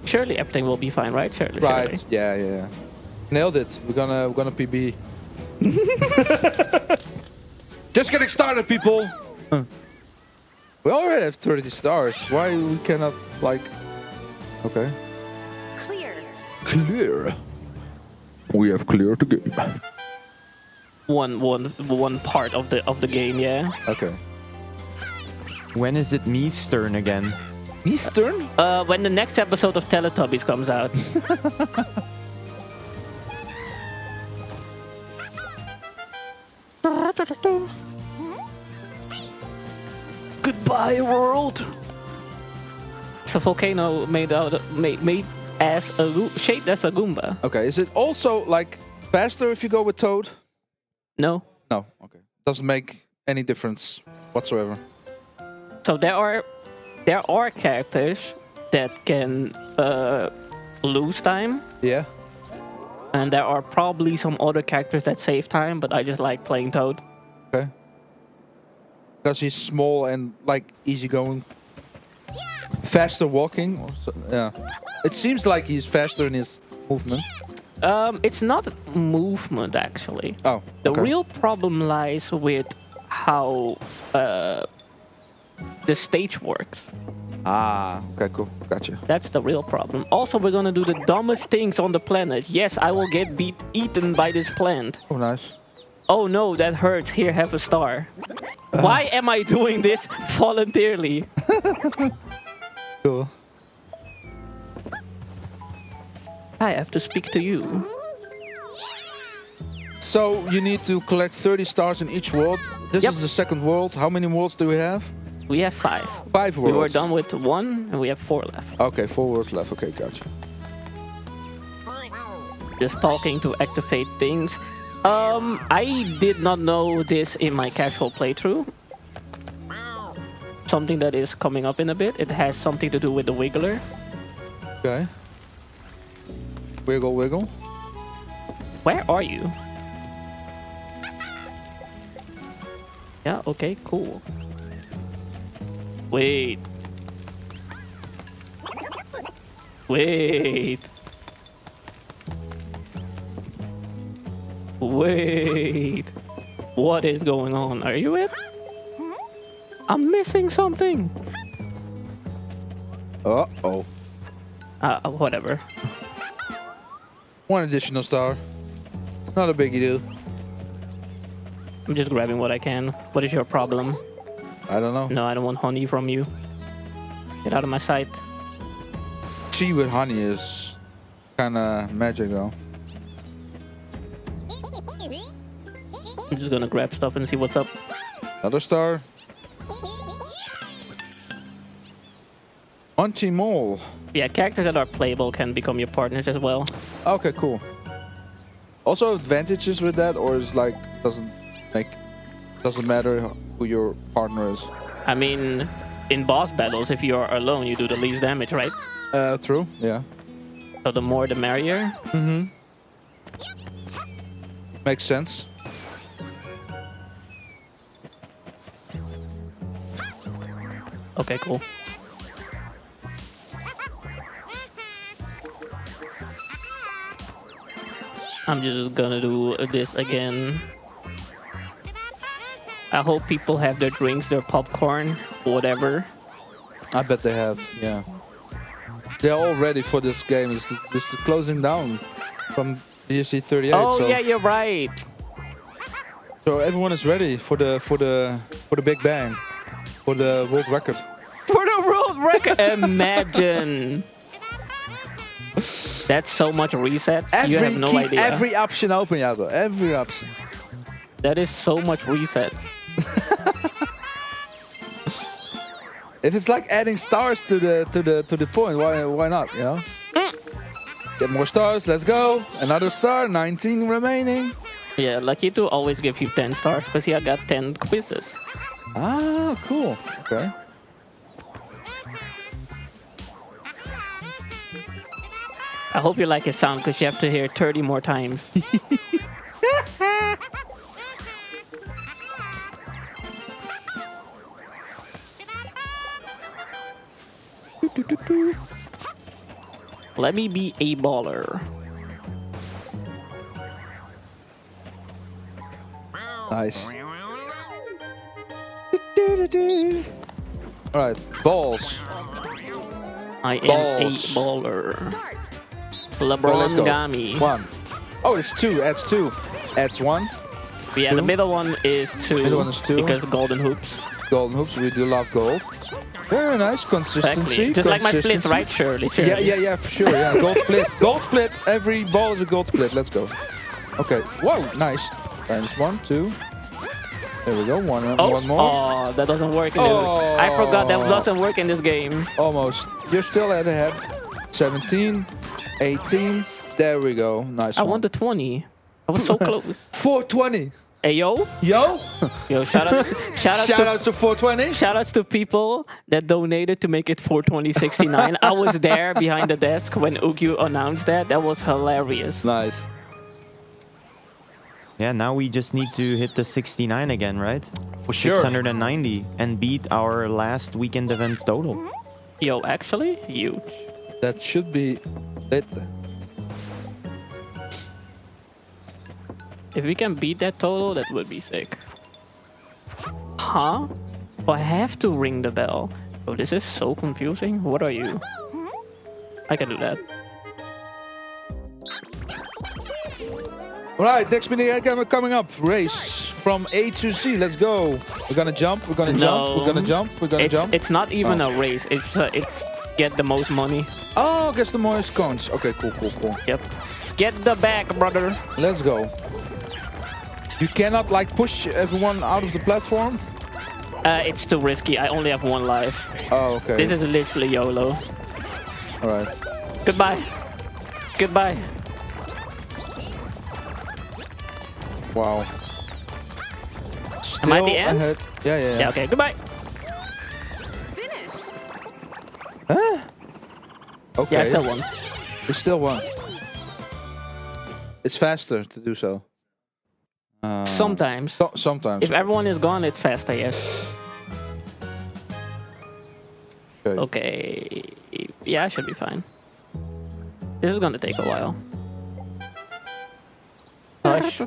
S17: Surely everything will be fine, right? Surely.
S3: Right. Yeah. Nailed it. We're gonna PB. Just getting started, people. We already have 30 stars. Why we cannot like? Okay. Clear. We have cleared the game.
S17: One part of the game, yeah.
S3: Okay.
S15: When is it me's turn again?
S3: Me's turn?
S17: When the next episode of Teletubbies comes out. Goodbye, world. It's a volcano made as shaped as a Goomba.
S3: Okay. Is it also like faster if you go with Toad?
S17: No.
S3: No. Okay. Doesn't make any difference whatsoever.
S17: So there are characters that can lose time.
S3: Yeah.
S17: And there are probably some other characters that save time, but I just like playing Toad.
S3: Okay. Because he's small and like easygoing. Faster walking. Yeah. It seems like he's faster in his movement.
S17: It's not movement actually.
S3: Oh.
S17: The real problem lies with how the stage works.
S3: Ah, okay, cool. Gotcha.
S17: That's the real problem. Also, we're gonna do the dumbest things on the planet. Yes, I will get eaten by this plant.
S3: Oh, nice.
S17: Oh no, that hurts. Here, have a star. Why am I doing this voluntarily?
S3: Cool.
S17: I have to speak to you.
S3: So you need to collect 30 stars in each world. This is the second world. How many worlds do we have?
S17: We have 5.
S3: 5 worlds.
S17: We were done with 1 and we have 4 left.
S3: Okay, 4 worlds left. Okay, gotcha.
S17: Just talking to activate things. I did not know this in my casual playthrough. Something that is coming up in a bit. It has something to do with the wiggler.
S3: Okay. Wiggle, wiggle.
S17: Where are you? Yeah, okay, cool. Wait. Wait. Wait. What is going on? Are you it? I'm missing something.
S3: Uh-oh.
S17: Whatever.
S3: 1 additional star. Not a biggie deal.
S17: I'm just grabbing what I can. What is your problem?
S3: I don't know.
S17: No, I don't want honey from you. Get out of my sight.
S3: Tea with honey is kind of magic, though.
S17: I'm just gonna grab stuff and see what's up.
S3: Another star. Auntie Mole.
S17: Yeah, characters that are playable can become your partners as well.
S3: Okay, cool. Also advantages with that, or is like doesn't matter who your partner is?
S17: I mean, in boss battles, if you are alone, you do the least damage, right?
S3: True. Yeah.
S17: So the more, the merrier.
S3: Mm-hmm. Makes sense.
S17: Okay, cool. I'm just gonna do this again. I hope people have their drinks, their popcorn, whatever.
S3: I bet they have, yeah. They're all ready for this game. This is closing down from BSG 38.
S17: Oh
S3: so.
S17: yeah, you're right.
S3: So everyone is ready for the big bang. For the world record.
S17: For the world record. Imagine. That's so much resets. You have no
S3: keep
S17: idea.
S3: every option open, Jago. Every option.
S17: That is so much resets.
S3: If it's like adding stars to the point, why not? You know. Get more stars. Let's go. Another star. 19 remaining.
S17: Yeah, Lucky to always give you 10 stars because he got 10 quizzes.
S3: Ah, cool. Okay.
S17: I hope you like his sound because you have to hear 30 more times. Let me be a baller.
S3: Nice. Alright, balls.
S17: I am
S3: Balls.
S17: a baller.
S3: Well, let's
S17: LeBron
S3: go.
S17: Gami.
S3: 1. Oh, it's 2. Adds 2. Adds 1.
S17: Yeah,
S3: Two.
S17: the middle one is 2.
S3: Middle one is 2.
S17: Because golden hoops.
S3: Golden hoops, we do love gold. Very nice. Consistency.
S17: Exactly. Just like my split, right, Shirley?
S3: Yeah, for sure. Yeah, gold split. Gold split. Every ball is a gold split. Let's go. Okay. Whoa, nice. Times 1, 2. There we go. One more.
S17: Oh, that doesn't work. I forgot that doesn't work in this game.
S3: Almost. You're still at the head. 17, 18. There we go. Nice.
S17: I won the 20. I was so close.
S3: 420.
S17: Hey, yo.
S3: Yo.
S17: Yo, shout outs
S3: to 420.
S17: Shout outs to people that donated to make it 420.69. I was there behind the desk when Ukyu announced that. That was hilarious.
S3: Nice.
S15: Yeah, now we just need to hit the 69 again, right?
S3: For sure.
S15: 690 and beat our last weekend events total.
S17: Yo, actually, huge.
S3: That should be it.
S17: If we can beat that total, that would be sick. Huh? Oh, I have to ring the bell. Oh, this is so confusing. What are you? I can do that.
S3: Alright, next mini game coming up. Race from A to C. Let's go. We're gonna jump. We're gonna jump. We're gonna jump. We're gonna jump.
S17: It's not even a race. It's get the most money.
S3: Oh, guess the most coins. Okay, cool.
S17: Yep. Get the bag, brother.
S3: Let's go. You cannot like push everyone out of the platform.
S17: It's too risky. I only have 1 life.
S3: Oh, okay.
S17: This is literally YOLO.
S3: Alright.
S17: Goodbye. Goodbye.
S3: Wow.
S17: Am I the end?
S3: Ahead. Yeah.
S17: Yeah, okay. Goodbye.
S4: Finish.
S3: Huh? Okay.
S17: Yeah, I still won.
S3: You still won. It's faster to do so.
S17: Sometimes.
S3: Sometimes.
S17: If everyone is gone, it's faster, yes. Okay. Yeah, I should be fine. This is gonna take a while. Hush.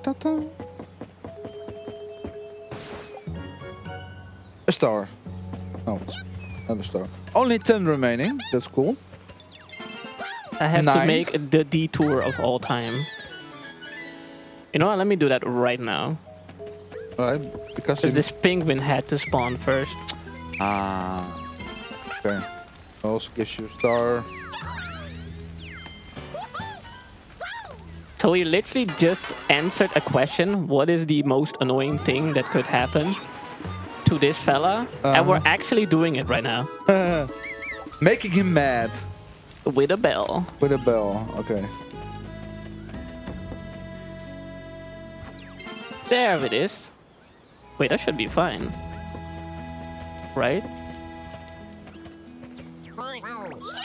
S3: A star. Oh, another star. Only 10 remaining. That's cool.
S17: I have
S3: 9.
S17: to make the detour of all time. You know what? Let me do that right now.
S3: Alright, because
S17: this penguin had to spawn first.
S3: Ah. Okay. Also gives you a star.
S17: So we literally just answered a question. What is the most annoying thing that could happen to this fella? And we're actually doing it right now.
S3: Making him mad.
S17: With a bell.
S3: With a bell, okay.
S17: There it is. Wait, that should be fine. Right?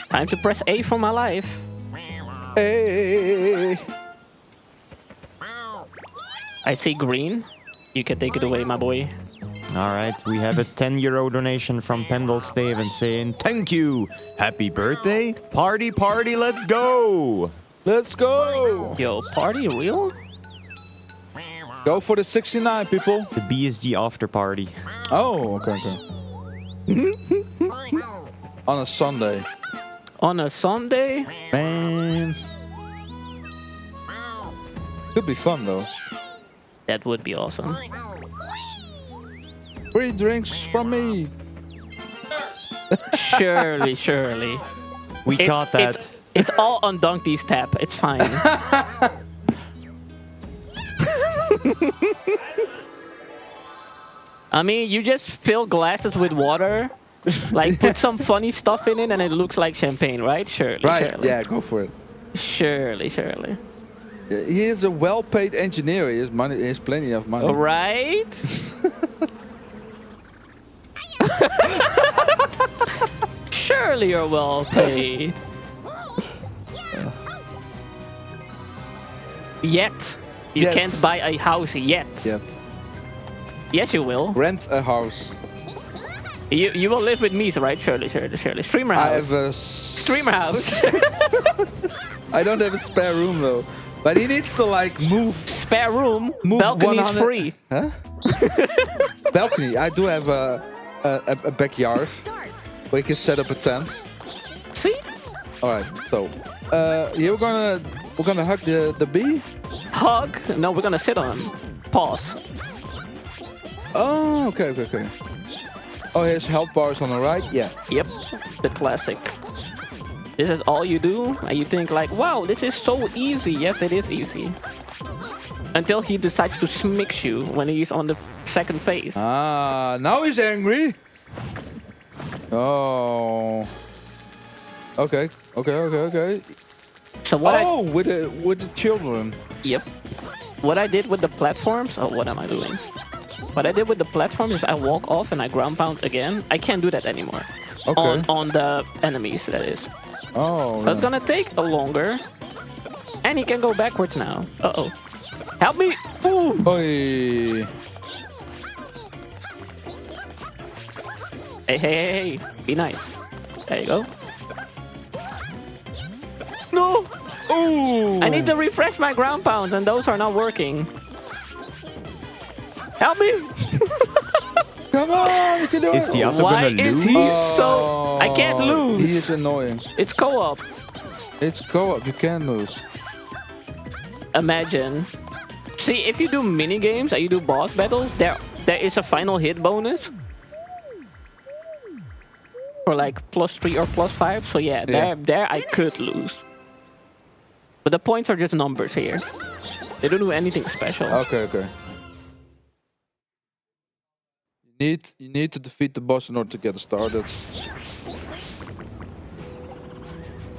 S17: Time to press A for my life.
S3: Hey.
S17: I see green. You can take it away, my boy.
S15: All right, we have a 10 euro donation from Pendle Steven saying, "Thank you, happy birthday, party, let's go."
S3: Let's go.
S17: Yo, party real?
S3: Go for the 69, people.
S15: The BSG after party.
S3: Oh, okay. On a Sunday.
S17: On a Sunday?
S3: Man. Could be fun, though.
S17: That would be awesome.
S3: Free drinks from me.
S17: Surely, surely.
S15: We caught that.
S17: It's all on Donkey's tap. It's fine. I mean, you just fill glasses with water, like put some funny stuff in it, and it looks like champagne, right? Surely,
S3: Right,
S17: surely.
S3: yeah, go for it.
S17: Surely, surely.
S3: He is a well-paid engineer. He has money. He has plenty of money.
S17: Right? Surely you're well paid. Yet. You
S3: Yet.
S17: can't buy a house yet.
S3: Yet.
S17: Yes, you will.
S3: Rent a house.
S17: You will live with me, right? Surely, surely, surely. Streamer house.
S3: I have a
S17: Streamer house.
S3: I don't have a spare room though. But he needs to like move.
S17: Spare room?
S3: Move
S17: Balcony is
S3: 100
S17: free.
S3: Huh? Balcony. I do have a backyard where you can set up a tent.
S17: See?
S3: All right. So here we're gonna hug the bee.
S17: Hug? No, we're gonna sit on. Pause.
S3: Oh, okay. Oh, here's health bars on the right. Yeah.
S17: Yep. The classic. This is all you do, and you think like, wow, this is so easy. Yes, it is easy. Until he decides to smix you when he's on the second phase.
S3: Ah, now he's angry. Oh. Okay.
S17: So what
S3: with the children.
S17: Yep. What I did with the platforms, oh, what am I doing? What I did with the platforms is I walk off and I ground pound again. I can't do that anymore.
S3: Okay.
S17: On the enemies, that is.
S3: Oh.
S17: So it's gonna take a longer. And he can go backwards now. Uh-oh. Help me! Ooh.
S3: Oi.
S17: Hey. Be nice. There you go. No!
S3: Ooh.
S17: I need to refresh my ground pounds and those are not working. Help me!
S3: Come on, you can do it.
S15: Is Yato
S17: Why
S15: gonna
S17: is
S15: lose?
S17: he so... I can't lose.
S3: He is annoying.
S17: It's co-op.
S3: It's co-op. You can lose.
S17: Imagine. See, if you do mini games and you do boss battles, there is a final hit bonus. For like +3 or +5. So yeah, there I could lose. But the points are just numbers here. They don't do anything special.
S3: Okay. You need to defeat the boss in order to get a star. That's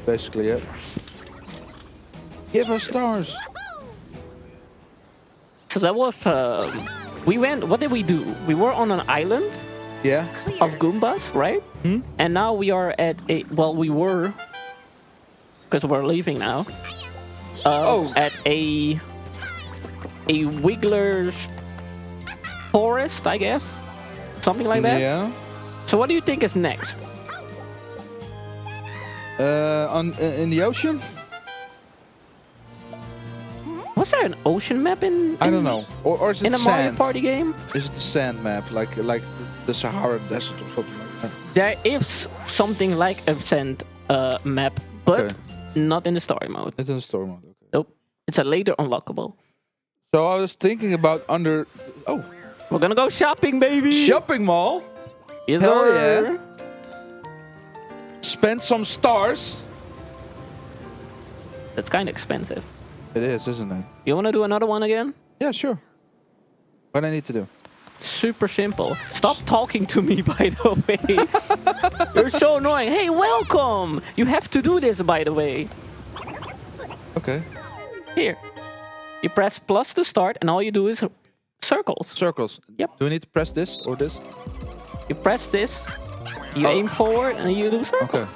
S3: basically it. Give us stars.
S17: So that was we went. What did we do? We were on an island.
S3: Yeah.
S17: Of Goombas, right?
S3: Hmm?
S17: And now we are at a. Well, we were. Because we're leaving now. At a Wiggler's forest, I guess. Something like that.
S3: Yeah.
S17: So what do you think is next?
S3: In the ocean?
S17: Was there an ocean map in
S3: I don't know. Or is it
S17: in a
S3: sand?
S17: Mario Party game?
S3: Is it the sand map, like the Sahara Desert or something like that?
S17: There is something like a sand map, but not in the story mode.
S3: It's in the story mode. Okay.
S17: Nope. It's a later unlockable.
S3: So I was thinking about under. Oh.
S17: We're gonna go shopping, baby.
S3: Shopping mall.
S17: Yes,
S3: Hell
S17: sir.
S3: yeah. Spend some stars.
S17: That's kind of expensive.
S3: It is, isn't it?
S17: You wanna do another one again?
S3: Yeah, sure. What do I need to do?
S17: Super simple. Stop talking to me, by the way. You're so annoying. Hey, welcome. You have to do this, by the way.
S3: Okay.
S17: Here. You press plus to start, and all you do is circles.
S3: Circles.
S17: Yep.
S3: Do we need to press this or this?
S17: You press this, you aim forward, and you do circles.
S3: Okay.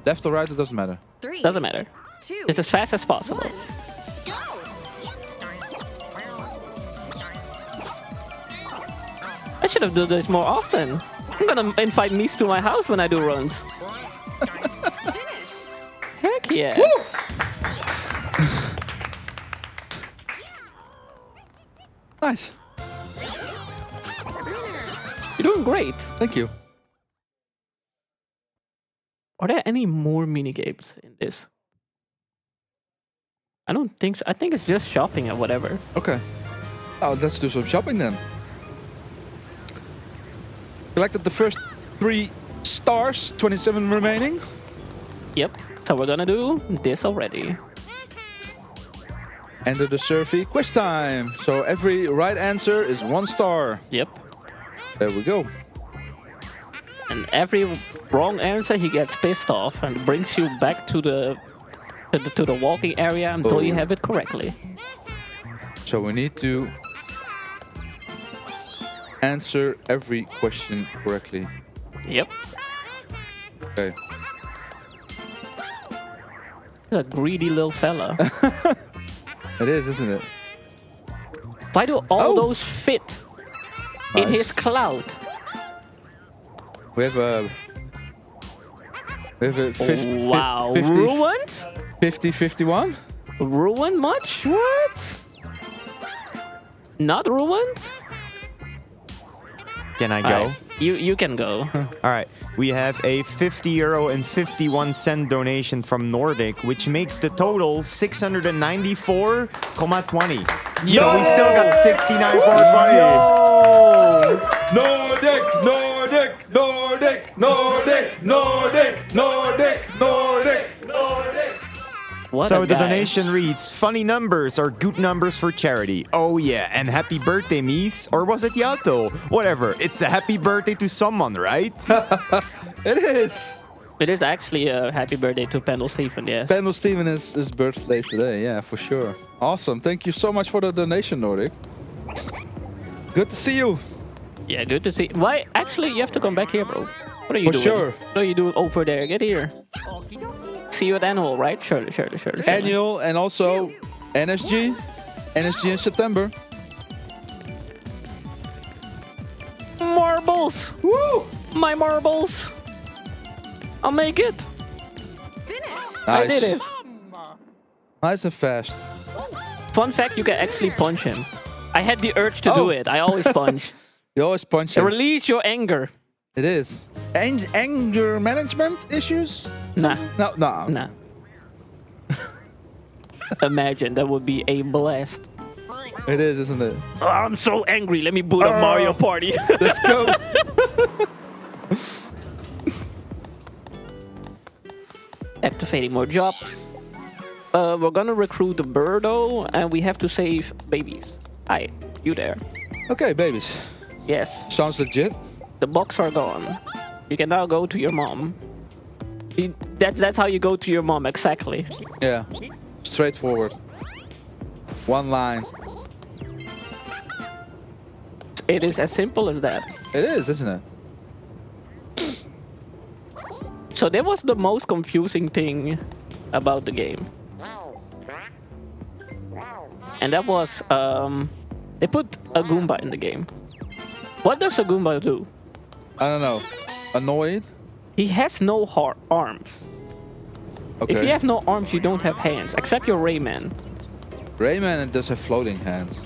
S3: Left or right, it doesn't matter.
S17: Doesn't matter. It's as fast as possible. I should have done this more often. I'm gonna invite Mies to my house when I do runs. Heck yeah.
S3: Woo! Nice.
S17: You're doing great.
S3: Thank you.
S17: Are there any more mini games in this? I don't think so. I think it's just shopping and whatever.
S3: Okay. Oh, let's do some shopping then. Collected the first 3 stars, 27 remaining.
S17: Yep. So we're gonna do this already.
S3: Enter the survey, quiz time. So every right answer is 1 star.
S17: Yep.
S3: There we go.
S17: And every wrong answer, he gets pissed off and brings you back to the walking area until you have it correctly.
S3: So we need to answer every question correctly.
S17: Yep.
S3: Okay.
S17: A greedy little fella.
S3: It is, isn't it?
S17: Why do all those fit in his cloud?
S3: We have a 50,
S17: wow.
S3: 50,
S17: Ruined?
S3: 50-51?
S17: Ruined much? What? Not ruined?
S15: Can I go?
S17: Right. You can go.
S15: All right. We have a €50 and 51 cent donation from Nordic, which makes the total 694.20. So we still got 69.20.
S3: Nordic, Nordic, Nordic, Nordic, Nordic, Nordic, Nordic, Nordic.
S15: So the donation reads, funny numbers are good numbers for charity. Oh yeah, and happy birthday, Mies. Or was it Yato? Whatever, it's a happy birthday to someone, right?
S3: It is.
S17: It is actually a happy birthday to Pendle Stephen, yes.
S3: Pendle Stephen is his birthday today, yeah, for sure. Awesome, thank you so much for the donation, Nordic. Good to see you.
S17: Yeah, good to see. Why? Actually, you have to come back here, bro. What are you doing?
S3: Sure.
S17: What are you doing over there? Get here. See you at Annual, right? Sure.
S3: Annual and also NSG. NSG in September.
S17: Marbles! Woo! My marbles! I'll make it.
S4: Finish.
S17: I did it.
S3: Nice and fast.
S17: Fun fact, you can actually punch him. I had the urge to do it. I always punch.
S3: You always punch him.
S17: Release your anger.
S3: It is. Anger management issues?
S17: Nah.
S3: No.
S17: Nah. Imagine, that would be a blast.
S3: It is, isn't it?
S17: Oh, I'm so angry. Let me boot up Mario Party.
S3: Let's go.
S17: Activating more jobs. We're gonna recruit the Birdo, and we have to save babies. Hi, you there?
S3: Okay, babies.
S17: Yes.
S3: Sounds legit.
S17: The box are gone. You can now go to your mom. That's how you go to your mom, exactly.
S3: Yeah. Straightforward. One line.
S17: It is as simple as that.
S3: It is, isn't it?
S17: So that was the most confusing thing about the game. And that was, they put a Goomba in the game. What does a Goomba do?
S3: I don't know. Annoyed?
S17: He has no arms.
S3: Okay.
S17: If you have no arms, you don't have hands, except your Rayman.
S3: Rayman does have floating hands.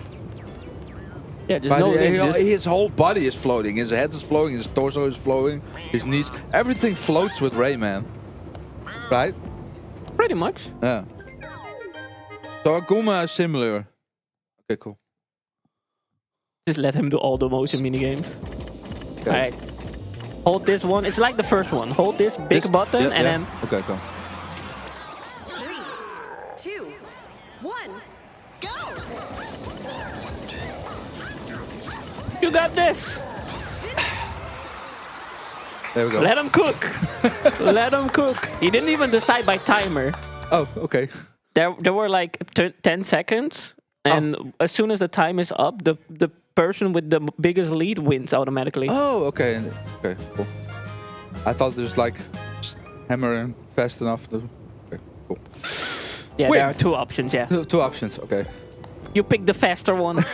S17: Yeah, there's no legs.
S3: His whole body is floating. His head is floating, his torso is floating, his knees. Everything floats with Rayman. Right?
S17: Pretty much.
S3: Yeah. So Akuma is similar. Okay, cool.
S17: Just let him do all the motion minigames.
S3: Okay.
S17: Alright. Hold this one. It's like the first one. Hold this big button and then...
S3: Okay, go.
S4: 3, 2, 1, go!
S17: You got this!
S3: There we go.
S17: Let him cook! Let him cook! He didn't even decide by timer.
S3: Oh, okay.
S17: There were like 10 seconds. And as soon as the time is up, the person with the biggest lead wins automatically.
S3: Oh, okay. Okay, cool. I thought it was like just hammering fast enough. Okay, cool.
S17: Yeah,
S3: Win.
S17: there are 2 options, yeah.
S3: Two options, okay.
S17: You pick the faster one.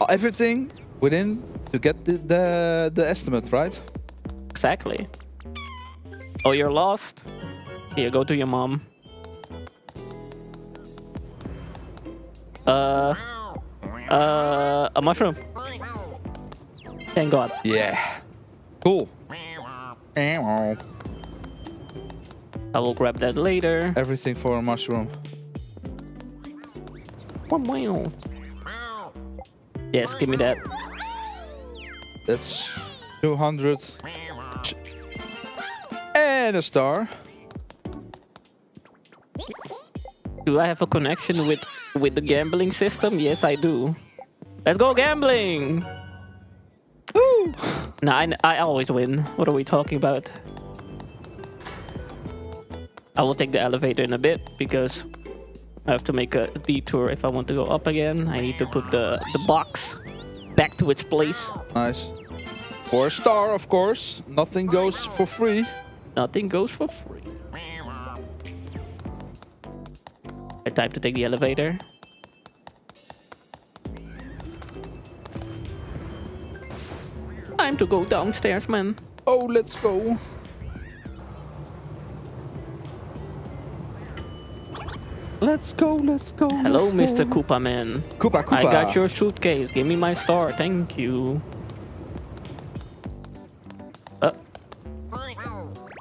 S3: Everything within to get the estimate, right?
S17: Exactly. Oh, you're lost? Here, go to your mom. A mushroom. Thank God.
S3: Yeah. Cool.
S17: I will grab that later.
S3: Everything for a mushroom.
S17: Yes, give me that.
S3: That's 200. And a star.
S17: Do I have a connection with the gambling system? Yes, I do. Let's go gambling!
S3: Woo!
S17: Nah, I always win. What are we talking about? I will take the elevator in a bit because I have to make a detour if I want to go up again. I need to put the box back to its place.
S3: Nice. For a star, of course. Nothing goes for free.
S17: Nothing goes for free. Time to take the elevator. Time to go downstairs, man.
S3: Oh, let's go. Let's go, let's go.
S17: Hello,
S3: let's
S17: Mr.
S3: go.
S17: Koopa Man.
S3: Koopa, Koopa.
S17: I got your suitcase. Give me my star. Thank you.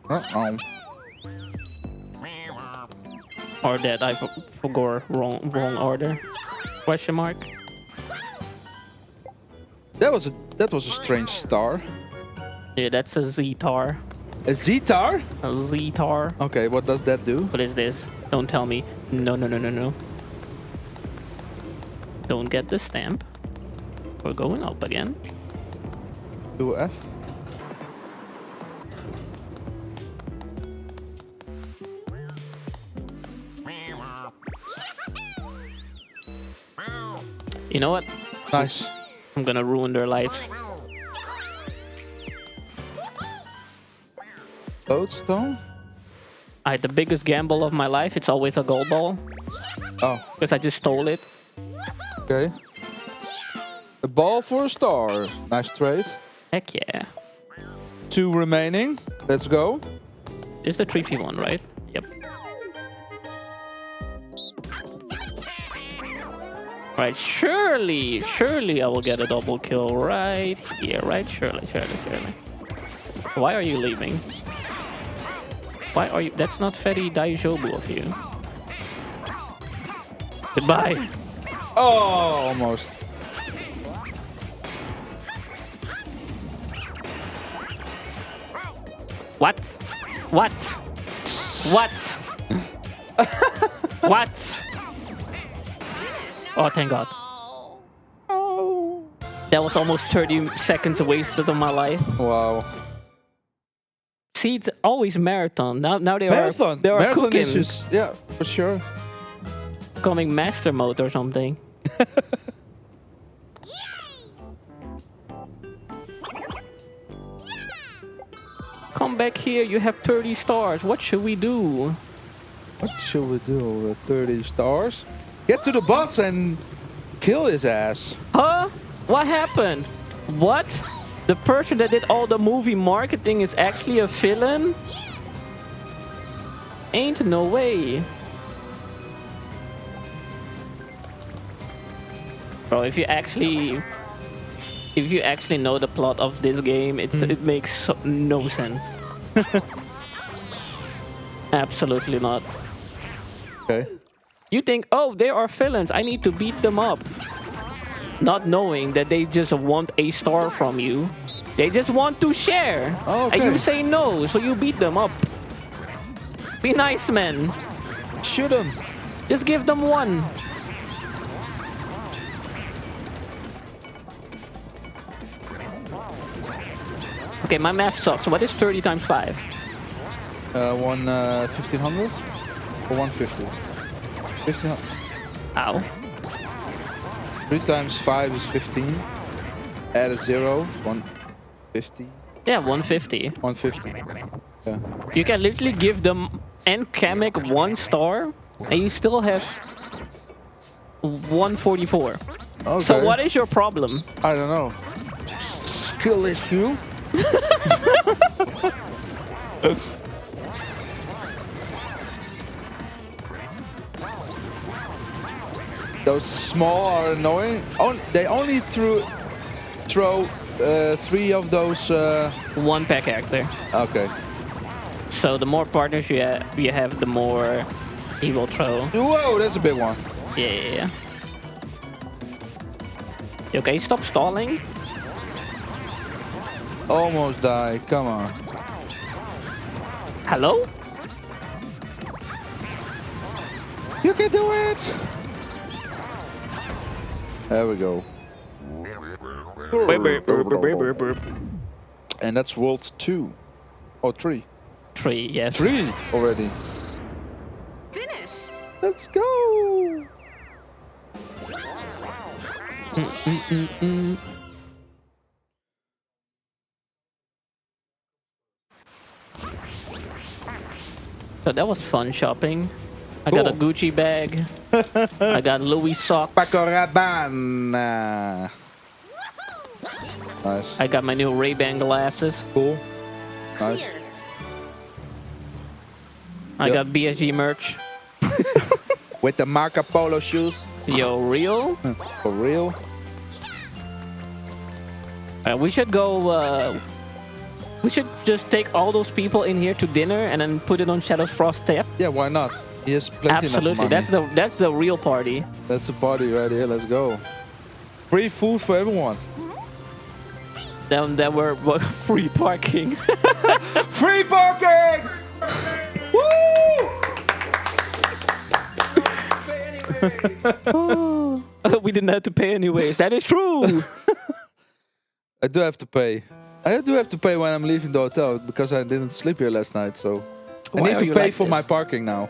S3: Uh-oh.
S17: Or that I forgot wrong order. Question mark.
S3: That was a strange star.
S17: Yeah, that's a Z-tar.
S3: A Z-tar?
S17: A Z-tar.
S3: Okay, what does that do?
S17: What is this? Don't tell me. No. Don't get the stamp. We're going up again.
S3: Do F.
S17: You know what?
S3: Nice.
S17: I'm gonna ruin their lives.
S3: Lodestone?
S17: I had the biggest gamble of my life. It's always a gold ball.
S3: Oh.
S17: Because I just stole it.
S3: Okay. A ball for a star. Nice trade.
S17: Heck yeah.
S3: 2 remaining. Let's go.
S17: This is the 3v1, right? Yep. Right, surely I will get a double kill right here, right? Surely. Why are you leaving? Why are you? That's not very daijobu of you. Goodbye.
S3: Oh, almost.
S17: What? What? Oh, thank God.
S3: Oh.
S17: That was almost 30 seconds wasted of my life.
S3: Wow.
S17: See, it's always marathon. Now they
S3: Marathon.
S17: are
S3: Marathon
S17: cooking.
S3: issues. Yeah, for sure.
S17: Coming master mode or something. Come back here. You have 30 stars. What should we do?
S3: What should we do with 30 stars? Get to the boss and kill his ass.
S17: Huh? What happened? What? The person that did all the movie marketing is actually a villain? Ain't no way. Bro, if you actually know the plot of this game, it makes no sense. Absolutely not.
S3: Okay.
S17: You think, oh, they are villains. I need to beat them up. Not knowing that they just want a star from you. They just want to share.
S3: Oh, okay.
S17: And you say no, so you beat them up. Be nice, man.
S3: Shoot them.
S17: Just give them one. Okay, my math sucks. What is 30 times 5?
S3: 1500 or 150? 1500.
S17: Ow.
S3: 3 times 5 is 15. Add a 0, 150.
S17: Yeah, 150.
S3: 150. Yeah.
S17: You can literally give them and Kamek 1 star, and you still have 144.
S3: Okay.
S17: So what is your problem?
S3: I don't know. Skill issue. Those small are annoying. They only throw 3 of those.
S17: 1 per character.
S3: Okay.
S17: So the more partners you have, the more he will throw.
S3: Whoa, that's a big one.
S17: Yeah. You okay? Stop stalling.
S3: Almost die. Come on.
S17: Hello?
S3: You can do it! There we go. And that's World 2. Or 3.
S17: 3, yes.
S3: 3 already.
S4: Finish.
S3: Let's go!
S17: So that was fun shopping. I got a Gucci bag. I got Louis socks.
S3: Paco Rabanne. Nice.
S17: I got my new Ray-Ban glasses.
S3: Cool. Nice.
S17: I got BSG merch.
S3: With the Marco Polo shoes.
S17: Yo, real?
S3: For real?
S17: We should go. We should just take all those people in here to dinner and then put it on Shadow's Frost tab.
S3: Yeah, why not? He has plenty
S17: Absolutely,
S3: enough money.
S17: that's the real party.
S3: That's the party right here. Let's go. Free food for everyone.
S17: Then there were free parking.
S3: Free parking!
S17: Woo! We didn't have to pay anyways. That is true.
S3: I do have to pay. I do have to pay when I'm leaving the hotel because I didn't sleep here last night. So I
S17: Why
S3: need
S17: are
S3: to
S17: you
S3: pay
S17: like
S3: for
S17: this?
S3: my parking now.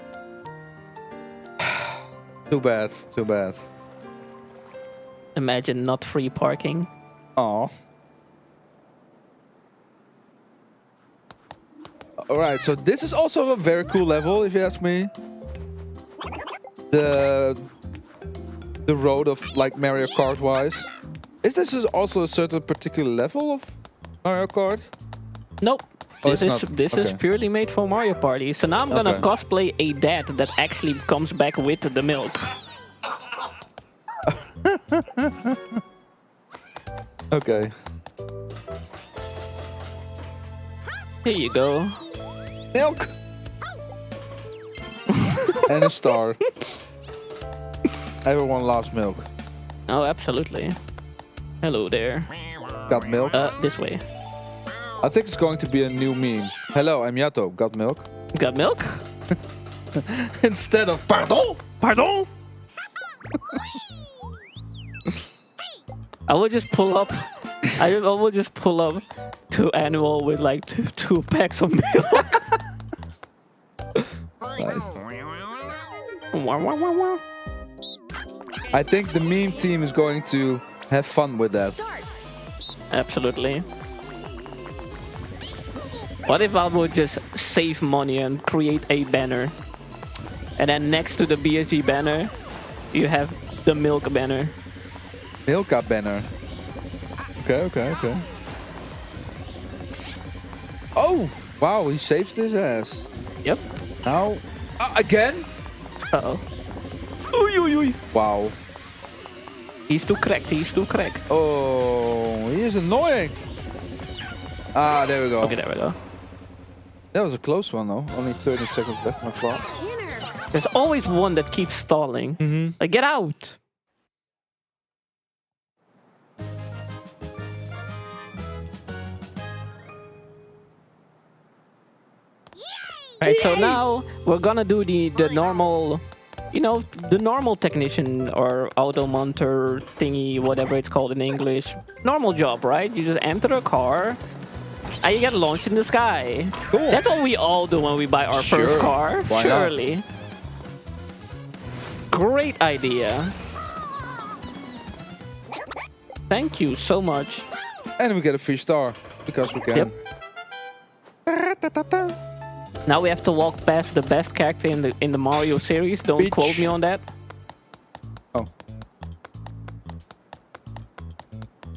S3: Too bad. Too bad.
S17: Imagine not free parking.
S3: Oh. Alright, so this is also a very cool level, if you ask me. The road of like Mario Kart wise. Is this also a certain particular level of Mario Kart?
S17: Nope.
S3: Oh,
S17: This
S3: it's
S17: is
S3: not.
S17: this is
S3: Okay.
S17: purely made for Mario Party. So now I'm gonna
S3: Okay.
S17: cosplay a dad that actually comes back with the milk.
S3: Okay.
S17: Here you go.
S3: Milk! And a star. Everyone loves milk.
S17: Oh, absolutely. Hello there.
S3: Got milk?
S17: This way.
S3: I think it's going to be a new meme. Hello, I'm Yato. Got milk?
S17: Got milk?
S3: Instead of pardon?
S17: Pardon? I will just pull up. I will just pull up to Annual with like two packs of milk.
S3: Nice.
S17: Wah, wah, wah, wah.
S3: I think the meme team is going to have fun with that.
S17: Absolutely. What if I would just save money and create a banner? And then next to the BSG banner, you have the milk banner.
S3: Milka banner. Okay. Oh! Wow, he saves his ass.
S17: Yep.
S3: Now, again?
S17: Uh-oh. Oei, oei, oei.
S3: Wow.
S17: He's too cracked,
S3: Oh, he is annoying. Ah, there we go.
S17: Okay, there we go.
S3: That was a close one though. Only 30 seconds left on the clock.
S17: There's always one that keeps stalling. Like, get out! Right, so now we're gonna do the normal, you know, the normal technician or auto monter thingy, whatever it's called in English. Normal job, right? You just enter a car and you get launched in the sky.
S3: Cool.
S17: That's what we all do when we buy our first car.
S3: Why not?
S17: Surely. Great idea. Thank you so much.
S3: And we get a free star because we can.
S17: Yep. Now we have to walk past the best character in the Mario series. Don't
S3: Peach.
S17: quote me on that.
S3: Oh.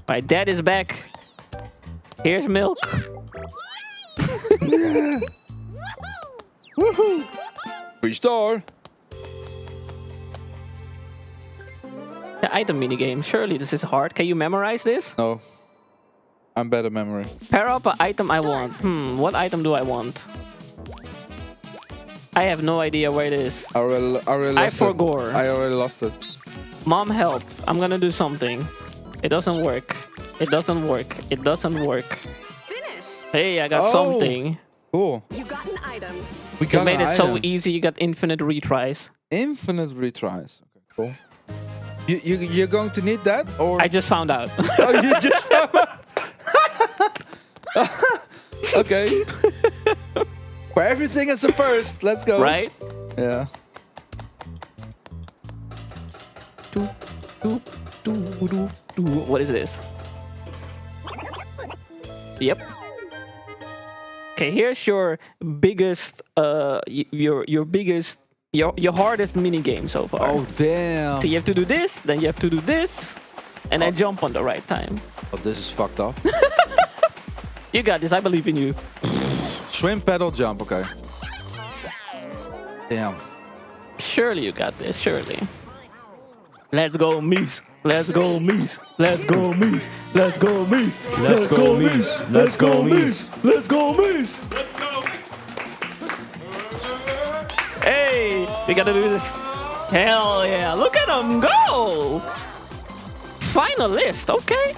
S17: My dad is back. Here's milk.
S3: Woohoo! Free star.
S17: The item minigame. Surely this is hard. Can you memorize this?
S3: No. I'm bad at memory.
S17: Pair up an item I want. What item do I want? I have no idea where it is.
S3: I already
S17: I
S3: lost
S17: forgot.
S3: it. I already lost it.
S17: Mom, help. I'm gonna do something. It doesn't work. It doesn't work. It doesn't work.
S4: Finish.
S17: Hey, I got something.
S1: Cool.
S4: You got an item.
S1: We
S17: You
S1: got
S17: made
S1: an
S17: it so
S1: item.
S17: easy. You got infinite retries.
S1: Infinite retries. Okay, cool. You're going to need that, or
S17: I just found out.
S1: oh, you just found out. Okay. For everything is a first. Let's go.
S17: Right?
S1: Yeah.
S17: What is this? Yep. Okay, here's your biggest, your biggest, your hardest mini game so far.
S1: Oh damn!
S17: So you have to do this, then you have to do this, and then jump on the right time.
S1: Oh, this is fucked up.
S17: You got this. I believe in you.
S1: Swim, pedal, jump. Okay. Damn.
S17: Surely you got this. Surely. Let's go, Mies. Let's go, Mies. Let's go, Mies. Let's go, Mies.
S15: Let's go, Mies. Let's go, Mies.
S17: Let's go, Mies. Hey, we gotta do this. Hell yeah. Look at him go. Finalist. Okay.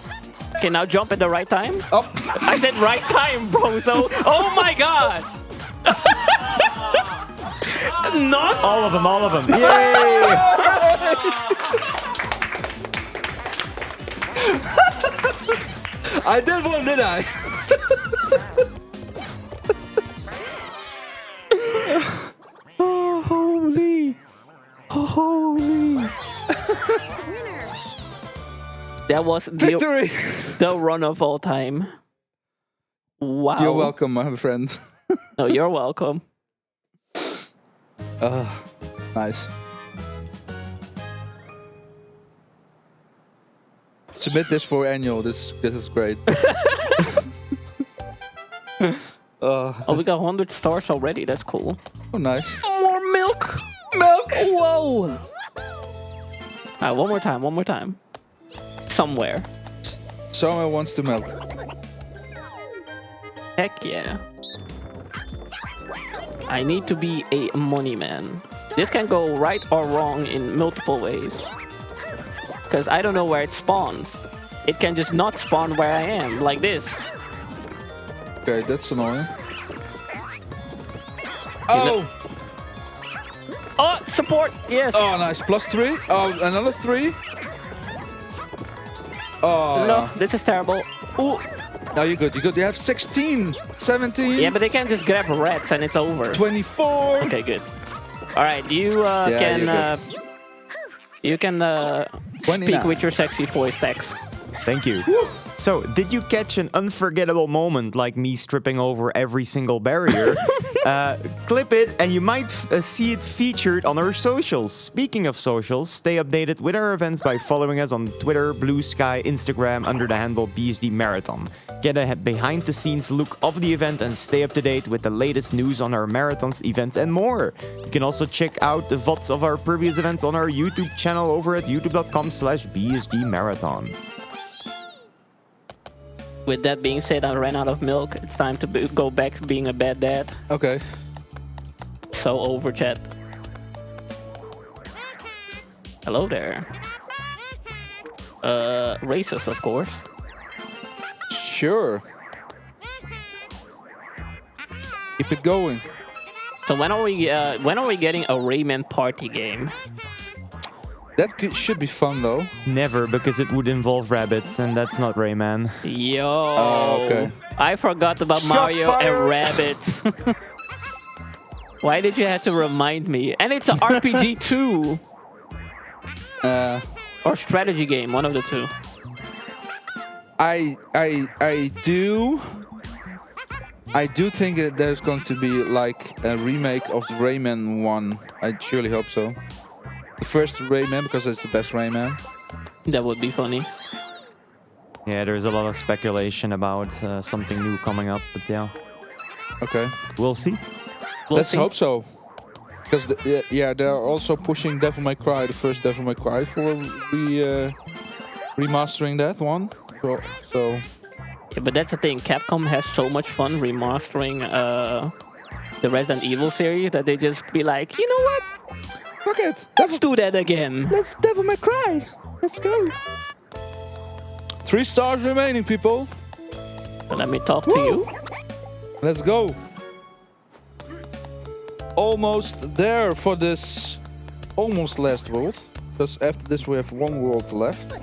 S17: Okay, now jump at the right time.
S1: Oh.
S17: I said right time, bro. So, oh my god. Not
S15: all of them. All of them. Yay!
S1: I did one, did I?
S17: Oh, holy. Holy. That was
S1: victory.
S17: The run of all time. Wow.
S1: You're welcome, my friend.
S17: No, you're welcome.
S1: Nice. Submit this for annual. This is great.
S17: Oh, we got 100 stars already. That's cool.
S1: Oh, nice.
S17: More milk. Milk. Whoa. Alright, one more time. One more time. Somewhere.
S1: Someone wants to milk.
S17: Heck yeah. I need to be a money man. This can go right or wrong in multiple ways. Because I don't know where it spawns. It can just not spawn where I am, like this.
S1: Okay, that's annoying. Oh!
S17: Oh, support! Yes!
S1: Oh, nice. +3. Oh, another 3. Oh.
S17: No, this is terrible. Ooh.
S1: No, you're good. You're good. You have 16, 17.
S17: Yeah, but they can just grab rats and it's over.
S1: 24.
S17: Okay, good. All right, you can speak with your sexy voice text.
S15: Thank you. So, did you catch an unforgettable moment like me stripping over every single barrier? Clip it and you might see it featured on our socials. Speaking of socials, stay updated with our events by following us on Twitter, Blue Sky, Instagram under the handle BSG Marathon. Get a behind-the-scenes look of the event and stay up to date with the latest news on our marathons, events, and more. You can also check out the VODs of our previous events on our YouTube channel over at youtube.com/BSG Marathon.
S17: With that being said, I ran out of milk. It's time to go back to being a bad dad.
S1: Okay.
S17: So over, chat. Hello there. Races, of course.
S1: Sure. Keep it going.
S17: So when are we getting a Rayman party game?
S1: That should be fun though.
S15: Never, because it would involve rabbits, and that's not Rayman.
S17: Yo.
S1: Oh, okay.
S17: I forgot about Mario and rabbits. Why did you have to remind me? And it's an RPG too. Or strategy game, one of the two.
S1: I do think that there's going to be like a remake of the Rayman 1. I surely hope so. The first Rayman, because it's the best Rayman.
S17: That would be funny.
S15: Yeah, there's a lot of speculation about something new coming up, but yeah.
S1: Okay.
S15: We'll see.
S1: Let's hope so. Because they're also pushing Devil May Cry, the first Devil May Cry, for remastering that one. So.
S17: Yeah, but that's the thing. Capcom has so much fun remastering the Resident Evil series that they just be like, you know what?
S1: Fuck it.
S17: Let's do that again.
S1: Let's Devil May Cry. Let's go. 3 stars remaining, people.
S17: So let me talk to you.
S1: Let's go.
S3: almost there for this almost last world. Because after this we have one world left.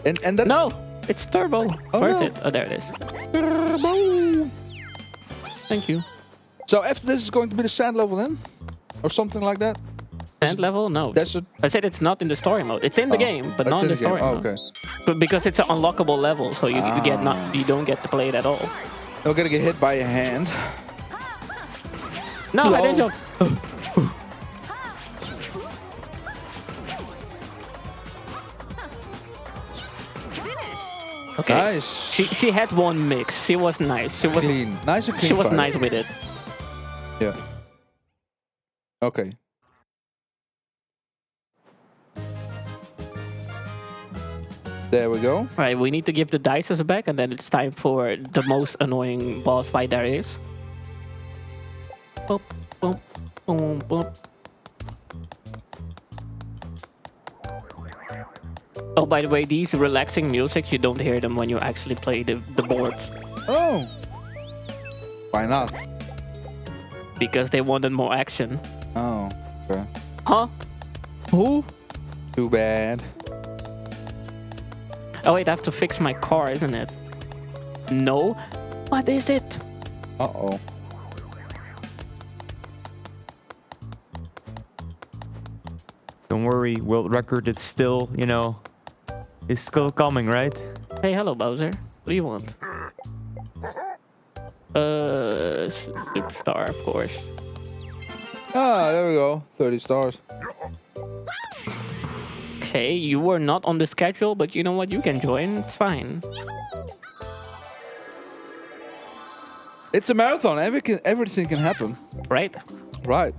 S3: And that's...
S17: No! It's turbo.
S3: Oh,
S17: Where is
S3: no.
S17: it? Oh, there it is.
S3: Turbo!
S17: Thank you.
S3: So after this is going to be the sand level then? Or something like that?
S17: Sand level? No.
S3: Desert?
S17: I said it's not in the story mode. It's in the game, but not in the story mode.
S3: Okay.
S17: But because it's an unlockable level, so you don't get to play it at all.
S3: You're gonna get hit by a hand.
S17: No, I didn't jump. Okay.
S3: Nice.
S17: She had one mix. She was nice. She was
S3: clean. Nice and clean.
S17: She was
S3: fight.
S17: nice with it.
S3: Yeah. Okay. There we go.
S17: Right, we need to give the dices back, and then it's time for the most annoying boss fight there is. Boop, boop, boom, boop. Oh, by the way, these relaxing music, you don't hear them when you actually play the boards.
S3: Oh. Why not?
S17: Because they wanted more action.
S3: Oh, okay.
S17: Huh? Who?
S3: Too bad.
S17: Oh wait, I have to fix my car, isn't it? No. What is it?
S3: Uh-oh.
S15: Don't worry, world record is still, you know, is still coming, right?
S17: Hey, hello, Bowser. What do you want? Superstar, of course.
S3: Ah, there we go. 30 stars.
S17: Okay, you were not on the schedule, but you know what? You can join. It's fine.
S3: It's a marathon. Everything can happen.
S17: Right?
S3: Right.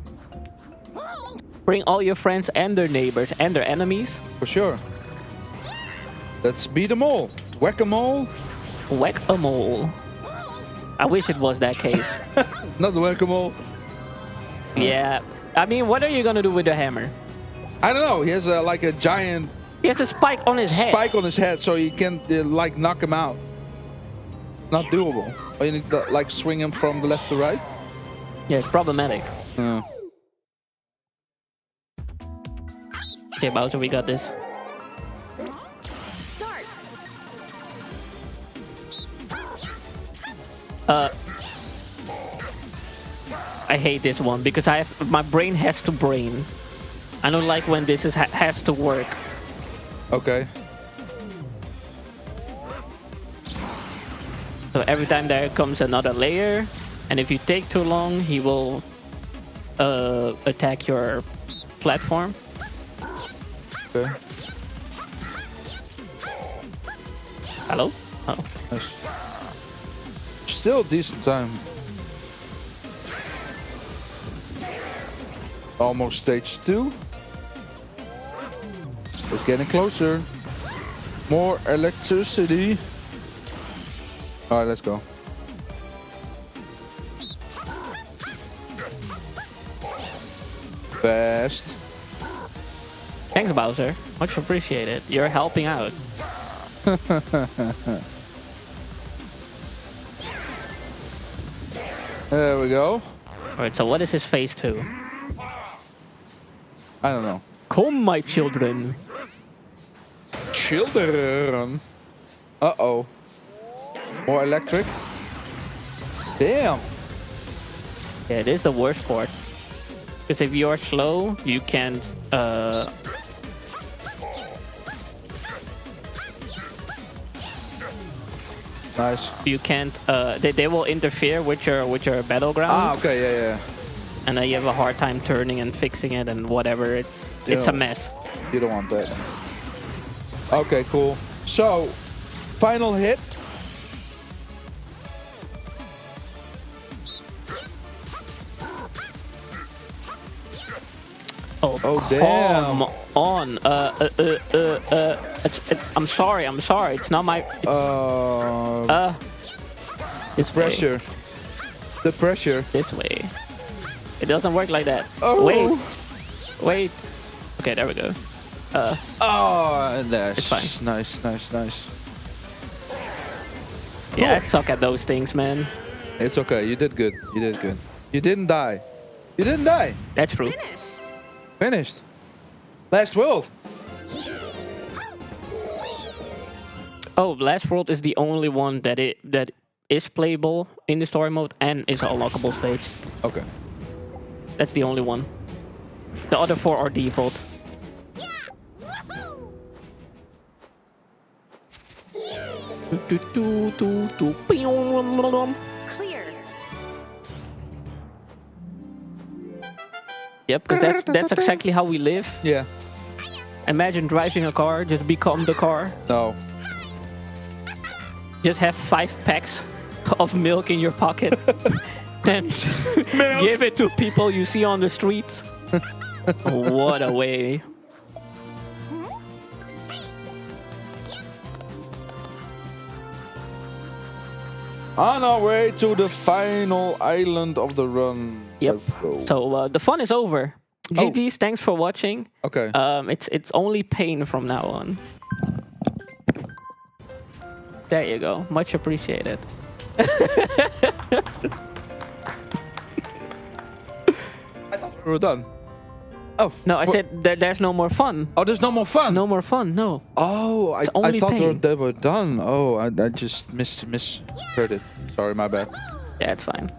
S17: Bring all your friends and their neighbors and their enemies.
S3: For sure. Let's beat them all. Whack-a-mole.
S17: Whack-a-mole. I wish it was that case.
S3: Not the whack-a-mole.
S17: Yeah. I mean, what are you gonna do with the hammer?
S3: I don't know. He has like a giant...
S17: He has a spike on his head.
S3: Spike on his head, so you can like knock him out. Not doable. Or you need to like swing him from the left to right.
S17: Yeah, it's problematic.
S3: Yeah.
S17: Okay, Bowser, we got this.
S4: Start.
S17: I hate this one because my brain has to brain. I don't like when this has to work.
S3: Okay.
S17: So every time there comes another layer, and if you take too long, he will attack your platform.
S3: Okay.
S17: Hello? Oh.
S3: Nice. Still a decent time. Almost stage 2. It's getting closer. More electricity. Alright, let's go. Fast.
S17: Thanks, Bowser. Much appreciated. You're helping out.
S3: There we go.
S17: Alright, so what is his phase 2?
S3: I don't know.
S17: Come, my children.
S3: Children. Uh-oh. More electric. Damn.
S17: Yeah, it is the worst part. Because if you're slow, you can't...
S3: Nice.
S17: You can't... They will interfere with your battleground.
S3: Ah, okay, yeah.
S17: And then you have a hard time turning and fixing it and whatever. It's a mess.
S3: You don't want that. Okay, cool. So, final hit.
S17: Oh
S3: damn.
S17: Come on. I'm sorry. It's not my... This
S3: pressure.
S17: way.
S3: The pressure.
S17: This way. It doesn't work like that.
S3: Oh.
S17: Wait. Okay, there we go.
S3: Oh, that's
S17: it's fine.
S3: Nice.
S17: Yeah, I suck at those things, man.
S3: It's okay. You did good. You didn't die. You didn't die.
S17: That's true.
S3: Finished. Last world.
S17: Oh, Last World is the only one that is playable in the story mode and is an unlockable stage.
S3: Okay.
S17: That's the only one. The other 4 are default.
S4: Clear.
S17: Yep, because that's exactly how we live.
S3: Yeah.
S17: Imagine driving a car, just become the car.
S3: No.
S17: Just have 5 packs of milk in your pocket. Then give it to people you see on the streets. What a way.
S3: On our way to the final island of the run.
S17: Yep.
S3: Let's go.
S17: So the fun is over. GG's, thanks for watching.
S3: Okay.
S17: It's only pain from now on. There you go. Much appreciated.
S3: I thought we were done. Oh.
S17: No, I said there's no more fun.
S3: Oh, there's no more fun?
S17: No more fun, no.
S3: Oh, I
S17: only
S3: thought
S17: pain.
S3: they were done. Oh, I just misheard it. Sorry, my bad.
S17: Yeah, it's fine.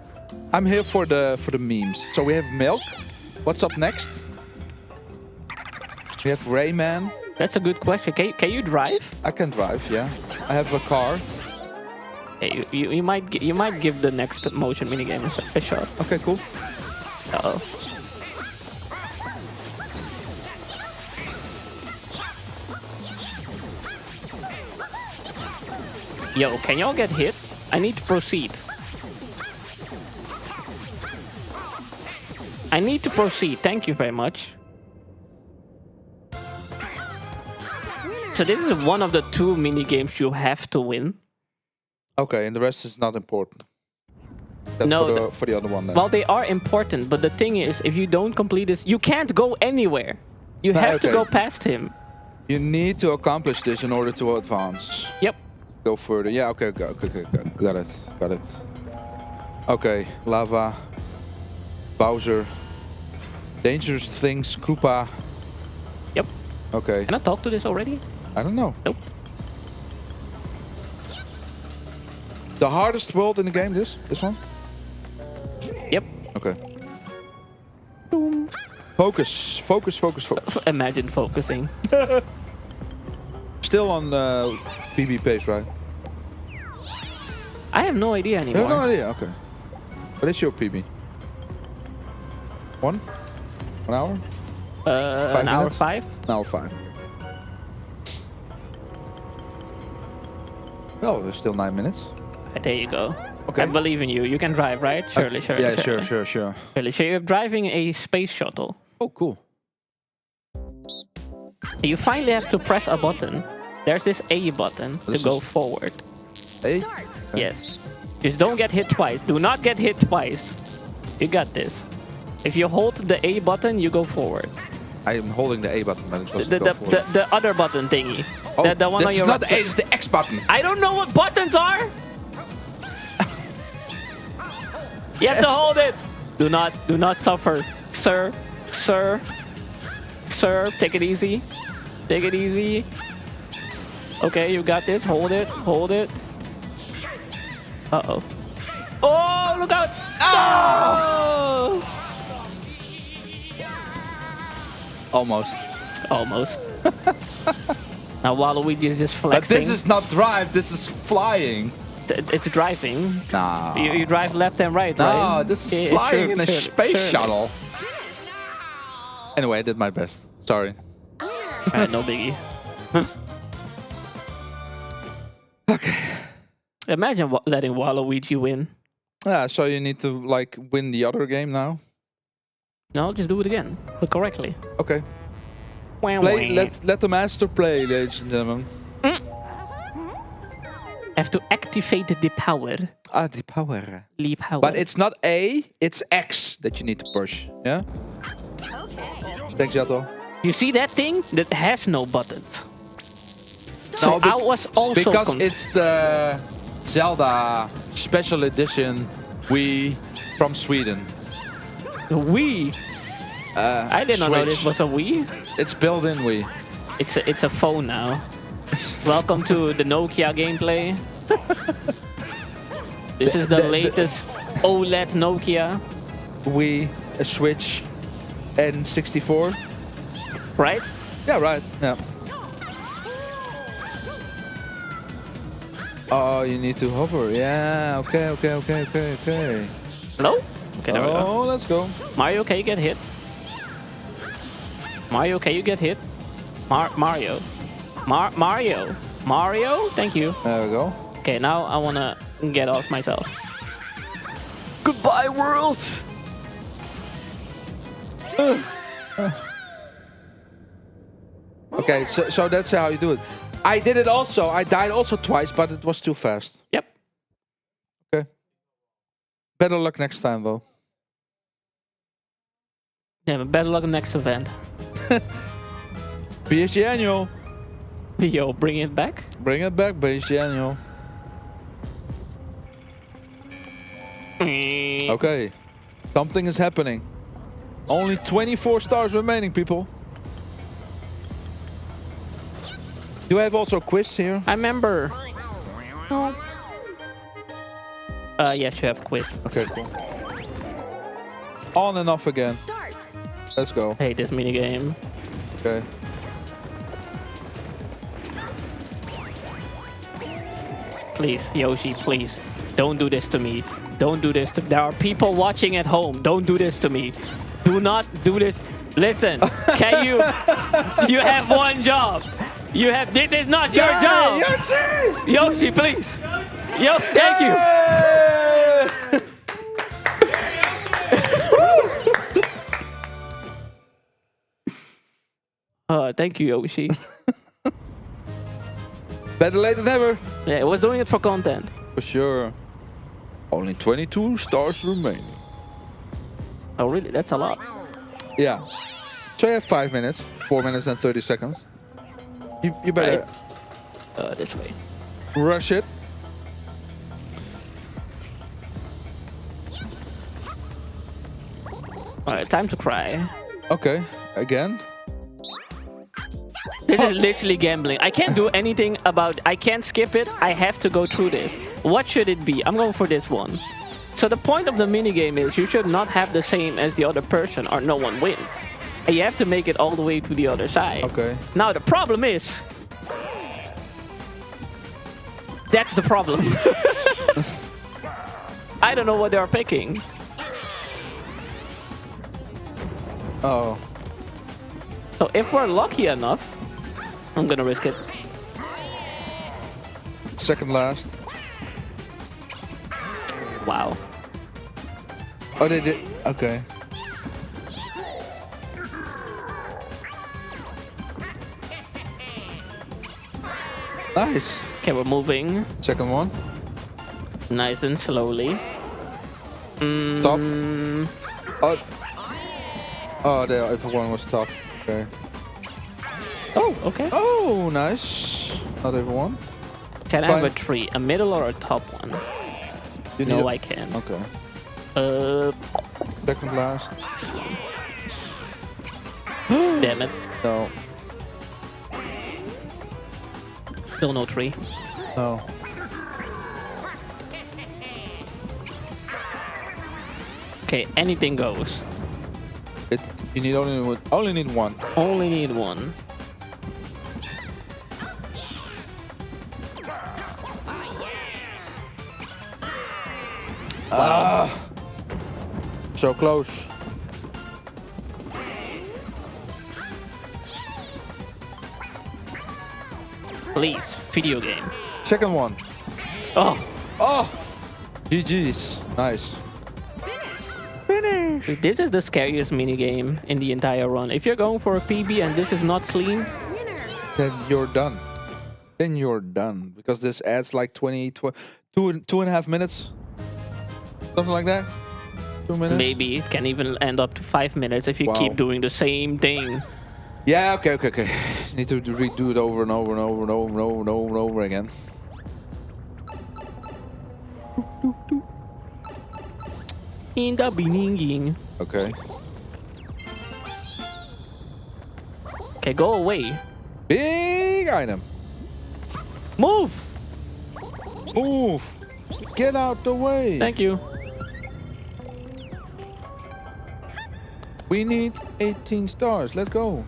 S3: I'm here for the memes. So we have milk. What's up next? We have Rayman.
S17: That's a good question. Can you drive?
S3: I can drive, yeah. I have a car.
S17: Hey, you might give the next motion minigame a shot.
S3: Okay, cool.
S17: Uh-oh. Yo, can y'all get hit? I need to proceed. I need to proceed. Thank you very much. So this is one of the 2 mini games you have to win.
S3: Okay, and the rest is not important. That's
S17: No,
S3: for the other one then.
S17: Well, they are important, but the thing is, if you don't complete this, you can't go anywhere. You have to go past him.
S3: You need to accomplish this in order to advance.
S17: Yep.
S3: Go further. Yeah, okay, got it. Okay, lava, Bowser, dangerous things, Koopa.
S17: Yep.
S3: Okay.
S17: Can I talk to this already?
S3: I don't know.
S17: Nope.
S3: The hardest world in the game, this one?
S17: Yep.
S3: Okay. Focus.
S17: Imagine focusing.
S3: Still on PB pace, right?
S17: I have no idea
S3: You
S17: anymore.
S3: have no idea, okay. What is your PB? 1 hour?
S17: An hour
S3: minutes?
S17: 5?
S3: An hour 5. Well, there's still 9 minutes.
S17: There you go.
S3: Okay.
S17: I believe in you. You can drive, right? Surely.
S3: Yeah, sure.
S17: Surely. So you're driving a space shuttle.
S3: Oh, cool.
S17: You finally have to press a button. There's this A button to go forward.
S3: A?
S17: Yes. Just don't get hit twice. Do not get hit twice. You got this. If you hold the A button, you go forward.
S3: I am holding the A button, but it doesn't go forward.
S17: The other button thingy.
S3: Oh,
S17: the one on your
S3: not the A, it's the X button.
S17: I don't know what buttons are. You have to hold it. Do not suffer, sir. Take it easy. Take it easy. Okay, you got this. Hold it. Uh-oh. Oh, look out! Oh!
S3: Almost.
S17: Now Waluigi is just flexing.
S3: But this is not drive, this is flying.
S17: It's driving.
S3: Nah.
S17: You drive left and right, right?
S3: No, this is flying in a space shuttle. Anyway, I did my best. Sorry.
S17: No biggie.
S3: Okay.
S17: Imagine letting Waluigi win.
S3: Yeah, so you need to like win the other game now?
S17: No, just do it again, but correctly.
S3: Okay. Let the master play, ladies and gentlemen.
S17: Have to activate the power.
S3: Ah, the power.
S17: The power.
S3: But it's not A, it's X that you need to push. Yeah? Thanks, Jato.
S17: You see that thing? That has no buttons.
S3: No,
S17: So I was also
S3: because it's the Zelda Special Edition Wii from Sweden.
S17: A Wii. I did not know this was a Wii.
S3: It's built in Wii.
S17: It's a phone now. Welcome to the Nokia gameplay. This is the latest OLED Nokia.
S3: Wii, a Switch, and 64.
S17: Right?
S3: Yeah, right. Yeah. Oh, you need to hover. Yeah. Okay.
S17: Hello? Okay, there we go.
S3: Oh, let's go.
S17: Mario, can you get hit? Mario, can you get hit? Mario. Mario? Thank you.
S3: There we go.
S17: Okay, now I wanna get off myself.
S3: Goodbye, world! Okay, so that's how you do it. I did it also. I died also twice, but it was too fast.
S17: Yep.
S3: Okay. Better luck next time, though.
S17: Yeah, but better luck next event.
S3: BSG Annual.
S17: Yo, bring it back.
S3: Bring it back, BSG Annual. Okay. Something is happening. Only 24 stars remaining, people. Do I have also a quiz here?
S17: I remember. No. Yes, you have quiz.
S3: Okay, cool. On and off again. Let's go.
S17: Hey, this minigame.
S3: Okay.
S17: Please, Yoshi, please. Don't do this to me. Don't do this to... There are people watching at home. Don't do this to me. Do not do this. Listen, can you... You have one job. You have... This is not your job.
S3: Yoshi!
S17: Yoshi, please. Yo, thank you. Thank you, Yoshi.
S3: Better late than never.
S17: Yeah, I was doing it for content.
S3: For sure. Only 22 stars remaining.
S17: Oh, really? That's a lot.
S3: Yeah. So you have 5 minutes. 4 minutes and 30 seconds. You better...
S17: This way.
S3: Rush it.
S17: Alright, time to cry.
S3: Okay. Again.
S17: This is literally gambling. I can't do anything about... I can't skip it. I have to go through this. What should it be? I'm going for this one. So the point of the minigame is you should not have the same as the other person or no one wins. And you have to make it all the way to the other side.
S3: Okay.
S17: Now the problem is... That's the problem. I don't know what they're picking.
S3: Oh.
S17: So if we're lucky enough, I'm gonna risk it.
S3: Second last.
S17: Wow.
S3: Oh, they did. Okay. Nice.
S17: Okay, we're moving.
S3: Second one.
S17: Nice and slowly.
S3: Top. Oh. Oh, the other one was top. Okay.
S17: Oh, okay.
S3: Oh, nice. Not everyone.
S17: Can I have a tree? A middle or a top one? No, I can.
S3: Okay. Second last.
S17: Damn it.
S3: No.
S17: Still no tree.
S3: No.
S17: Okay, anything goes.
S3: You need only need one.
S17: Only need one.
S3: Wow. So close.
S17: Please, video game.
S3: Second one.
S17: Oh.
S3: Oh. GG's. Nice. Finish.
S17: Dude, this is the scariest minigame in the entire run. If you're going for a PB and this is not clean,
S3: then you're done. Then you're done. Because this adds like 2.5 minutes. Something like that. 2 minutes.
S17: maybe it can even end up to 5 minutes if you keep doing the same thing.
S3: Yeah, okay. You need to redo it over and over and over and over and over and over and over again.
S17: In the beginning.
S3: Okay.
S17: Okay, go away.
S3: Big item.
S17: Move!
S3: Move! Get out the way!
S17: Thank you.
S3: We need 18 stars. Let's go.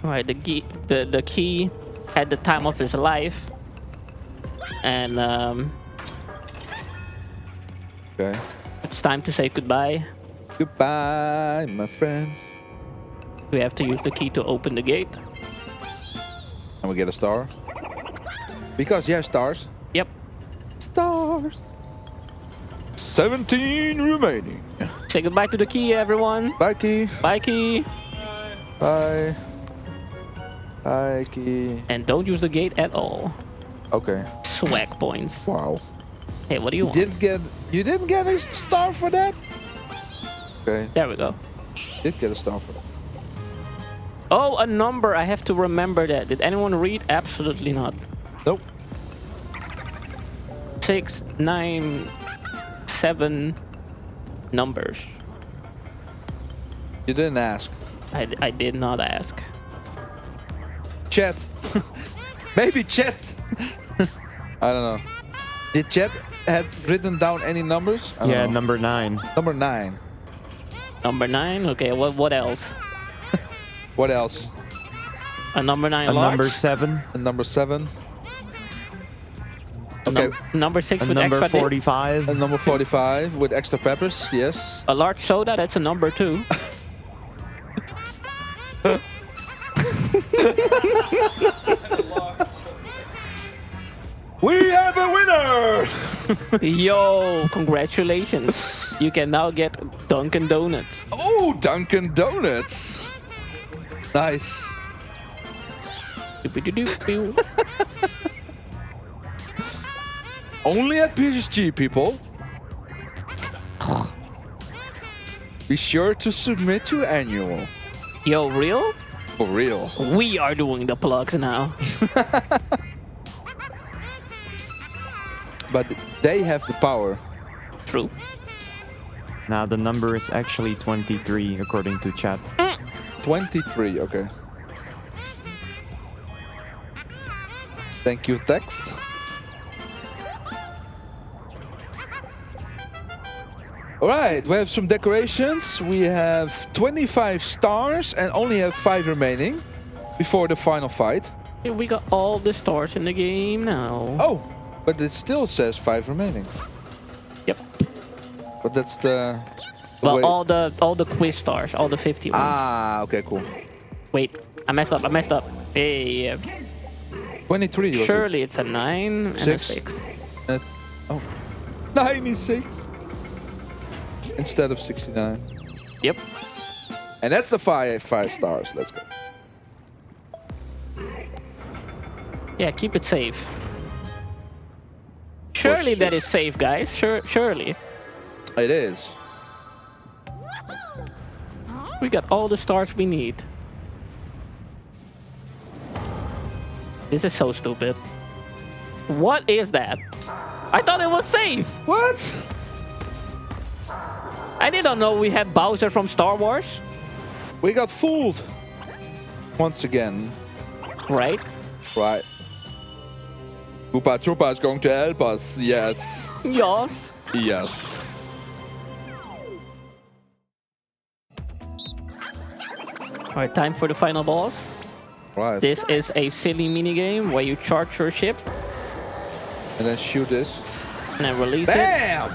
S17: Alright, the key at the time of his life. And
S3: okay.
S17: It's time to say goodbye.
S3: Goodbye, my friend.
S17: We have to use the key to open the gate.
S3: And we get a star. Because you have stars.
S17: Yep.
S3: Stars. 17 remaining.
S17: Say goodbye to the key, everyone.
S3: Bye, key.
S17: Bye, key.
S3: Bye. Bye, key.
S17: And don't use the gate at all.
S3: Okay.
S17: Swag points.
S3: Wow.
S17: Hey, what do you want?
S3: You didn't get a star for that? Okay.
S17: There we go.
S3: Did get a star for that.
S17: Oh, a number. I have to remember that. Did anyone read? Absolutely not.
S3: Nope.
S17: 6, 9, 7 numbers.
S3: You didn't ask.
S17: I did not ask.
S3: Chat. Maybe chat. I don't know. Did chat had written down any numbers? I don't know.
S15: number 9.
S3: Number 9.
S17: Number 9? Okay, what else?
S3: What else?
S17: A number 9
S15: A
S17: large?
S15: number 7.
S3: A number 7. Okay.
S17: Number 6
S15: A
S17: with
S15: number
S17: extra
S15: 45.
S3: A number 45 with extra peppers, yes.
S17: A large soda, that's a number 2.
S3: We have a winner!
S17: Yo, congratulations. You can now get Dunkin' Donuts.
S3: Oh, Dunkin' Donuts. Nice. Only at BSG, people. Be sure to submit your annual.
S17: Yo, real?
S3: For real.
S17: We are doing the plugs now.
S3: But they have the power.
S17: True.
S15: Now the number is actually 23 according to chat.
S3: 23, okay. Thank you, Tex. Alright, we have some decorations. We have 25 stars and only have 5 remaining before the final fight.
S17: Yeah, we got all the stars in the game now.
S3: Oh, but it still says 5 remaining.
S17: Yep.
S3: But that's the
S17: Well,
S3: way.
S17: all the quiz stars, all the 50 ones.
S3: Ah, okay, cool.
S17: Wait, I messed up. Hey,
S3: 23 was
S17: surely it's a 9 and a
S3: 6.
S17: 6.
S3: Oh, 96 instead of 69.
S17: Yep.
S3: And that's the 5 stars. Let's go.
S17: Yeah, keep it safe. Surely that is safe, guys. Surely.
S3: It is.
S17: We got all the stars we need. This is so stupid. What is that? I thought it was safe.
S3: What?
S17: I didn't know we had Bowser from Star Wars.
S3: We got fooled. Once again.
S17: Right?
S3: Right. Koopa Troopa is going to help us. Yes.
S17: Yes.
S3: Yes.
S17: Alright, time for the final boss.
S3: Right.
S17: This is a silly minigame where you charge your ship
S3: And then shoot this.
S17: and then release
S3: Bam!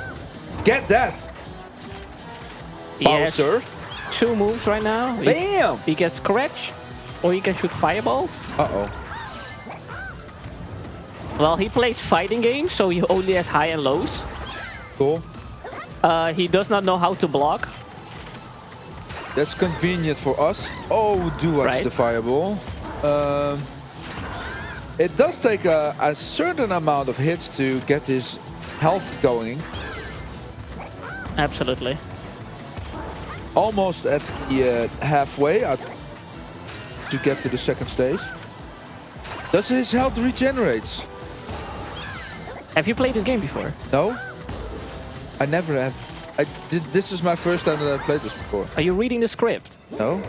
S3: Get that!
S17: it. He has
S3: Bowser.
S17: 2 moves right now.
S3: Bam!
S17: He can scratch or he can shoot fireballs.
S3: Uh-oh.
S17: Well, he plays fighting games, so he only has high and lows.
S3: Cool.
S17: He does not know how to block.
S3: That's convenient for us. Oh, do watch
S17: Right.
S3: the fireball. It does take a certain amount of hits to get his health going.
S17: Absolutely.
S3: Almost at the halfway to get to the second stage. Does his health regenerates?
S17: Have you played this game before?
S3: No. I never have. This is my first time that I've played this before.
S17: Are you reading the script?
S3: No.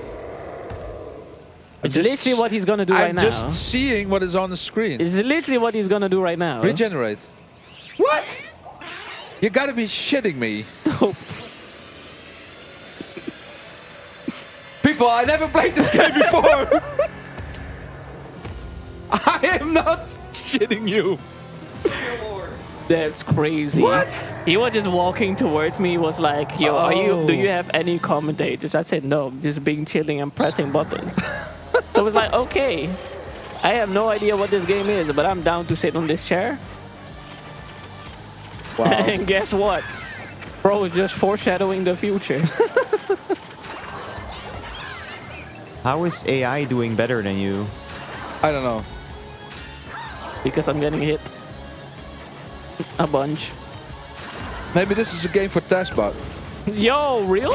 S17: It's literally what he's gonna do right now.
S3: I'm just seeing what is on the screen.
S17: It's literally what he's gonna do right now.
S3: Regenerate. What? You gotta be shitting me. People, I never played this game before. I am not shitting you.
S17: That's crazy.
S3: What?
S17: He was just walking towards me. Was like, "Yo, do you have any commentators?" I said, "No, I'm just being chilling and pressing buttons." So I was like, "Okay, I have no idea what this game is, but I'm down to sit on this chair."
S3: Wow.
S17: And guess what? Bro is just foreshadowing the future.
S15: How is AI doing better than you?
S3: I don't know.
S17: Because I'm getting hit a bunch.
S3: Maybe this is a game for Testbot.
S17: Yo, real?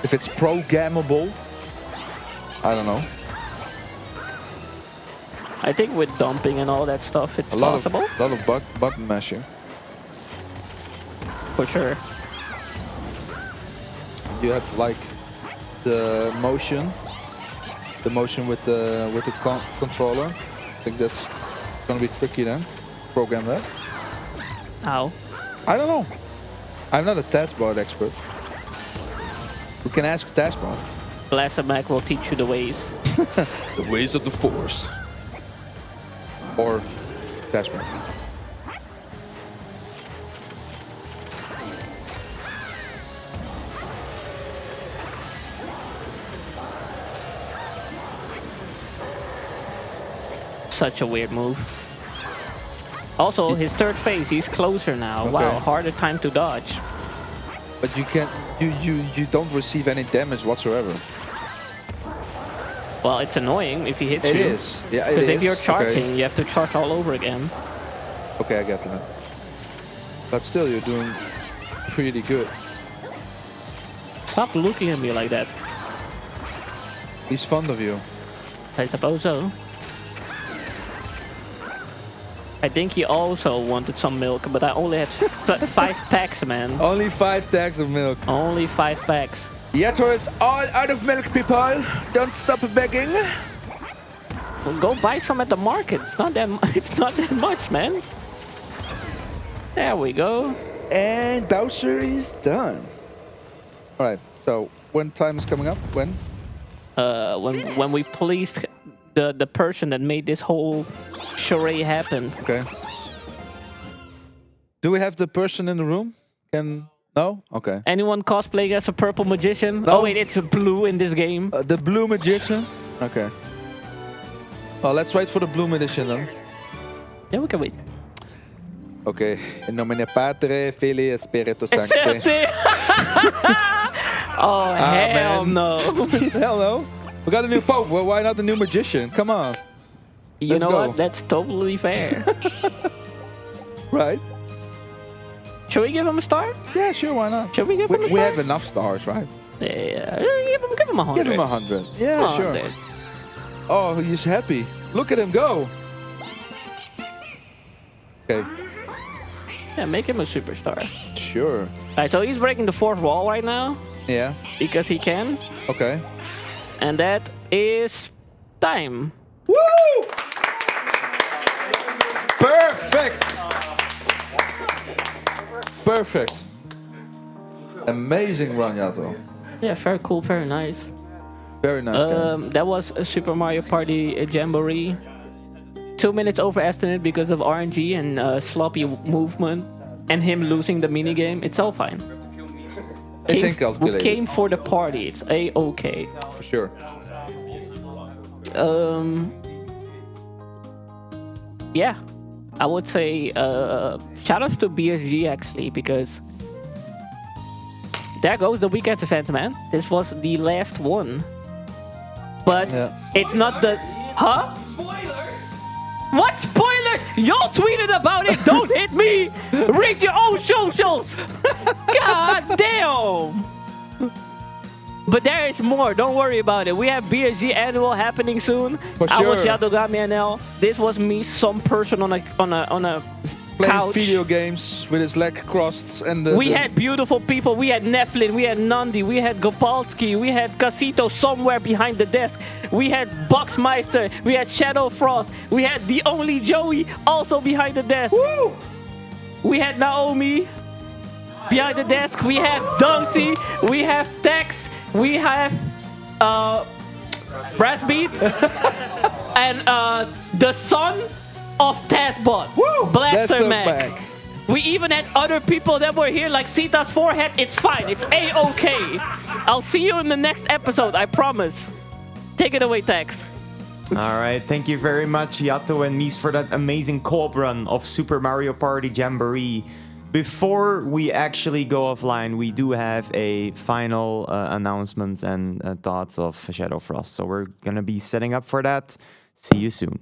S3: If it's programmable, I don't know.
S17: I think with dumping and all that stuff, it's possible.
S3: A lot of button mashing.
S17: For sure.
S3: You have like the motion with the controller. I think that's gonna be tricky then. Program that.
S17: How?
S3: I don't know. I'm not a taskbar expert. We can ask taskbar.
S17: Blaster Mac will teach you the ways.
S3: The ways of the Force. Or taskbar.
S17: Such a weird move. Also, his third phase, he's closer now.
S3: Okay.
S17: Wow, harder time to dodge.
S3: But you can't. You don't receive any damage whatsoever.
S17: Well, it's annoying if he hits
S3: It
S17: you.
S3: is. Yeah, it
S17: Because if
S3: is.
S17: you're charging,
S3: Okay.
S17: you have to charge all over again.
S3: Okay, I get that. But still, you're doing pretty good.
S17: Stop looking at me like that.
S3: He's fond of you.
S17: I suppose so. I think he also wanted some milk, but I only had 5 packs, man.
S3: Only 5 packs of milk.
S17: Only 5 packs.
S3: Yato is all out of milk, people. Don't stop begging.
S17: Well, go buy some at the market. It's not that. It's not that much, man. There we go.
S3: And Bowser is done. All right. So when time is coming up? When?
S17: When we pleased the person that made this whole charade happen.
S3: Okay. Do we have the person in the room? No? Okay.
S17: Anyone cosplaying as a purple magician?
S3: No.
S17: Oh wait, it's blue in this game.
S3: The blue magician? Okay. Well, let's wait for the blue magician then.
S17: Yeah, we can wait.
S3: Okay. In nomine Patre, Filii, Spiritus Sancti.
S17: Oh, hell
S3: man.
S17: no.
S3: Hell no. We got a new pope. Well, why not the new magician? Come on.
S17: You
S3: Let's
S17: know
S3: go.
S17: what? That's totally fair.
S3: Right.
S17: Should we give him a star?
S3: Yeah, sure. Why not?
S17: Should we give him a star?
S3: We have enough stars, right?
S17: Yeah. Give him 100.
S3: Give him 100. Yeah,
S17: 100.
S3: sure. Oh, he's happy. Look at him go. Okay.
S17: Yeah, make him a superstar.
S3: Sure.
S17: Alright, so he's breaking the 4th wall right now.
S3: Yeah.
S17: Because he can.
S3: Okay.
S17: And that is time.
S3: Woo! Perfect. Perfect. Amazing run, Yato.
S17: Yeah, very cool, very nice.
S3: Very nice game.
S17: That was a Super Mario Party Jamboree. 2 minutes overestimated because of RNG and sloppy movement and him losing the minigame. It's all fine.
S3: It's
S17: We
S3: incalculated.
S17: came for the party. It's A-okay.
S3: For sure.
S17: Yeah, I would say shout out to BSG actually, because there goes the weekend event, man. This was the last one. But it's not the... Huh? What spoilers? Y'all tweeted about it. Don't hit me. Read your own socials. God damn. But there is more. Don't worry about it. We have BSG annual happening soon.
S3: For
S17: I was
S3: sure.
S17: Yadogami NL. This was me, some person on a
S3: Playing
S17: couch.
S3: video games with his leg crossed and
S17: We had beautiful people. We had Neflin, we had Nandi, we had Gopalski, we had Casito somewhere behind the desk. We had Boxmeister, we had Shadow Frost, we had the only Joey also behind the desk.
S3: Woo!
S17: We had Naomi behind the desk. We have Dunkty, we have Tex, we have Brassbeat, and the son of Tazbot, Blaster Mac. We even had other people that were here, like Sita's forehead. It's fine. It's A-okay. I'll see you in the next episode. I promise. Take it away, Tex.
S15: All right, thank you very much, Yato and Mies, for that amazing co-op run of Super Mario Party Jamboree. Before we actually go offline, we do have a final announcement and thoughts of Shadow Frost. So we're going to be setting up for that. See you soon.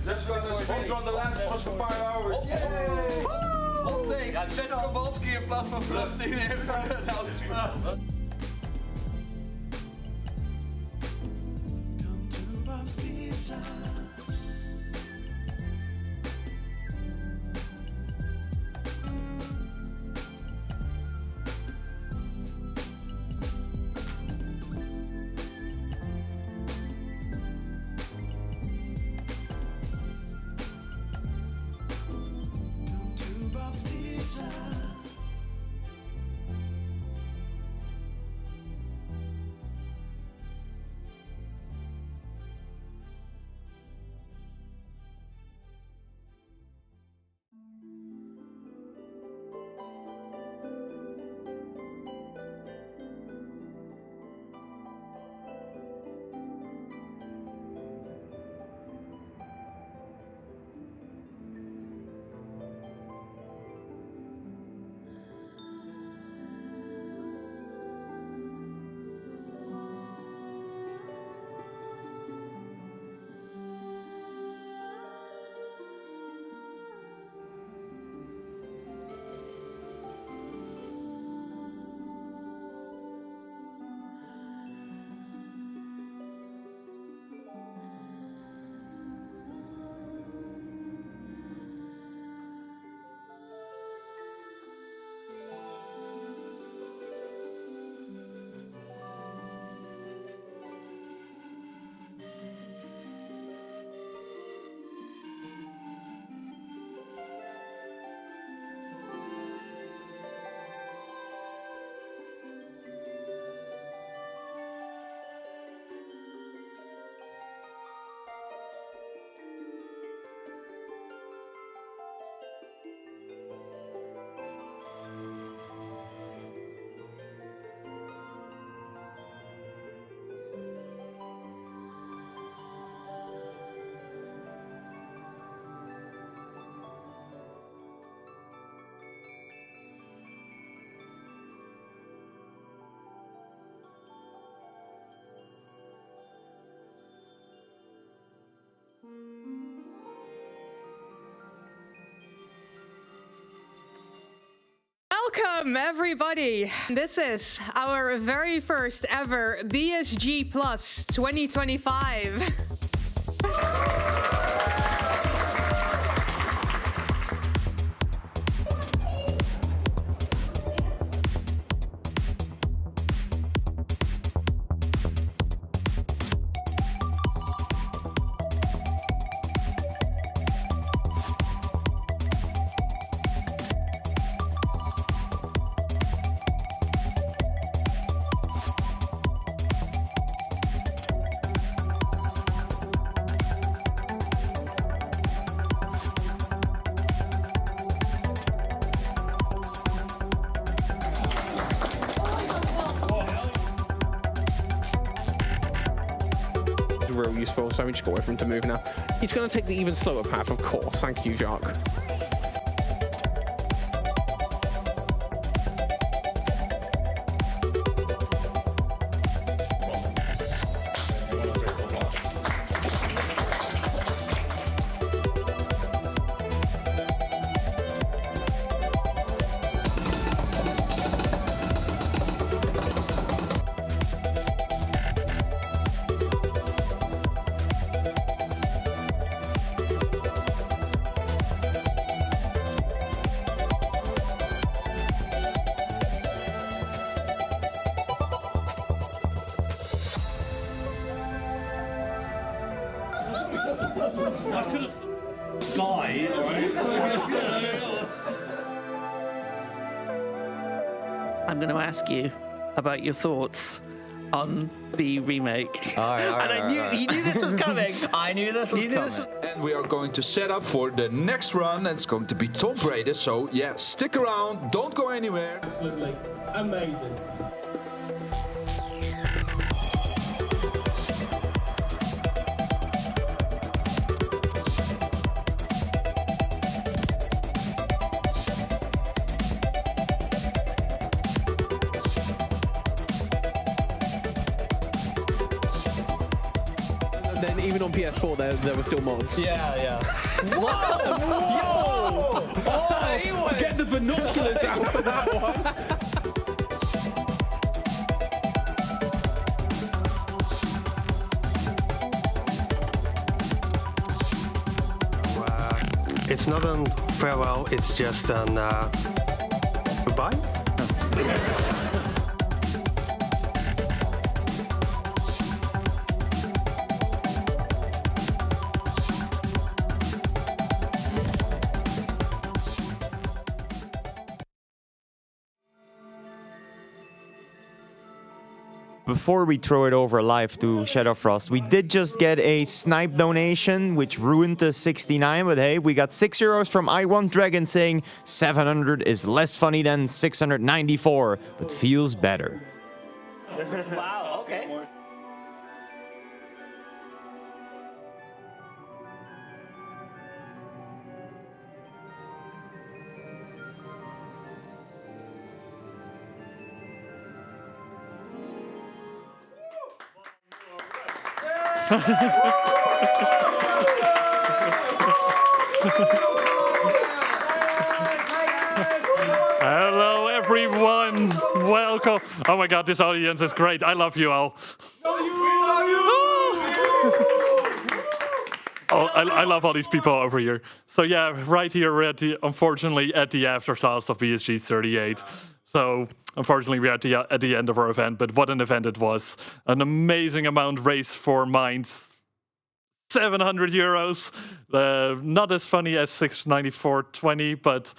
S3: Let's go to the on the last was for 5 hours. Yay! Hot take. Zet Kowalski in plaats van Frosty neer voor de announcement.
S18: Welcome, everybody. This is our very first ever BSG Plus 2025.
S16: real useful, so we just got to wait for him to move now. He's going to take the even slower path, of course. Thank you, Jacques.
S11: I could have died, right?
S19: I'm going to ask you about your thoughts on the remake.
S3: All right,
S19: and I knew he knew this was coming.
S8: I knew this was coming.
S3: And we are going to set up for the next run. It's going to be Tomb Raider. So yeah, stick around. Don't go anywhere.
S11: Absolutely amazing.
S16: Then even on PS4, there were still mods.
S8: Yeah.
S16: Whoa! Yo! Oh, get the binoculars out for that one.
S20: It's not a farewell, it's just an goodbye.
S15: Before we throw it over live to Shadowfrost, we did just get a snipe donation, which ruined the 69, but hey, we got €6 from I Want Dragon saying 700 is less funny than 694, but feels better.
S19: Wow, okay.
S6: Hello, everyone. Welcome. Oh my God, this audience is great. I love you all. Oh, I love all these people over here. So yeah, right here we're unfortunately at the afterthoughts of BSG 38. So unfortunately we're at the end of our event, but what an event it was. An amazing amount raised for Minds. €700. Not as funny as 694.20, but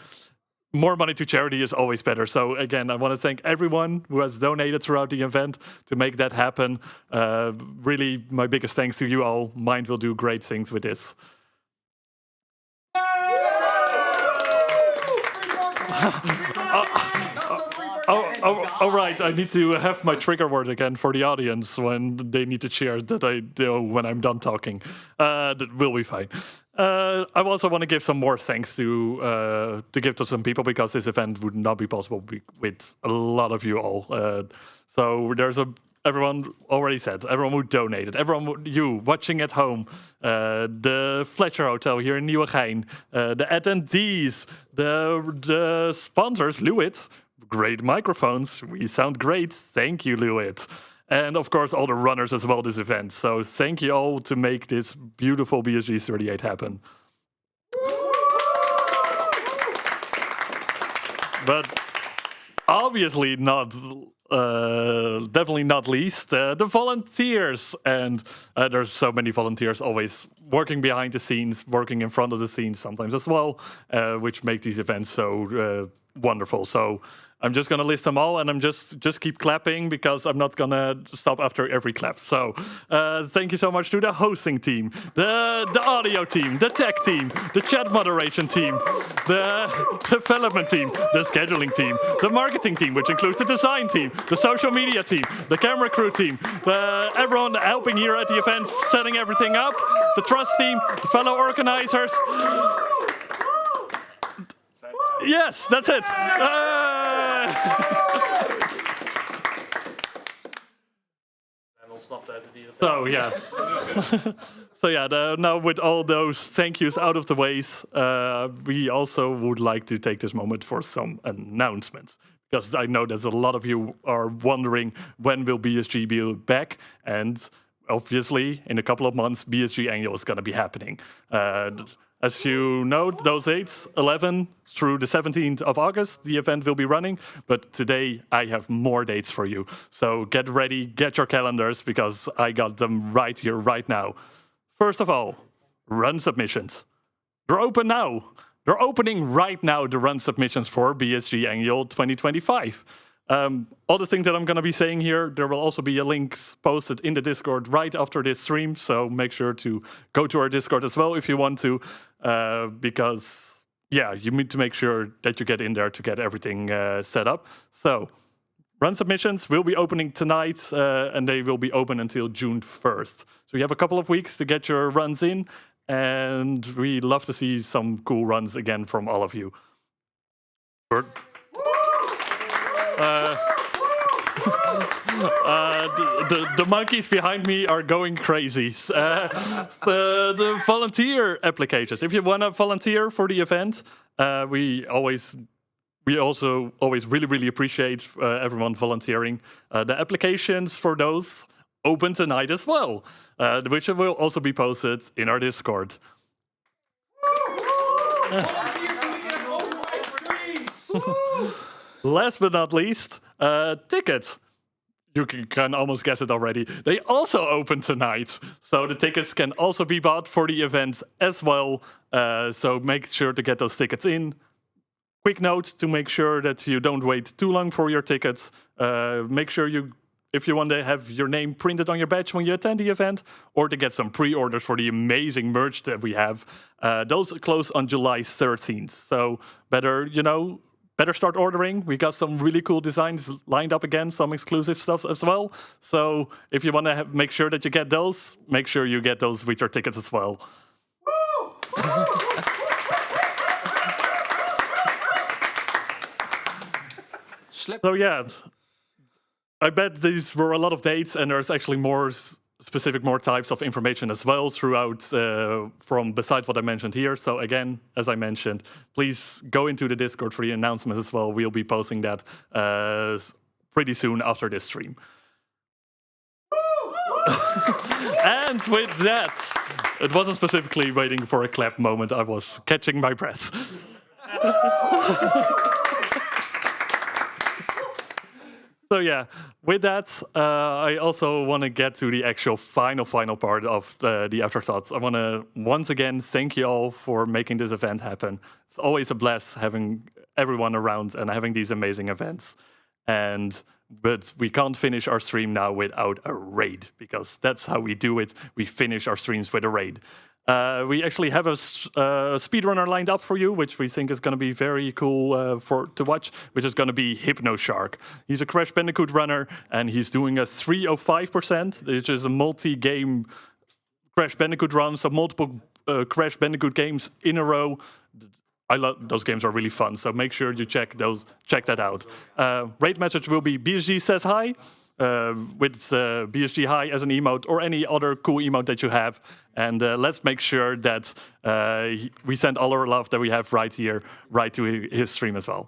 S6: more money to charity is always better. So again, I want to thank everyone who has donated throughout the event to make that happen. Really, my biggest thanks to you all. Mind will do great things with this. Oh, right. I need to have my trigger word again for the audience when they need to cheer that I do when I'm done talking. That will be fine. I also want to give some more thanks to give to some people because this event would not be possible with a lot of you all. So there's everyone already said, everyone who donated, everyone you watching at home, the Fletcher Hotel here in Nieuwegein, the attendees, the sponsors, Lewitt. Great microphones. We sound great. Thank you, Lewitt. And of course, all the runners as well this event. So thank you all to make this beautiful BSG 38 happen. But obviously not, definitely not least, the volunteers. And there's so many volunteers always working behind the scenes, working in front of the scenes sometimes as well, which make these events so wonderful. So I'm just gonna list them all, and I'm just keep clapping because I'm not gonna stop after every clap. So thank you so much to the hosting team, the audio team, the tech team, the chat moderation team, the development team, the scheduling team, the marketing team, which includes the design team, the social media team, the camera crew team, everyone helping here at the event, setting everything up, the trust team, the fellow organizers. Yes, that's it. So yeah, now with all those thank yous out of the ways, we also would like to take this moment for some announcements. Because I know that a lot of you are wondering when will BSG be back, and obviously in a couple of months BSG Annual is going to be happening. As you know, those dates, 11 through the 17th of August, the event will be running. But today, I have more dates for you. So get ready, get your calendars, because I got them right here, right now. First of all, run submissions. They're open now. They're opening right now the run submissions for BSG Annual 2025. All the things that I'm going to be saying here, there will also be a link posted in the Discord right after this stream. So make sure to go to our Discord as well if you want to, because, yeah, you need to make sure that you get in there to get everything set up. So run submissions will be opening tonight, and they will be open until June 1st. So you have a couple of weeks to get your runs in, and we love to see some cool runs again from all of you. The monkeys behind me are going crazy. The volunteer applications. If you want to volunteer for the event, we also always really appreciate everyone volunteering. The applications for those open tonight as well, which will also be posted in our Discord. Last but not least, tickets. You can almost guess it already. They also open tonight. So the tickets can also be bought for the event as well. So make sure to get those tickets in. Quick note to make sure that you don't wait too long for your tickets. Make sure if you want to have your name printed on your badge when you attend the event, or to get some pre-orders for the amazing merch that we have. Those close on July 13th. So better start ordering. We got some really cool designs lined up again, some exclusive stuff as well. So if you want to make sure that you get those, make sure you get those with your tickets as well. So yeah, I bet these were a lot of dates, and there's actually more types of information as well throughout from besides what I mentioned here. So again, as I mentioned, please go into the Discord for the announcements as well. We'll be posting that pretty soon after this stream. And with that, it wasn't specifically waiting for a clap moment. I was catching my breath. So yeah, with that, I also want to get to the actual final part of the afterthoughts. I want to once again thank you all for making this event happen. It's always a blast having everyone around and having these amazing events. But we can't finish our stream now without a raid, because that's how we do it. We finish our streams with a raid. We actually have a speedrunner lined up for you, which we think is going to be very cool to watch, which is going to be HypnoShark. He's a Crash Bandicoot runner, and he's doing a 305%, which is a multi-game Crash Bandicoot run, so multiple Crash Bandicoot games in a row. I love those games, are really fun, so make sure you check that out. Raid message will be BSG says hi, with BSG hi as an emote or any other cool emote that you have. And let's make sure that we send all our love that we have right here, right to his stream as well.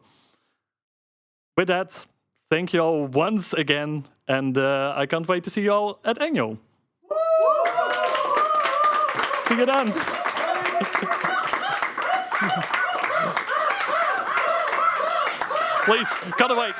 S6: With that, thank you all once again, and I can't wait to see you all at Annual. See you then. Please, cut away.